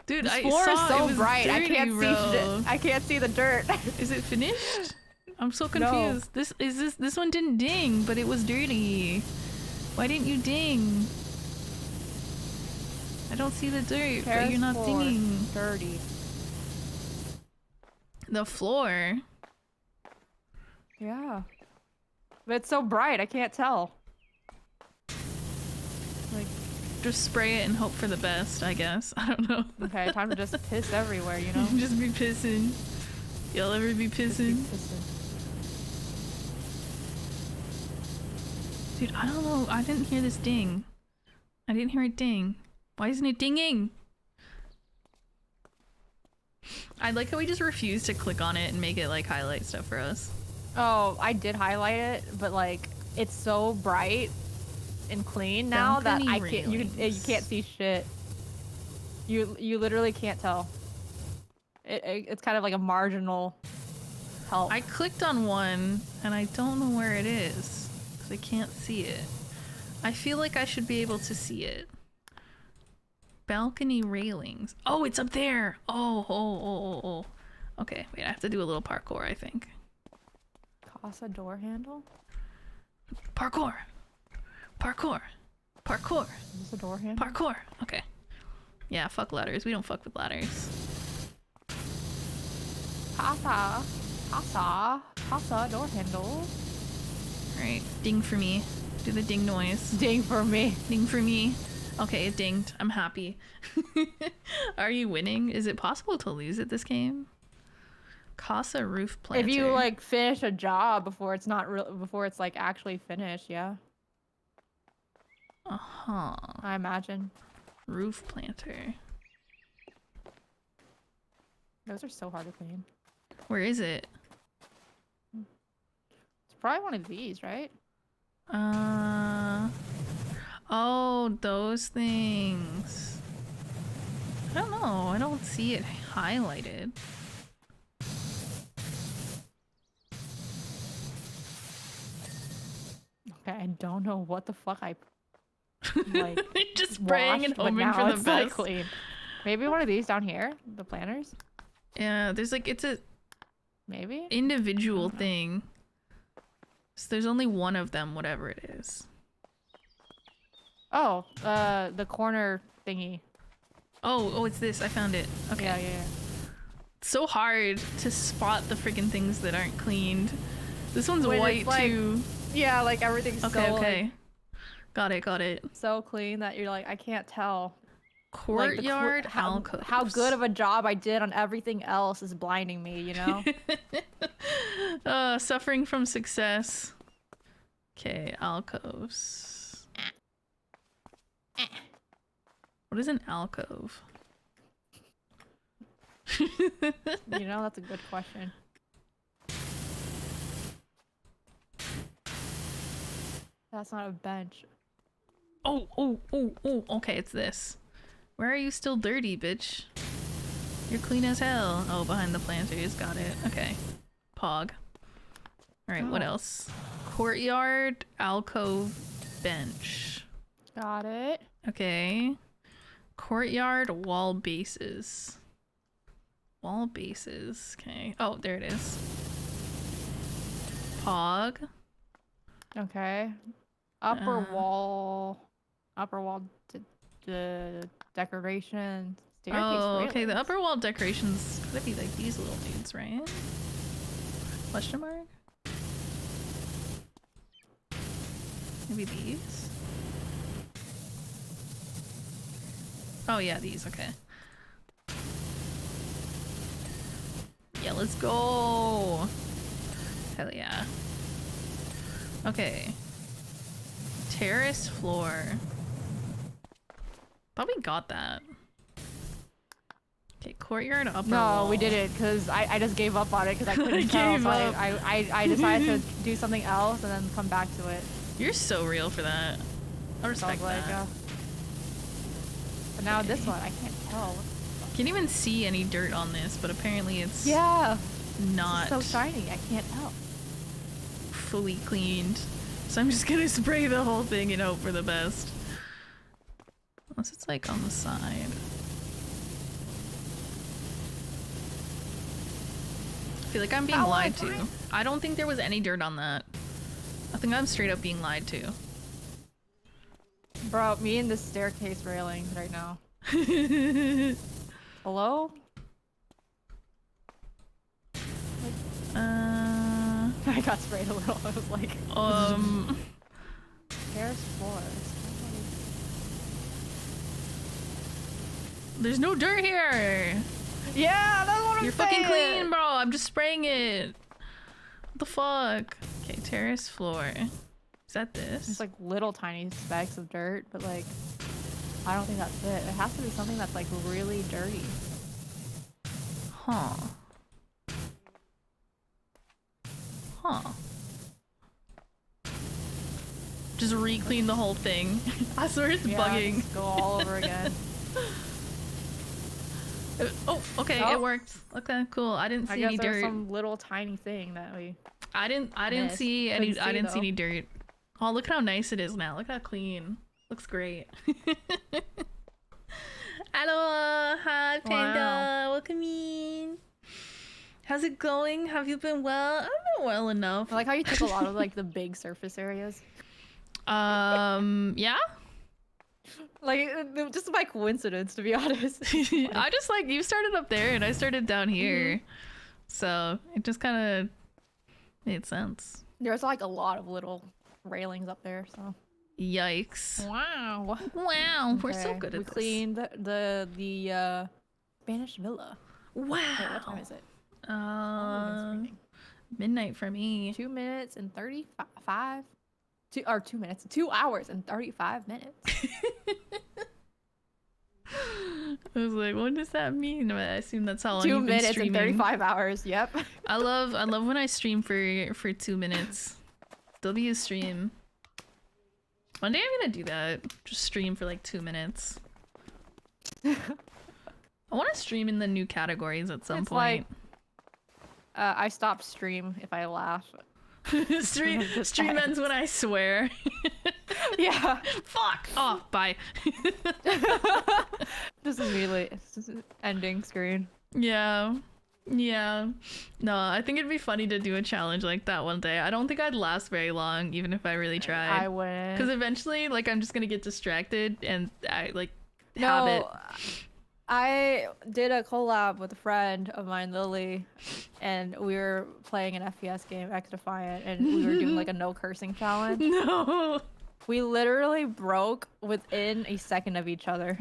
Dude, This I floor saw is so it was bright. dirty, I can't see bro. shit. I can't see the dirt. Is it finished? I'm so No. confused. This one didn't ding, but it was dirty. Why didn't you ding? I don't see the dirt, but Terrace you're not floor, dinging. dirty. The floor. Yeah. But it's so bright, I can't tell. Like, Just spray it and hope for the best, I guess. I don't know. okay, time to just piss everywhere, you know? Just be pissing. Y'all ever be pissing? Dude, I don't know. I didn't hear this ding. I didn't hear it ding. Why isn't it dinging? I like how we just refuse to click on it and make it like highlight stuff for us. Oh, I did highlight it, but like, it's so bright and clean now that Balcony I can't. You railings. can't see shit. You literally can't tell. It's kind of like a marginal help. I clicked on one and I don't know where it is because I can't see it. I feel like I should be able to see it. Balcony railings. Oh, it's up there. Oh. Okay, wait, I have to do a little parkour, I think. Casa door handle. Parkour. Parkour. Parkour. Is this a door handle? Parkour. Okay. Yeah, fuck ladders. We don't fuck with ladders. Casa door handle. Alright, ding for me. Do the ding noise. Ding for me. Ding for me. Okay, it dinged. I'm happy. Are you winning? Is it possible to lose at this game? Casa roof planter. If you like finish a job before it's not real, before it's like actually finished, yeah. Uh-huh. I imagine. Roof planter. Those are so hard to clean. Where is it? It's probably one of these, right? Oh, those things. I don't know. I don't see it highlighted. Okay, I don't know what the fuck I like. Just praying and washed, but hoping now for the it's, like, best. clean. Maybe one of these down here, the planters. Yeah, there's like, it's a Maybe. individual thing. So there's only one of them, whatever it is. Oh, the corner thingy. Oh, it's this. I found it. Okay. Yeah. It's so hard to spot the freaking things that aren't cleaned. This one's When white it's, like, too. Yeah, like everything's Okay, so okay. like, Got it. so clean that you're like, I can't tell. Like, Courtyard alcoves. how good of a job I did on everything else is blinding me, you know? Suffering from success. Okay, alcoves. What is an alcove? You know, that's a good question. That's not a bench. Oh, okay, it's this. Where are you still dirty, bitch? You're clean as hell. Oh, behind the planters. Got it. Okay. Pog. Alright, what Oh. else? Courtyard, alcove, bench. Got it. Okay. Courtyard, wall bases. Wall bases. Okay. Oh, there it is. Pog. Okay. Upper wall decoration. Staircase Oh, okay. The railings. upper wall decorations could be like these little dudes, right? Question mark? Maybe these? Oh yeah, these, okay. Yeah, let's go! Hell yeah. Okay. Terrace floor. Thought we got that. Okay, courtyard upper wall. No, we didn't, because I just gave up on it because I couldn't tell. Gave So up. I decided to do something else and then come back to it. You're so real for that. I respect So I was like, that. but now this one, I can't tell. Can't even see any dirt on this, but apparently it's Yeah. not It's so shiny, I can't tell. fully cleaned. So I'm just gonna spray the whole thing and hope for the best. Unless it's like on the side. I feel like I'm being lied to. I don't think there was any dirt on that. I think I'm straight up being lied to. Bro, me and the staircase railing right now. Hello? I got sprayed a little. I was like, terrace floors. There's no dirt here. Yeah, that's what I'm You're fucking clean, bro. I'm just spraying it. What the fuck? Okay, terrace floor. Is that this? It's like little tiny specks of dirt, but like, I don't think that's it. It has to be something that's like really dirty. Huh. Huh. Just re-clean the whole thing. I swear it's Yeah, bugging. just go all over again. Oh, okay, Oh. it worked. Okay, cool. I didn't I see guess any there's dirt. some little tiny thing that we. I didn't missed. see any. Couldn't I see, didn't see though. any dirt. Oh, look how nice it is now. Look how clean. Looks great. Hello, hi Panda. Wow. Welcome in. How's it going? Have you been well? I've been well enough. I like how you took a lot of like the big surface areas. Yeah. Like just by coincidence, to be honest. I just like you started up there and I started down here, so it just kind of made sense. There's like a lot of little railings up there, so. Yikes! Wow. Wow, we're so Okay, good at we this. cleaned the Spanish villa. Wow. Wait, what time is it? Midnight for me. 2 minutes and 35. 2 minutes. 2 hours and 35 minutes. I was like, what does that mean? I assume that's how long 2 you've been minutes and streaming. 35 hours. Yep. I love when I stream for 2 minutes. W stream. One day I'm gonna do that. Just stream for like 2 minutes. I want to stream in the new categories at some It's point. I stop stream if I laugh. Stream ends when I swear. Yeah. Fuck! Oh, bye. Just immediately it's just ending screen. Yeah. Yeah. No, I think it'd be funny to do a challenge like that one day. I don't think I'd last very long, even if I really tried. I wouldn't. Because eventually, like, I'm just gonna get distracted and I, like, have it. I did a collab with a friend of mine, Lily, and we were playing an FPS game, X Defiant, and we were doing like a no cursing challenge. No! We literally broke within a second of each other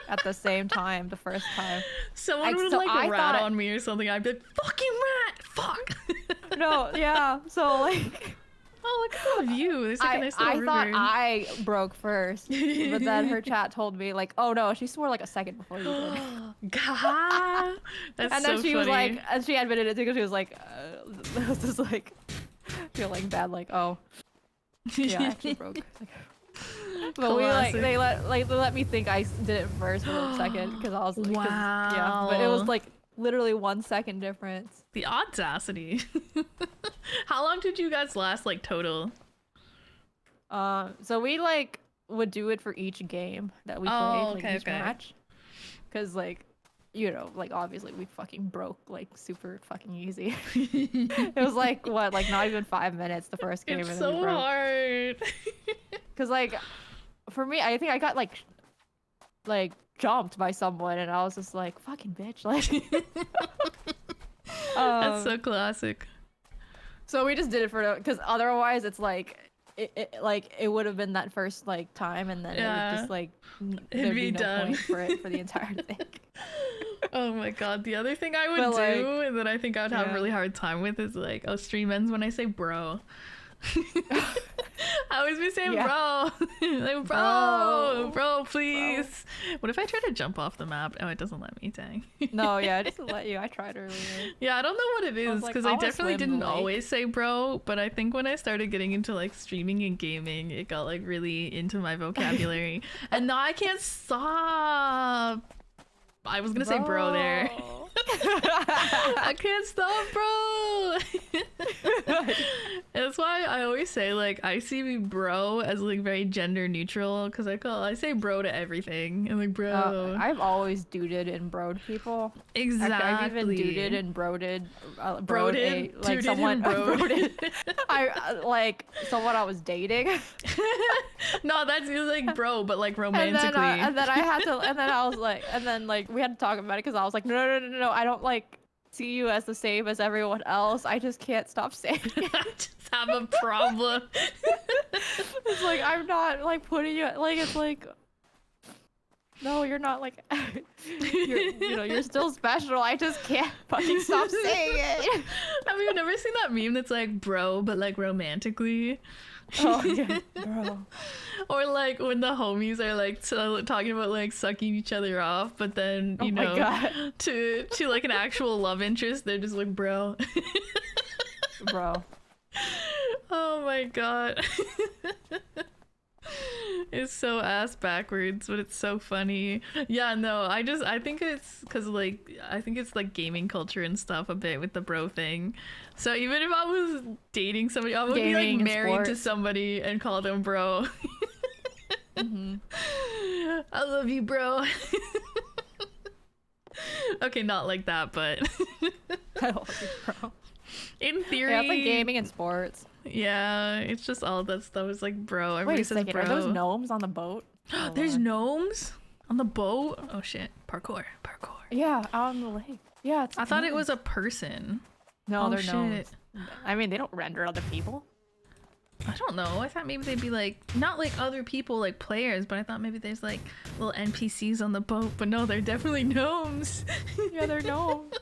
at the same time, the first time. Someone would, so like, I rat thought- on me or something. I'd be like, fucking rat! Fuck! No, yeah, so like... Oh, look at the view. There's like a nice little I thought river. I broke first, but then her chat told me like, "Oh no, she swore like a second before you did." God, that's And so then she funny. was like, and she admitted it too, because she was like, I was just like, feeling bad, like, oh, yeah, I actually broke. But we like Classic. they let me think I did it first for a second because I was like, 'cause- yeah, but it was Wow. like literally 1 second difference. The audacity. How long did you guys last, like, total? So we like would do it for each game that we played, Oh, like okay, each okay. match, because like, you know, like obviously we fucking broke like super fucking easy. It was like what, like not even 5 minutes the first game, It's and then we so broke. hard. Cause like, for me, I think I got like jumped by someone, and I was just like, fucking bitch, like. That's so classic. So we just did it for, because otherwise it's like, it would have been that first like time, and then it Yeah. would just like It'd there'd be no done. point for it for the entire thing. Oh my god, the other thing I would But, do, and that I think I would have a yeah. really hard time with, is like, oh, stream ends when I say bro. I always be saying Yeah. bro. Like, bro, please. What if I try to jump off the map? Oh, it doesn't let me, dang. No, yeah, it doesn't let you. I tried earlier. Yeah, I don't know what it I was is like, because I I wanna definitely swim the didn't lake. always say bro, but I think when I started getting into like streaming and gaming, it got like really into my vocabulary. And now I can't stop. I was gonna say bro there. I can't stop, bro. That's why I always say like I see bro as like very gender neutral because I say bro to everything and like bro. I've always duded and broed people. Exactly. Actually, I've even duded and broeded. Broeded? Like Duded someone and broed. broeded. like someone I was dating. No, that's like bro, but like romantically. And then I had to, and then I was like, and then like we had to talk about it because I was like, no, I don't like see you as the same as everyone else. I just can't stop saying it. I just have a problem. It's like I'm not like putting you like it's like. No, you're not like you're still special. I just can't fucking stop saying it. Have you never seen that meme that's like bro, but like romantically? Oh yeah, bro. Or like when the homies are like talking about like sucking each other off, but then you Oh my know God. to like an actual love interest, they're just like bro. Bro. Oh my god. It's so ass backwards, but it's so funny. Yeah, no, I think it's because like I think it's like gaming culture and stuff a bit with the bro thing. So even if I was dating somebody, I would be like Gaming and married to sports. somebody and call them bro. Mm-hmm. I love you, bro. Okay, not like that, but I love you, bro. in theory, Yeah, it's like gaming and sports. yeah, it's just all that stuff is like bro. Everybody Wait a says second, bro. are those gnomes on the boat? Oh, There's Lord. gnomes on the boat. Oh shit, parkour. Yeah, out on the lake. Yeah, it's I thought it gnomes. was a person. No, Oh, they're shit. gnomes. I mean, they don't render other people. I don't know. I thought maybe they'd be like not like other people like players, but I thought maybe there's like little NPCs on the boat. But no, they're definitely gnomes. Yeah, they're gnomes.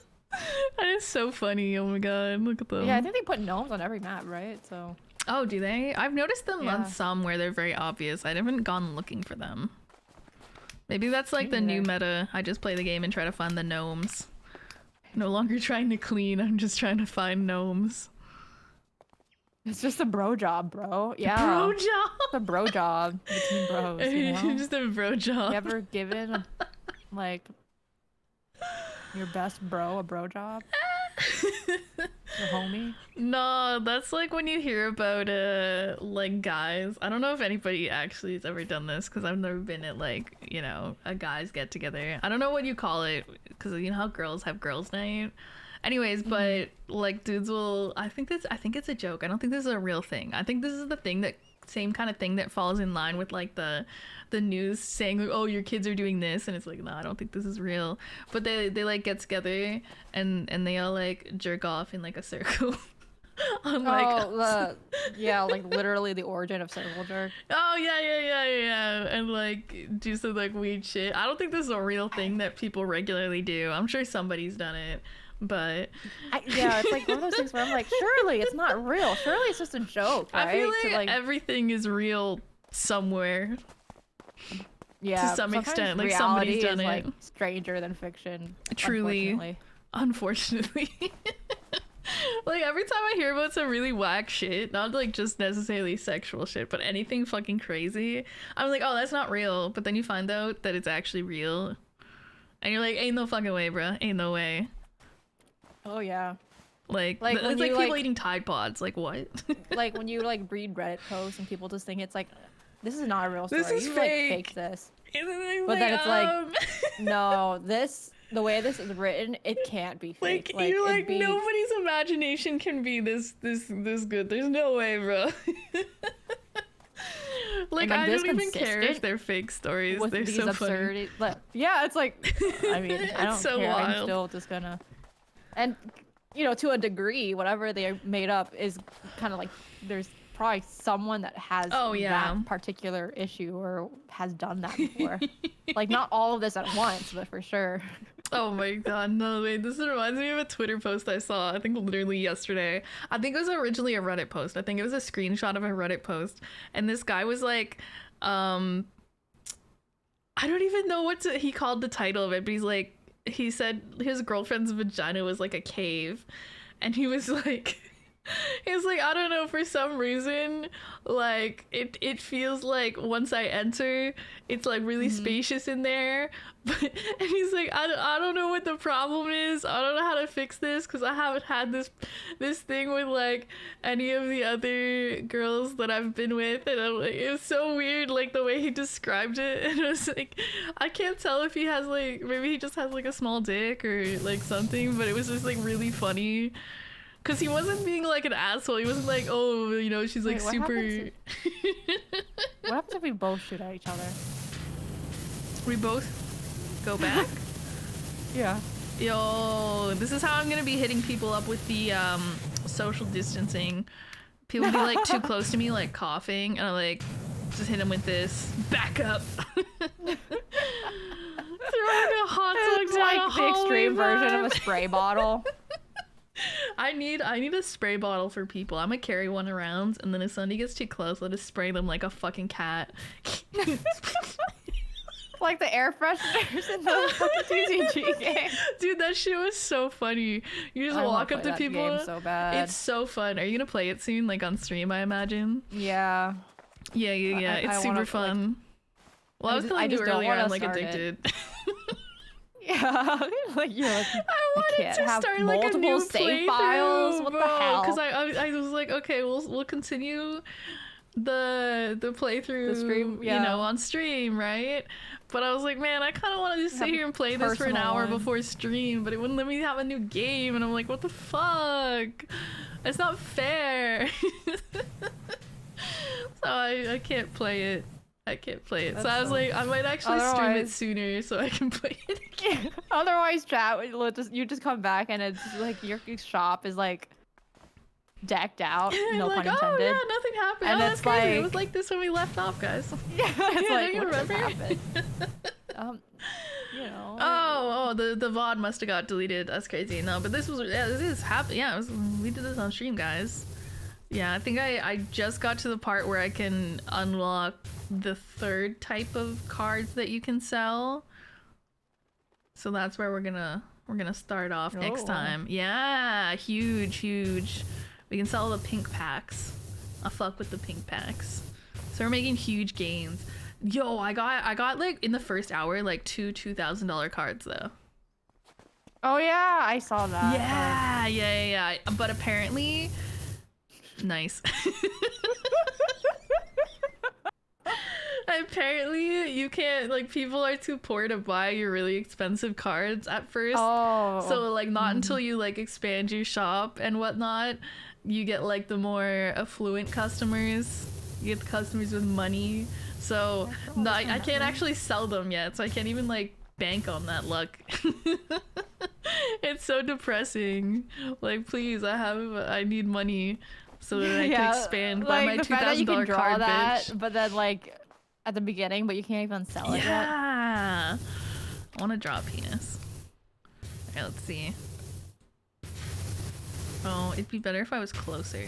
That is so funny. Oh my god, look at them. Yeah, I think they put gnomes on every map, right? So. Oh, do they? I've noticed them Yeah. on some where they're very obvious. I haven't gone looking for them. Maybe that's like Me the new neither. meta. I just play the game and try to find the gnomes. No longer trying to clean. I'm just trying to find gnomes. It's just a bro job, bro. Yeah. Bro It's job. a bro job between bros, you know? Just a bro job. You ever given like your best bro a bro job? Your homie? No, that's like when you hear about like guys. I don't know if anybody actually has ever done this because I've never been at like, you know, a guys get together. I don't know what you call it because you know how girls have girls night. Anyways, but like dudes will I think it's a joke. I don't think this is a real thing. I think this is the thing that same kind of thing that falls in line with like the news saying like, oh, your kids are doing this, and it's like, no, I don't think this is real. But they like get together and they all like jerk off in like a circle. On like Yeah, like literally the origin of circle jerk. oh yeah, and like do some like weird shit. I don't think this is a real thing that people regularly do. I'm sure somebody's done it, but Yeah, it's like one of those things where I'm like, surely it's not real. Surely it's just a joke, right? I feel To, like everything is real somewhere. yeah, to some sometimes extent, like, reality somebody's done is, it. like stranger than fiction. Truly. Unfortunately. Like every time I hear about some really whack shit, not like just necessarily sexual shit, but anything fucking crazy, I'm like, oh, that's not real. But then you find out that it's actually real, and you're like, ain't no fucking way, bro. Ain't no way. Oh yeah. Like Like, it's when like you, people like- eating Tide Pods. Like what? Like when you like read Reddit posts and people just think it's like, this is not a real story. This is you fake. like fake this. But then it's like, No, the way this is written, it can't be fake. like you're it'd like be- nobody's imagination can be this good. There's no way, bro. Like I'm I this don't even care if consistent they're fake stories. with They're these so funny. absurdities. Yeah, it's like, I mean, I don't It's so care. I'm wild. still just gonna, and you know, to a degree, whatever they made up is kind of like there's probably someone that has Oh, yeah. that particular issue or has done that before. Like not all of this at once, but for sure. Oh my god, no, wait, this reminds me of a Twitter post I saw, I think literally yesterday. I think it was originally a Reddit post. I think it was a screenshot of a Reddit post. And this guy was like, I don't even know he called the title of it, but he's like, he said his girlfriend's vagina was like a cave. And he was like, I don't know, for some reason, like, it feels like once I enter, it's like really spacious in there. But, and he's like, I don't know what the problem is. I don't know how to fix this because I haven't had this thing with like any of the other girls that I've been with. And I'm like, it was so weird, like the way he described it. And I was like, I can't tell if he has like, maybe he just has like a small dick or like something, but it was just like really funny. Because he wasn't being like an asshole. He wasn't like, oh, you know, she's like super. What happens if we both shoot at each other? We both go back? Yeah. Yo, this is how I'm gonna be hitting people up with the social distancing. People be like too close to me, like coughing, and I like just hit them with this. Back up. Throwing a hot dog It's down like a the extreme hallway, version bro. of a spray bottle. I need a spray bottle for people. I'm gonna carry one around, and then if somebody gets too close, I'll just spray them like a fucking cat. Like the air fresheners in the fucking TCG game. Dude, that shit was so funny. You just I wanna walk up play to that people. game so bad. It's so fun. Are you gonna play it soon, like on stream? I imagine. Yeah. Yeah. It's I super wanna, fun. Well, I was telling you just don't earlier, wanna I'm like start addicted. Yeah, like you're like, I wanted can't to have start like a multiple new save playthrough, files. What the hell? Because I was like, okay, we'll continue the playthrough, The stream, you know, on stream, right? But I was like, man, I kind of want to just sit here and play this for an hour before stream, but it wouldn't let me have a new game, and I'm like, what the fuck? It's not fair. So I can't play it. I can't play it. That's so I was like, I might actually stream it Otherwise- sooner so I can play it again. Otherwise, chat, you just come back and it's like your shop is like decked out. No like, pun intended. oh yeah, nothing happened. And Oh, it's that's crazy. It like- was like this when we left off, guys. Yeah, it's Yeah, like don't you what just remember? happened? You know. Oh, the VOD must have got deleted. That's crazy. No, but this is happening. Yeah, we did this on stream, guys. Yeah, I think I just got to the part where I can unlock the third type of cards that you can sell. So that's where we're gonna start off next time. Yeah, huge. We can sell the pink packs. I fuck with the pink packs. So we're making huge gains. Yo, I got like in the first hour like two $2,000 cards though. Oh yeah, I saw that. Yeah. But apparently, nice. Apparently, you can't, like, people are too poor to buy your really expensive cards at first. Oh. So, like, not until you, like, expand your shop and whatnot, you get, like, the more affluent customers. You get the customers with money. So, no, I can't actually sell them yet, so I can't even, like, bank on that luck. It's so depressing. Like, please, I need money so that I can expand by my the fact that you can $2,000 draw card, that, bitch. but then like at the beginning, but you can't even sell it yet. Yeah. I want to draw a penis. Okay, let's see. Oh, it'd be better if I was closer.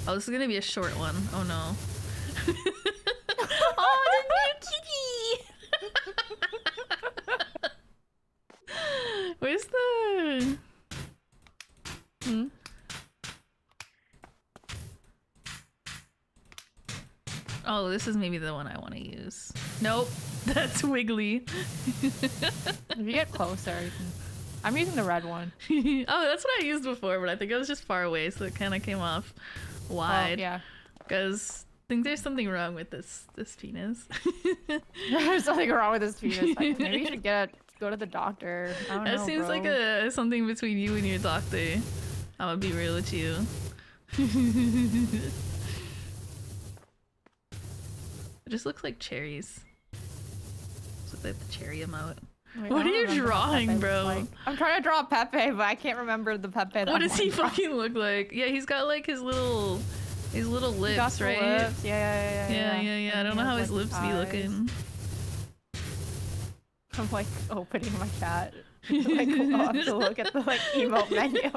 Oh, this is gonna be a short one. Oh no. Oh, the new kitty! Where's the... Oh, this is maybe the one I want to use. Nope, that's Wiggly. If you get closer, you can... I'm using the red one. Oh, that's what I used before, but I think I was just far away, so it kind of came off wide. Oh, yeah. Because I think there's something wrong with this penis. There's something wrong with this penis. Like, maybe you should go to the doctor. I don't That know, seems bro. like something between you and your doctor. I'm gonna be real with you. It just looks like cherries. Just looks like the cherry emote. Wait, What I are don't you remember what drawing, Pepe bro? looks like. I'm trying to draw Pepe, but I can't remember the Pepe that What I does he wanna draw. fucking look like? Yeah, he's got like his little lips, He got the right? lips. Yeah. Yeah. I And don't he know how has, his like, lips be eyes. looking. I'm like opening my chat. Like, I'll have to look at the like emote menu.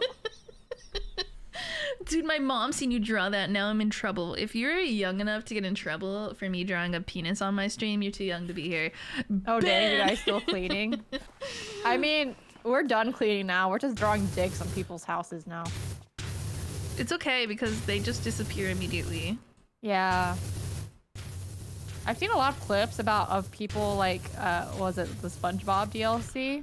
Dude, my mom seen you draw that. Now I'm in trouble. If you're young enough to get in trouble for me drawing a penis on my stream, you're too young to be here. Oh, dang, you guys still cleaning? I mean, we're done cleaning now. We're just drawing dicks on people's houses now. It's okay because they just disappear immediately. Yeah. I've seen a lot of clips of people like, was it the SpongeBob DLC?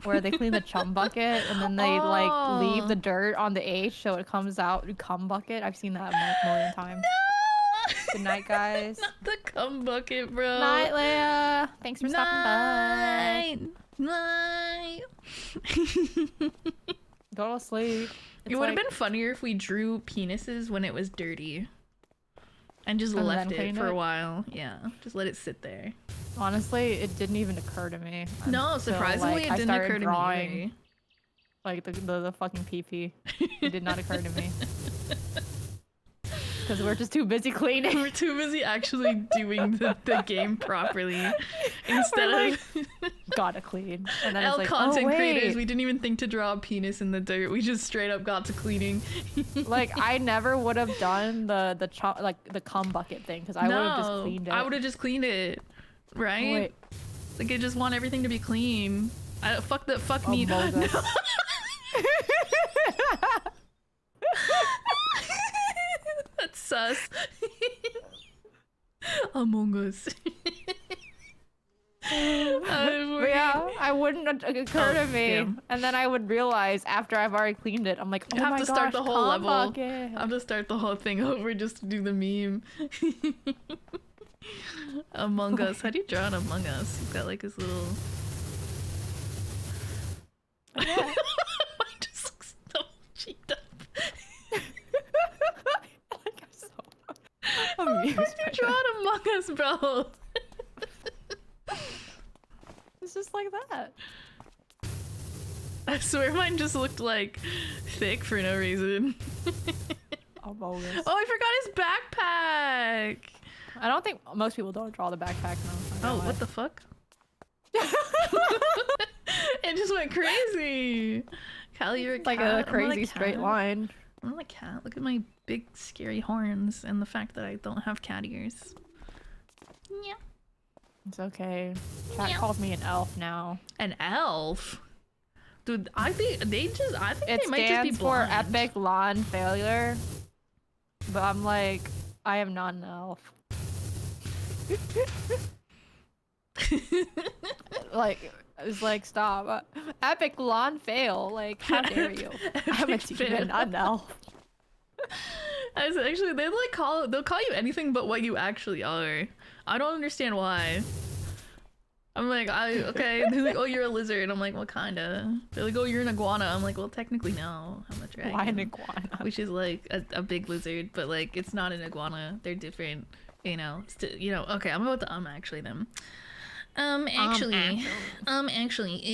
Where they clean the chum bucket and then they like leave the dirt on the H so it comes out cum bucket. I've seen that a million times. No! Good night, guys. Not the cum bucket, bro. Night, Leia. Thanks for stopping by. Night. Go to sleep. It would have been funnier if we drew penises when it was dirty. And just left it for a while. Yeah, just let it sit there. Honestly, it didn't even occur to me. No, surprisingly, it didn't occur to me. Like the fucking pee. It did not occur to me. Because we're just too busy cleaning. We're too busy actually doing the game properly. Instead of gotta clean. And then L it's like, content creators, we didn't even think to draw a penis in the dirt. We just straight up got to cleaning. Like I never would have done the cum bucket thing because I would have just cleaned it. I would have just cleaned it, right? Wait. Like I just want everything to be clean. Fuck me. No. That's sus. Among Us. But yeah, I wouldn't occur to me, damn. and then I would realize after I've already cleaned it, I'm like, oh You have my to gosh, start the whole level. bucket. I have to start the whole thing over just to do the meme. Among Us. How do you draw an Among Us? You've got like this little. Yeah. Mine just looks so cheeked up. Amused How did you draw an Among Us, bro? It's just like that. I swear mine just looked like thick for no reason. Among Us. Oh, I forgot his backpack. I don't think most people don't draw the backpack now. Oh, what the fuck? It just went crazy. Callie, you're a like cat. a crazy straight line. I'm not a cat. Look at my big scary horns and the fact that I don't have cat ears. Yeah. It's okay. Cat Meow. calls me an elf now. An elf? Dude, I think they might just be stands for blind. epic lawn failure. But I'm like, I am not an elf. Like, it's like, stop. Epic lawn fail. Like, how dare you? I'm a demon, not an elf. Actually, they'll call you anything but what you actually are. I don't understand why. I'm like, okay. They're like, oh, you're a lizard. I'm like, well, kinda. They're like, oh, you're an iguana. I'm like, well, technically no. I'm a dragon. Why an iguana? Which is like a big lizard, but like it's not an iguana. They're different. Okay, I'm about to actually them. Actually,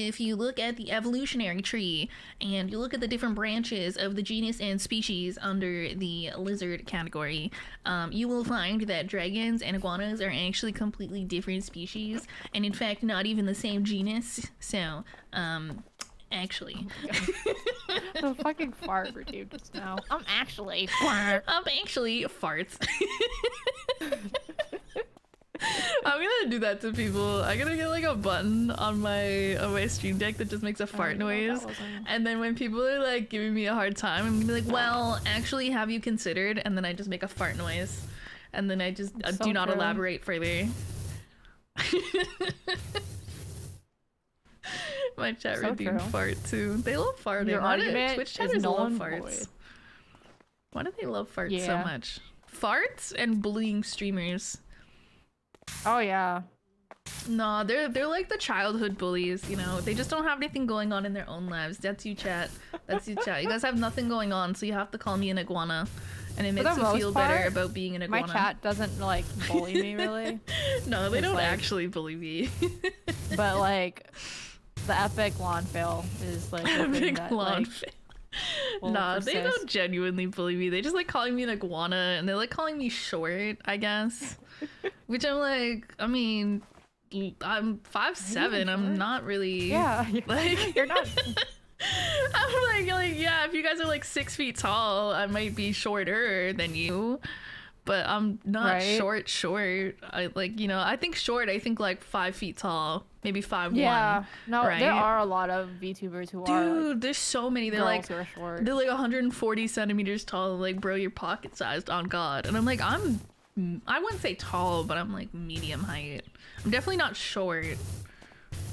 if you look at the evolutionary tree and you look at the different branches of the genus and species under the lizard category, you will find that dragons and iguanas are actually completely different species, and in fact, not even the same genus. So, actually. The fucking fart routine just now. Actually farts. I'm gonna do that to people. I'm gonna get like a button on my stream deck that just makes a fart noise, and then when people are like giving me a hard time, I'm gonna be like, well, actually, have you considered? And then I just make a fart noise, and then I just do not elaborate further. My chat routine fart too. They love farting. Your argument Twitch is chatters null love and farts. void. Why do they love farts so much? Farts and bullying streamers. Oh yeah. No, they're like the childhood bullies, you know. They just don't have anything going on in their own lives. That's you, chat. That's you, chat. You guys have nothing going on, so you have to call me an iguana, and it makes me feel better about being an iguana. My chat doesn't like bully me really. No, they don't actually bully me. But like, the epic lawn fail is like epic that, lawn like, fail. Nah, they don't genuinely bully me. They just like calling me an iguana, and they like calling me short, I guess. Which I'm like, I mean, I'm 5'7". I'm not really. Yeah, Like you're not. I'm like yeah. If you guys are like 6 feet tall, I might be shorter than you. But I'm not short. I like, you know, I think short. I think like 5 feet tall, maybe 5'1". Yeah, no, right? there are a lot of VTubers who are. Dude, there's so many. They're like who are short. they're like 140 centimeters tall. Like, bro, you're pocket sized on God. And I'm like, I wouldn't say tall, but I'm like medium height. I'm definitely not short.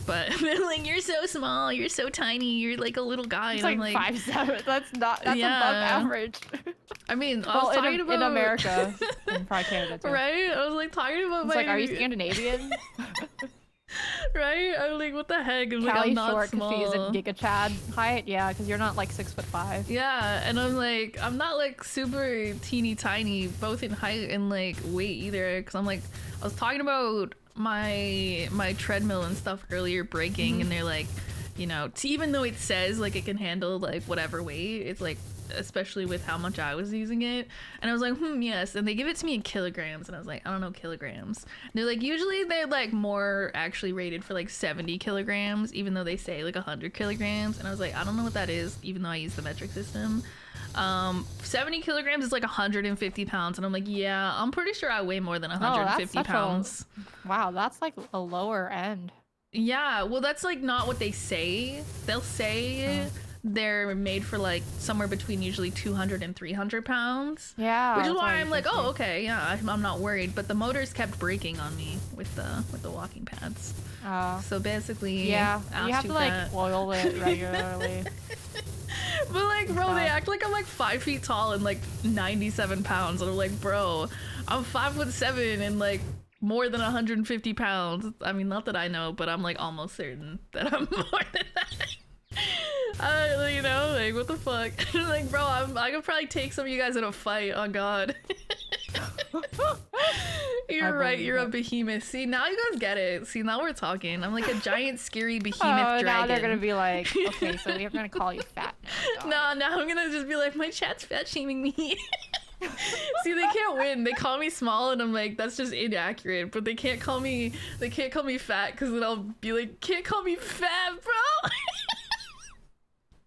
But they're like, you're so small, you're so tiny, you're like a little guy. It's and like I'm like 5'7". That's above average. I mean, I Well, was talking about in America, and probably Canada too. right? I was like talking about It's like, are you Scandinavian? right? I'm like, what the heck? I'm like, I'm Callie not short small. because he's a Giga Chad height. Yeah, because you're not like 6'5". Yeah, and I'm like, I'm not like super teeny tiny, both in height and like weight either. Because I'm like, I was talking about my treadmill and stuff earlier breaking, and they're like, you know, even though it says like it can handle like whatever weight, it's like, especially with how much I was using it, and I was like, yes, and they give it to me in kilograms, and I was like, I don't know kilograms. And they're like, usually they're like more actually rated for like 70 kilograms, even though they say like 100 kilograms, and I was like, I don't know what that is, even though I use the metric system. 70 kilograms is like 150 pounds, and I'm like, yeah, I'm pretty sure I weigh more than 150 pounds. Wow, that's like a lower end. Yeah, well, that's like not what they say. They'll say they're made for like somewhere between usually 200 and 300 pounds. Yeah, which is why I'm like, oh, okay, yeah, I'm not worried. But the motors kept breaking on me with the walking pads. So basically, yeah, you have to like fat. oil it regularly. But like, bro, they act like I'm like 5 feet tall and like 97 pounds, and I'm like, bro, I'm 5'7" and like more than 150 pounds. I mean, not that I know, but I'm like almost certain that I'm more than that. You know, like, what the fuck? Like, bro, I could probably take some of you guys in a fight, on God. You're right, you're a behemoth. See, now you guys get it. See, now we're talking. I'm like a giant, scary behemoth dragon. Now they're gonna be like, okay, so we're gonna call you fat now. No, now I'm gonna just be like, my chat's fat shaming me. See, they can't win. They call me small, and I'm like, that's just inaccurate. But they can't call me fat, because then I'll be like, can't call me fat, bro.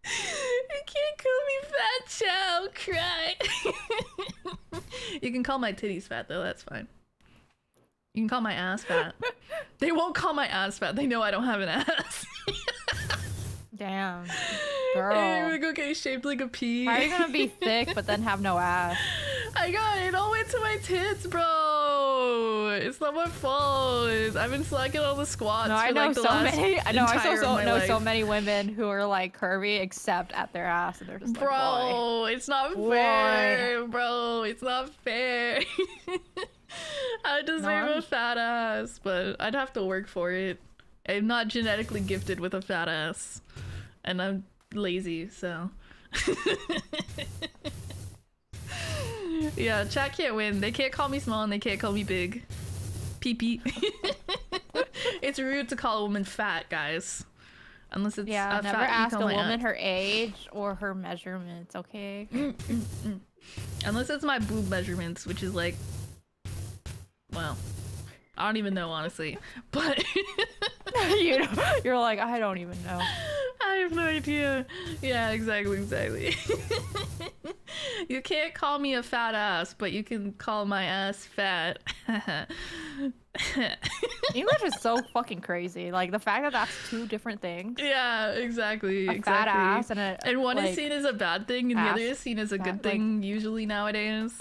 You can't call me fat, child. Cry. You can call my titties fat though. That's fine. You can call my ass fat. They won't call my ass fat. They know I don't have an ass. Damn, girl. Hey, I'm like, okay, shaped like a pea. How are you gonna be thick but then have no ass? I got it all went to my tits, bro. It's not my fault. I've been slacking all the squats. No, I for, know like, the so last many. I know. I entire of my know life. so many women who are like curvy except at their ass, and they're just like, bro, it's not fair, bro. It's not fair. I deserve a fat ass, but I'd have to work for it. I'm not genetically gifted with a fat ass, and I'm lazy, so. Yeah, chat can't win. They can't call me small and they can't call me big. Pee-pee. It's rude to call a woman fat, guys. Unless it's yeah, a never fat, ask you a call my woman ass. her age or her measurements, okay? Unless it's my boob measurements, which is like, well, I don't even know, honestly. But you're like, I don't even know. I have no idea. Yeah, exactly. You can't call me a fat ass, but you can call my ass fat. English is so fucking crazy. Like, the fact that that's two different things. Yeah, exactly. Fat ass and one like, is seen as a bad thing, and the other is seen as a good thing, usually nowadays.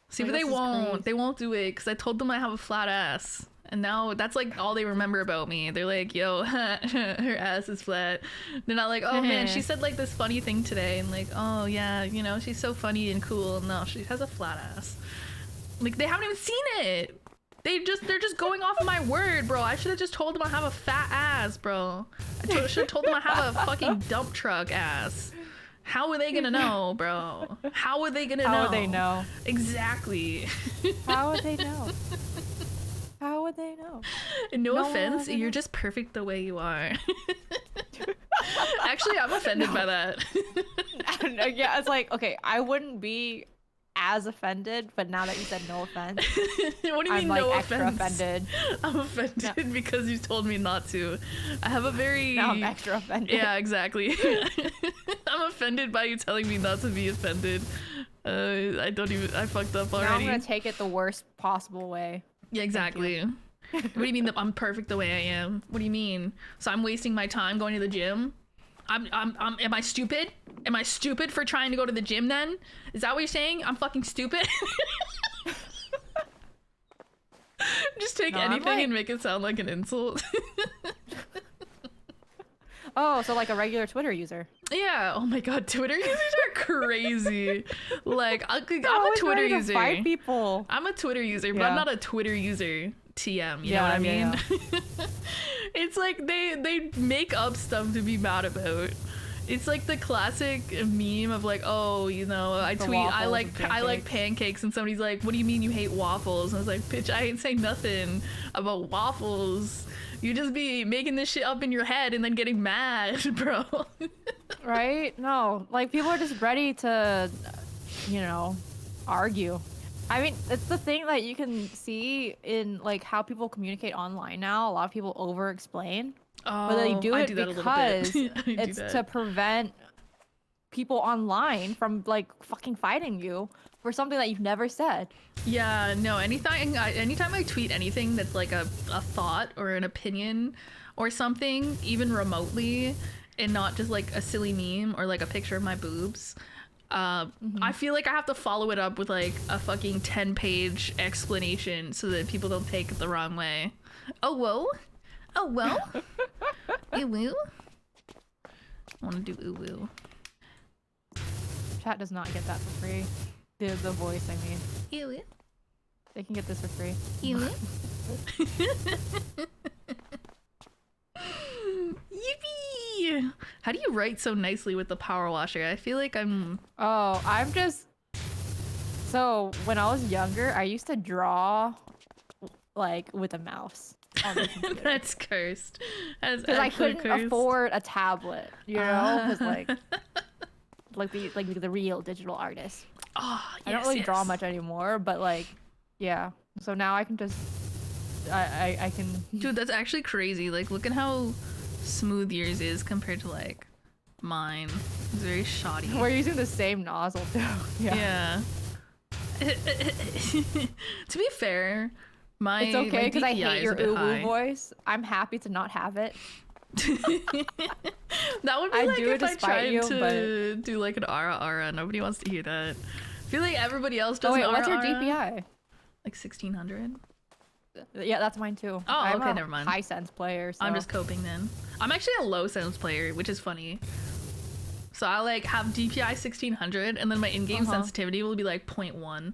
See, but they won't do it, because I told them I have a flat ass. And now that's like all they remember about me. They're like, yo, her ass is flat. They're not like, oh man, she said like this funny thing today. And like, oh yeah, you know, she's so funny and cool. No, she has a flat ass. Like, they haven't even seen it. They're just going off of my word, bro. I should have just told them I have a fat ass, bro. I should have told them I have a fucking dump truck ass. How are they gonna know, bro? How are they gonna know? How would they know? Exactly. How would they know? How would they know? No offense, you're just perfect the way you are. Actually, I'm offended by that. Yeah, it's like, okay, I wouldn't be as offended, but now that you said no offense, What do you mean I'm like no extra offense? offended. I'm offended because you told me not to. I have a very... Now I'm extra offended. Yeah, exactly. I'm offended by you telling me not to be offended. I fucked up already. Now I'm gonna take it the worst possible way. Yeah, exactly. What do you mean that I'm perfect the way I am? What do you mean? So I'm wasting my time going to the gym? Am I stupid? Am I stupid for trying to go to the gym then? Is that what you're saying? I'm fucking stupid? Just take anything and make it sound like an insult. Oh, so like a regular Twitter user. Yeah. Oh my god, Twitter users are crazy. Like, I'm a Always Twitter ready to user. fight people. I'm a Twitter user, but Yeah. I'm not a Twitter user. TM, you know what I mean? It's like they make up stuff to be mad about. It's like the classic meme of like, oh, you know, I like pancakes, and somebody's like, what do you mean you hate waffles? And I was like, bitch, I ain't saying nothing about waffles. You just be making this shit up in your head and then getting mad, bro. Right? No, like people are just ready to, you know, argue. I mean, it's the thing that you can see in like how people communicate online now. A lot of people over-explain. Oh, But they do I it do that because a little bit. it's to prevent people online from like fucking fighting you for something that you've never said. Yeah, no, anytime I tweet anything that's like a thought or an opinion or something, even remotely, and not just like a silly meme or like a picture of my boobs, I feel like I have to follow it up with like a fucking 10-page explanation so that people don't take it the wrong way. Oh, whoa. Oh, well. Ooh, woo. I want to do ooh, woo. Chat does not get that for free. The voice, I mean. Ew, woo. They can get this for free. Ew, woo. Yippee! How do you write so nicely with the power washer? I feel like I'm... Oh, I'm just... So, when I was younger, I used to draw, like, with a mouse. That's cursed. Because I couldn't afford a tablet, you know? Because, like the real digital artist. Oh, yes, I don't really draw much anymore, but, like, yeah. So now I can just... I can... Dude, that's actually crazy. Like, look at how smooth yours is compared to, like, mine. It's very shoddy. We're using the same nozzle, too. Yeah. To be fair, it's okay because I hate your ooh voice. voice. I'm happy to not have it. That would be like if I tried to do like an ara. Nobody wants to hear that. I feel like everybody else does. Oh wait, an what's your ara. DPI? Like 1600. Yeah, that's mine too. Oh, I'm okay, a never mind. high sense player. So. I'm just coping then. I'm actually a low sense player, which is funny. So I like have DPI 1600, and then my in-game sensitivity will be like 0.1.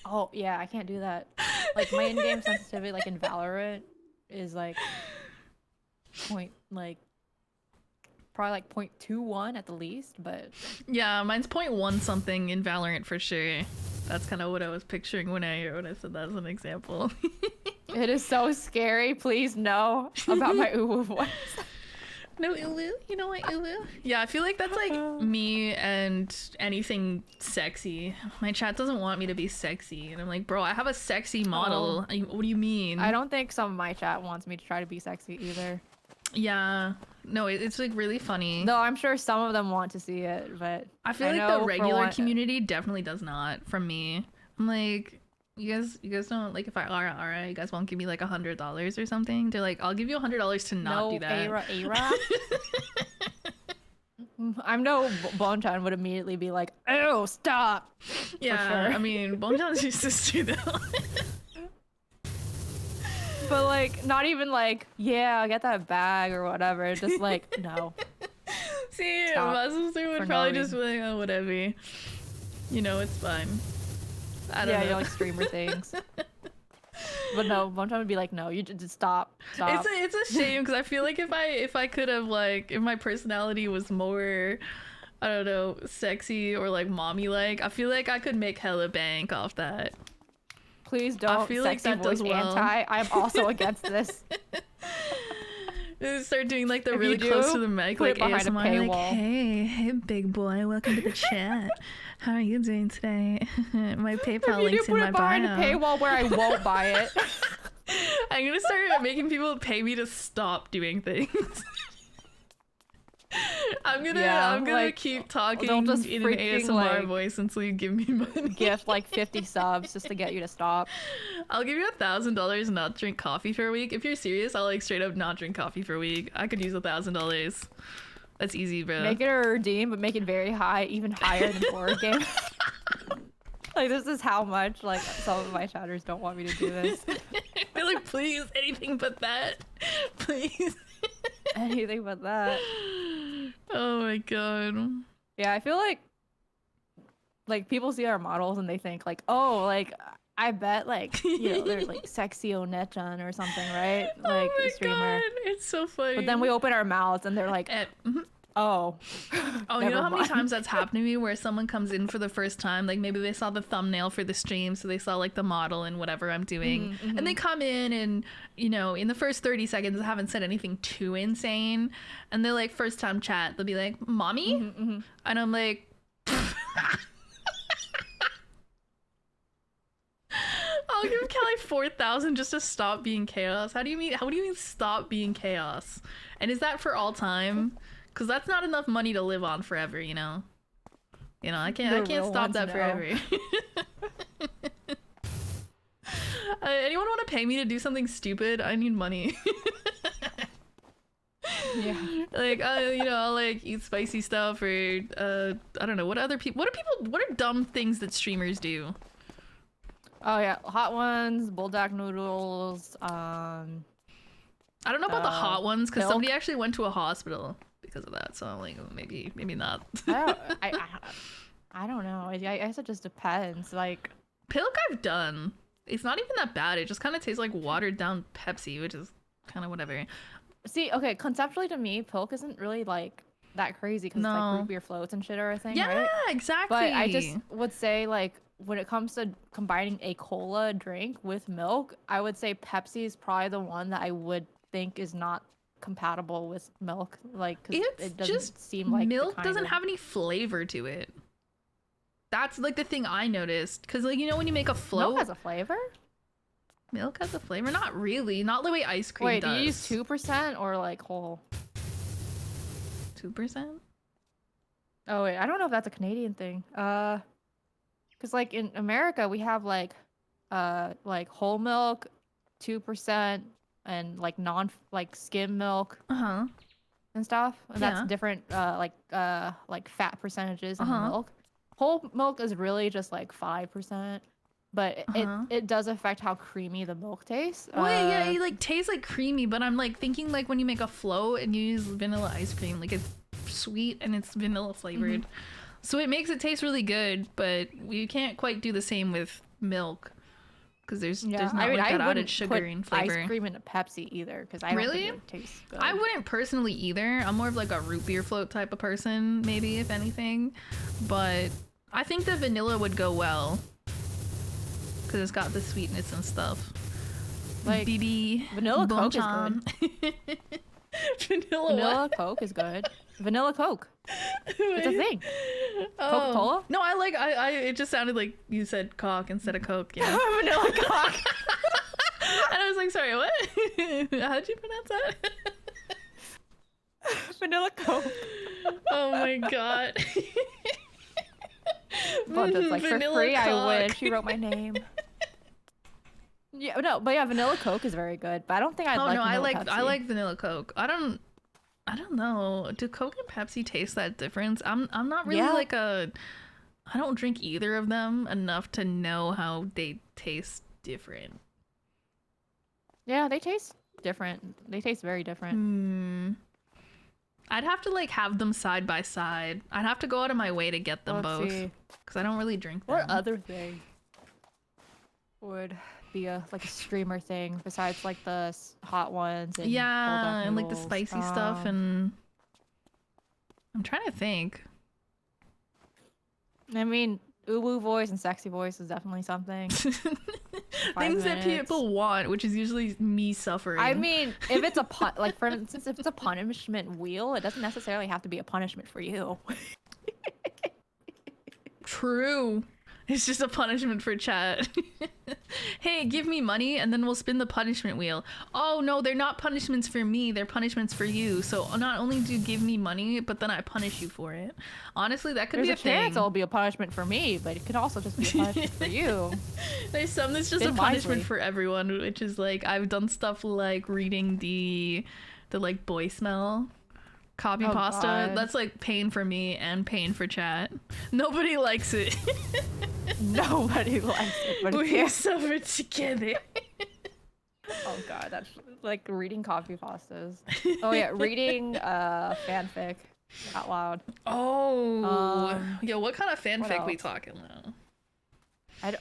Oh yeah, I can't do that. Like my in-game sensitivity, like in Valorant, is like probably like 0.21 at the least, but yeah, mine's 0.1 something in Valorant for sure. That's kind of what I was picturing when I said that as an example. it is so scary. Please know about my uwu voice. No uwu? You know what uwu? Yeah, I feel like that's like me and anything sexy. My chat doesn't want me to be sexy, and I'm like, bro, I have a sexy model. What do you mean? I don't think some of my chat wants me to try to be sexy either. Yeah, no, it's like really funny. No, I'm sure some of them want to see it, but I feel like the regular community definitely does not. From me, I'm like, you guys don't like if I ara, you guys won't give me like $100 or something. They're like, I'll give you $100 to not do that. Ara. I know Bonchan would immediately be like, "Oh, stop!" Yeah, sure. I mean, Bonchan's your sister though. But like, not even like, yeah, I'll get that bag or whatever. Just like, no. See, my sister would probably just be like, oh, whatever. You know, it's fine. I don't know. You know, like streamer things. But no, Bonchan would be like, no, you just stop. It's a shame because I feel like if I could have like, if my personality was more, I don't know, sexy or like mommy like, I feel like I could make hella bank off that. Please don't. I feel like sexy that voice does well. anti. I'm also against this. Start doing like the If really you close do, to the mic, put like it behind a ASMR, like, paywall. hey, big boy, welcome to the chat. How are you doing today? My PayPal If you do link's in put my it behind a bio. paywall where I won't buy it. I'm gonna start making people pay me to stop doing things. I'm gonna like, keep talking they'll just in an freaking, ASMR like, voice until you give me money. Gift like 50 subs just to get you to stop. I'll give you $1,000 and not drink coffee for a week. If you're serious, I'll like straight up not drink coffee for a week. I could use $1,000. That's easy, bro. Make it a redeem, but make it very high, even higher than board game. Like, this is how much, like, some of my chatters don't want me to do this. They're like, please, anything but that. Please. Anything but that. Oh my god. Yeah, I feel like people see our models and they think like, oh, like I bet like, you know, they're like sexy Onechan or something, right? Like oh my a streamer. god, it's so funny. But then we open our mouths and they're like, oh. Oh, you know how many mind. times that's happened to me where someone comes in for the first time, like maybe they saw the thumbnail for the stream, so they saw like the model and whatever I'm doing, and they come in and, you know, in the first 30 seconds I haven't said anything too insane, and they're like, first time chat, they'll be like, mommy? And I'm like, I'll give Kelly 4,000 just to stop being chaos. How do you mean stop being chaos? And is that for all time? Because that's not enough money to live on forever, you know? You know, I can't stop that forever. Anyone want to pay me to do something stupid? I need money. Yeah. Like, you know, I'll like eat spicy stuff or I don't know, what are dumb things that streamers do? Oh yeah, hot ones, bulldog noodles, I don't know about the hot ones because milk. somebody actually went to a hospital because of that, so I'm like, maybe not. I don't know. I guess it just depends. Like, Pilk I've done. It's not even that bad. It just kind of tastes like watered down Pepsi, which is kind of whatever. see, okay, conceptually to me, Pilk isn't really like that crazy because it's like root beer floats and shit are a thing, Yeah, right? exactly. But I just would say like when it comes to combining a cola drink with milk, I would say Pepsi is probably the one that I would think is not compatible with milk, like because it doesn't just seem like milk doesn't have any flavor to it. That's like the thing I noticed, because like, you know, when you make a float, milk has a flavor. Milk has a flavor? Not really. Not the way ice cream Wait, does. do you use 2% or like whole? 2%? Oh wait, I don't know if that's a Canadian thing. Because like in America we have like whole milk, 2%, and like skim milk and stuff. And that's different like fat percentages in the milk. Whole milk is really just like 5%. But it does affect how creamy the milk tastes. Well, yeah, it like tastes like creamy, but I'm like thinking like when you make a float and you use vanilla ice cream, like it's sweet and it's vanilla flavored. So it makes it taste really good, but we can't quite do the same with milk because there's not like that added sugar and flavor. Ice cream in a Pepsi either because I don't think it tastes good. I wouldn't personally either. I'm more of like a root beer float type of person, maybe, if anything. But I think the vanilla would go well. Because it's got the sweetness and stuff. Like BB vanilla Coke is good. Vanilla Coke is good. Vanilla Coke. It's a thing. Coca-Cola? No, I it just sounded like you said cock instead of Coke, you know? Vanilla Coke. And I was like, sorry, what? How'd you pronounce that? Vanilla Coke. Oh my god. But it's like for free, cock. I wish. She wrote my name. Yeah, no, but yeah, vanilla Coke is very good. But I don't think I like. No, vanilla Pepsi. I like vanilla Coke. I don't know. Do Coke and Pepsi taste that difference? I'm not really like a. I don't drink either of them enough to know how they taste different. Yeah, they taste different. They taste very different. I'd have to like have them side by side. I'd have to go out of my way to get them both because I don't really drink them. What other thing would be a streamer thing besides like the hot ones and and like the spicy stuff, and I'm trying to think. I mean, uwu voice and sexy voice is definitely something. Things that minutes. people want, which is usually me suffering. I mean, if it's a like for instance, if it's a punishment wheel, it doesn't necessarily have to be a punishment for you. True. It's just a punishment for chat. Hey, give me money and then we'll spin the punishment wheel. Oh no, they're not punishments for me, they're punishments for you. So not only do you give me money, but then I punish you for it. Honestly, that could There's be a a thing. chance it'll be a punishment for me, but it could also just be a punishment for you. There's some that's just Spin a punishment wisely. for everyone, which is like I've done stuff like reading the like boy smell copy Oh, pasta. God. That's like pain for me and pain for chat. Nobody likes it. Nobody likes it, but We it's suffer together. oh god, that's like reading copy pastas. Oh yeah, reading fanfic out loud. Oh, yo, what kind of fanfic we else? talking about?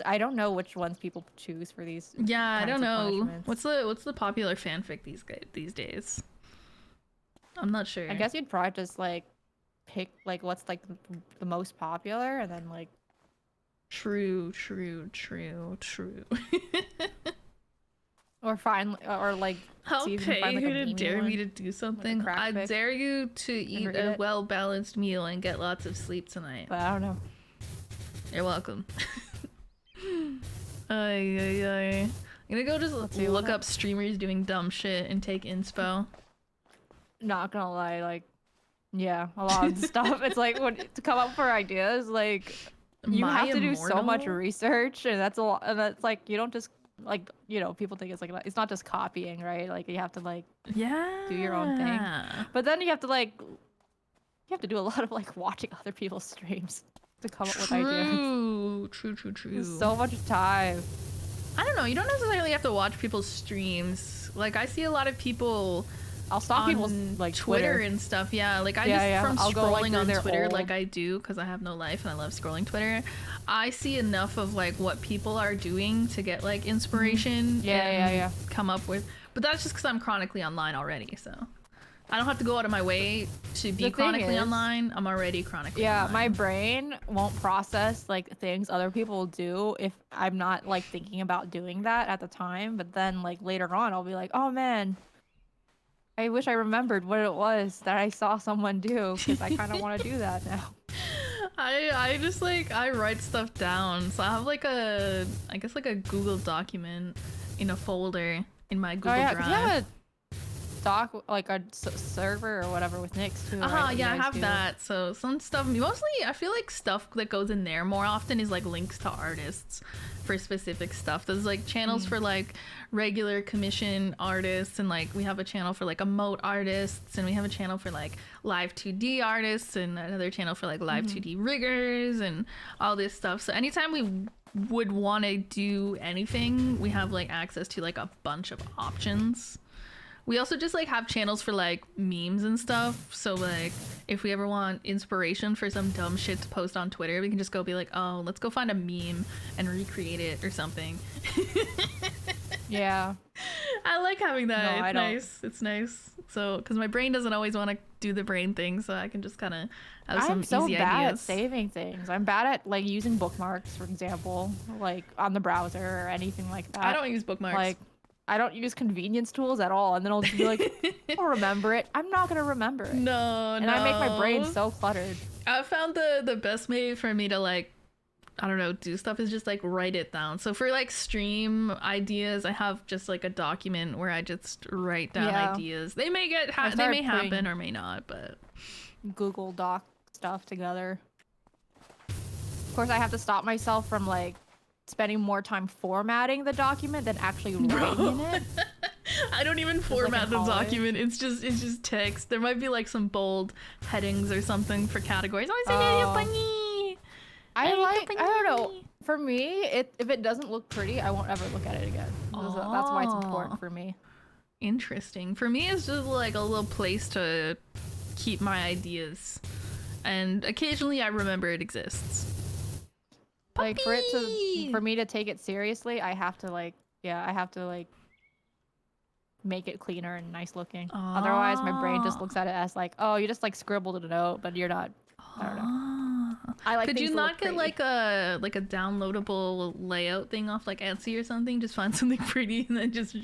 I don't know which ones people choose for these. Yeah, I kinds don't of know. punishments. What's the popular fanfic these days? I'm not sure. I guess you'd probably just like pick like what's like the most popular, and then like True. or find or like I'll see if you pay can find like you a to meme dare me one. to do something. crack I fic dare you to eat read a it. well-balanced meal and get lots of sleep tonight. But I don't know. You're welcome. I'm gonna go just see, look what up streamers doing dumb shit and take inspo. Not gonna lie, like yeah, a lot of stuff. It's like when to come up for ideas, like you My have to do so much Immortal? research, and that's a lot. And that's like you don't just like people think it's like it's not just copying, right? Like you have to like Yeah. do your own thing. But then you have to do a lot of like watching other people's streams to come up with ideas. True. It's so much time. I don't know. You don't necessarily have to watch people's streams. Like I see a lot of people I'll stalk on people's like Twitter and stuff. Yeah, like I Yeah, just yeah. from I'll go, like, scrolling through on their Twitter, old- like I do, because I have no life and I love scrolling Twitter. I see enough of like what people are doing to get like inspiration. Yeah, and yeah. Come up with, but that's just because I'm chronically online already. So I don't have to go out of my way to be The thing chronically is- online. I'm already chronically. Yeah, online. my brain won't process like things other people do if I'm not like thinking about doing that at the time. But then like later on, I'll be like, oh man, I wish I remembered what it was that I saw someone do because I kind of want to do that now. I just like I write stuff down. So I have like I guess like a Google document in a folder in my Google Oh yeah, 'cause Drive. you have a doc like a server or whatever with Nix too. right, that you Yeah, I guys have do? that. So some stuff, mostly I feel like stuff that goes in there more often is like links to artists for specific stuff. There's like channels for like regular commission artists, and like we have a channel for like emote artists, and we have a channel for like live 2D artists, and another channel for like live 2D riggers and all this stuff. So anytime we would want to do anything, we have like access to like a bunch of options. We also just like have channels for like memes and stuff. So like if we ever want inspiration for some dumb shit to post on Twitter, we can just go be like, oh, let's go find a meme and recreate it or something. Yeah. I like having that. No, It's I don't. nice. It's nice. So because my brain doesn't always want to do the brain thing, so I can just kind of have some I'm so easy bad ideas. at saving things. I'm bad at like using bookmarks, for example, like on the browser or anything like that. I don't use bookmarks. Like, I don't use convenience tools at all, and then I'll just be like, I'll remember it. I'm not gonna remember it. no, And I make my brain so cluttered. I found the best way for me to like, I don't know, do stuff is just like write it down. So for like stream ideas, I have just like a document where I just write down Yeah. ideas. They may I they started may happen putting- or may not, but Google Doc stuff together. Of course, I have to stop myself from like spending more time formatting the document than actually writing in it. I don't even like, format in the college. document. It's just text. There might be like some bold headings or something for categories. Oh, it's Oh. funny. I don't know. funny. For me, if it doesn't look pretty, I won't ever look at it again. That's why it's Oh. important for me. Interesting. For me, it's just like a little place to keep my ideas, and occasionally I remember it exists. Like Puppy! for me to take it seriously, I have to like make it cleaner and nice looking. Otherwise, my brain just looks at it as like, oh, you just like scribbled a note, but you're not. I don't know. Ah. I like Could things you that not look get pretty. like a downloadable layout thing off like Etsy or something? Just find something pretty and then just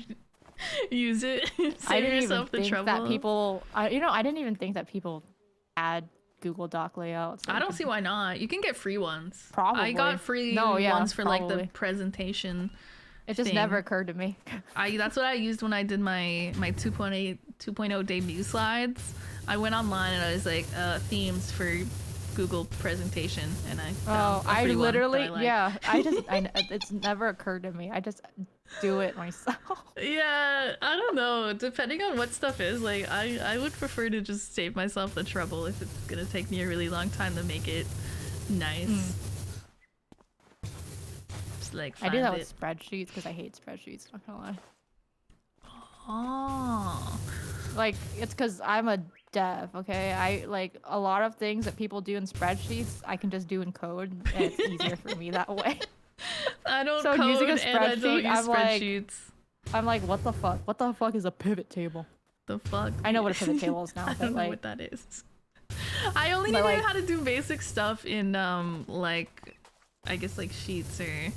use it. I Save didn't even yourself the think trouble. that people. I didn't even think that people had Google Doc layouts. I don't see why not. You can get free ones. Probably. I got free No, yeah, ones for like the probably. presentation. It just thing. never occurred to me. That's what I used when I did my 2.0 debut slides. I went online and I was like themes for Google presentation, and I found a I free one literally, that I like. yeah. It's never occurred to me. I just do it myself. Yeah, I don't know. Depending on what stuff is, like I would prefer to just save myself the trouble if it's gonna take me a really long time to make it nice. Just like I do find that it. with spreadsheets because I hate spreadsheets. Not gonna lie. Oh. Like it's because I'm a dev. Okay, I like a lot of things that people do in spreadsheets. I can just do in code, and it's easier for me that way. I don't So code using a and I don't spreadsheet, use I'm like- spreadsheets. I'm like, what the fuck? What the fuck is a pivot table? The fuck? I know what a pivot table is now, I but don't know like, what that is. I only But, know like- how to do basic stuff in like I guess like sheets or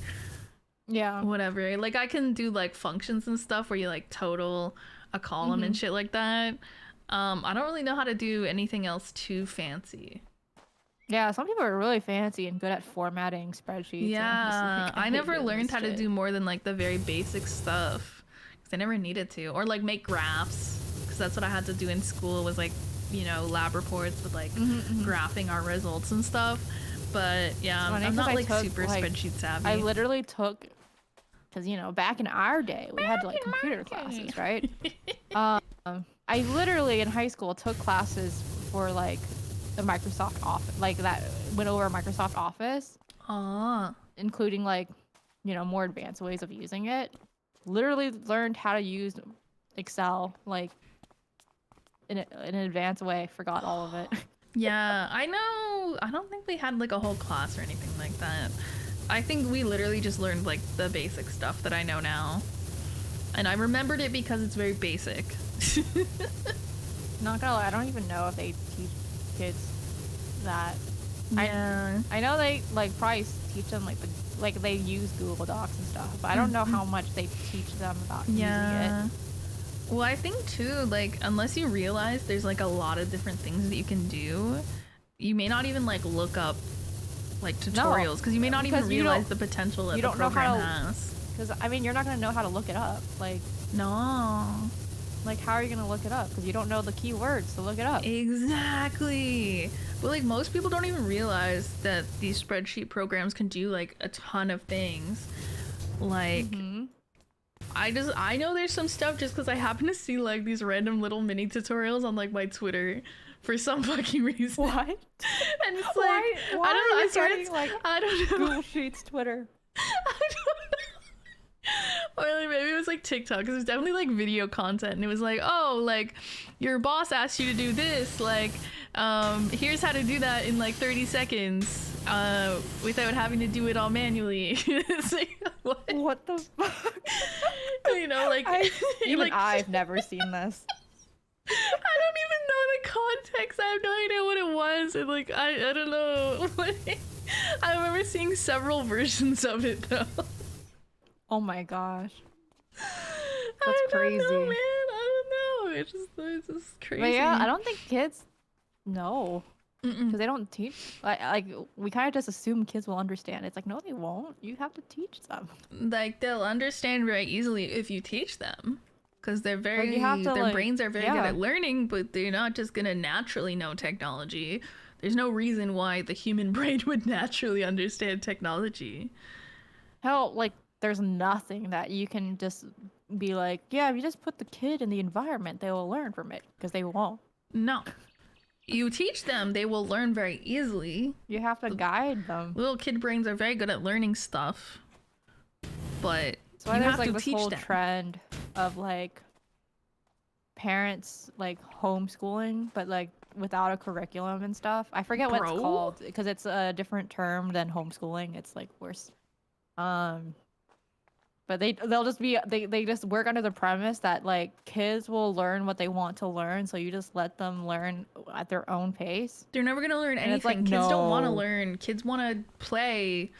yeah. whatever. Like I can do like functions and stuff where you like total a column and shit like that. I don't really know how to do anything else too fancy. Yeah, some people are really fancy and good at formatting spreadsheets. and I'm just Yeah, like, I hate never doing learned this how to shit. do more than like the very basic stuff because I never needed to, or like make graphs because that's what I had to do in school was like, you know, lab reports with like graphing our results and stuff. But yeah, Funny, I'm 'cause not I like took, super like- spreadsheet savvy. I literally took, because you know, back in our day, we had like computer classes, right? I literally in high school took classes for like the Microsoft Office, like that went over Microsoft Office, Ah, including like, you know, more advanced ways of using it. Literally learned how to use Excel like in an advanced way. Forgot all of it. yeah, I know. I don't think we had like a whole class or anything like that. I think we literally just learned like the basic stuff that I know now. And I remembered it because it's very basic. Not gonna lie, I don't even know if they teach kids that. Yeah. I know they like probably teach them like they use Google Docs and stuff, but I don't know how much they teach them about using Yeah. it. Well, I think too, like, unless you realize there's like a lot of different things that you can do, you may not even like look up like tutorials because you may not even because you realize don't- the potential that you the don't know how program to- has. Because I mean, you're not gonna know how to look it up. No. Like how are you gonna look it up? Because you don't know the keywords to look it up. Exactly. But like most people don't even realize that these spreadsheet programs can do like a ton of things. Like I know there's some stuff just because I happen to see like these random little mini tutorials on like my Twitter for some fucking reason. What? And it's like Why I don't know. are I you swear getting, it's like, I don't know. Google Sheets, Twitter. I don't know. Or like maybe it was like TikTok because there's definitely like video content and it was like, oh, like your boss asked you to do this, like here's how to do that in like 30 seconds without having to do it all manually. It's like, What the fuck? you know, like Even like, I've never seen this. I don't even know the context. I have no idea what it was. And like I don't know. I remember seeing several versions of it though. Oh my gosh. I That's don't crazy. know, man. I don't know. It's just crazy. But yeah, I don't think kids know. Because they don't teach. Like we kind of just assume kids will understand. It's like, no, they won't. You have to teach them. Like they'll understand very easily if you teach them. Because they're very, you have to, their like- brains are very good yeah. at learning, but they're not just gonna naturally know technology. There's no reason why the human brain would naturally understand technology. Hell, like, there's nothing that you can just be like, yeah, if you just put the kid in the environment, they will learn from it. Because they won't. No. You teach them, they will learn very easily. You have to guide them. Little kid brains are very good at learning stuff. But That's why you there's have like to this teach whole them. trend of like parents like homeschooling, but like without a curriculum and stuff. I forget what it's Bro? called because it's a different term than homeschooling. It's like worse. But But they'll just be they just work under the premise that like kids will learn what they want to learn, so you just let them learn at their own pace. They're never gonna learn And it's anything. like, Kids don't want to no. learn. Kids want to play.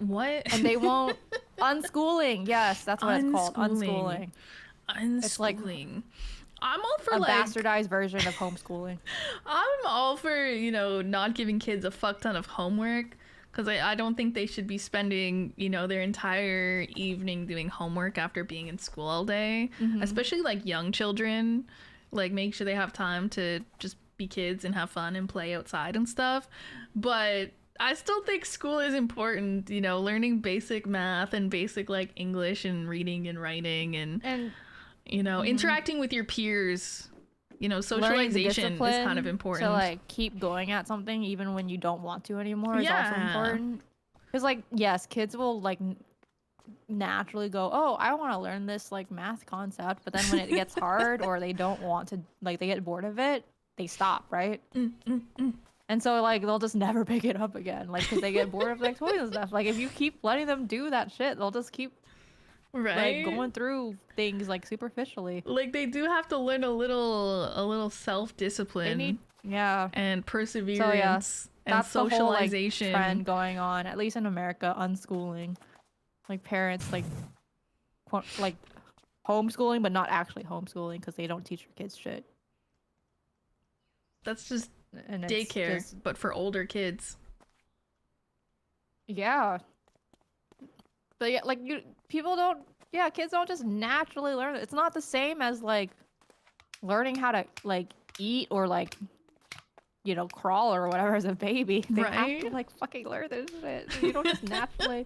What? And they won't unschooling. Yes, that's what it's called. Unschooling. It's like Unschooling. I'm all for a like bastardized version of homeschooling. I'm all for, you know, not giving kids a fuck ton of homework, because I don't think they should be spending, you know, their entire evening doing homework after being in school all day, especially like young children. Like, make sure they have time to just be kids and have fun and play outside and stuff. But I still think school is important, you know, learning basic math and basic like English and reading and writing and you know, interacting with your peers. You know, socialization is kind of important. To like keep going at something even when you don't want to anymore is also important. Because like, yes, kids will like naturally go, oh, I want to learn this like math concept, but then when it gets hard or they don't want to, like they get bored of it, they stop, right? And so like they'll just never pick it up again, like because they get bored of like toys and stuff. Like if you keep letting them do that shit, they'll just keep like going through things like superficially. Like they do have to learn a little self-discipline. They need and perseverance and that's socialization. The whole, like, trend going on, at least in America, unschooling. Like parents like homeschooling, but not actually homeschooling because they don't teach your kids shit. That's just and daycare, but for older kids. Yeah. But yeah, like kids don't just naturally learn. It's not the same as like learning how to like eat or like, you know, crawl or whatever as a baby. They have to like fucking learn this shit. You don't just naturally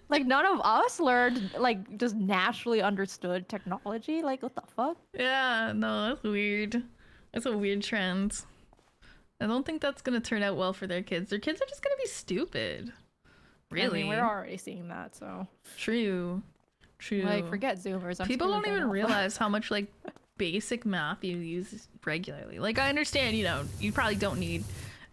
like none of us learned like just naturally understood technology. Like what the fuck? Yeah, no, that's weird. That's a weird trend. I don't think that's gonna turn out well for their kids. Their kids are just gonna be stupid. Really? I mean, we're already seeing that, so. True. Like, forget Zoomers. People don't even realize how much, like, basic math you use regularly. Like, I understand, you know, you probably don't need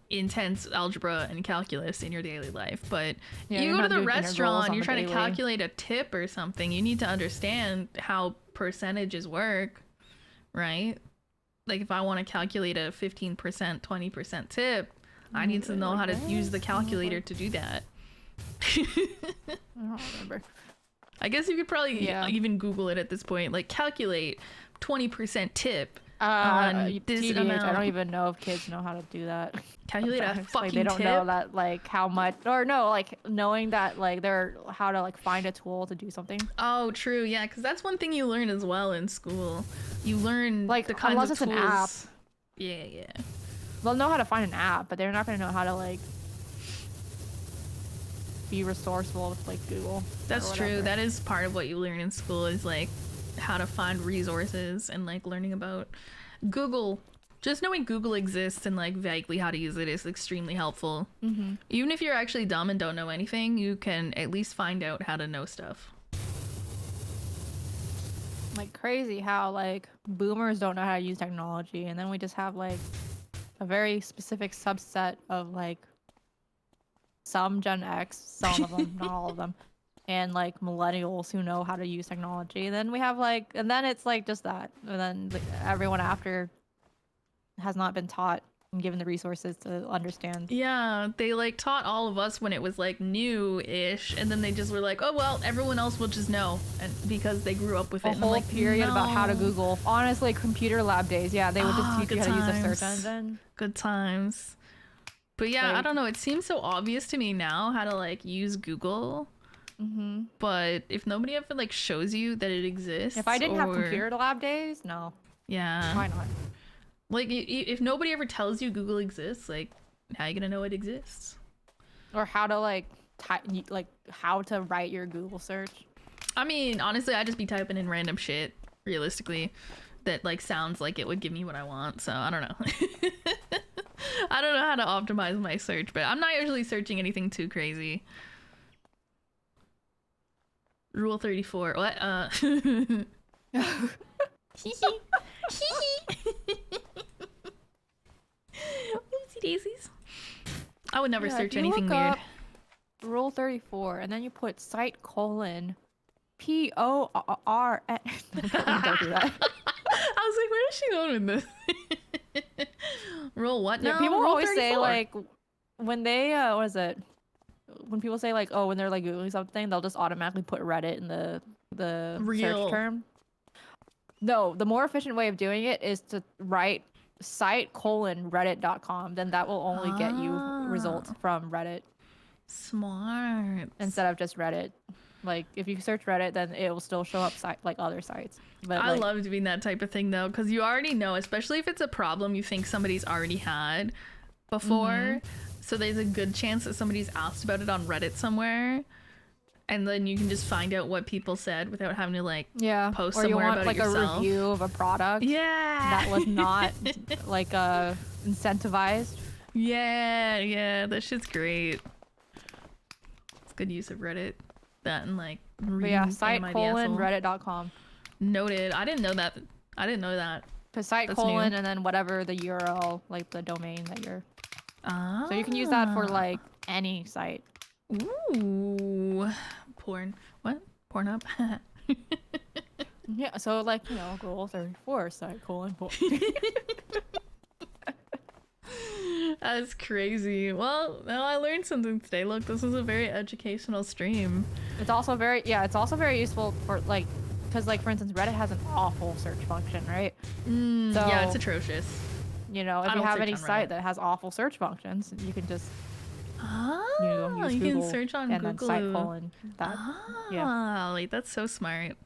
intense algebra and calculus in your daily life, but you go to the restaurant, you're trying to calculate a tip or something, you need to understand how percentages work, right? Like, if I want to calculate a 15%, 20% tip, I need to know how to use the calculator to do that. I don't remember. I guess you could probably even Google it at this point. Like, calculate 20% tip on this amount. I don't even know if kids know how to do that. Calculate a fucking they don't tip? know that, like, how much, or no, like, knowing that, like, they're how to, like, find a tool to do something. Oh, true. Yeah, because that's one thing you learn as well in school. You learn like the kinds of tools. Unless it's an app. Yeah. They'll know how to find an app, but they're not going to know how to, like, be resourceful with like Google. That's true. That is part of what you learn in school is like how to find resources and like learning about Google. Just knowing Google exists and like vaguely how to use it is extremely helpful. Even if you're actually dumb and don't know anything, you can at least find out how to know stuff. Like crazy how like boomers don't know how to use technology, and then we just have like a very specific subset of like some Gen X, some of them, not all of them, and like millennials who know how to use technology. And then we have like, and then it's like just that, and then like, everyone after has not been taught and given the resources to understand. Yeah, they like taught all of us when it was like new-ish, and then they just were like, oh well, everyone else will just know, and because they grew up with it. A whole like, period about how to Google. Honestly, computer lab days. Yeah, they would just teach you how to use a search engine. Good times. But yeah, like, I don't know. It seems so obvious to me now how to like use Google. But if nobody ever like shows you that it exists, if I didn't have computer lab days, no. Yeah. Why not? Like if nobody ever tells you Google exists, like how are you gonna know it exists? Or how to like how to write your Google search. I mean, honestly, I'd just be typing in random shit. Realistically, that like sounds like it would give me what I want. So I don't know. I don't know how to optimize my search, but I'm not usually searching anything too crazy. Rule 34. What? Oopsie daisies. I would never search anything weird. Rule 34, and then you put site : POR. Don't do that. I was like, where is she going with this? Roll what now? Yeah, people Roll always say 34. like when they what is it? When people say like, oh, when they're like googling something, they'll just automatically put Reddit in the Real. search term. No, the more efficient way of doing it is to write site:reddit.com. Then that will only get you results from Reddit Smart. instead of just Reddit. Like if you search Reddit, then it will still show up like other sites. But I like, love doing that type of thing though, because you already know, especially if it's a problem you think somebody's already had before. So there's a good chance that somebody's asked about it on Reddit somewhere. And then you can just find out what people said without having to like post or somewhere you want about like it yourself. a review of a product that was not like incentivized. Yeah, that shit's great. It's good use of Reddit. That and like But yeah, site:reddit.com. Noted. I didn't know that. Cause site That's colon new. and then whatever the URL, like the domain that you're. Ah. So you can use that for like any site. Ooh. Porn. What? Pornhub? Yeah, so like, you know, Rule 34 site colon. That's crazy. Well, now I learned something today. Look, this was a very educational stream. It's also very useful for like, because like for instance, Reddit has an awful search function, right? So, Yeah, it's atrocious. You know, if I you don't have search any on site Reddit. that has awful search functions, you can just Oh, use you Google can search on and Google. then site colon that. Yeah. Like that's so smart.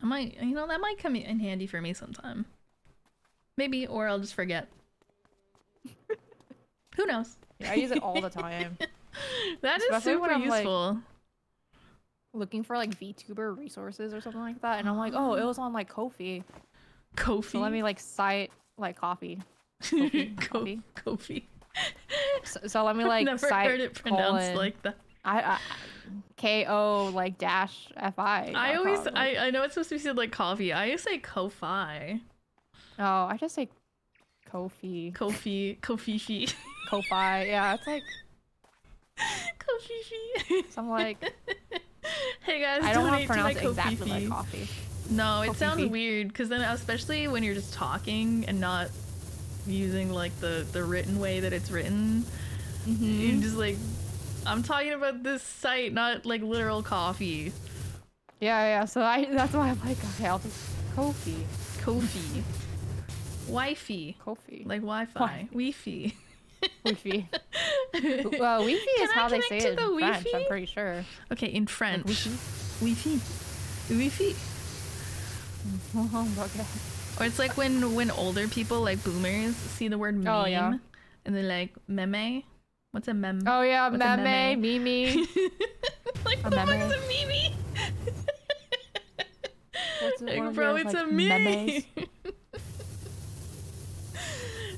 I might, that might come in handy for me sometime. Maybe, or I'll just forget. Who knows? Yeah, I use it all the time. That is Especially when super I'm, like, useful. Looking for like VTuber resources or something like that, and I'm like, oh, it was on like Ko-fi. Kofi. So let me like cite like coffee. Coffee. Kofi. So let me like Never cite heard it pronounced colon, like that. I KO like dash FI. I always, I know it's supposed to be said like coffee. I always say Ko-fi. Oh, I just say Kofi. Kofifi. Ko-fi. Yeah, it's like Kofifi. some like. Hey guys, I don't want to donate pronounce my it exactly Kofifi. like coffee. No, it Kofifi. sounds weird because then, especially when you're just talking and not using like the written way that it's written, you're just like, I'm talking about this site, not like literal coffee. Yeah. So that's why I'm like, okay, I'll just Kofi. Kofi. Wifey. Kofi. Like Wi-Fi. Wi-Fi. Wi-Fi. Well, Wi-Fi is Can I how they say connect it to in the French, Wi-Fi? I'm pretty sure. Okay, in French. Wi-Fi. Wi-Fi. Okay. Or it's like when older people, like boomers, see the word meme, Oh, yeah. and they're like, meme? What's a meme? Oh yeah, What's a meme, Mimi. Like, A what the fuck meme. is a meme? What's it, one Like, of bro, your, it's like, a meme. memes?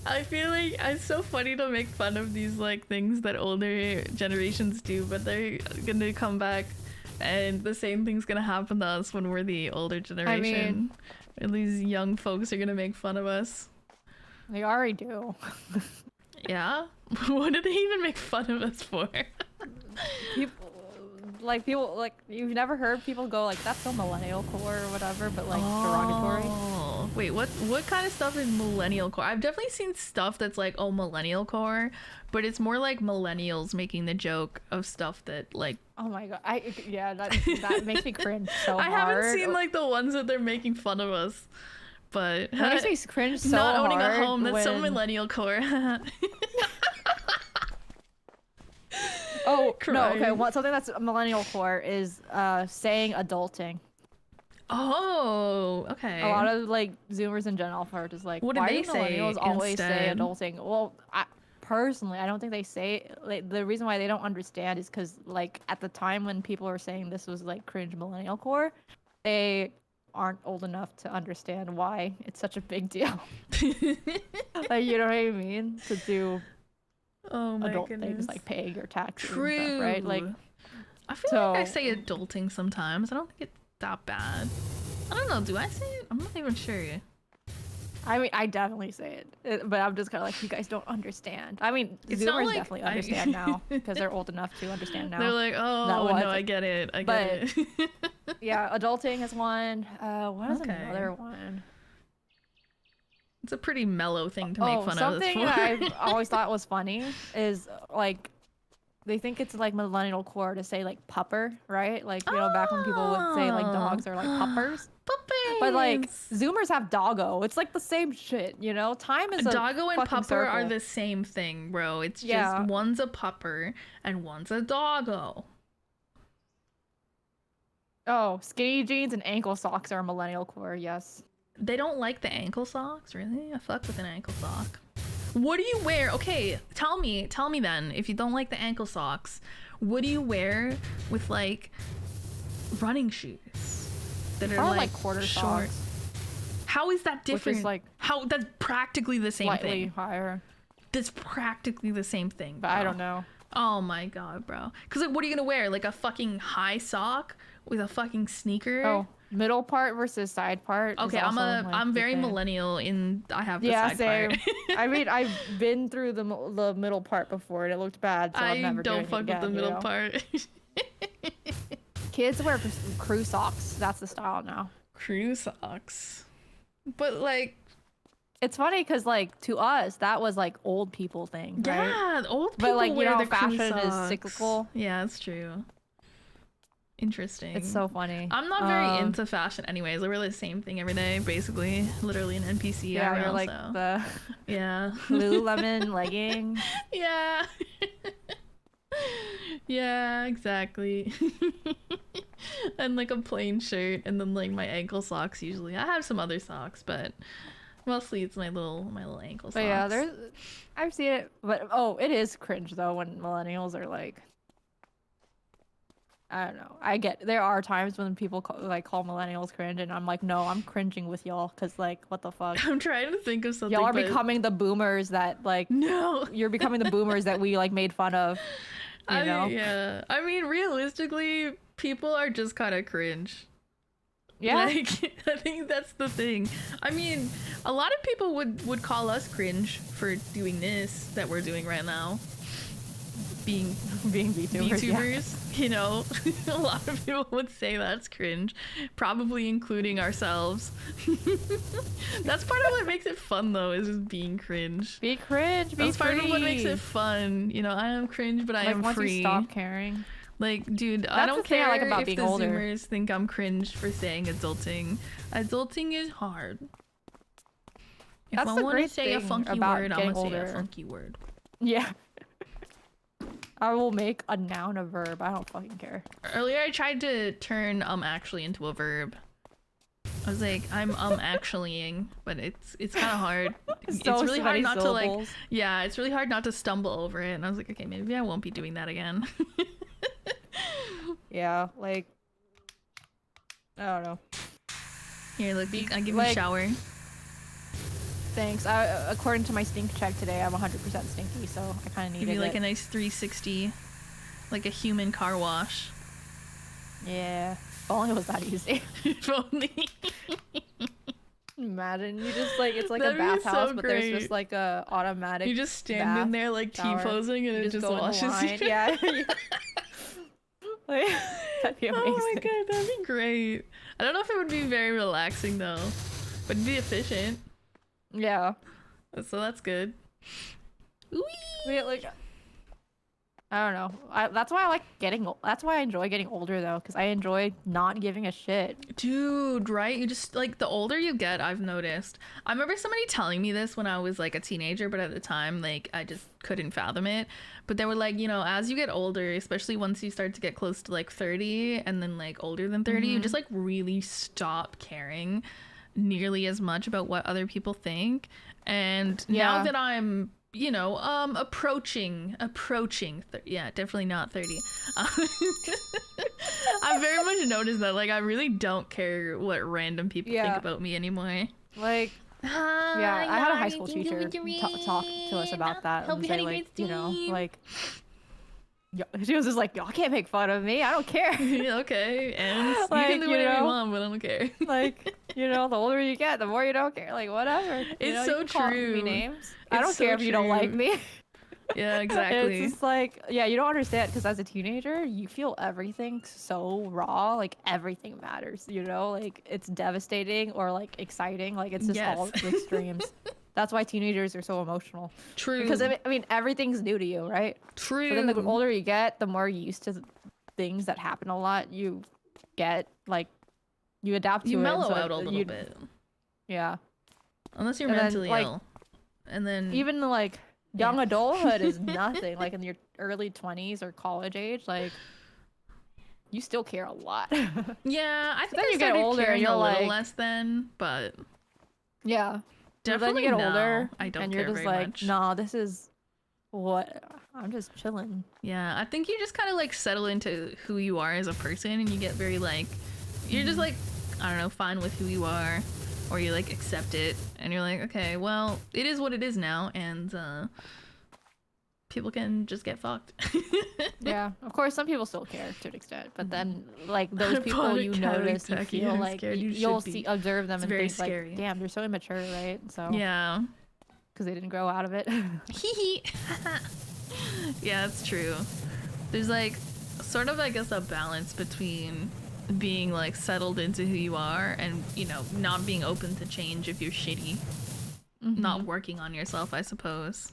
I feel like it's so funny to make fun of these like things that older generations do, but they're gonna come back and the same thing's gonna happen to us when we're the older generation. And these young folks are gonna make fun of us. They already do. Yeah? What do they even make fun of us for? People like you've never heard people go like that's so millennial core or whatever, but like derogatory. Oh, wait, what kind of stuff is millennial core? I've definitely seen stuff that's like, oh, millennial core, but it's more like millennials making the joke of stuff that like. Oh my god, that makes me cringe so hard. I haven't seen like the ones that they're making fun of us, but That makes me cringe so not hard. owning a home. That's so when- millennial core. Oh no, okay. Crying. Something that's millennial core is saying adulting. Oh, okay. A lot of like Zoomers in general are just like, What do why they do say millennials always say instead? adulting? Well, personally, I don't think they say like the reason why they don't understand is because like at the time when people were saying this was like cringe millennial core, they aren't old enough to understand why it's such a big deal. Like, you know what I mean? To do Oh my adult goodness. things like paying your taxes True. and stuff, right? Like, I feel like I say adulting sometimes. I don't think it's that bad. I don't know. Do I say it? I'm not even sure. I mean, I definitely say it, but I'm just kind of like, you guys don't understand. I mean, It's not Zoomers like definitely understand now because they're old enough to understand now. They're like, oh no, I get it. I get it. Yeah, adulting is one. What is Okay. another one? It's a pretty mellow thing to make fun of. Something that I've always thought was funny is like they think it's like millennial core to say like pupper, right? Like, you know, back when people would say like dogs are like puppers. Puppies. But like Zoomers have doggo. It's like the same shit, you know? Time is a doggo and fucking pupper circle. are the same thing, bro. It's just one's a pupper and one's a doggo. Oh, skinny jeans and ankle socks are millennial core, yes. They don't like the ankle socks, really? I fuck with an ankle sock. What do you wear? Okay, tell me then, if you don't like the ankle socks, what do you wear with like running shoes that are like quarter short? socks. How is that different? Which is like how that's practically the same slightly thing. higher. That's practically the same thing. But I don't know. Oh my god, bro. Cause like, what are you gonna wear? Like a fucking high sock with a fucking sneaker? Oh, middle part versus side part. Okay, I'm very millennial in I have the side same. part. I mean, I've been through the middle part before and it looked bad, so I'm never doing it fuck again, with the middle part. Kids wear crew socks. That's the style now. Crew socks. But like, it's funny because like to us that was like old people thing, right? Yeah, old people but like wear you know the crew fashion socks. is cyclical. Yeah, it's true. Interesting. It's so funny. I'm not very into fashion anyways. I wear the same thing every day, basically. Literally an NPC. Yeah, you're IRL, like so. the yeah. Lululemon leggings. Yeah. Yeah, exactly. And like a plain shirt and then like my ankle socks usually. I have some other socks, but mostly it's my little ankle socks. But yeah, I've seen it, but it is cringe though when millennials are like, I don't know. There are times when people call millennials cringe, and I'm like, no, I'm cringing with y'all, cause like, what the fuck? I'm trying to think of something. Y'all are becoming the boomers that like. No. You're becoming the boomers that we like made fun of. You know? Yeah. I mean, realistically, people are just kind of cringe. Yeah. Like, I think that's the thing. I mean, a lot of people would call us cringe for doing this that we're doing right now. Being VTubers, you know, a lot of people would say that's cringe, probably including ourselves. That's part of what makes it fun, though, is just being cringe. Be cringe, be That's free. part of what makes it fun. You know, I am cringe, but I am once free. You stop caring. Like, dude, That's I don't care about if being the older. Zoomers think I'm cringe for saying adulting. Adulting is hard. If That's I the want to great say a thing funky about word, I'm getting gonna say a older. funky word. Yeah. I will make a noun a verb. I don't fucking care. Earlier, I tried to turn actually into a verb. I was like, I'm actuallying, but it's kind of hard. It's really hard not to like. Yeah, it's really hard not to stumble over it. And I was like, okay, maybe I won't be doing that again. Yeah, like I don't know. Here, look, I'll give you a shower. Thanks. According to my stink check today, I'm 100% stinky, so I kind of needed Give you like a nice 360, like a human car wash. Yeah. If only it was that easy. If only. Imagine you just like it's like That'd a be bathhouse, so but there's great. just like a automatic. You just stand in there like T-posing and it just washes you. Yeah. Like, that'd be amazing. Oh my god, that'd be great. I don't know if it would be very relaxing though, but it'd be efficient. Yeah. So that's good. Wait, like, I don't know. That's why I enjoy getting older though, because I enjoy not giving a shit. Dude, right? You just like the older you get, I've noticed. I remember somebody telling me this when I was like a teenager, but at the time, like I just couldn't fathom it. But they were like, you know, as you get older, especially once you start to get close to like 30 and then like older than 30, you just like really stop caring nearly as much about what other people think. And now that I'm, you know, approaching yeah, definitely not 30. I very much noticed that, like, I really don't care what random people think about me anymore. Like, yeah, I had a high school teacher talk to us about that. And say, like, you know, like, she was just like, y'all can't make fun of me. I don't care. Yeah, okay, and Like, you can do you whatever you know? want, but I don't care. Like, you know, the older you get, the more you don't care. Like, whatever. You It's know, so you can call true. me names. I It's don't so care if you don't like true. me. Yeah, exactly. It's just like, yeah, you don't understand because as a teenager, you feel everything so raw. Like everything matters, you know? Like it's devastating or like exciting. Like it's just all Yes. the extremes. That's why teenagers are so emotional. True. Because I mean, everything's new to you, right? True. But then the older you get, the more used to things that happen a lot, you get like you adapt to you it. mellow so out a little bit, Yeah. unless you're And then, mentally like, ill, and then Even like young Yeah. adulthood is nothing. Like in your early 20s or college age, like you still care a lot. yeah, I think then I you get started older and caring you're a little like- less then, but Yeah. But then definitely you get now, older I don't and you're care just very like, much. nah, this is what I'm just chilling. Yeah, I think you just kind of like settle into who you are as a person, and you get very like, you're just like, I don't know, fine with who you are, or you like accept it, and you're like, okay, well, it is what it is now, and people can just get fucked. Yeah. Of course, some people still care to an extent, but then like those Out of people pocket you catty notice, you tacky, feel I'm like scared you you'll should see, be. observe them It's and very think scary. like, damn, they're so immature, right? So Yeah. because they didn't grow out of it. Hee Yeah, it's true. There's like sort of, I guess, a balance between being like settled into who you are and, you know, not being open to change if you're shitty. Not working on yourself, I suppose.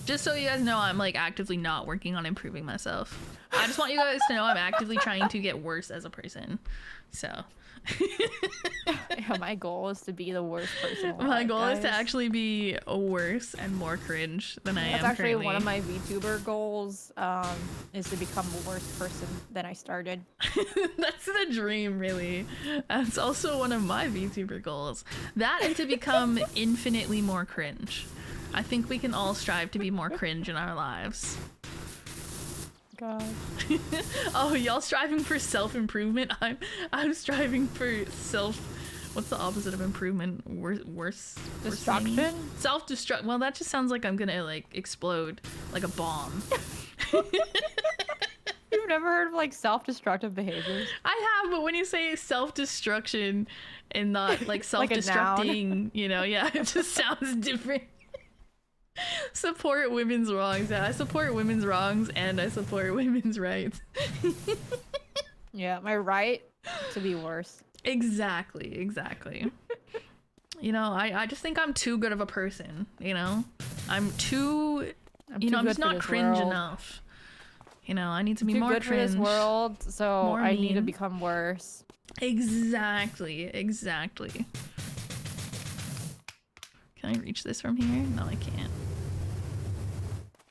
Just so you guys know, I'm like actively not working on improving myself. I just want you guys to know I'm actively trying to get worse as a person. So Yeah, my goal is to be the worst person alive, my goal is to guys. actually be worse and more cringe than I That's am actually currently. one of my VTuber goals, is to become a worse person than I started. That's the dream, really. That's also one of my VTuber goals. That and to become infinitely more cringe. I think we can all strive to be more cringe in our lives. God. Oh, y'all striving for self-improvement? I'm striving for what's the opposite of improvement? Worse Destruction? Self-destruct. Well, that just sounds like I'm gonna like explode like a bomb. You've never heard of like self-destructive behaviors? I have, but when you say self-destruction and not like Like a self-destructing, you know, yeah, it just sounds different. Support women's wrongs. Yeah, I support women's wrongs and I support women's rights. Yeah, my right to be worse. Exactly. You know, I just think I'm too good of a person, you know? I'm too, I'm you know, too I'm good just for not this cringe world. enough. You know, I need to be Too more good cringe. for this world, so more I need to mean. become worse. Exactly. Can I reach this from here? No, I can't.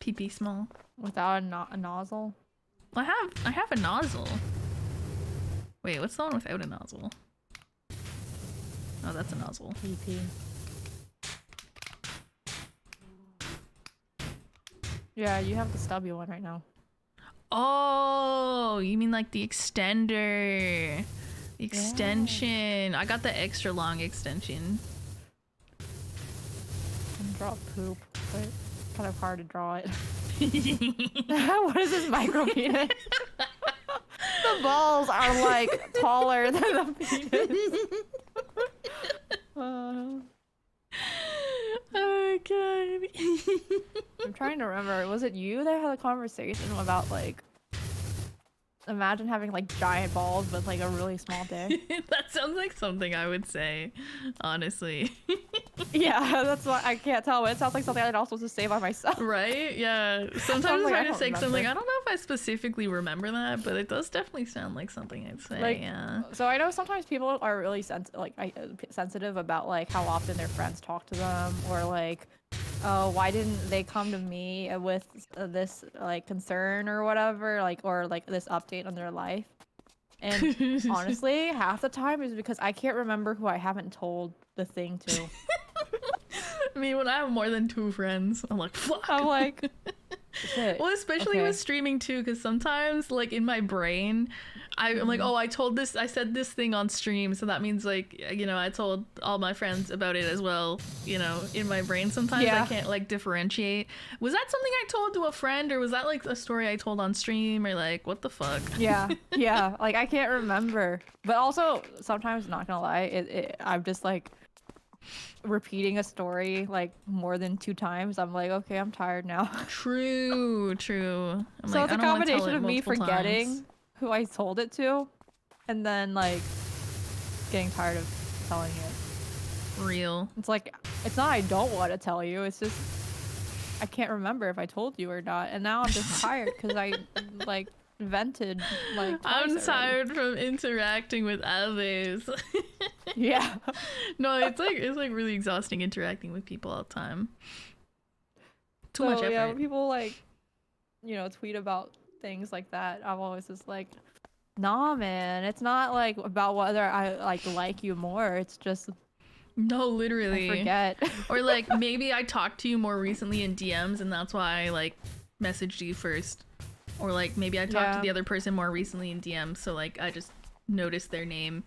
Pee small. Without a nozzle. I have a nozzle. Wait, what's the one without a nozzle? Oh, that's a nozzle. PP. Yeah, you have the stubby one right now. Oh, you mean like the extender. The extension. I got the extra long extension. And draw poop, but kind of hard to draw it. What is this micro penis? The balls are like taller than the penis. Oh god. I'm trying to remember. Was it you that had a conversation about like, imagine having like giant balls but like a really small dick? That sounds like something I would say, honestly. Yeah, that's what I can't tell. But it sounds like something I'd also just say by myself. Right? Yeah. Sometimes like, when I I don't say something, remember. I don't know if I specifically remember that, but it does definitely sound like something I'd say. Like, yeah. So I know sometimes people are really sensitive about like how often their friends talk to them, or like, oh, why didn't they come to me with this like concern or whatever, like, or like this update on their life. And honestly, half the time is because I can't remember who I haven't told the thing to. I mean, when I have more than 2 friends, I'm like, fuck. I'm like, Shit. Well, especially Okay. with streaming too, because sometimes, like in my brain, I'm like, oh, I said this thing on stream, so that means like, you know, I told all my friends about it as well. You know, in my brain, sometimes I Yeah. can't like differentiate. Was that something I told to a friend, or was that like a story I told on stream, or like, what the fuck? Yeah, yeah. Like I can't remember, but also sometimes, not gonna lie, I'm just like repeating a story like more than 2 times. I'm like, okay, I'm tired now. True, true. I'm So like, it's I a don't wanna tell combination it of me multiple forgetting times. who I told it to, and then like getting tired of telling it. Real. It's like, it's not I don't want to tell you, it's just I can't remember if I told you or not, and now I'm just tired because I like vented like twice I'm already. tired from interacting with others. Yeah. No, it's like really exhausting interacting with people all the time. Too much effort. Yeah, when people like, you know, tweet about things like that, I'm always just like, nah, man, it's not like about whether I like you more. It's just No, I literally. forget. Or like maybe I talked to you more recently in DMs and that's why I like messaged you first. Or like maybe I talked to Yeah. the other person more recently in DMs, so like I just noticed their name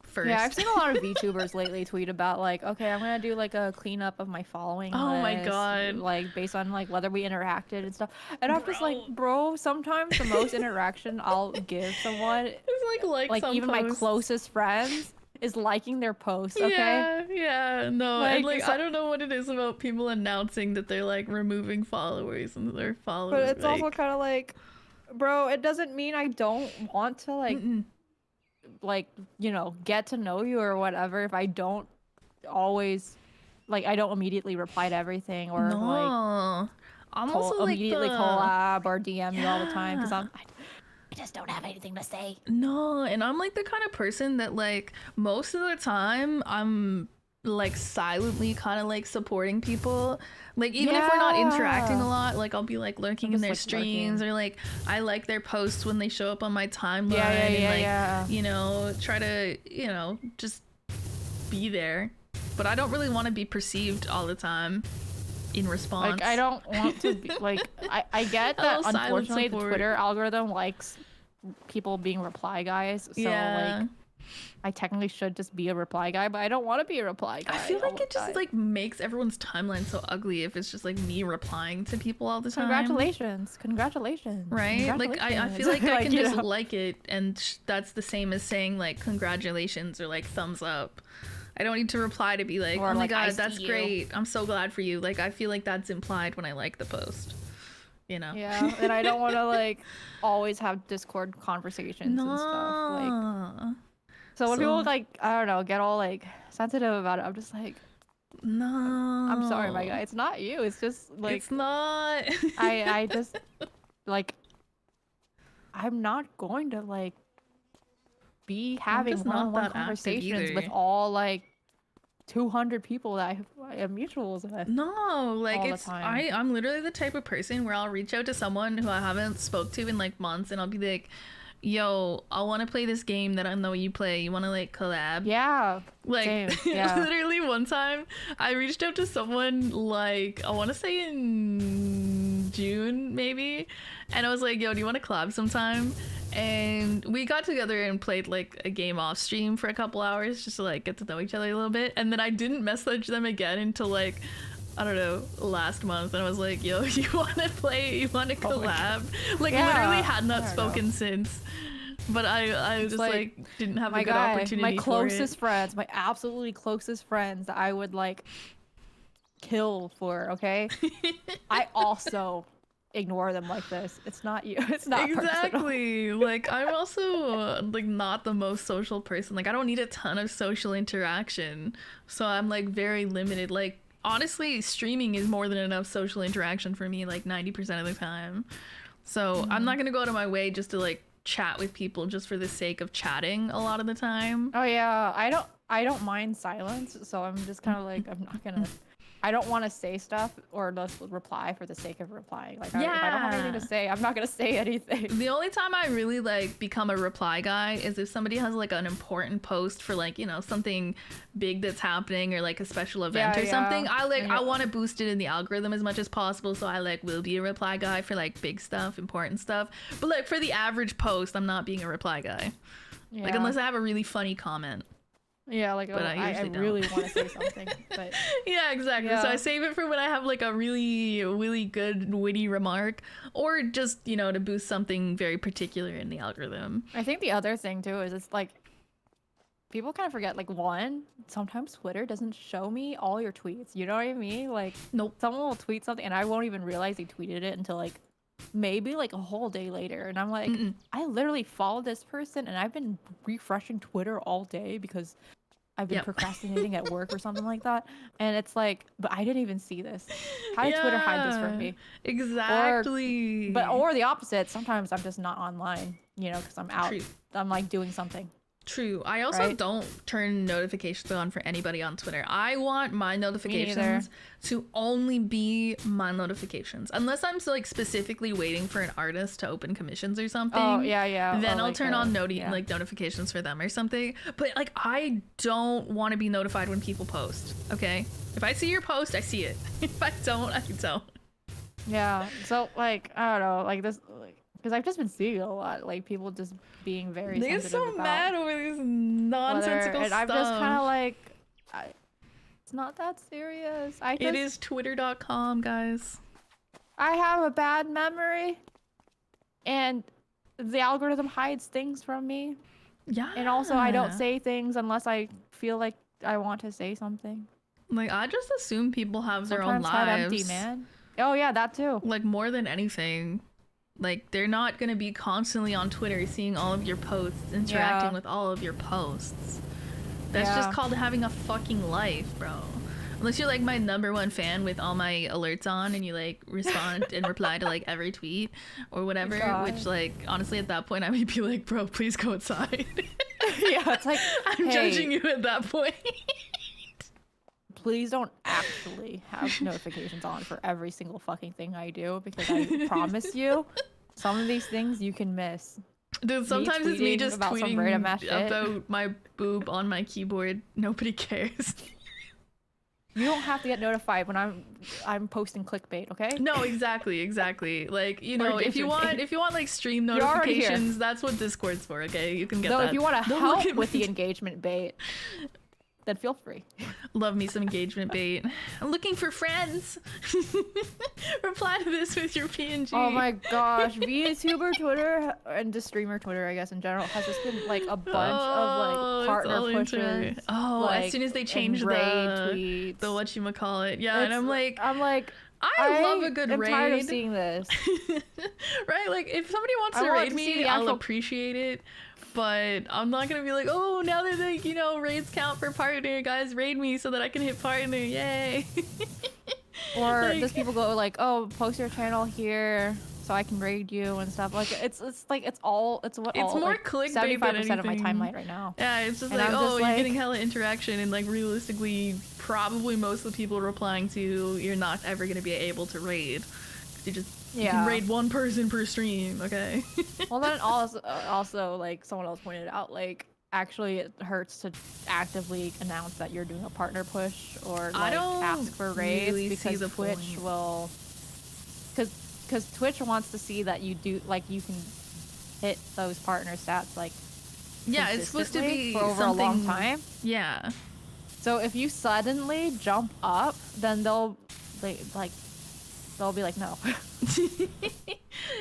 first. Yeah, I've seen a lot of VTubers lately tweet about like, okay, I'm gonna do like a cleanup of my following Oh my list, God. like based on like whether we interacted and stuff. And I'm just like, Bro. bro, sometimes the most interaction I'll give someone, It's like like some even my posts. closest friends, is liking their posts. Okay. Yeah, no, and Like, like so- I don't know what it is about people announcing that they're like removing followers and their followers. But it's also like, kind of like, bro, it doesn't mean I don't want to like, you know, get to know you or whatever if I don't always, like, I don't immediately reply to everything or no, like I'm also like immediately the collab or DM you all the time because Yeah. I just don't have anything to say. no, and I'm like the kind of person that like most of the time I'm like silently kind of like supporting people, like even if we're not interacting a Yeah. lot, like I'll be like lurking in just, their like, streams lurking. or like I like their posts when they show up on my timeline Yeah, and like yeah. you know, try to, you know, just be there, but I don't really want to be perceived all the time in response. Like, I don't want to be, like, I get that little silent unfortunately the support. Twitter algorithm likes people being reply guys. So, Yeah. like, I technically should just be a reply guy, but I don't want to be a reply guy. I feel all like the it just time. like makes everyone's timeline so ugly if it's just like me replying to people all the time. Congratulations. Right? Like I feel like I can you just know. like it and that's the same as saying like congratulations or like thumbs up. I don't need to reply to be like, Or, oh my like, I god, see that's you. great. I'm so glad for you. Like I feel like that's implied when I like the post. You know? Yeah, and I don't want to like always have Discord conversations and stuff. Like, No. so when So- people like, I don't know, get all like sensitive about it, I'm just like, No. I'm sorry, my guy. It's not you. It's just like it's not. I just like I'm not going to like be having just not one-on-one that active conversations with either. all like 200 people that I have mutuals with. No, like all the it's time. I'm literally the type of person where I'll reach out to someone who I haven't spoke to in like months and I'll be like, yo, I want to play this game that I know you play. You want to like collab? Yeah. Like same, yeah. literally one time I reached out to someone like I want to say in June maybe, and I was like, yo, do you want to collab sometime? And we got together and played like a game off stream for a couple hours just to like get to know each other a little bit, and then I didn't message them again until like I don't know, last month, and I was like, yo, you want to play? You want to Oh my collab? Like Yeah, literally had I not don't spoken since. But I just like didn't have a my good guy, opportunity my for closest it. friends, my absolutely closest friends that I would like kill for, okay? I also ignore them like this. It's not you. It's not personal. Exactly. Like I'm also like not the most social person. Like I don't need a ton of social interaction. So I'm like very limited. Like honestly, streaming is more than enough social interaction for me like 90% of the time. So I'm not going to go out of my way just to like chat with people just for the sake of chatting a lot of the time. Oh yeah, I don't mind silence, so I'm just kind of like I'm not gonna. I don't want to say stuff or just reply for the sake of replying. Like, if I don't have anything to say, I'm not gonna say anything. The only time I really like become a reply guy is if somebody has like an important post for like, you know, something big that's happening or like a special event or something. I want to boost it in the algorithm as much as possible, so I like will be a reply guy for like big stuff, important stuff. But like for the average post, I'm not being a reply guy. Like unless I have a really funny comment. Yeah, like, but I really want to say something, but yeah, exactly. So I save it for when I have like a really good witty remark, or just, you know, to boost something very particular in the algorithm. I think the other thing too is it's like people kind of forget, like, one, sometimes Twitter doesn't show me all your tweets. You know what I mean? Like, nope. Someone will tweet something and I won't even realize they tweeted it until like maybe like a whole day later, and I'm like, I literally follow this person and I've been refreshing Twitter all day because I've been procrastinating at work or something like that, and it's like, but I didn't even see this. How did Twitter hide this from me? Exactly. Or the opposite, sometimes I'm just not online, you know, because I'm out. I'm like doing something. True. I also don't turn notifications on for anybody on Twitter. I want my notifications to only be my notifications. Unless I'm like specifically waiting for an artist to open commissions or something. Oh, yeah. Then I'll like turn on like notifications for them or something. But like I don't want to be notified when people post. Okay? If I see your post, I see it. If I don't, I don't. Yeah. So like, I don't know, like this, like, because I've just been seeing a lot, like people just being very They're sensitive so about mad over this nonsensical and stuff. I'm just kind of like, it's not that serious. It is twitter.com, guys. I have a bad memory, and the algorithm hides things from me. Yeah. And also, I don't say things unless I feel like I want to say something. Like, I just assume people have their own Sometimes head lives. empty, man. Oh yeah, that too. Like, more than anything. Like, they're not gonna be constantly on Twitter seeing all of your posts, interacting with all of your posts. That's just called having a fucking life, bro. Unless you're like my #1 fan with all my alerts on and you like respond and reply to like every tweet or whatever, which like honestly at that point I would be like, bro, please go outside. Yeah, it's like, I'm judging you at that point. Please don't actually have notifications on for every single fucking thing I do, because I promise you, some of these things you can miss. Dude, sometimes it's me just tweeting about my boob on my keyboard. Nobody cares. You don't have to get notified when I'm posting clickbait, okay? No, exactly. Like, you know, if you want like stream notifications, that's what Discord's for, okay? You can get that. No, if you want to help with the engagement bait, then feel free. Love me some engagement bait. I'm looking for friends. Reply to this with your PNG. Oh my gosh, VTuber Twitter and just streamer Twitter, I guess in general, has just been like a bunch of like partner pushes. As soon as they change the tweets, the whatchamacallit. Yeah, and I'm like, I love a good raid. I'm tired of seeing this. Right? Like, if somebody wants to raid me, I'll appreciate it. But I'm not gonna be like, oh, now that like, you know, raids count for partner, guys, raid me so that I can hit partner, yay. Or like, just people go like, oh, post your channel here so I can raid you and stuff. Like it's more like clickbait 75% of my timeline right now. Yeah, it's just like, oh, you're getting hella interaction, and like realistically, probably most of the people replying to you're not ever gonna be able to raid. You just you can raid one person per stream, okay? Well, then also like someone else pointed out, like actually it hurts to actively announce that you're doing a partner push or like ask for raids, really, because Twitch will, because Twitch wants to see that you do, like, you can hit those partner stats like it's supposed to be for over a long time. Yeah. So if you suddenly jump up, then they'll be like, no.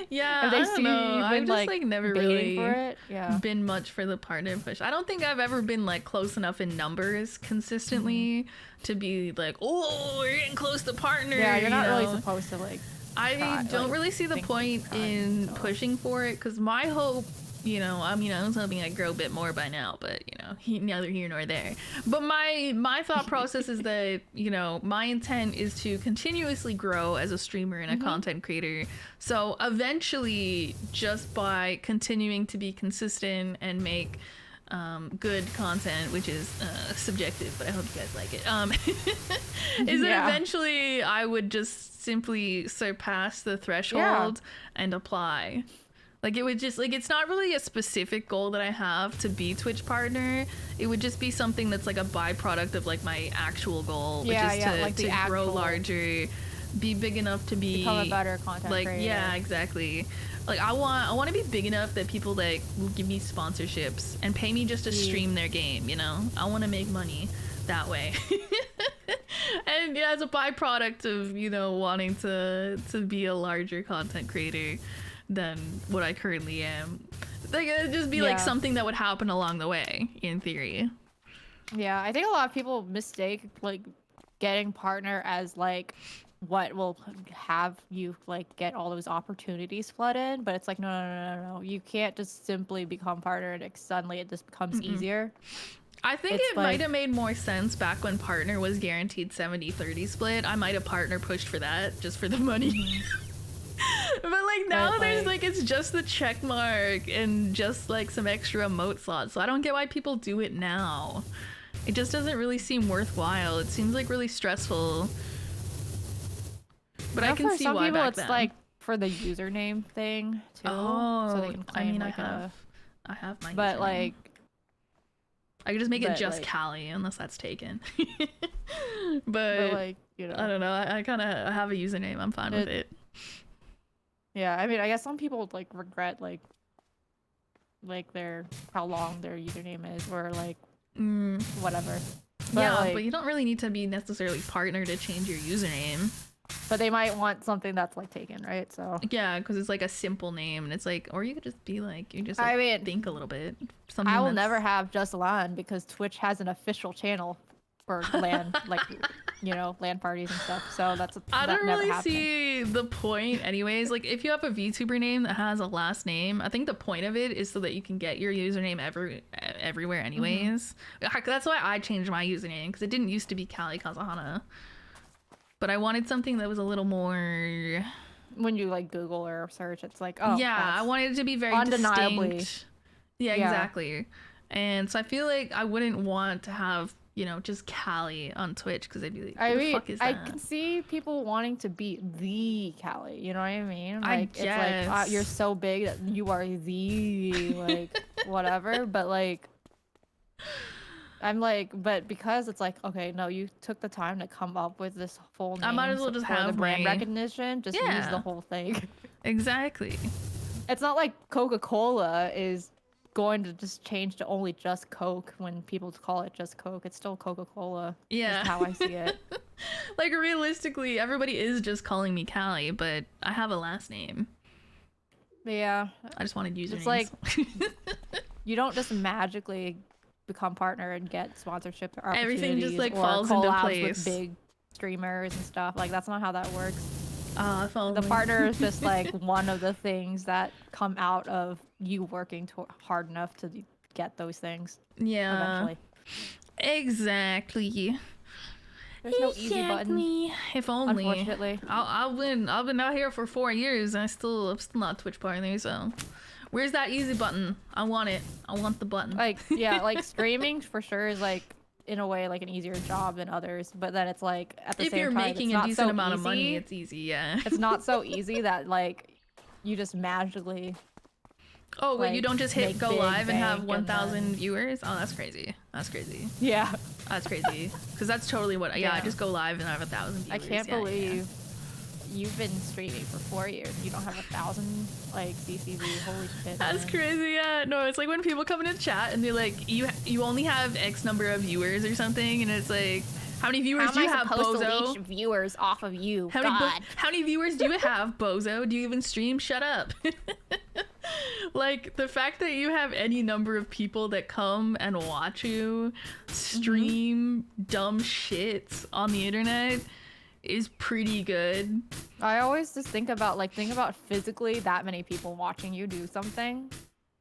Yeah, I don't know. I've just like never really been much for the partner push. I don't think I've ever been like close enough in numbers consistently to be like, oh, we're getting close to partner. Yeah, you're not really supposed to like. I don't really see the point in pushing for it, because my hope, you know, I was hoping I'd grow a bit more by now, but you know, neither here nor there. But my thought process is that, you know, my intent is to continuously grow as a streamer and a content creator. So eventually, just by continuing to be consistent and make good content, which is subjective, but I hope you guys like it, is that eventually I would just simply surpass the threshold and apply. Like, it would just, like, it's not really a specific goal that I have to be Twitch partner. It would just be something that's like a byproduct of like my actual goal, which is to grow larger, be big enough to become a better content creator. Yeah, exactly. Like, I want to be big enough that people like will give me sponsorships and pay me just to stream their game, you know? I want to make money that way. And yeah, as a byproduct of, you know, wanting to be a larger content creator than what I currently am. Like, it'd just be like something that would happen along the way, in theory. Yeah, I think a lot of people mistake like getting partner as like what will have you like get all those opportunities flood in, but it's like no. You can't just simply become partner and suddenly it just becomes easier. I think it might have made more sense back when partner was guaranteed 70-30 split. I might have partner pushed for that just for the money. But like now there's like it's just the check mark and just like some extra emote slots, so I don't get why people do it now. It just doesn't really seem worthwhile. It seems like really stressful. But I can see why back then. For some people it's like for the username thing too. Oh, so they can claim, I mean, like I have my but username. like I could just make it just like, Callie, unless that's taken. but like, you know, I don't know. I kind of have a username. I'm fine with it. Yeah, I mean, I guess some people like regret like their how long their username is, or like whatever. But, yeah, like, but you don't really need to be necessarily partner to change your username. But they might want something that's like taken, right? So yeah, because it's like a simple name, and it's like, or you could just be like, you just like, think a little bit. Something I will never have just LAN because Twitch has an official channel for LAN, like, you know, LAN parties and stuff. So I don't really see the point anyways. Like, if you have a VTuber name that has a last name, I think the point of it is so that you can get your username everywhere anyways. That's why I changed my username, because it didn't used to be Callie Kazahana. But I wanted something that was a little more... When you like Google or search, it's like, oh yeah, I wanted it to be very undeniably distinct. Yeah, exactly. And so I feel like I wouldn't want to have, you know, just Callie on Twitch, because they'd be like, what the fuck is that? I can see people wanting to be the Callie, you know what I mean? Like, it's like, you're so big that you are the, like, whatever, but like, I'm like, but because it's like, okay, no, you took the time to come up with this whole name. I might as well just have the brand recognition, just use the whole thing. Exactly. It's not like Coca-Cola is going to just change to only just Coke when people call it just Coke. It's still Coca-Cola. Yeah. Is how I see it. Like, realistically, everybody is just calling me Callie, but I have a last name. Yeah. I just wanted usernames. It's like, you don't just magically become partner and get sponsorship or everything just like falls into place with big streamers and stuff. Like, that's not how that works. The partner is just like one of the things that come out of you working hard enough to get those things. Yeah, eventually. Exactly. There's no easy button. If only. Unfortunately, I've been out here for 4 years and I'm still not Twitch partner. So where's that easy button? I want it. I want the button. Like, yeah, like streaming for sure is like, in a way, like an easier job than others, but then it's like at the same time, if you're making a decent amount of money, it's easy. Yeah, it's not so easy that like you just magically. Oh, wait, you don't just hit go live and have 1,000 viewers? Oh, that's crazy. That's crazy. Yeah, that's crazy. Because that's totally what. Yeah, I just go live and I have 1,000 viewers. I can't believe you've been streaming for 4 years. You don't have 1,000 like CCV. Holy shit. That's crazy. Yeah. No, it's like when people come into chat and they're like, you only have X number of viewers or something, and it's like, how many viewers do you have, Bozo? To leech viewers off of you. How many viewers do you have, Bozo? Do you even stream? Shut up. Like, the fact that you have any number of people that come and watch you stream dumb shit on the internet is pretty good. I always just think about physically that many people watching you do something,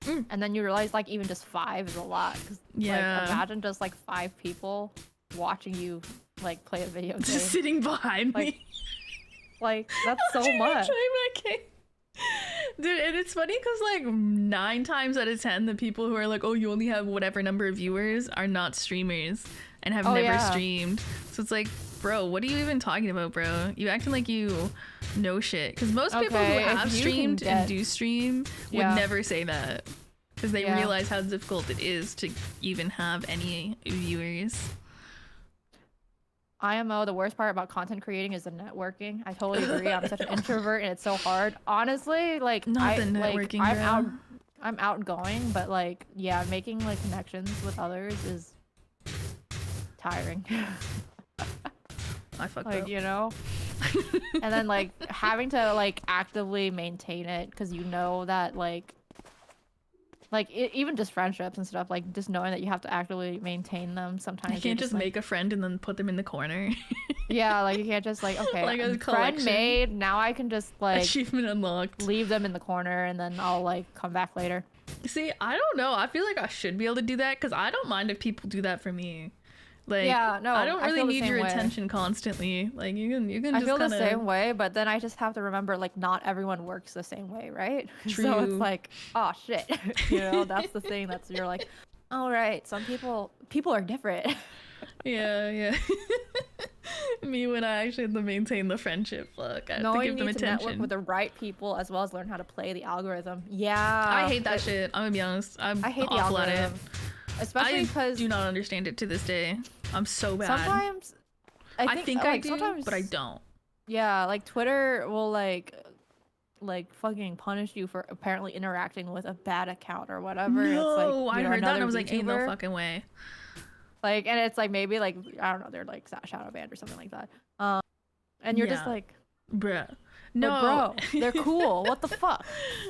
and then you realize like even just 5 is a lot. Like, imagine just like 5 people watching you like play a video game. Just sitting behind me. Like, that's so much. Dude, and it's funny because like 9 times out of 10, the people who are like, oh, you only have whatever number of viewers are not streamers and have never streamed. So it's like, bro, what are you even talking about, bro? You acting like you know shit. Because most people who have streamed and do stream would never say that. Because they realize how difficult it is to even have any viewers. IMO, the worst part about content creating is the networking. I totally agree. I'm such an introvert and it's so hard. Honestly, like not the networking. Like, I'm outgoing, but like making like connections with others is tiring. I fucked like up. You know. And then like having to like actively maintain it because you know that even just friendships and stuff, like just knowing that you have to actively maintain them sometimes. You can't just make a friend and then put them in the corner. Yeah, like you can't just like, okay, like a friend made, now I can just like achievement unlocked. Leave them in the corner and then I'll like come back later. See, I don't know. I feel like I should be able to do that because I don't mind if people do that for me. Like, yeah, no, I don't really need your attention constantly. Like, you can I just feel the same way, but then I just have to remember, like, not everyone works the same way, right? True. So it's like, oh shit, you know, that's the thing. You're like, all right, some people are different. Yeah. Me when I actually have to maintain the friendship. Fuck, I have no, to give them attention. Network with the right people as well as learn how to play the algorithm. Yeah, I hate that shit. I'm gonna be honest. I hate the algorithm. At it. Especially because I do not understand it to this day. I'm so bad. Sometimes I think I do, but I don't. Yeah, like Twitter will like fucking punish you for apparently interacting with a bad account or whatever. No, it's like, I heard that and I was VTuber. like, ain't no fucking way. Like, and it's like maybe like I don't know, they're like shadow banned or something like that. And you're just like, bruh. No, bro, they're cool. What the fuck?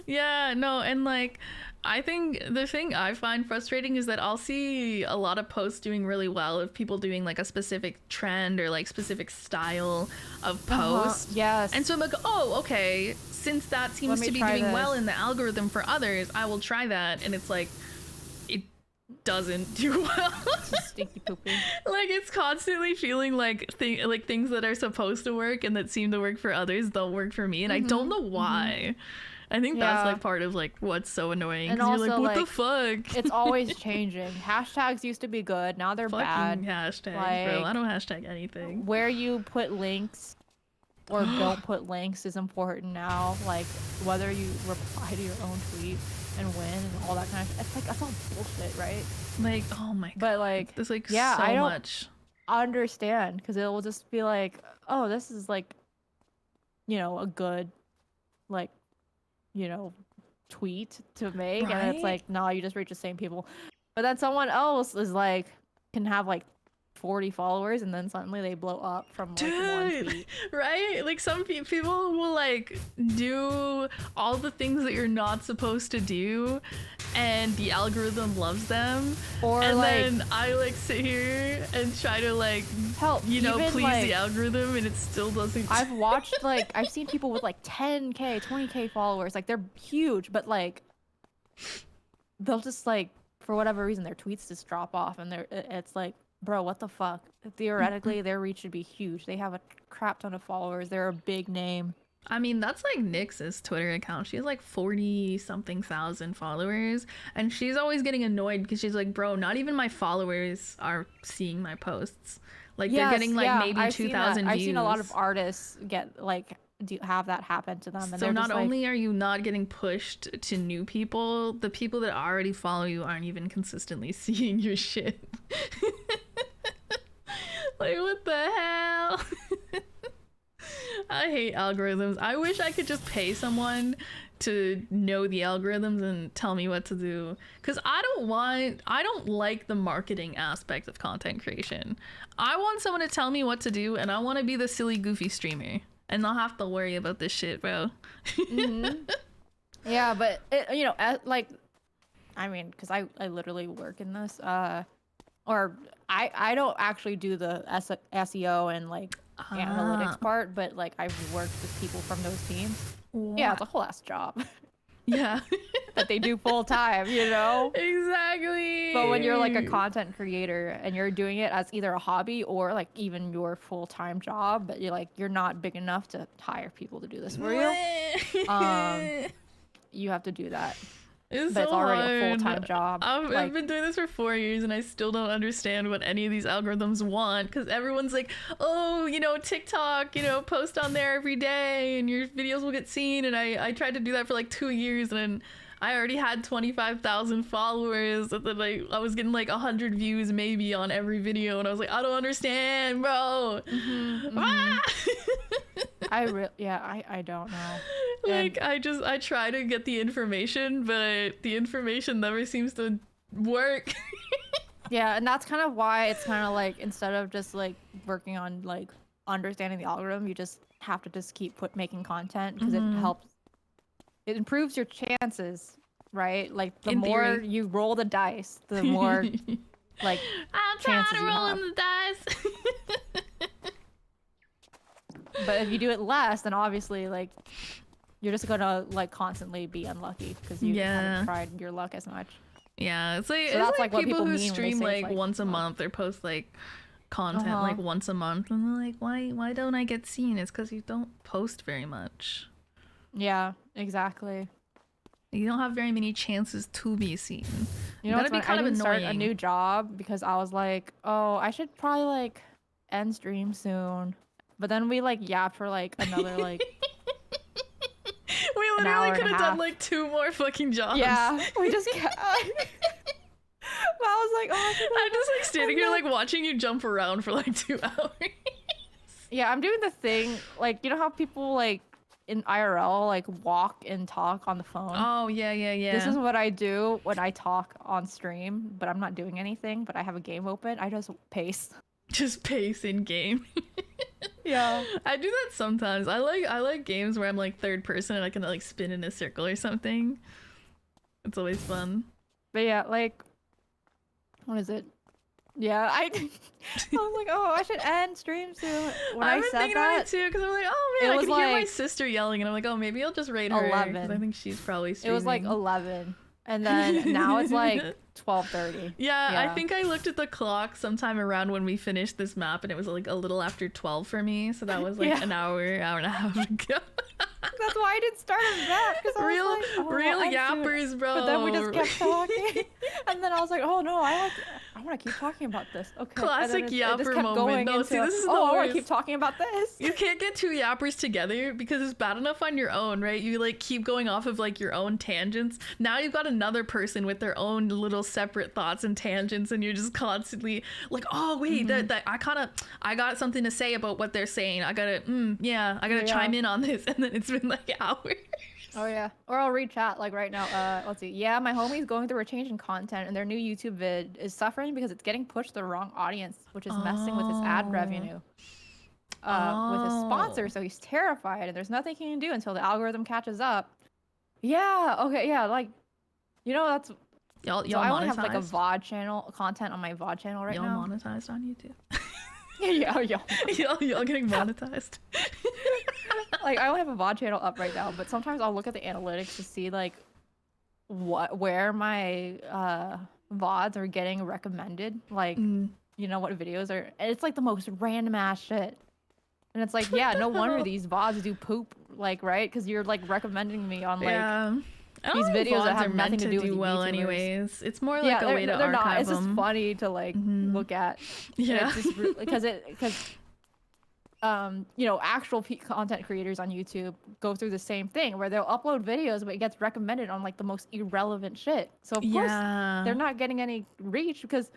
Yeah, no, and like I think the thing I find frustrating is that I'll see a lot of posts doing really well of people doing like a specific trend or like specific style of post. Yes. And so I'm like, oh, okay, since that seems to be doing well in the algorithm for others, I will try that. And it's like, it doesn't do well. It's stinky poopy. Like it's constantly feeling like things that are supposed to work and that seem to work for others don't work for me, and I don't know why. I think that's like part of like what's so annoying. And also, you're like, what the fuck? It's always changing. Hashtags used to be good, now they're fucking bad. Hashtags, like, bro. I don't hashtag anything. Where you put links or don't put links is important now. Like whether you reply to your own tweet and win and all that kind of. It's like that's all bullshit, right? Like, oh my god. But like, there's like yeah, so I don't much. Understand because it will just be like, oh, this is like, you know, a good, like, you know, tweet to make, right? And it's like, no, you just reach the same people. But then someone else is like, can have like 40 followers and then suddenly they blow up from like one tweet. Right? Like some people will like do all the things that you're not supposed to do and the algorithm loves them. Or and like, then I like sit here and try to like help, you know, please like, the algorithm and it still doesn't. I've watched like I've seen people with like 10k 20k followers, like they're huge, but like they'll just like for whatever reason their tweets just drop off and it's like, bro, what the fuck? Theoretically, their reach should be huge. They have a crap ton of followers. They're a big name. I mean, that's like Nyx's Twitter account. She has like 40-something thousand followers. And she's always getting annoyed because she's like, bro, not even my followers are seeing my posts. Like, they're getting like maybe 2,000 views. I've seen a lot of artists get like, have that happen to them. And so not only are you not getting pushed to new people, the people that already follow you aren't even consistently seeing your shit. Like, what the hell? I hate algorithms. I wish I could just pay someone to know the algorithms and tell me what to do. Because I don't like the marketing aspect of content creation. I want someone to tell me what to do, and I want to be the silly, goofy streamer. And not have to worry about this shit, bro. Yeah, but, you know, like, I mean, because I literally work in this, or I don't actually do the SEO and like analytics part, but like I've worked with people from those teams. Wow. Yeah, it's a whole ass job. Yeah. That they do full time, you know? Exactly. But when you're like a content creator and you're doing it as either a hobby or like even your full-time job, but you're not big enough to hire people to do this for you. you have to do that. It's But so it's already a hard. full-time job. I've Like, been doing this for 4 years and I still don't understand what any of these algorithms want, because everyone's like, oh, you know, TikTok, you know, post on there every day and your videos will get seen. And I tried to do that for like 2 years and I already had 25,000 followers. And then I was getting like 100 views maybe on every video. And I was like, I don't understand, bro. Ah! I don't know. Like, I try to get the information, but the information never seems to work. Yeah, and that's kind of why it's kind of like, instead of just like working on like understanding the algorithm, you just have to just keep making content, because it helps. It improves your chances, right? Like the In more theory. you roll the dice, the more like I'm chances tired of you rolling have. the dice. But if you do it less, then obviously like you're just gonna like constantly be unlucky because you haven't tried your luck as much. Yeah, it's like, So that's like what people people who mean when they stream say it's like like once a luck. month or post like content like once a month, and they're like, why don't I get seen? It's because you don't post very much. Yeah, exactly. You don't have very many chances to be seen. You know, That'd be kind I of didn't annoying. start a new job because I was like, oh, I should probably like end stream soon. But then we like yapped for like another like We hour literally and could a have done half. like 2 more fucking jobs. yeah, we just kept. But I was like, oh, I'm just like standing here like watching you jump around for like 2 hours. yeah, I'm doing the thing like, you know how people like in IRL like walk and talk on the phone. Oh yeah. This is what I do when I talk on stream, but I'm not doing anything. But I have a game open. I just pace. just pace in game. Yeah. I do that sometimes. I like games where I'm like third person and I can like spin in a circle or something. It's always fun. But yeah, like, what is it? Yeah, I was like, oh, I should end stream soon. When I've I been said thinking about that, it too, because I'm like, oh man, it I was can hear my like sister yelling, and I'm like, oh, maybe I'll just raid her. 'Cause 11. I think she's probably it streaming. was like 11, and then now it's like 12:30. Yeah, I think I looked at the clock sometime around when we finished this map, and it was like a little after 12 for me. So that was like Yeah. an hour and a half ago. That's why I didn't start a map, because I real, was like, oh, real I'm soon. yappers, bro. But then we just kept talking, and then I was like, oh no, I want to keep talking about this. Okay. Classic and then it just yapper kept moment. going No, into, see, this is the oh, I want worst. to keep talking about this. You can't get 2 yappers together because it's bad enough on your own, right? You like keep going off of like your own tangents. Now you've got another person with their own little separate thoughts and tangents, and you're just constantly like, oh wait, that I got something to say about what they're saying. I gotta chime in on this, and then it's been like hours. Oh yeah, or I'll read chat like right now. Let's see. Yeah, my homie's going through a change in content, and their new YouTube vid is suffering because it's getting pushed to the wrong audience, which is messing with his ad revenue. With his sponsor, so he's terrified, and there's nothing he can do until the algorithm catches up. Yeah. Okay. Yeah. Like, you know, that's. Y'all So I only have monetized? like a VOD channel, content on my VOD channel right Y'all now. monetized on YouTube. yeah. y'all getting monetized. Like, I only have a VOD channel up right now, but sometimes I'll look at the analytics to see like where my VODs are getting recommended. Like, you know, what videos are, and it's like the most random ass shit. And it's like, yeah, no wonder these VODs do poop, like, right? Because you're like recommending me on like these videos that have nothing to do with well YouTubers. anyways. It's more like a way to they're not. archive It's just them. funny to like look at. Yeah. Because you know, actual content creators on YouTube go through the same thing where they'll upload videos, but it gets recommended on like the most irrelevant shit. So of course they're not getting any reach, because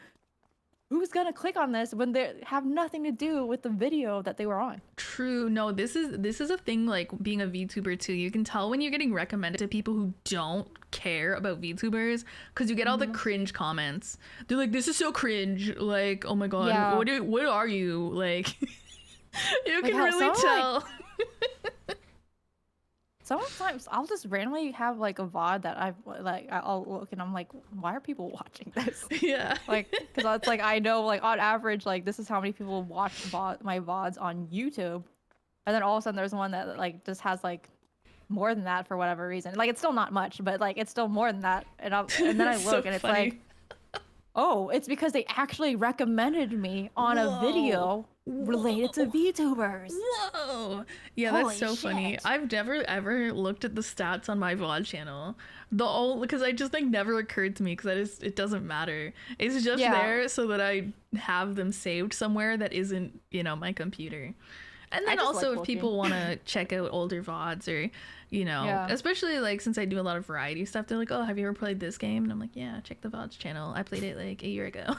who's gonna click on this when they have nothing to do with the video that they were on? True. No, this is a thing, like being a VTuber too. You can tell when you're getting recommended to people who don't care about VTubers, because you get all the cringe comments. They're like, this is so cringe. Like, oh my god, Yeah. what are you? Like, you Like can how really someone, tell. Sometimes I'll just randomly have like a VOD that I'll look and I'm like, why are people watching this? Yeah. Like, because it's like, I know like on average, like this is how many people watch my VODs on YouTube. And then all of a sudden there's one that like just has like more than that for whatever reason. Like, it's still not much, but like it's still more than that. And then I It's look so and it's funny. like, Oh, it's because they actually recommended me on a video related to VTubers. Whoa! Yeah, Holy that's so funny. shit. I've never ever looked at the stats on my VOD channel. The only because I just like never occurred to me because it doesn't matter. It's just there so that I have them saved somewhere that isn't, you know, my computer. And then also if people want to check out older VODs or, you know, especially like since I do a lot of variety stuff, they're like, oh, have you ever played this game? And I'm like, yeah, check the VODs channel. I played it like a year ago.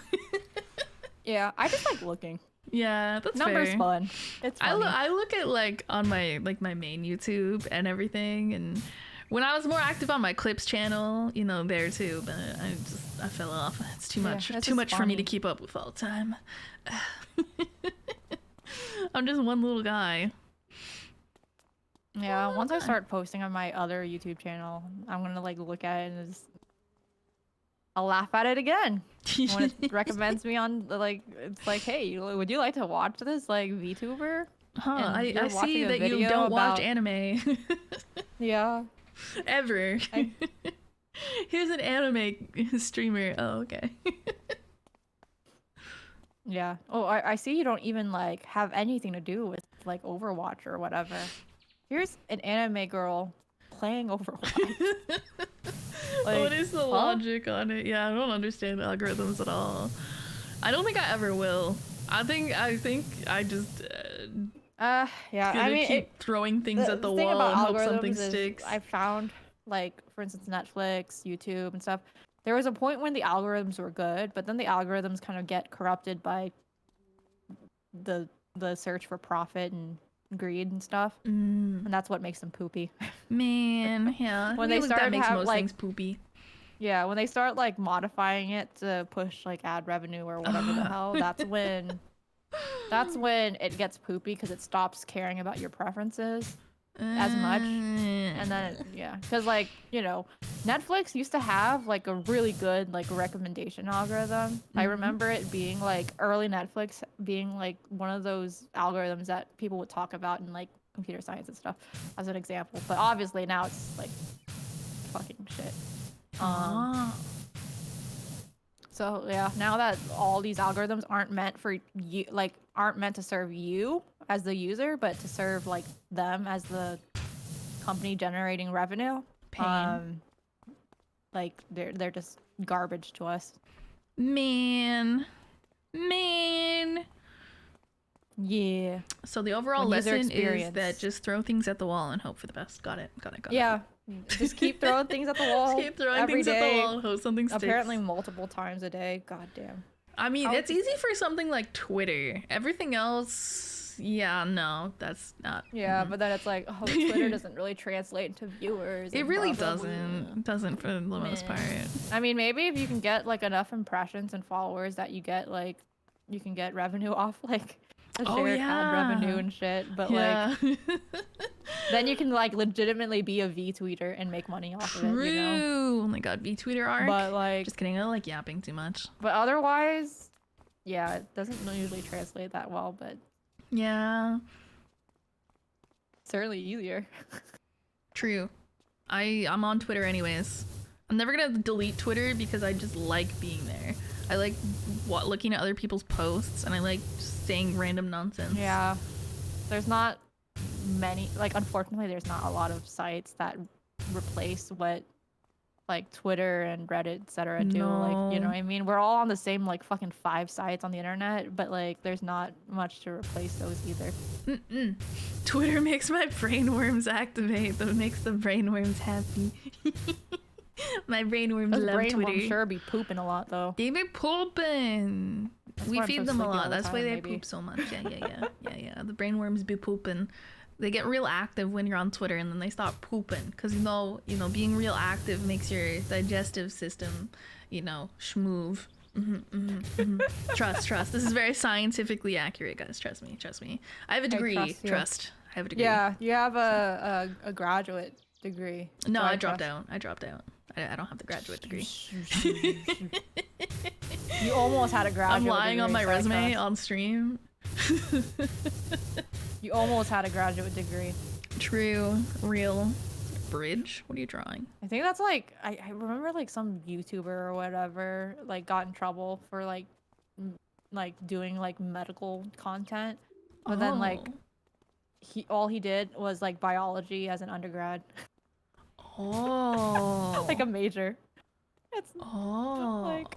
Yeah, I just like looking. Yeah, that's Numbers fair. fun. It's funny. I look at like on my my main YouTube and everything, and when I was more active on my clips channel, you know, there too, but I fell off. It's too much for me to keep up with all the time. I'm just one little guy. Yeah, once I start posting on my other YouTube channel, I'm gonna like look at it and just I'll laugh at it again when it recommends me on like it's like, hey, would you like to watch this like VTuber? Huh? I see that you don't watch anime. Yeah. Ever. Here's an anime streamer. Oh, okay. Yeah. Oh, I see you don't even like have anything to do with like Overwatch or whatever. Here's an anime girl playing Overwatch. Like, what is the logic on it? Yeah, I don't understand algorithms at all. I don't think I ever will. I think I just yeah. I mean, keep throwing things at the thing wall about and hope algorithms something is sticks. I found like, for instance, Netflix, YouTube, and stuff. There was a point when the algorithms were good, but then the algorithms kind of get corrupted by the search for profit and greed and stuff, and that's what makes them poopy. Man, yeah. When they start that makes have most like things poopy. Yeah, when they start like modifying it to push like ad revenue or whatever the hell, that's when it gets poopy because it stops caring about your preferences as much. And then because like, you know, Netflix used to have like a really good like recommendation algorithm. I remember it being like early Netflix being like one of those algorithms that people would talk about in like computer science and stuff as an example, but obviously now it's like fucking shit. So yeah, now that all these algorithms aren't meant for you, like aren't meant to serve you as the user, but to serve like them as the company generating revenue. Like they're just garbage to us. Man. Yeah. So the overall lesson is that just throw things at the wall and hope for the best. Got it. Yeah. Just keep throwing things at the wall. Just keep throwing things at the wall and hope something sticks. Apparently multiple times a day. God damn. I mean, it's easy for something like Twitter. Everything else, yeah, no, that's not. Yeah, but then it's like, oh, Twitter doesn't really translate into viewers. It really doesn't. It doesn't for the most part. I mean, maybe if you can get like enough impressions and followers that you get like, you can get revenue off like shared ad revenue and shit, but like then you can like legitimately be a VTweeter and make money off of it, you know? Oh my god, VTweeter arc. But like, just kidding, I don't like yapping too much. But otherwise, yeah, it doesn't usually translate that well, but yeah, certainly easier. True. I'm on Twitter anyways. I'm never gonna delete Twitter because I just like being there. I like looking at other people's posts, and I like just saying random nonsense. Yeah, there's not many, like, unfortunately there's not a lot of sites that replace what like Twitter and Reddit, etc. do. Like, you know what I mean? We're all on the same like fucking 5 sites on the internet, but like there's not much to replace those either. Twitter makes my brainworms activate. That makes the brainworms happy. My brainworms love Twitter. Brainworms sure be pooping a lot though. They be pooping. We feed them a lot. That's why they poop so much. Yeah. The brainworms be pooping. They get real active when you're on Twitter, and then they stop pooping because you know, being real active makes your digestive system, schmoove. Trust. This is very scientifically accurate, guys. Trust me. I have a degree. Trust. I have a degree. Yeah, you have a graduate degree. No, I dropped out. I don't have the graduate degree. You almost had a graduate degree. I'm lying on my resume on stream. You almost had a graduate degree. True. Real. bridge? What are you drawing? I think that's like I remember like some YouTuber or whatever like got in trouble for like like doing like medical content, but then like all he did was like biology as an undergrad. Oh. Like a major. It's like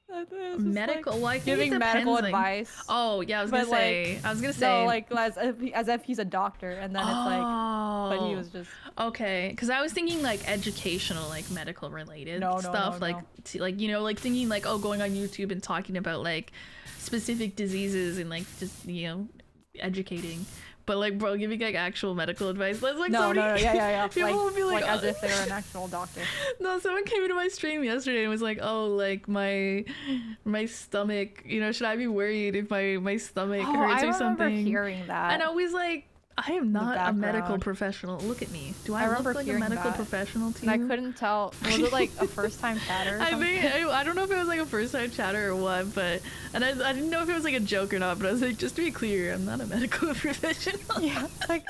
medical, medical, like giving medical advice. Oh yeah, I was gonna say. No, like as if he's a doctor, and then it's like, but he was just okay. Because I was thinking like educational, like medical related stuff, like like you know, like thinking like going on YouTube and talking about like specific diseases and like just you know educating. But like, bro, giving like actual medical advice. That's like yeah. People will be like as if they were an actual doctor. No, someone came into my stream yesterday and was like, "Oh, like my stomach. You know, should I be worried if my stomach hurts or something?" I remember hearing that. And I was like, I am not a medical professional. Look at me. Do I look like a medical professional to you? And I couldn't tell. Was it like a first-time chatter? Or something? I don't know if it was like a first-time chatter or what, but I didn't know if it was like a joke or not. But I was like, just to be clear, I'm not a medical professional. Yeah, it's like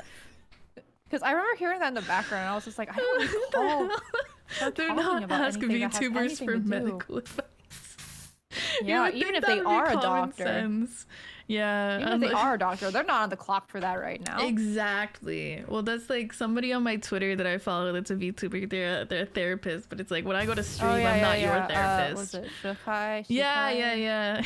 because I remember hearing that in the background. And I was just like, I don't recall. They're not asking VTubers for medical advice. Yeah, even if they are a doctor. Sense. Yeah. Even if they are a doctor, they're not on the clock for that right now. Exactly. Well, that's like somebody on my Twitter that I follow that's a VTuber. They're a therapist, but it's like when I go to stream, I'm not your therapist. Was it Shukai? Yeah.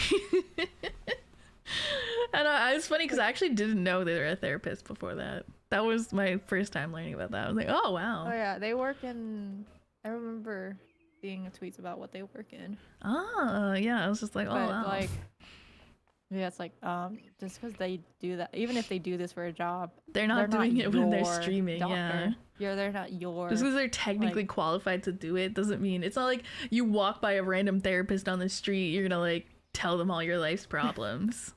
And it's funny because I actually didn't know they were a therapist before that. That was my first time learning about that. I was like, oh, wow. Oh, yeah. They work in... I remember seeing tweets about what they work in. Oh, yeah. I was just like, oh, wow. Like... Yeah, it's like just because they do that, even if they do this for a job, they're not doing it when they're streaming. Doctor. Yeah, they're not your. Just because they're technically qualified to do it doesn't mean it's not like you walk by a random therapist on the street, you're gonna like tell them all your life's problems.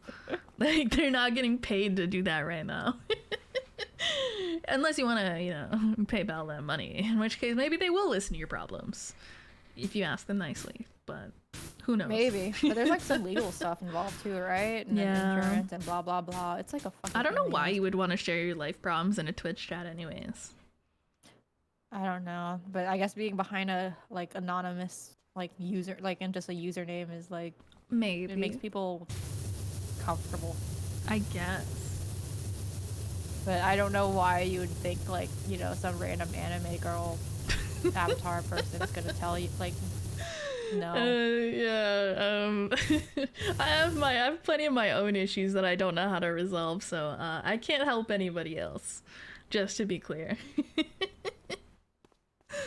Like they're not getting paid to do that right now. Unless you want to, you know, PayPal them money, in which case maybe they will listen to your problems if you ask them nicely. But who knows? Maybe. But there's like some legal stuff involved too, right? And insurance and blah blah blah. It's like a fucking I don't know why you would want to share your life problems in a Twitch chat anyways. I don't know. But I guess being behind a like anonymous like user like and just a username is like maybe it makes people comfortable. I guess. But I don't know why you would think like, you know, some random anime girl avatar person is gonna tell you like no. I have plenty of my own issues that I don't know how to resolve, so I can't help anybody else. Just to be clear.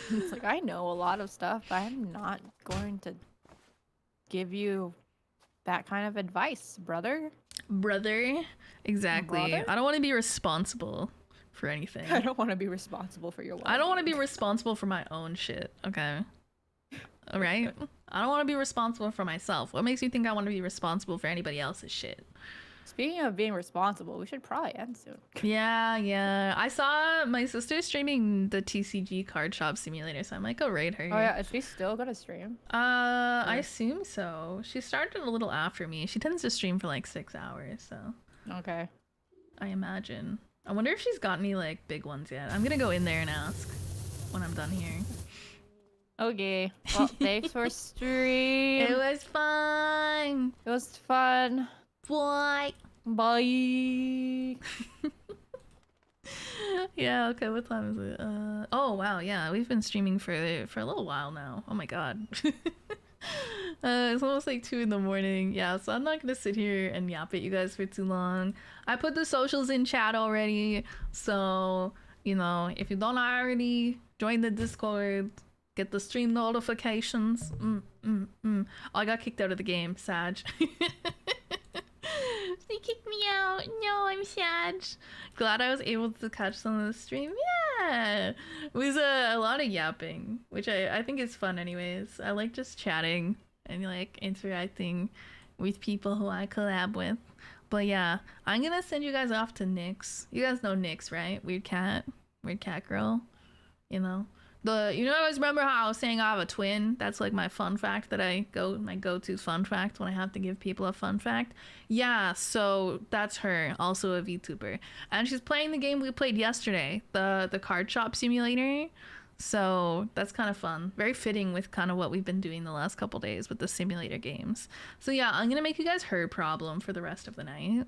It's like I know a lot of stuff. I'm not going to give you that kind of advice, brother. Brother, exactly. Brother? I don't want to be responsible for anything. I don't want to be responsible for your life. I don't want to be responsible for my own shit. Okay. All right. I don't want to be responsible for myself. What makes you think I want to be responsible for anybody else's shit? Speaking of being responsible, we should probably end soon. Yeah. I saw my sister streaming the TCG card shop simulator, so I might go raid her. Oh yeah, is she still gonna stream? I assume so. She started a little after me. She tends to stream for like 6 hours, so. Okay. I imagine. I wonder if she's got any like big ones yet. I'm gonna go in there and ask when I'm done here. Okay. Well, thanks for stream. It was fun. It was fun. Bye. Bye. Yeah, okay, what time is it? Oh wow, yeah, we've been streaming for a little while now. Oh my god. It's almost like 2 in the morning. Yeah, so I'm not gonna sit here and yap at you guys for too long. I put the socials in chat already, so you know, if you don't already, join the Discord, get the stream notifications. Oh, I got kicked out of the game, Sag. They kicked me out. No, I'm sad. Glad I was able to catch some of the stream. Yeah, it was a lot of yapping, which I think is fun anyways. I like just chatting and like interacting with people who I collab with. But yeah, I'm gonna send you guys off to Nyx. You guys know Nyx, right? Weird cat girl. You know, You know, I always remember how I was saying I have a twin. That's like my fun fact my go-to fun fact when I have to give people a fun fact. Yeah, so that's her, also a VTuber, and she's playing the game we played yesterday, the card shop simulator. So that's kind of fun. Very fitting with kind of what we've been doing the last couple days with the simulator games. So yeah, I'm gonna make you guys her problem for the rest of the night.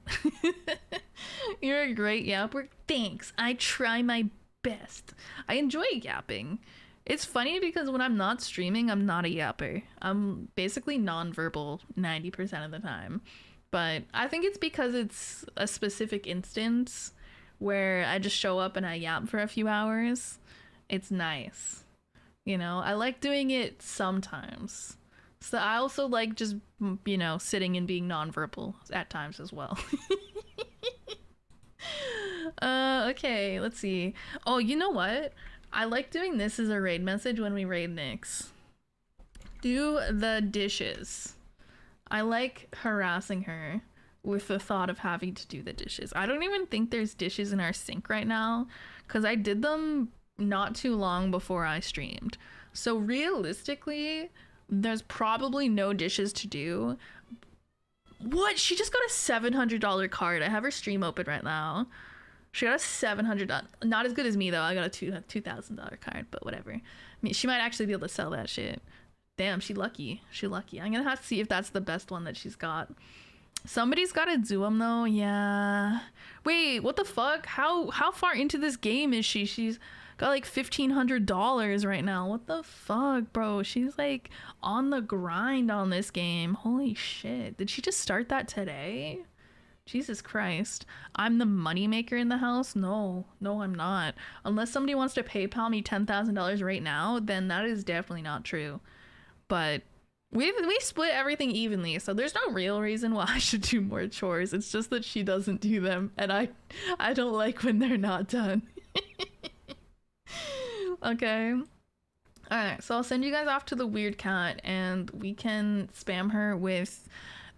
You're a great yapper. Thanks. I try my best. I enjoy yapping. It's funny because when I'm not streaming, I'm not a yapper. I'm basically nonverbal 90% of the time. But I think it's because it's a specific instance where I just show up and I yap for a few hours. It's nice. You know, I like doing it sometimes. So I also like just, you know, sitting and being nonverbal at times as well. Okay, let's see. Oh, you know what? I like doing this as a raid message when we raid Nyx. Do the dishes. I like harassing her with the thought of having to do the dishes. I don't even think there's dishes in our sink right now because I did them not too long before I streamed. So realistically, there's probably no dishes to do. What? She just got a $700 card. I have her stream open right now. She got a $700. Not as good as me though. I got a $2,000 card, but whatever. I mean, she might actually be able to sell that shit. Damn, she lucky. She lucky. I'm gonna have to see if that's the best one that she's got. Somebody's got to do them though. Yeah. Wait, what the fuck? How far into this game is she? She's got like $1,500 right now. What the fuck, bro? She's like on the grind on this game. Holy shit. Did she just start that today? Jesus Christ. I'm the money maker in the house? No, I'm not. Unless somebody wants to PayPal me $10,000 right now, then that is definitely not true. But we split everything evenly, so there's no real reason why I should do more chores. It's just that she doesn't do them, and I don't like when they're not done. Okay. Alright, so I'll send you guys off to the weird cat, and we can spam her with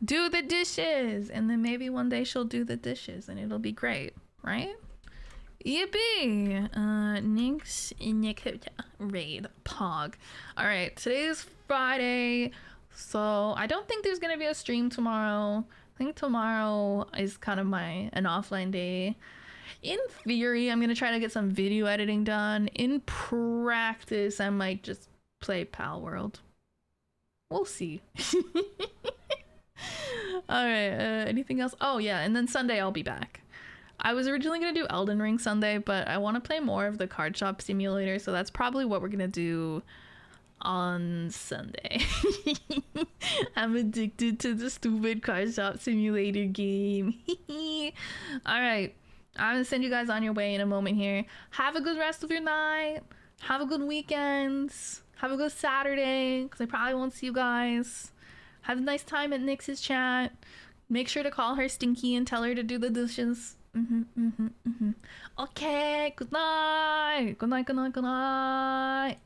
do the dishes, and then maybe one day she'll do the dishes, and it'll be great, right? Yippee! Nyx Nikota raid pog. Alright, today is Friday, so I don't think there's gonna be a stream tomorrow. I think tomorrow is kind of an offline day. In theory, I'm gonna try to get some video editing done. In practice, I might just play Pal World. We'll see. Alright, anything else? Oh yeah, and then Sunday I'll be back. I was originally gonna do Elden Ring Sunday, but I want to play more of the card shop simulator, so that's probably what we're gonna do on Sunday. I'm addicted to the stupid card shop simulator game. Alright, I'm gonna send you guys on your way in a moment here. Have a good rest of your night. Have a good weekend. Have a good Saturday, because I probably won't see you guys. Have a nice time at Nyx's chat. Make sure to call her Stinky and tell her to do the dishes. Okay, good night. Good night, good night, good night.